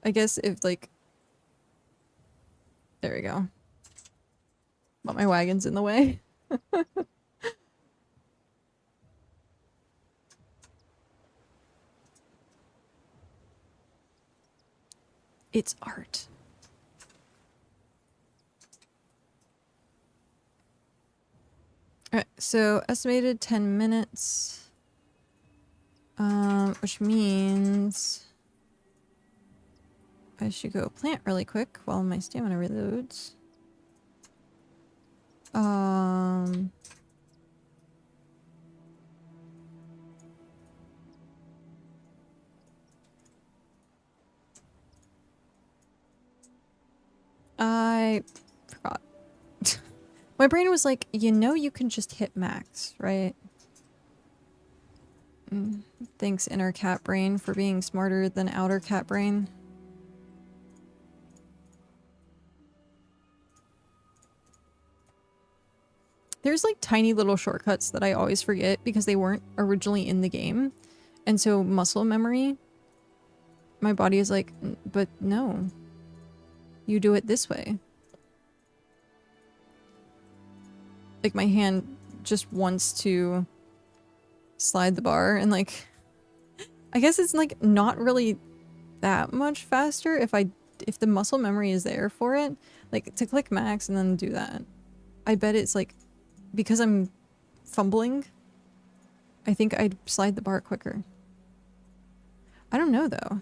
I guess if like... There we go. But my wagon's in the way. It's art. Alright, so estimated 10 minutes. Which means I should go plant really quick while my stamina reloads. I forgot. My brain was like, you know you can just hit max, right? Thanks, inner cat brain, for being smarter than outer cat brain. There's like tiny little shortcuts that I always forget because they weren't originally in the game. And so muscle memory, my body is like, but no, you do it this way. Like my hand just wants to slide the bar and like, I guess it's like not really that much faster if the muscle memory is there for it, like to click max and then do that. I bet it's like, because I'm fumbling, I think I'd slide the bar quicker. I don't know though.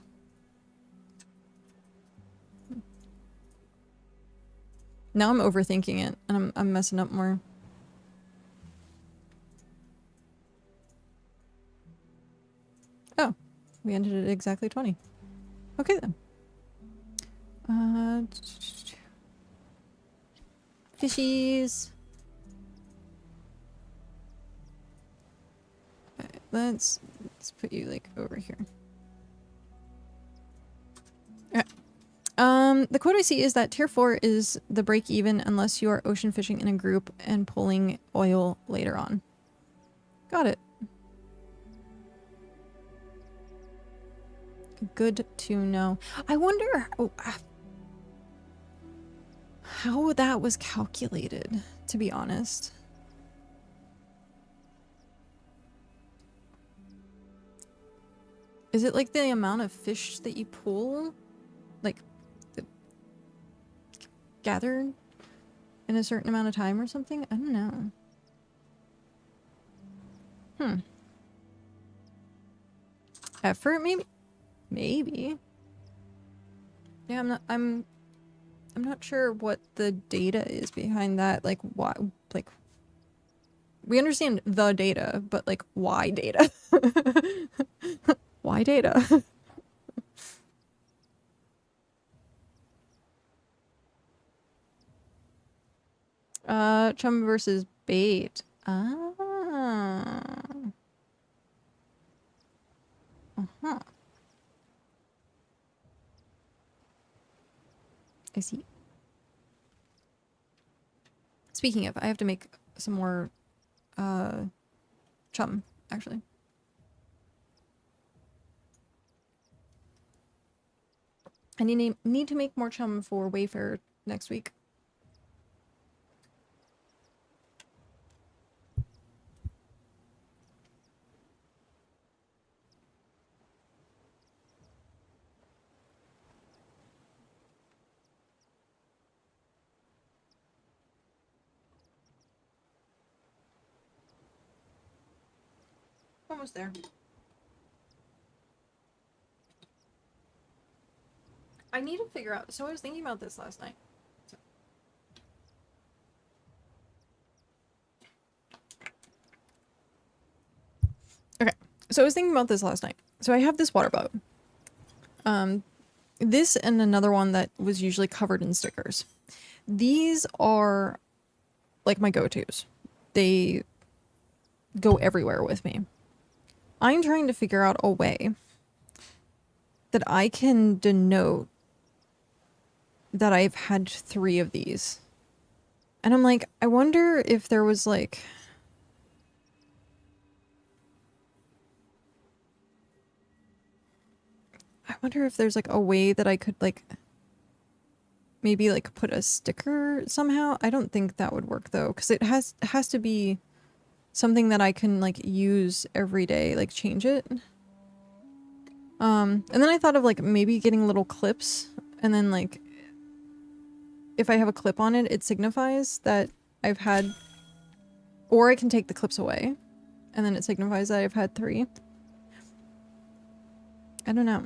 Now I'm overthinking it and I'm messing up more. Oh, we ended at exactly 20. Okay then. Fishies. Alright, let's put you like over here. Alright. The quote I see is that tier 4 is the break even unless you are ocean fishing in a group and pulling oil later on. Got it. Good to know. I wonder how that was calculated, to be honest. Is it like the amount of fish that you pull? Like, gathered in a certain amount of time or something? I don't know. Effort, maybe? Maybe. Yeah, I'm not sure what the data is behind that. Like, why, like, we understand the data, but like, why data? Why data? Chum versus bait. Ah. Uh-huh. I see. Speaking of, I have to make some more chum, actually. I need to make more chum for Wayfair next week. Almost there. I need to figure out, so I was thinking about this last night. Okay, so I was thinking about this last night. So I have this water boat. This and another one that was usually covered in stickers. These are like my go-tos. They go everywhere with me. I'm trying to figure out a way that I can denote that I've had 3 of these. And I'm like, I wonder if there was like... I wonder if there's like a way that I could like... maybe like put a sticker somehow? I don't think that would work though, because it has to be something that I can like use every day, like change it. And then I thought of like maybe getting little clips, and then like if I have a clip on it, it signifies that I've had, or I can take the clips away and then it signifies that I've had 3. I don't know.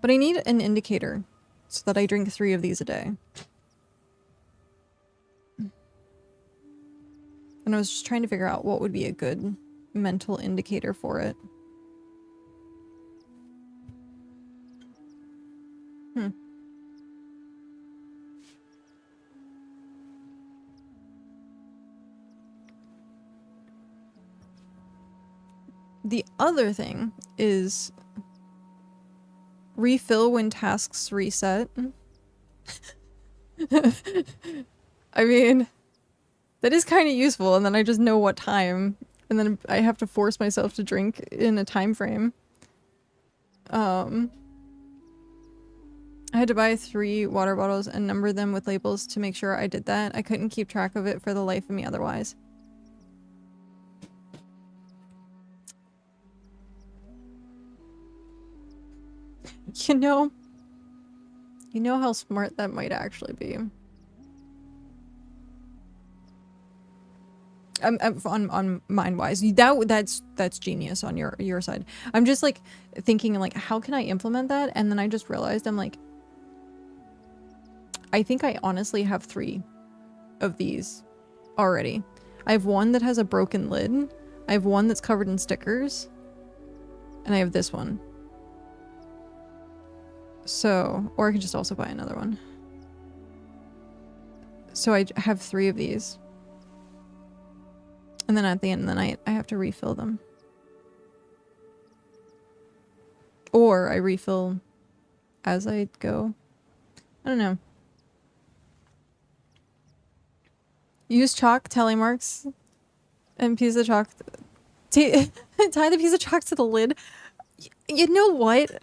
But I need an indicator so that I drink 3 of these a day. And I was just trying to figure out what would be a good mental indicator for it. The other thing is refill when tasks reset. I mean, that is kind of useful, and then I just know what time, and then I have to force myself to drink in a time frame. I had to buy 3 water bottles and number them with labels to make sure I did that. I couldn't keep track of it for the life of me otherwise. You know how smart that might actually be. On mind-wise, that's genius on your side. I'm just like thinking like, how can I implement that? And then I just realized I'm like, I think I honestly have 3 of these already. I have one that has a broken lid. I have one that's covered in stickers, and I have this one. So, or I could just also buy another one. So I have 3 of these. And then at the end of the night, I have to refill them. Or I refill as I go. I don't know. Use chalk, tally marks, and piece of chalk. Tie the piece of chalk to the lid. You know what?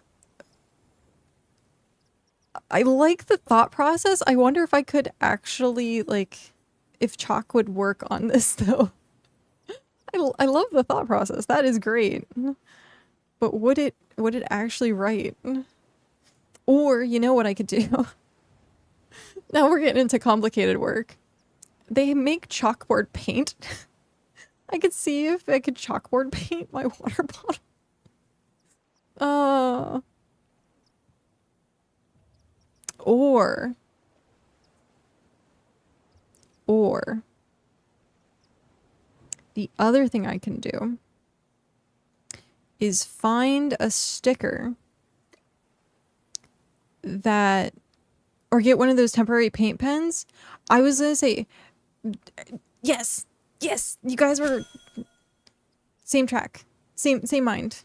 I like the thought process. I wonder if I could actually, like, if chalk would work on this, though. I love the thought process. That is great. But would it actually write? Or, you know what I could do? Now we're getting into complicated work. They make chalkboard paint. I could see if I could chalkboard paint my water bottle. Or the other thing I can do is find a sticker that, or get one of those temporary paint pens. I was gonna say, yes, you guys were same track, same mind.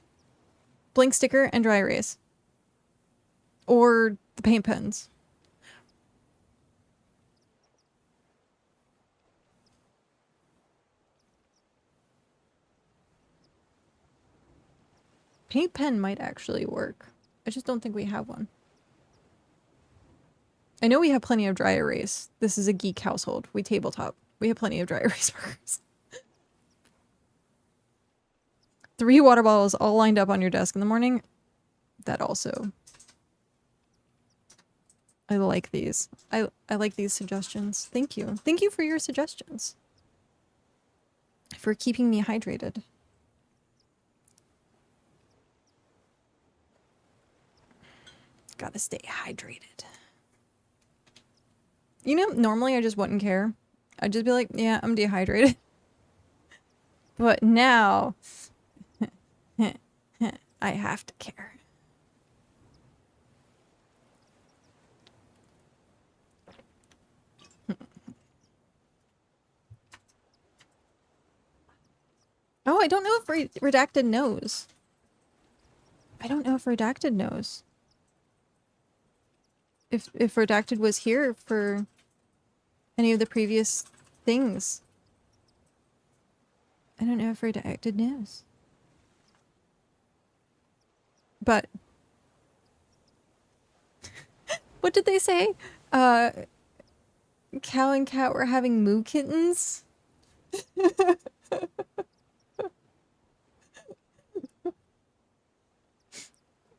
Blank sticker and dry erase, or the paint pens. Paint pen might actually work. I just don't think we have one. I know we have plenty of dry erase. This is a geek household. We tabletop. We have plenty of dry erase markers. 3 water bottles all lined up on your desk in the morning. That also. I like these. I like these suggestions. Thank you. Thank you for your suggestions. For keeping me hydrated. Gotta stay hydrated. You know, normally I just wouldn't care. I'd just be like, yeah, I'm dehydrated. But now, I have to care. Oh, I don't know if Redacted knows. I don't know if Redacted knows. If Redacted was here for any of the previous things. I don't know if Redacted knows. But what did they say? Cow and Cat were having moo kittens?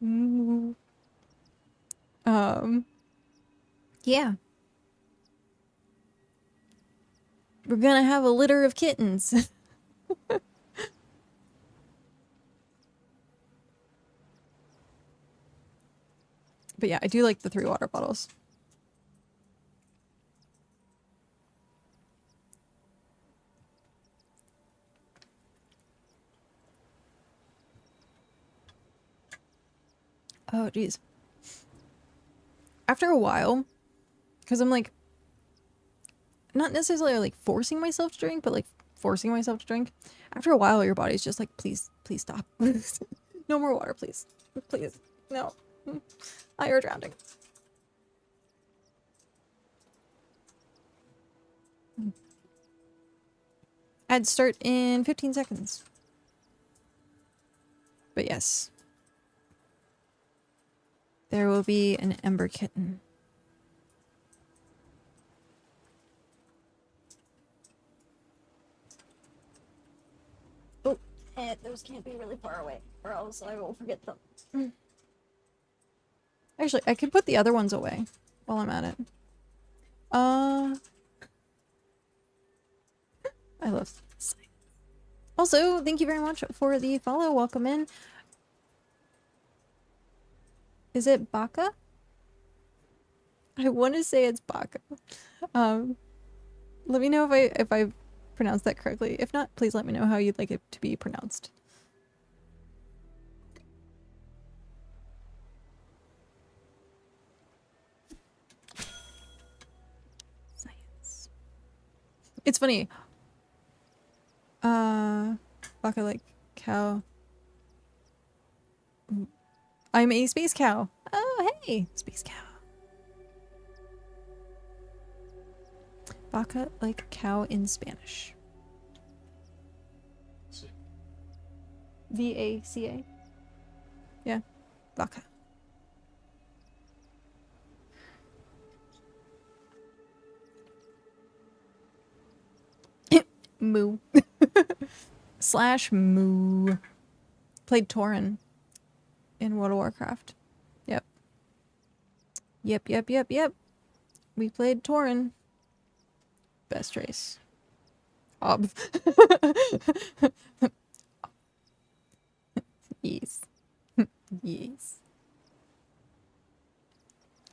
Moo. Yeah. We're gonna have a litter of kittens. But yeah, I do like the 3 water bottles. Oh, geez. After a while, because I'm like, not necessarily like forcing myself to drink, but like forcing myself to drink. After a while, your body's just like, please, please stop. No more water, please. Please. No. You're drowning. I'd start in 15 seconds. But yes. There will be an Ember kitten. Oh, those can't be really far away, or else I will forget them. Actually, I could put the other ones away while I'm at it. I love science. Also, thank you very much for the follow. Welcome in. Is it Baka? I want to say it's Baka. Let me know if I pronounced that correctly. If not, please let me know how you'd like it to be pronounced. Science. It's funny. Baka like cow. I'm a space cow. Oh, hey, space cow. Vaca like cow in Spanish. V-A-C-A. Yeah, vaca. Moo. / moo. Played Tauren in World of Warcraft. Yep. Yep. We played Tauren. Best race. Ob. Yes. Yes.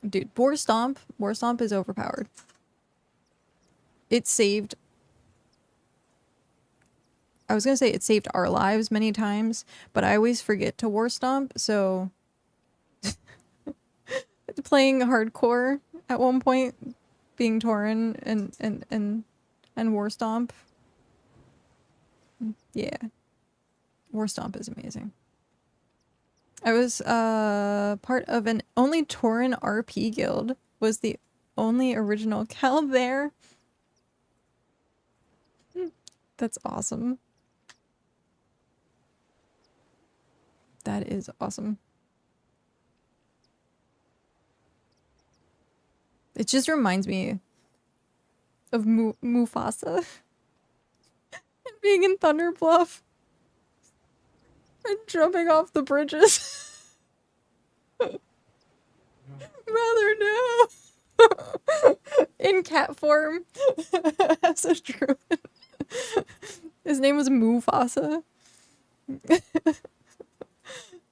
Dude, Boar Stomp is overpowered. It saved... I was gonna say it saved our lives many times, but I always forget to War Stomp, so... Playing hardcore at one point, being Tauren and War Stomp. Yeah. War Stomp is amazing. I was part of an only Tauren RP guild. Was the only original Cal there. That's awesome. That is awesome. It just reminds me of Mufasa and being in Thunder Bluff and jumping off the bridges. Rather no. In cat form as a druid. His name was Mufasa.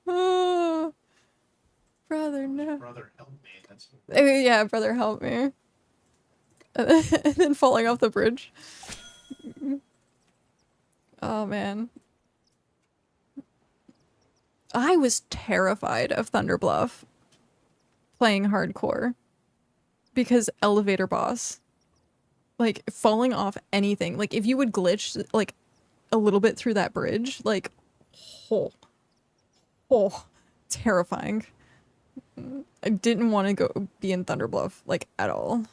Oh, brother, no. Brother, help me. That's Yeah, brother, help me. And then falling off the bridge. Oh, man. I was terrified of Thunder Bluff playing hardcore because elevator boss. Like, falling off anything. Like, if you would glitch, like, a little bit through that bridge, like, oh, terrifying. I didn't want to go be in Thunder Bluff, like, at all.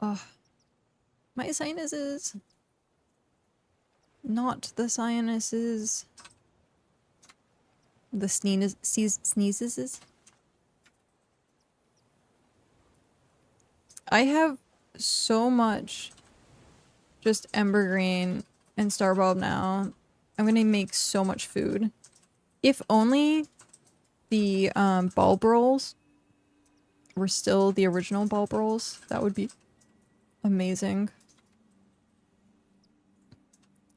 Ugh. My sinuses. Not the sinuses. The sneezes. I have so much just Ember Green and Starbulb now. I'm gonna make so much food. If only the bulb rolls were still the original bulb rolls, that would be amazing.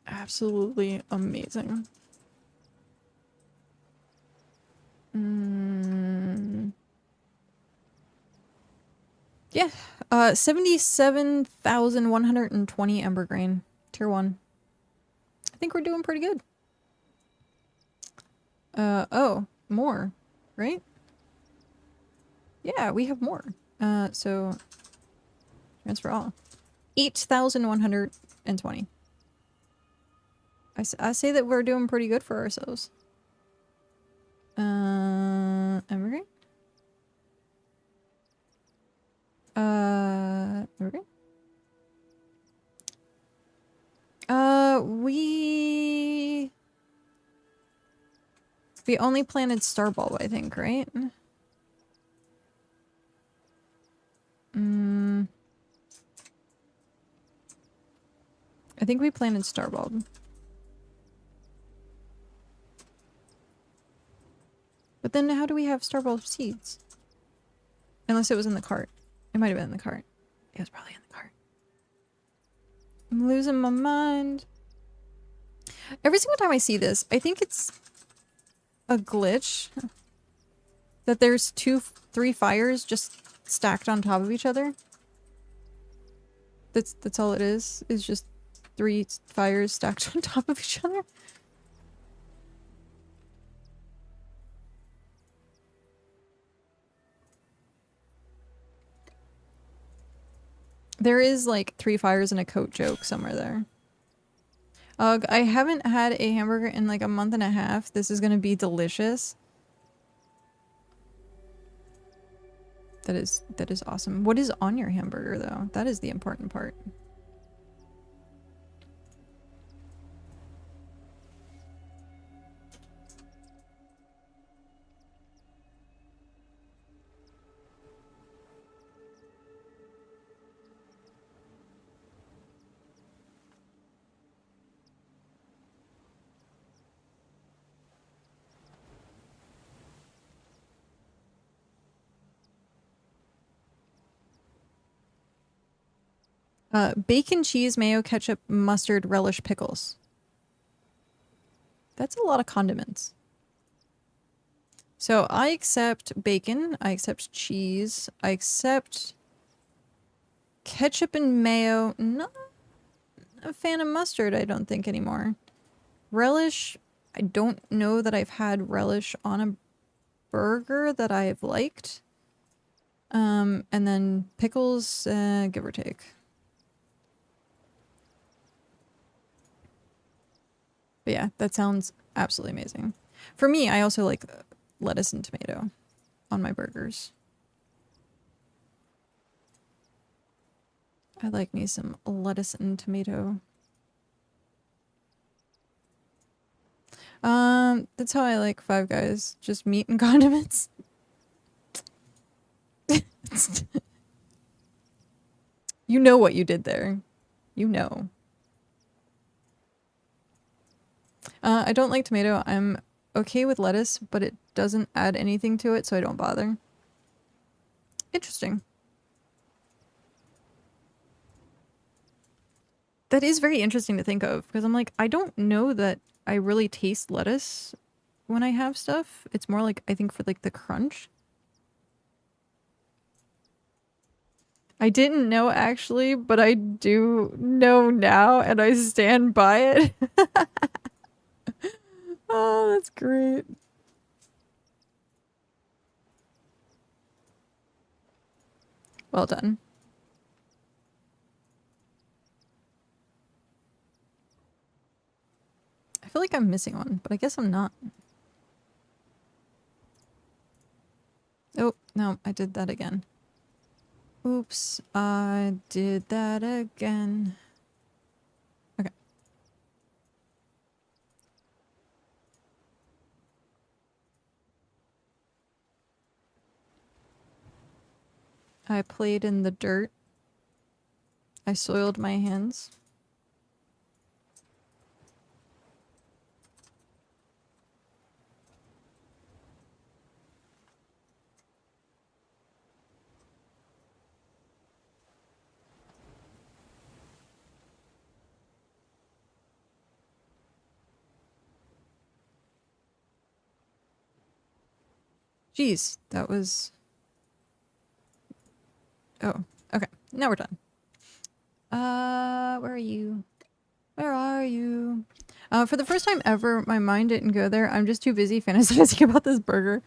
Absolutely amazing. Yeah, 77,120 Ember Grain. Tier 1. I think we're doing pretty good. Oh, more, right? Yeah, we have more. So, transfer all. 8,120. I say that we're doing pretty good for ourselves. Ember Grain? Ember Grain? We only planted Starbulb, I think, right? I think we planted Starbulb. But then how do we have Starbulb seeds? Unless it was in the cart. It might have been in the cart. It was probably in the cart. I'm losing my mind. Every single time I see this, I think it's a glitch that there's 3 fires just stacked on top of each other. That's all it is just 3 fires stacked on top of each other. There is like 3 fires and a coat joke somewhere there. I haven't had a hamburger in like a month and a half. This is gonna be delicious. That is awesome. What is on your hamburger though? That is the important part. Bacon, cheese, mayo, ketchup, mustard, relish, pickles. That's a lot of condiments. So I accept bacon, I accept cheese, I accept ketchup and mayo. Not a fan of mustard, I don't think, anymore. Relish, I don't know that I've had relish on a burger that I've liked. And then pickles, give or take. But yeah, that sounds absolutely amazing. For me, I also like lettuce and tomato on my burgers. I like me some lettuce and tomato. That's how I like Five Guys. Just meat and condiments. You know what you did there. You know. I don't like tomato. I'm okay with lettuce, but it doesn't add anything to it, so I don't bother. Interesting. That is very interesting to think of, because I'm like, I don't know that I really taste lettuce when I have stuff. It's more like, I think for like the crunch. I didn't know actually, but I do know now and I stand by it. Oh, that's great. Well done. I feel like I'm missing one, but I guess I'm not. Oh, no, I did that again. Oops, I did that again. Okay. I played in the dirt. I soiled my hands. Jeez, that was... Oh, okay. Now we're done. Where are you? Where are you? For the first time ever, my mind didn't go there. I'm just too busy fantasizing about this burger.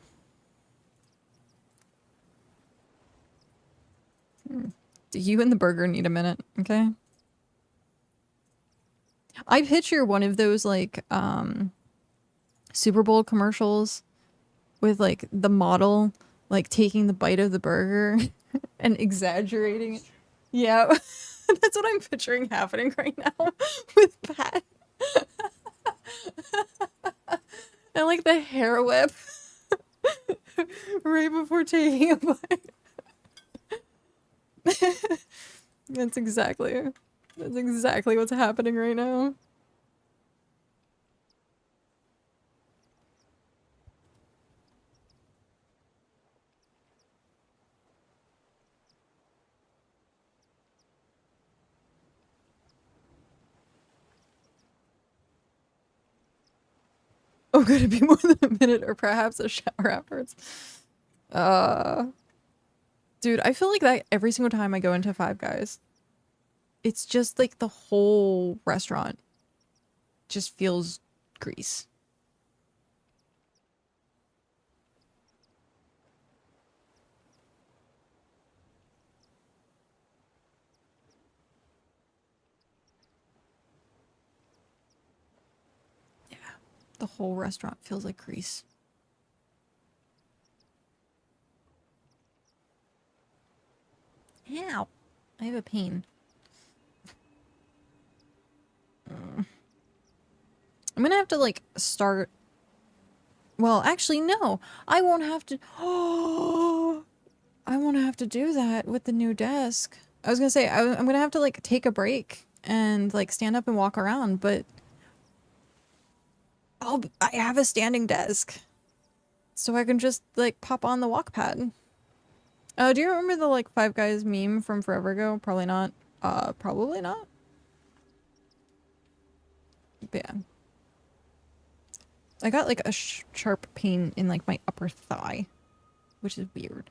You and the burger need a minute, okay? I picture one of those, like, Super Bowl commercials with, like, the model, like, taking the bite of the burger and exaggerating it. Yeah, that's what I'm picturing happening right now with Pat. And, like, the hair whip right before taking a bite. That's exactly what's happening right now. Oh, could it be more than a minute or perhaps a shower afterwards? Dude, I feel like that every single time I go into Five Guys. It's just like the whole restaurant just feels grease. Yeah, the whole restaurant feels like grease. Ow! I have a pain. I'm gonna have to, like, start... Well, actually, no. I won't have to... Oh! I won't have to do that with the new desk. I was gonna say, I'm gonna have to, like, take a break and, like, stand up and walk around, but... I have a standing desk. So I can just, like, pop on the walk pad. Do you remember the, like, Five Guys meme from forever ago? Probably not. Probably not. But yeah. I got, like, a sharp pain in, like, my upper thigh. Which is weird.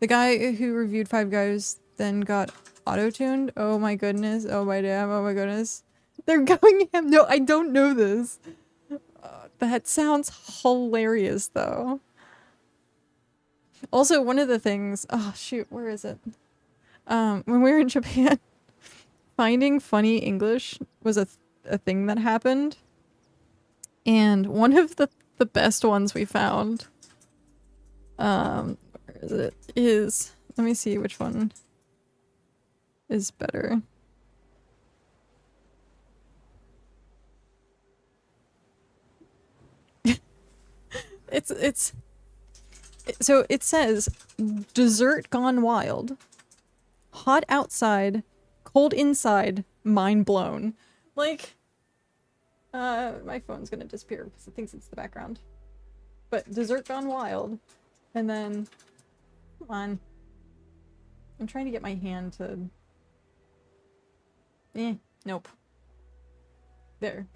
The guy who reviewed Five Guys then got auto-tuned. Oh my goodness. Oh my damn. Oh my goodness. They're going him. No, I don't know this. That sounds hilarious, though. Also, one of the things... Oh, shoot. Where is it? When we were in Japan, finding funny English was a thing that happened. And one of the best ones we found... where is it? Is... Let me see which one is better. So it says dessert gone wild. Hot outside, cold inside, mind blown. Like, my phone's gonna disappear because it thinks it's the background. But dessert gone wild. And then, come on. I'm trying to get my hand to... nope. There.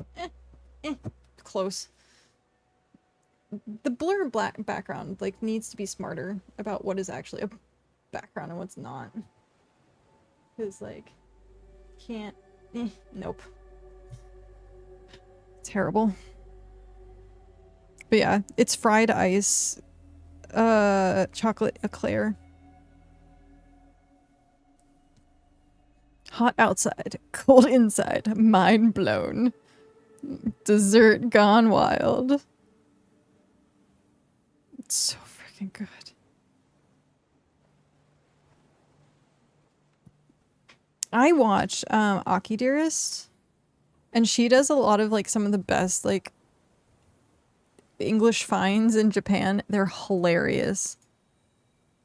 Close. The blur black background, like, needs to be smarter about what is actually a background and what's not. Because, like, can't... nope. Terrible. But yeah, it's fried ice, chocolate eclair. Hot outside, cold inside, mind blown. Dessert gone wild. It's so freaking good. I watch Aki Dearest, and she does a lot of like some of the best like English finds in Japan. They're hilarious.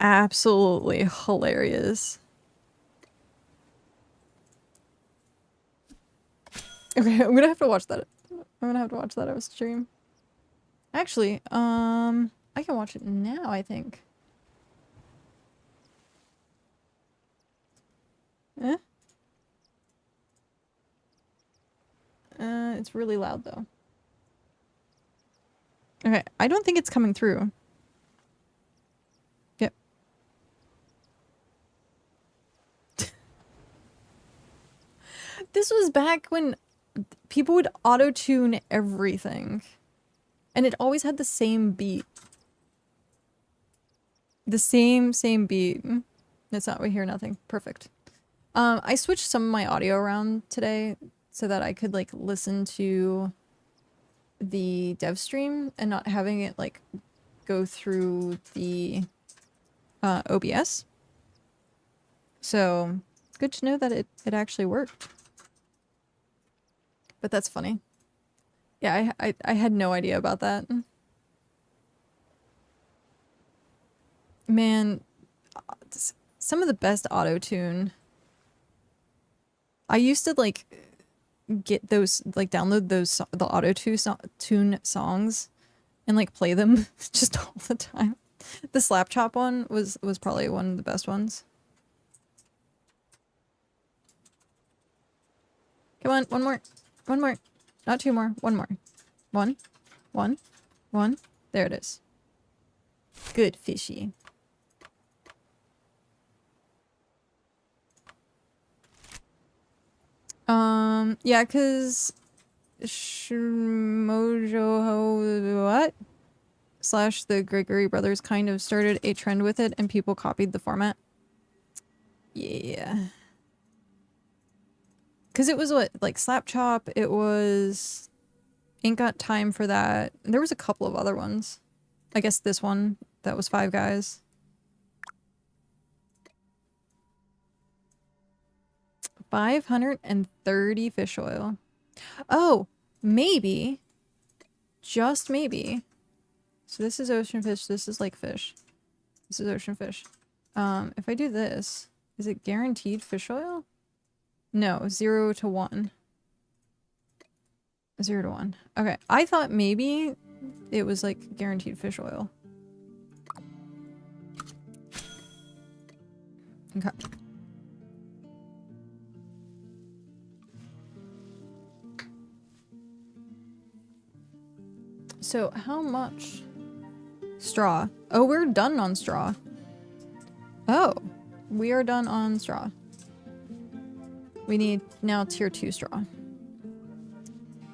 Absolutely hilarious. Okay, I'm gonna have to watch that. I'm gonna have to watch that on stream. Actually, I can watch it now, I think. Eh? It's really loud though. Okay, I don't think it's coming through. Yep. This was back when people would auto-tune everything. And it always had the same beat. The same beat. That's not, we hear nothing. Perfect. I switched some of my audio around today so that I could like listen to the dev stream and not having it like go through the OBS. So good to know that it actually worked. But that's funny. Yeah, I had no idea about that. Man, some of the best auto-tune. I used to like get those, like download those, the auto-tune songs and like play them just all the time. The Slap Chop one was probably one of the best ones. Come on, one more. One more. Not two more. One more. One. There it is. Good fishy. Yeah, cause Shmojo what? / the Gregory brothers kind of started a trend with it and people copied the format. Yeah. Cause it was what, like Slap Chop, it was Ain't Got Time for That. There was a couple of other ones. I guess this one, that was Five Guys. $530 fish oil. Oh, maybe. Just maybe. So this is ocean fish, this is lake fish. This is ocean fish. If I do this, is it guaranteed fish oil? No, 0 to 1. 0 to 1. Okay, I thought maybe it was like guaranteed fish oil. Okay. So how much? Straw. Oh, we're done on straw. Oh, we are done on straw. We need now tier 2 straw.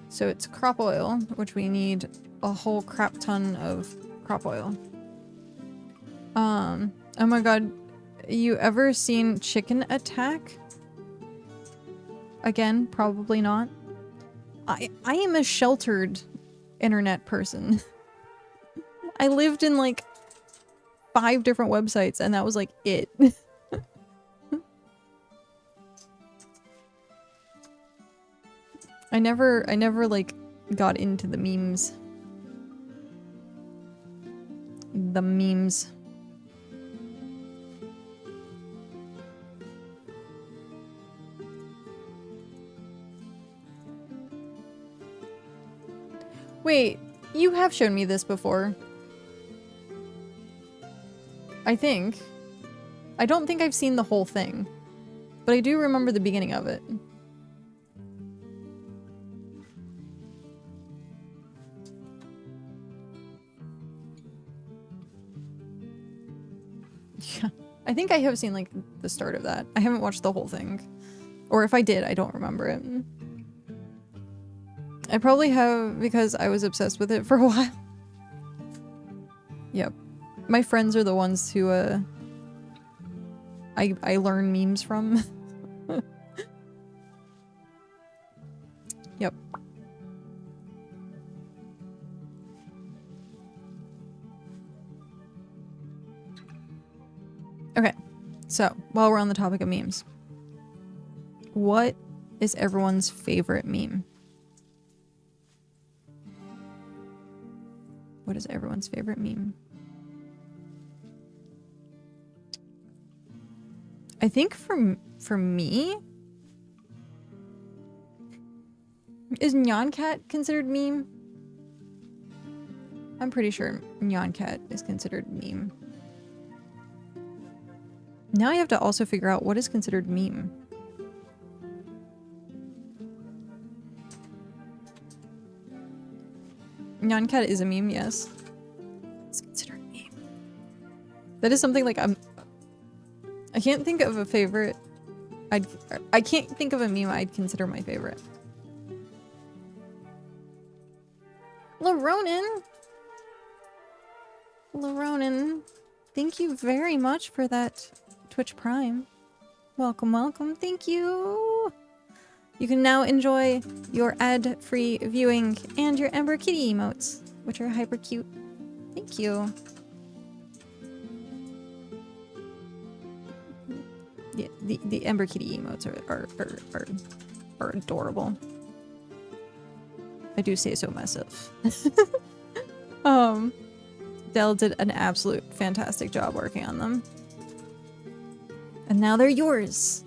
So it's crop oil, which we need a whole crap ton of crop oil. Oh my god, you ever seen Chicken Attack? Again, probably not. I am a sheltered internet person. I lived in like 5 different websites and that was like it. I never like got into the memes. The memes. Wait, you have shown me this before. I think. I don't think I've seen the whole thing, but I do remember the beginning of it. Yeah, I think I have seen like the start of that. I haven't watched the whole thing. Or if I did, I don't remember it. I probably have because I was obsessed with it for a while. Yep. My friends are the ones who I learn memes from. Yep. Okay. So, while we're on the topic of memes, what is everyone's favorite meme? What is everyone's favorite meme? I think for me, is emberKat considered meme? I'm pretty sure emberKat is considered meme. Now I have to also figure out what is considered meme. emberKat is a meme, yes. It's considered meme. That is something like I can't think of a favorite. I can't think of a meme I'd consider my favorite. Laronin! Laronin, thank you very much for that Twitch Prime. Welcome, welcome. Thank you! You can now enjoy your ad-free viewing and your Ember Kitty emotes, which are hyper cute. Thank you. Yeah, the Ember Kitty emotes are adorable. I do say so myself. Dell did an absolute fantastic job working on them. And now they're yours.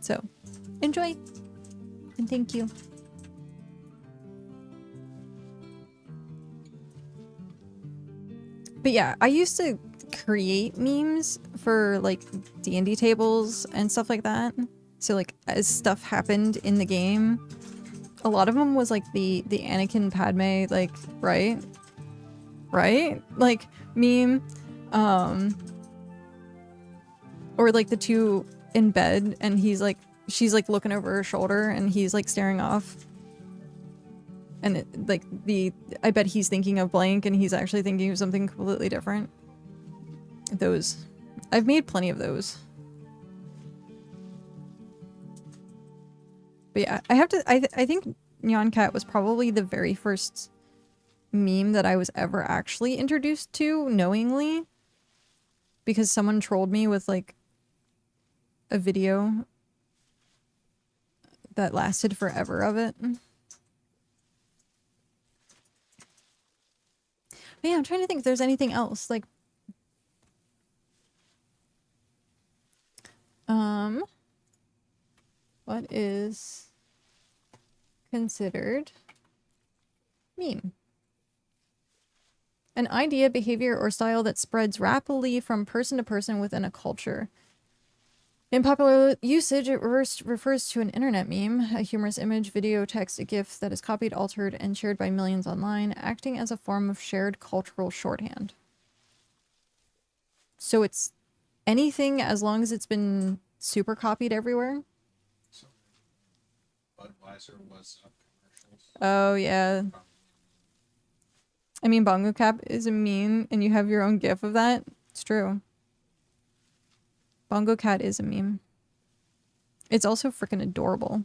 So, enjoy. And thank you. But yeah, I used to create memes for like D&D tables and stuff like that. So like as stuff happened in the game, a lot of them was like the Anakin Padme like right like meme, or like the two in bed and she's like looking over her shoulder and he's like staring off, and I bet he's thinking of blank and he's actually thinking of something completely different. Those I've made plenty of those. But yeah, I think emberKat was probably the very first meme that I was ever actually introduced to knowingly, because someone trolled me with like a video that lasted forever of it. But yeah, I'm trying to think if there's anything else like what is considered meme? An idea, behavior, or style that spreads rapidly from person to person within a culture. In popular usage, it refers to an internet meme, a humorous image, video, text, a GIF that is copied, altered, and shared by millions online, acting as a form of shared cultural shorthand. So it's anything as long as it's been super copied everywhere? So, Budweiser was up commercials. Oh, yeah. I mean, Bongo Cap is a meme, and you have your own GIF of that. It's true. Bongo Cat is a meme. It's also freaking adorable.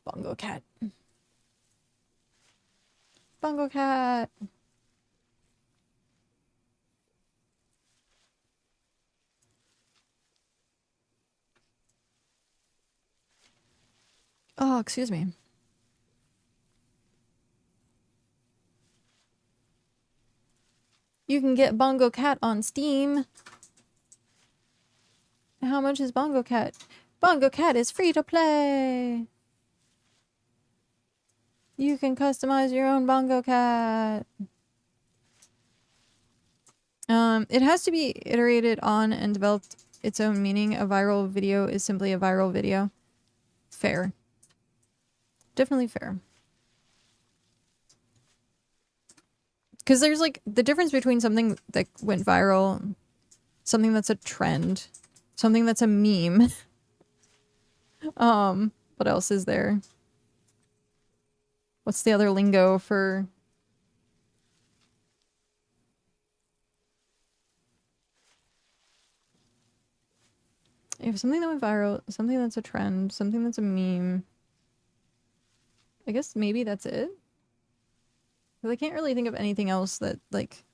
Bongo Cat. Bongo Cat. Oh, excuse me. You can get BongoKat on Steam. How much is BongoKat? BongoKat is free to play. You can customize your own BongoKat. It has to be iterated on and developed its own meaning. A viral video is simply a viral video. Fair. Definitely fair. Because there's like the difference between something that went viral, something that's a trend, something that's a meme. What else is there? What's the other lingo for... If something that went viral, something that's a trend, something that's a meme. I guess maybe that's it. Because I can't really think of anything else that, like,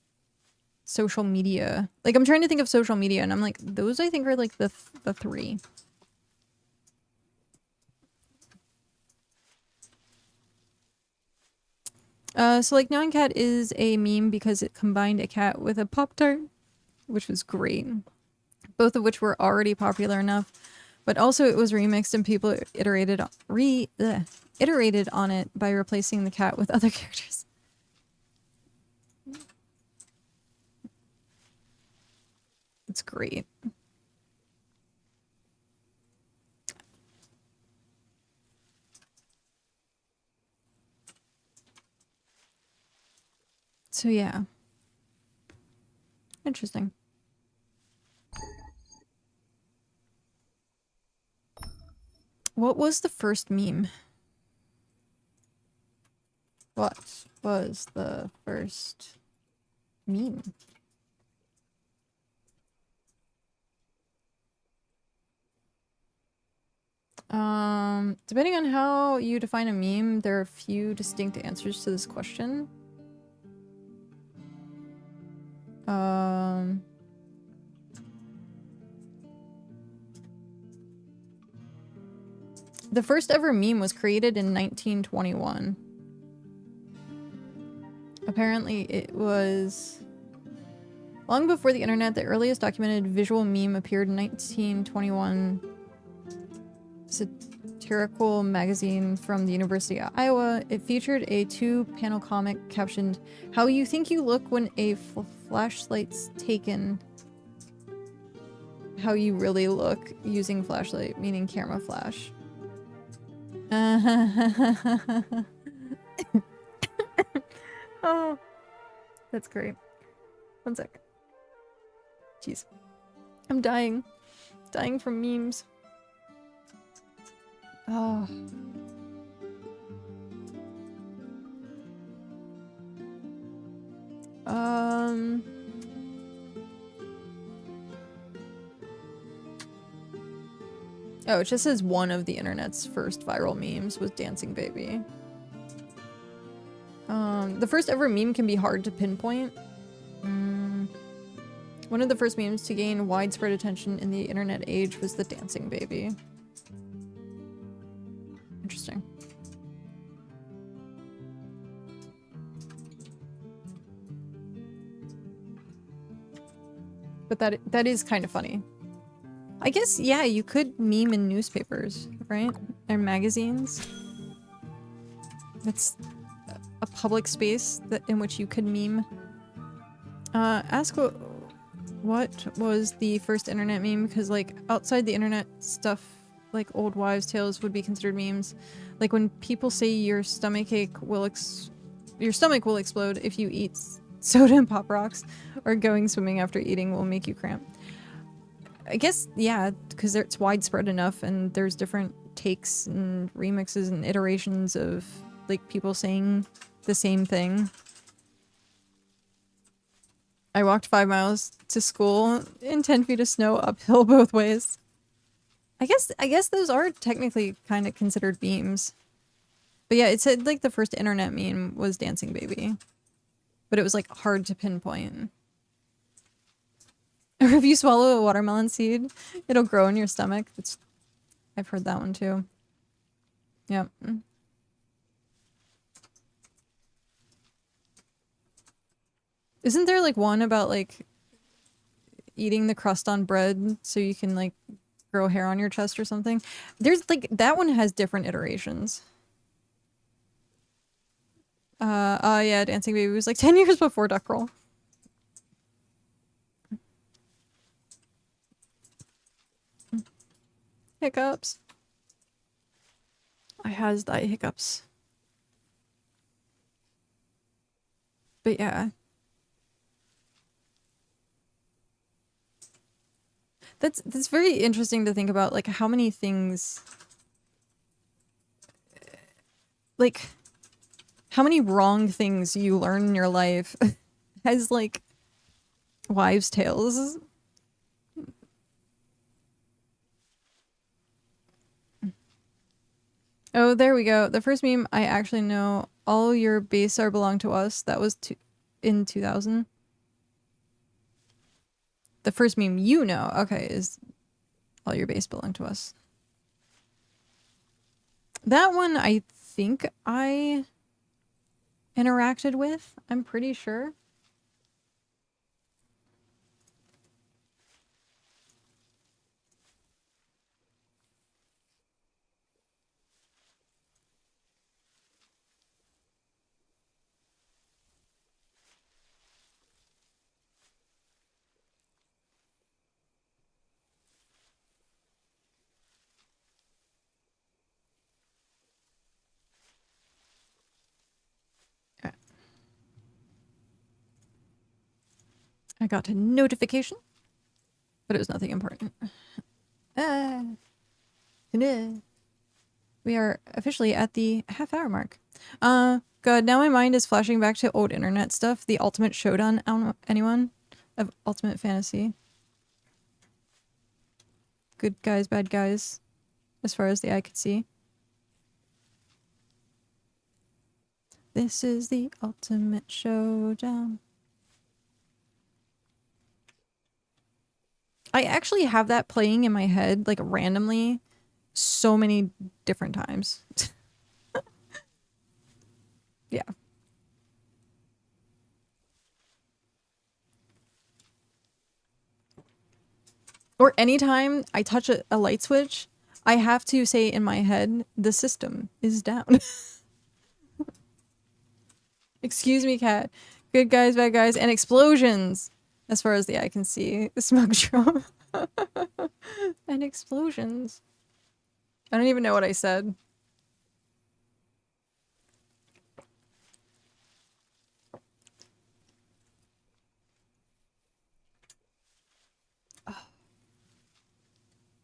social media. Like, I'm trying to think of social media, and I'm like, those I think are, like, the three. So, like, Nyan Cat is a meme because it combined a cat with a Pop-Tart, which was great. Both of which were already popular enough. But also it was remixed and people iterated on it by replacing the cat with other characters. It's great. So yeah. Interesting. What was the first meme? What was the first meme? Depending on how you define a meme, there are a few distinct answers to this question. The first ever meme was created in 1921. Apparently it was long before the internet. The earliest documented visual meme appeared in 1921 satirical magazine from the University of Iowa. It featured a two-panel comic captioned, "How you think you look when a flashlight's taken. How you really look using flashlight," meaning camera flash. Oh, that's great. One sec. Jeez. I'm dying. Dying from memes. Oh. Oh, it just says one of the internet's first viral memes was Dancing Baby. The first ever meme can be hard to pinpoint. One of the first memes to gain widespread attention in the internet age was the Dancing Baby. Interesting. But that is kind of funny. I guess, yeah, you could meme in newspapers, right? Or magazines. That's a public space in which you could meme. Ask what was the first internet meme? Because, like, outside the internet stuff, like old wives' tales would be considered memes. Like when people say your stomach will explode if you eat soda and Pop Rocks, or going swimming after eating will make you cramp. I guess, yeah, because it's widespread enough and there's different takes and remixes and iterations of, like, people saying the same thing. I walked 5 miles to school in 10 feet of snow uphill both ways. I guess those are technically kind of considered memes. But yeah, it said, like, the first internet meme was Dancing Baby. But it was, like, hard to pinpoint. Or if you swallow a watermelon seed, it'll grow in your stomach. I've heard that one too. Yep. Isn't there like one about like eating the crust on bread so you can like grow hair on your chest or something? There's like that one has different iterations. Yeah, Dancing Baby was like 10 years before Duck Roll. Hiccups. I has the hiccups. But yeah. That's very interesting to think about, like how many things, like how many wrong things you learn in your life as like wives' tales. Oh, there we go. The first meme I actually know. All your base are belong to us. That was in 2000. The first meme you know, okay, is all your base belong to us. That one I think I interacted with. I'm pretty sure. I got a notification, but it was nothing important. We are officially at the half-hour mark. God, now my mind is flashing back to old internet stuff. The Ultimate Showdown, I don't know anyone of Ultimate Fantasy. Good guys, bad guys, as far as the eye could see. This is the Ultimate Showdown. I actually have that playing in my head, like randomly, so many different times. Yeah. Or anytime I touch a light switch, I have to say in my head, the system is down. Excuse me, cat. Good guys, bad guys, and explosions! As far as the eye can see. Smoke drum. And explosions. I don't even know what I said.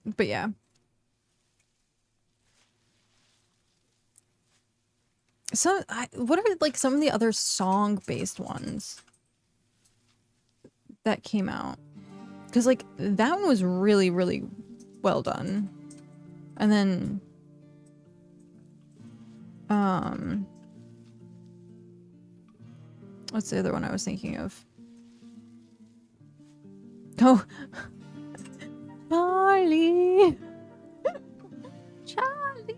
But yeah. So, what are like some of the other song-based ones that came out? Because like that one was really, really well done. And then, what's the other one I was thinking of? Oh, Charlie. Charlie.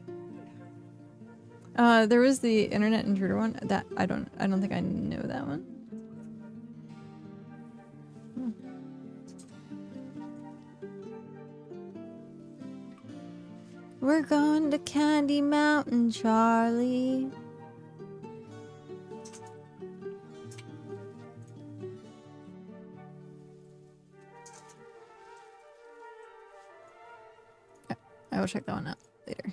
There was the Internet Intruder one. That I don't think I know that one. We're going to Candy Mountain, Charlie. I will check that one out later.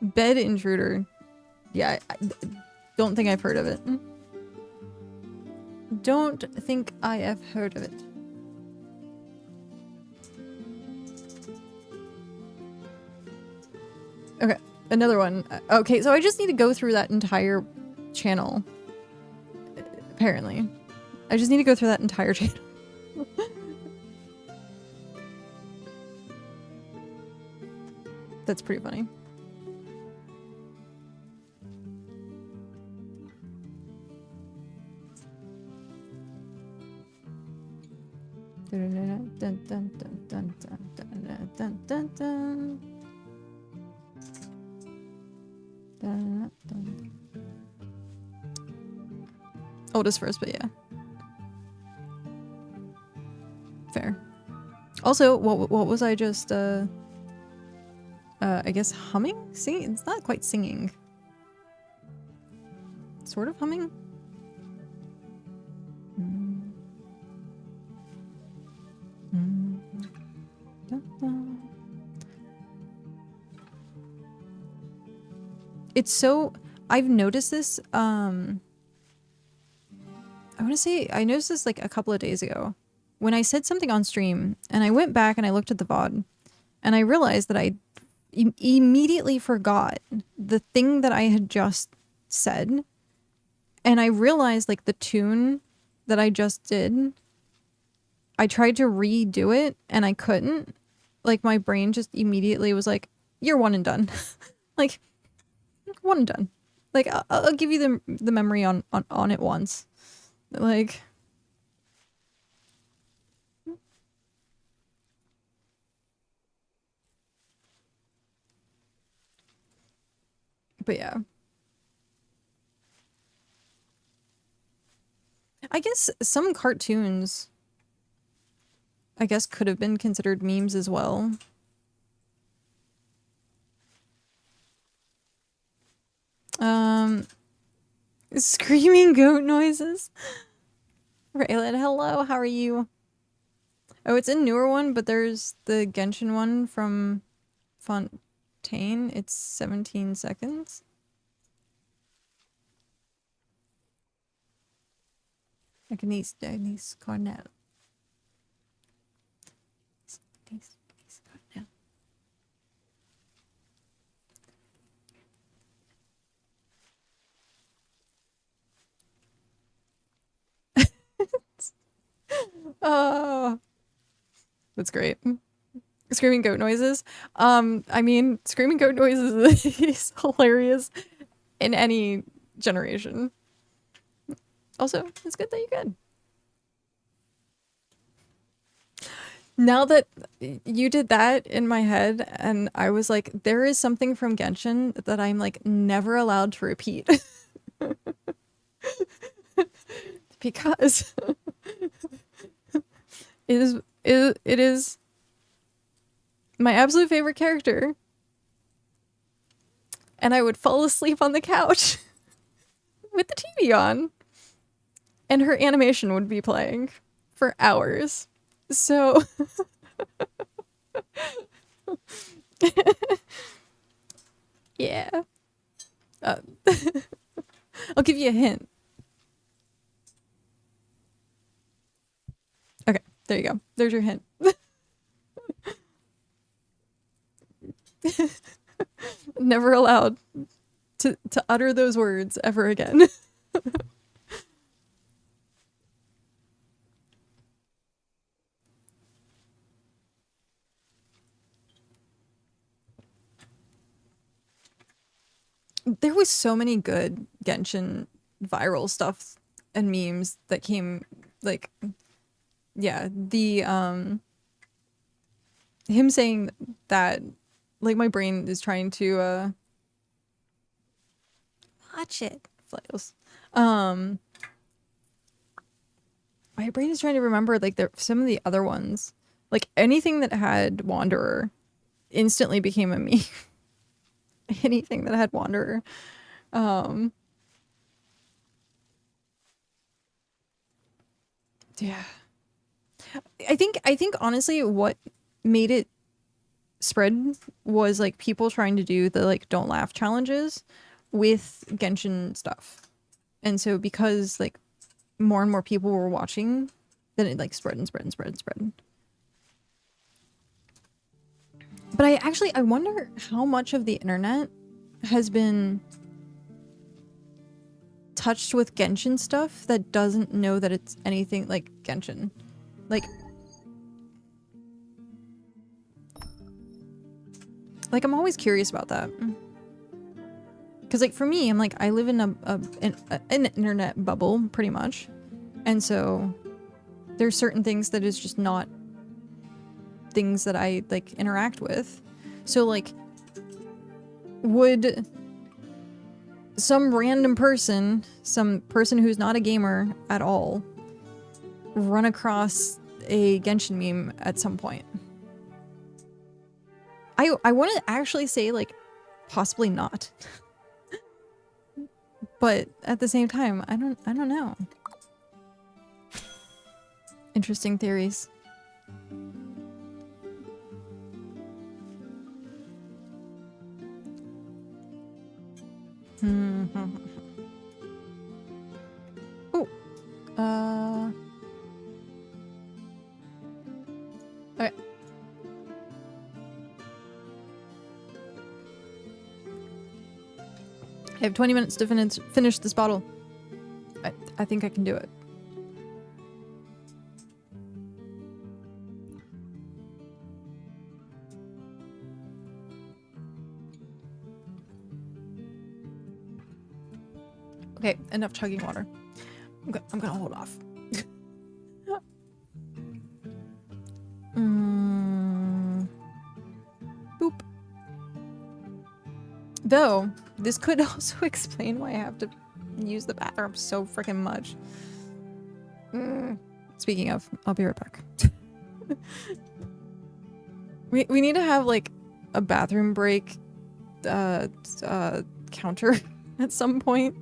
Bed Intruder. Yeah, I don't think I've heard of it. Don't think I have heard of it. Okay, another one. Okay, so I just need to go through that entire channel. Apparently. I just need to go through that entire channel. That's pretty funny. Dun, dun, dun, dun, dun, dun, dun, dun, dun. Dun, dun. Oldest first, but yeah. Fair. Also, what was I just I guess humming? Singing? It's not quite singing. Sort of humming? It's so... I've noticed this, I want to say, I noticed this like a couple of days ago. When I said something on stream, and I went back and I looked at the VOD, and I realized that I immediately forgot the thing that I had just said. And I realized like the tune that I just did, I tried to redo it and I couldn't. Like my brain just immediately was like, you're one and done. Like, one and done. Like, I'll give you the memory on it once. Like... But yeah. I guess some cartoons, I guess, could have been considered memes as well. Screaming goat noises. Raylan, hello, how are you? Oh, it's a newer one, but there's the Genshin one from Fontaine. It's 17 seconds. Denise Cornell. Denise Cornell. Oh, that's great. Screaming goat noises. I mean, screaming goat noises is hilarious in any generation. Also, it's good that you could. Now that you did that in my head, and I was like, there is something from Genshin that I'm like never allowed to repeat. Because it is my absolute favorite character. And I would fall asleep on the couch with the TV on. And her animation would be playing for hours. So... yeah. I'll give you a hint. Okay, there you go. There's your hint. Never allowed to utter those words ever again. There was so many good Genshin viral stuff and memes that came, like, yeah, the him saying that, like, my brain is trying to watch it, flails. My brain is trying to remember, like, some of the other ones. Like, anything that had Wanderer instantly became a meme. Anything that had Wanderer. Yeah. I think honestly what made it spread was like people trying to do the like don't laugh challenges with Genshin stuff. And so because like more and more people were watching, then it like spread and spread and spread and spread. But I wonder how much of the internet has been touched with Genshin stuff that doesn't know that it's anything like Genshin. Like I'm always curious about that. Because like for me, I'm like, I live in an internet bubble pretty much. And so there's certain things that is just not things that I like interact with. So like, would some random person, some person who's not a gamer at all, run across a Genshin meme at some point? I want to actually say like possibly not. But at the same time, I don't know. Interesting theories. Oh. Okay. I have 20 minutes to finish this bottle. I think I can do it. Okay, enough chugging water. I'm gonna hold off. Boop. Though, this could also explain why I have to use the bathroom so freaking much. Speaking of, I'll be right back. we need to have like a bathroom break counter at some point.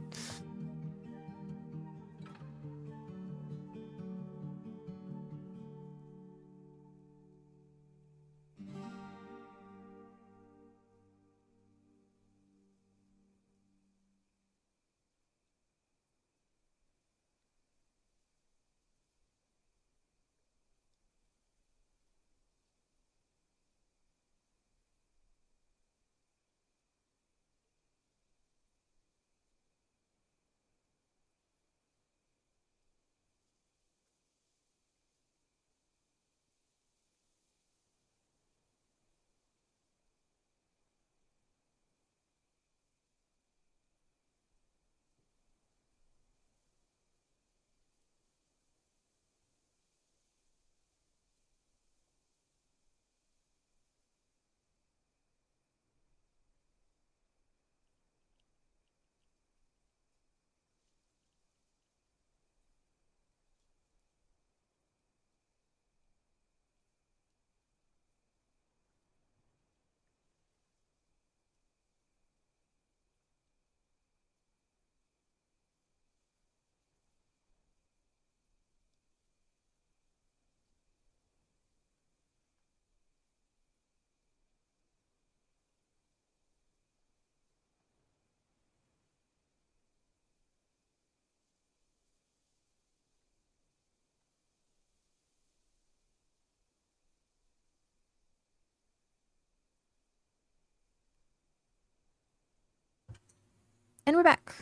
And we're back.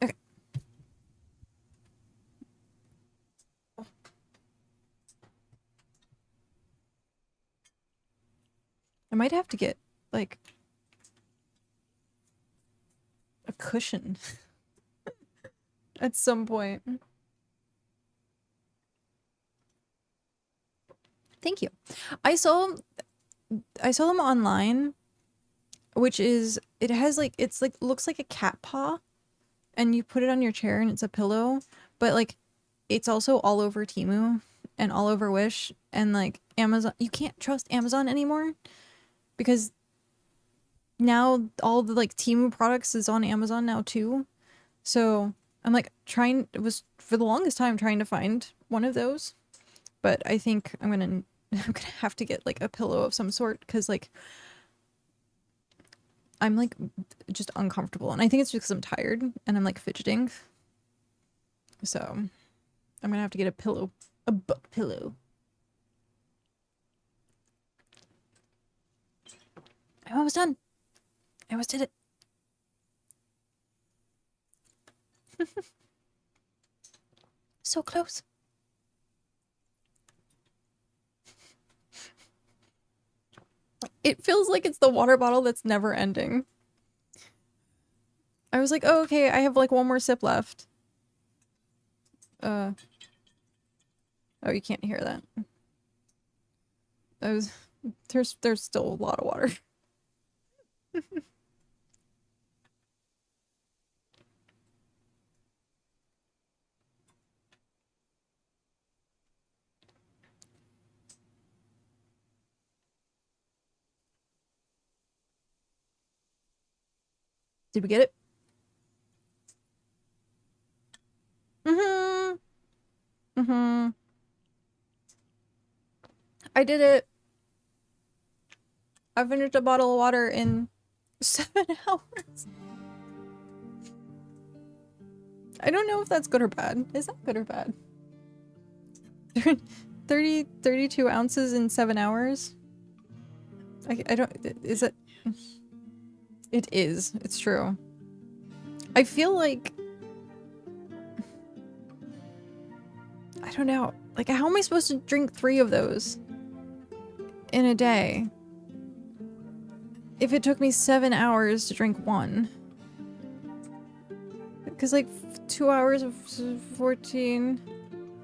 Okay. I might have to get, like, a cushion at some point. Thank you. I saw them online, which is, it has like, it's like, looks like a cat paw, and you put it on your chair and it's a pillow, but like, it's also all over Temu and all over Wish and like Amazon. You can't trust Amazon anymore because now all the like Temu products is on Amazon now too. So I'm like it was for the longest time trying to find one of those, but I think I'm gonna have to get like a pillow of some sort because like I'm like just uncomfortable, and I think it's just because I'm tired and I'm like fidgeting. So I'm gonna have to get a pillow, a book pillow. I'm almost done. I almost did it. So close. It feels like it's the water bottle that's never ending. I was like, oh, okay, I have like one more sip left. Okay. Oh, you can't hear that. There's still a lot of water. Did we get it? Mm-hmm. Mm-hmm. I did it. I finished a bottle of water in 7 hours. I don't know if that's good or bad. Is that good or bad? 32 ounces in 7 hours? I don't... Is it... It is. It's true. I feel like... I don't know. Like, how am I supposed to drink 3 of those in a day if it took me 7 hours to drink 1? Because, like, 2 hours of 14...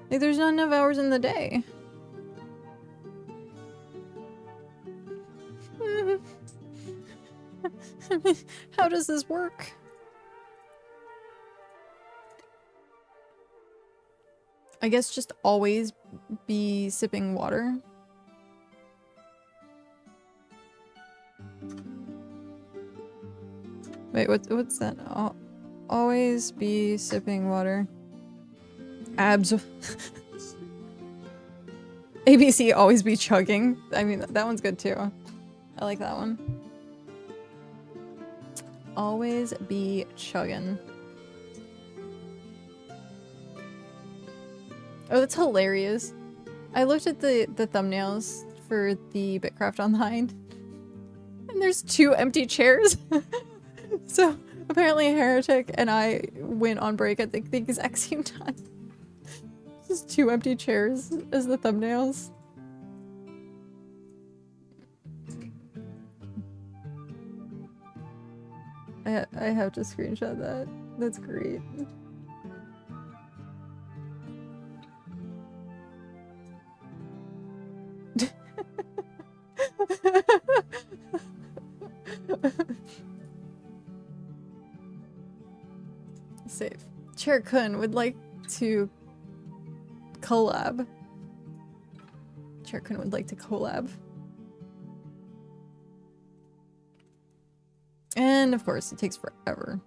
Like, there's not enough hours in the day. How does this work? I guess just always be sipping water. Wait, what's that? Always be sipping water. Abs. ABC, always be chugging. I mean, that one's good too. I like that one. Always be chugging. Oh, that's hilarious. I looked at the thumbnails for the BitCraft Online, and there's 2 empty chairs. So apparently Heretic and I went on break at the exact same time. Just 2 empty chairs as the thumbnails. I have to screenshot that. That's great. Save. Chair Kun would like to collab. Chair Kun would like to collab. And of course, it takes forever.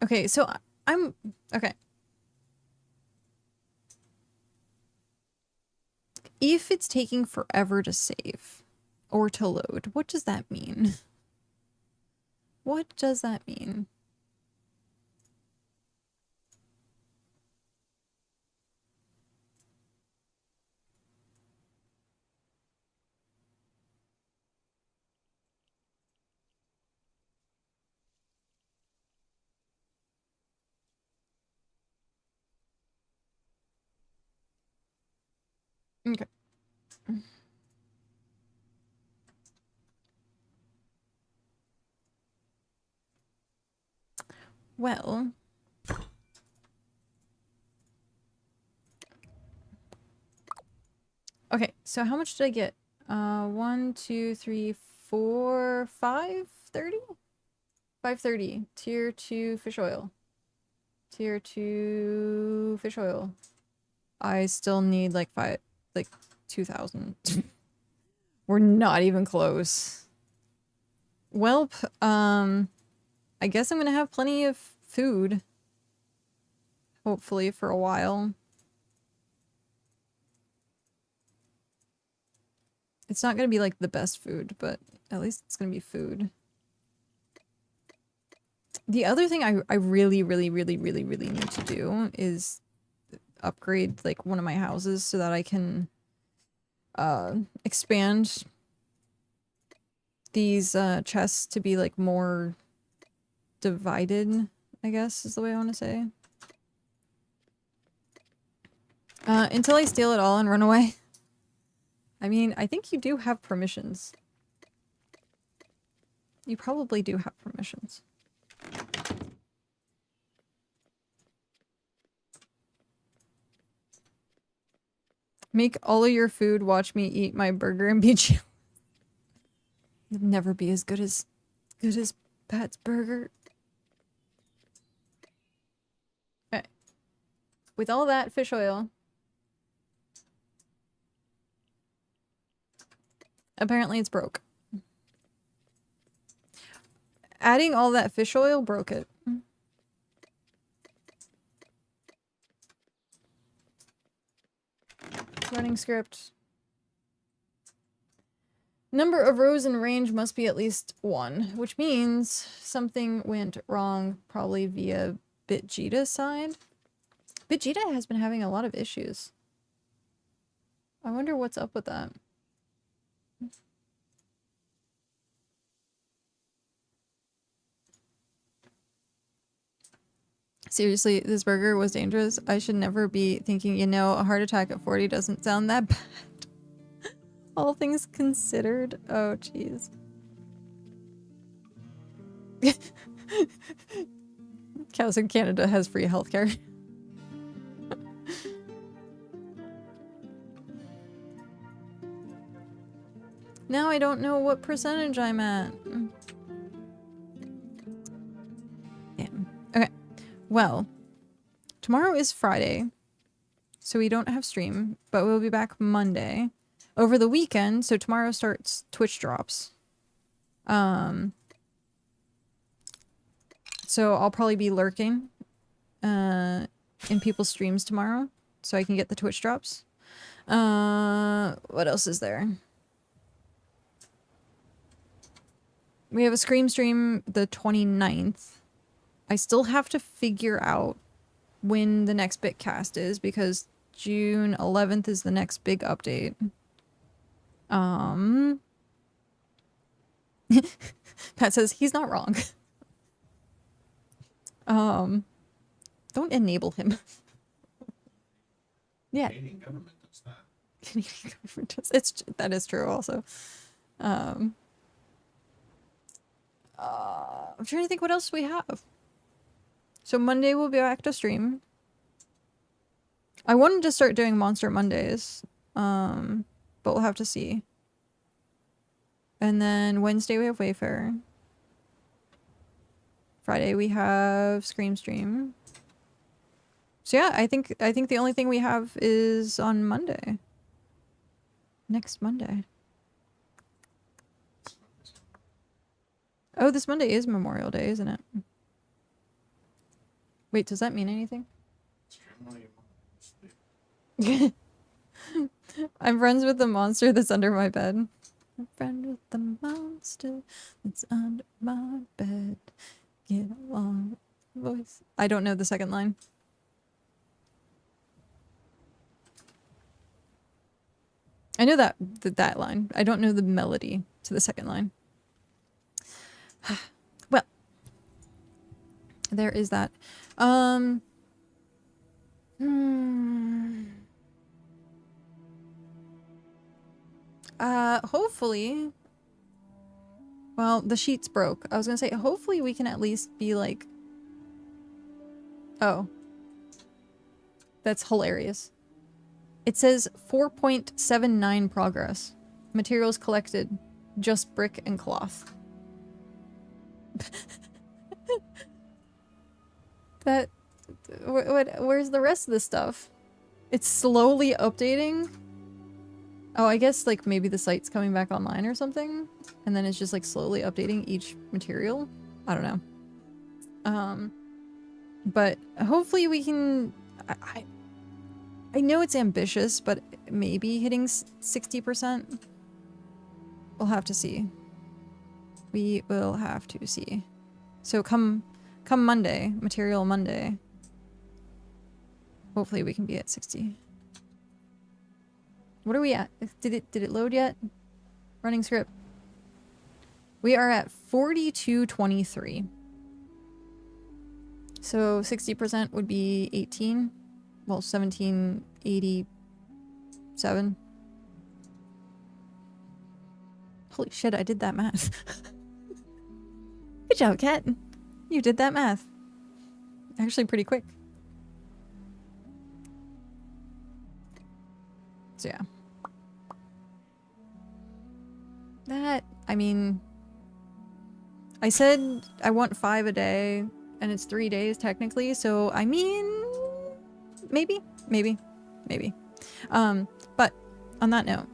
Okay, so I'm... Okay. If it's taking forever to save or to load, what does that mean? What does that mean? Okay. Well... Okay, so how much did I get? 1, 2, 3, 4, 5, 30? 530. Tier 2 fish oil. Tier 2 fish oil. I still need like 2,000. We're not even close. Welp, I guess I'm gonna have plenty of food. Hopefully for a while. It's not gonna be like the best food, but at least it's gonna be food. The other thing I really need to do is upgrade like one of my houses so that I can expand these chests to be like more divided, I guess is the way I want to say. Until I steal it all and run away. I mean, I think you do have permissions. You probably do have permissions. Make all of your food, watch me eat my burger, and be chill. It'll never be as good as Pat's burger. Okay. With all that fish oil, apparently it's broke. Adding all that fish oil broke it. Running script. Number of rows in range must be at least 1, which means something went wrong, probably via BitJita's side. BitJita has been having a lot of issues. I wonder what's up with that. Seriously, this burger was dangerous. I should never be thinking, you know, a heart attack at 40 doesn't sound that bad. All things considered. Oh, jeez. Cows in Canada has free healthcare. Now I don't know what percentage I'm at. Damn. Okay. Well, tomorrow is Friday, so we don't have stream, but we'll be back Monday. Over the weekend, so tomorrow starts Twitch drops. So I'll probably be lurking in people's streams tomorrow, so I can get the Twitch drops. What else is there? We have a Scream stream the 29th. I still have to figure out when the next BitCast is, because June 11th is the next big update. Pat says he's not wrong. Don't enable him. Yeah. Canadian government does that. Canadian government does. That is true also. I'm trying to think what else we have. So Monday we'll be back to stream. I wanted to start doing Monster Mondays, but we'll have to see. And then Wednesday we have Wayfair. Friday we have Scream stream. So yeah, I think the only thing we have is on Monday. Next Monday. Oh, this Monday is Memorial Day, isn't it? Wait, does that mean anything? I'm friends with the monster that's under my bed. I'm friends with the monster that's under my bed. Get along, voice. I don't know the second line. I know that line. I don't know the melody to the second line. Well, there is that. Hopefully. Well, the sheet's broke. I was gonna say, hopefully we can at least be like... Oh. That's hilarious. It says 4.79 progress. Materials collected. Just brick and cloth. Where's the rest of the stuff? It's slowly updating. Oh, I guess like maybe the site's coming back online or something, and then it's just like slowly updating each material. I don't know. But hopefully we can. I know it's ambitious, but maybe hitting 60%. We'll have to see. We will have to see. So come Monday, Material Monday. Hopefully we can be at 60. What are we at? Did it load yet? Running script. We are at 4223. So 60% would be 18. Well, 1787. Holy shit, I did that math. Good job, Kat. You did that math. Actually pretty quick. So yeah. That, I mean, I said I want 5 a day, and it's 3 days technically, so I mean, maybe. But on that note,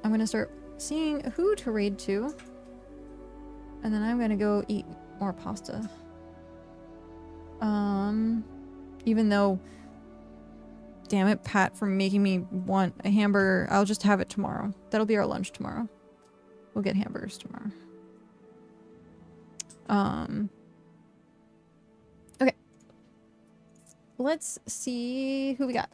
I'm gonna start seeing who to raid to, and then I'm gonna go eat more pasta. Even though, damn it, Pat, for making me want a hamburger, I'll just have it tomorrow. That'll be our lunch tomorrow. We'll get hamburgers tomorrow. Okay. Let's see who we got.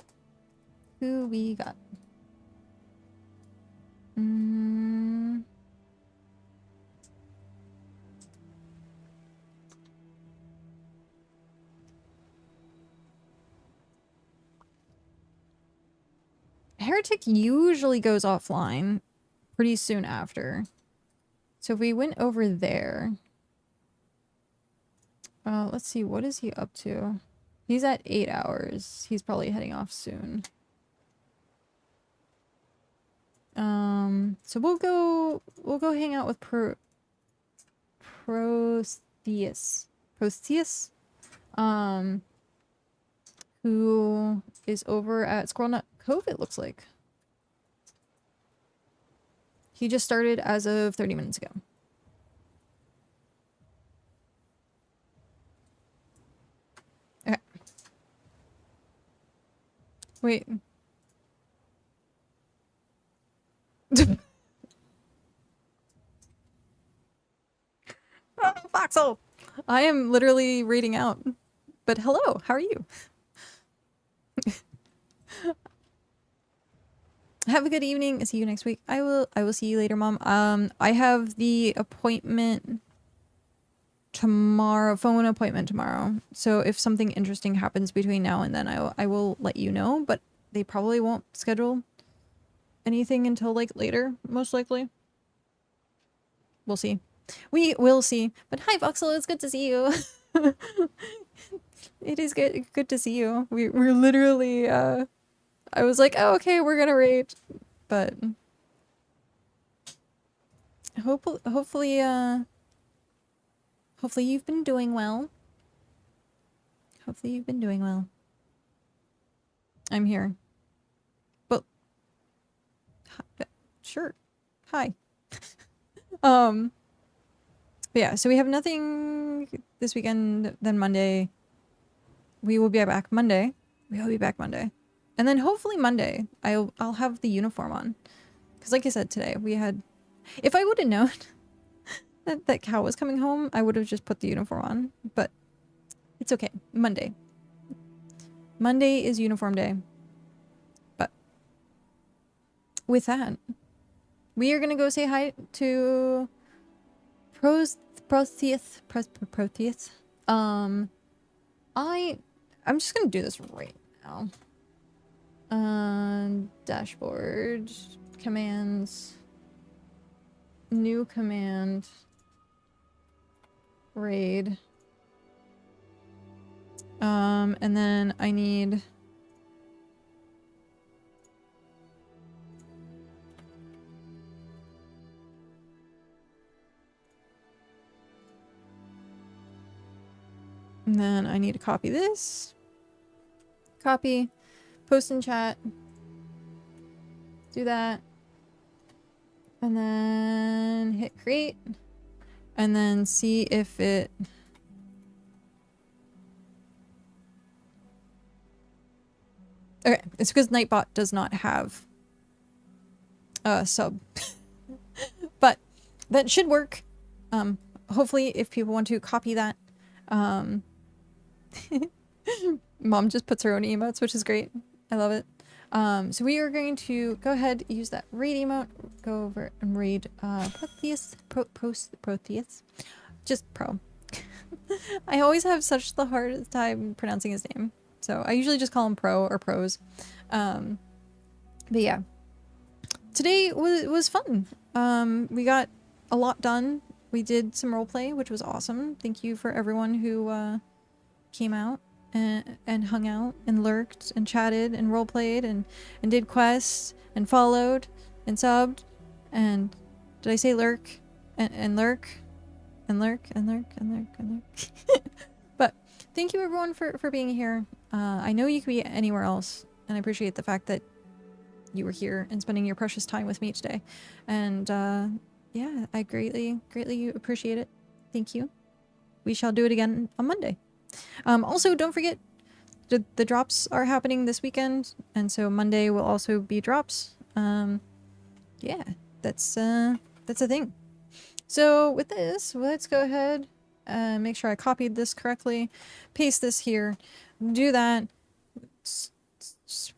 Heretic usually goes offline pretty soon after. So if we went over there... let's see, what is he up to? He's at 8 hours. He's probably heading off soon. So we'll go hang out with Protheus, who is over at Squirrel Nut Cove, it looks like. He just started as of 30 minutes ago. Okay. Wait. Oh, Foxhole! I am literally reading out. But hello, how are you? Have a good evening. See you next week. I will see you later, Mom. I have the appointment tomorrow, phone appointment tomorrow. So if something interesting happens between now and then, I will let you know, but they probably won't schedule anything until like later, most likely. We'll see. We will see. But hi, Voxel, it's good to see you. It is good to see you. We're literally I was like, oh, okay, we're gonna raid, but hopefully you've been doing well. Hopefully you've been doing well. I'm here. But sure. Hi. But yeah, so we have nothing this weekend. Then Monday we will be back Monday. And then hopefully Monday I'll have the uniform on. Cuz like I said today, we had, if I would have known that Cow was coming home, I would have just put the uniform on, but it's okay. Monday is uniform day. But with that, we are going to go say hi to Protheus. I'm just going to do this right now. Dashboard, commands, new command, raid. And then I need to copy this. Copy, post in chat. Do that. And then hit create. And then see if it... Okay, it's because Nightbot does not have a sub. But that should work. Hopefully if people want to copy that. Mom just puts her own emotes, which is great. I love it. So we are going to go ahead, use that raid emote, go over and raid Protheus. Just Pro. I always have such the hardest time pronouncing his name. So I usually just call him Pro or Pros. But yeah. Today was fun. We got a lot done. We did some roleplay, which was awesome. Thank you for everyone who came out. and hung out and lurked and chatted and roleplayed and did quests and followed and subbed and did I say lurk and lurk and lurk and lurk and lurk and lurk. But thank you everyone for being here. I know you could be anywhere else, and I appreciate the fact that you were here and spending your precious time with me today. And yeah, I greatly appreciate it. Thank you. We shall do it again on Monday. Also, don't forget the drops are happening this weekend, and so Monday will also be drops. Yeah, that's a thing. So with this, let's go ahead and make sure I copied this correctly. Paste this here. Do that.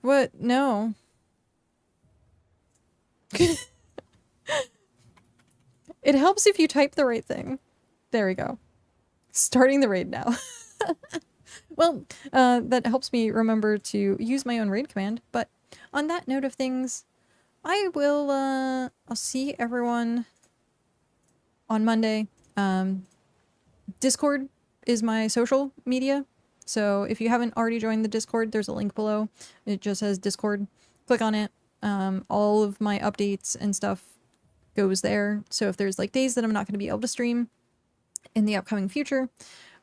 What? No. It helps if you type the right thing. There we go. Starting the raid now. Well, that helps me remember to use my own raid command. But on that note of things, I will, I'll see everyone on Monday. Discord is my social media. So if you haven't already joined the Discord, there's a link below. It just says Discord. Click on it. All of my updates and stuff goes there. So if there's like days that I'm not going to be able to stream in the upcoming future,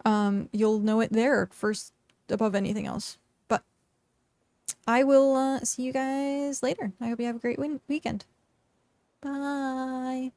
you'll know it there first above anything else. But I will see you guys later. I hope you have a great weekend. Bye.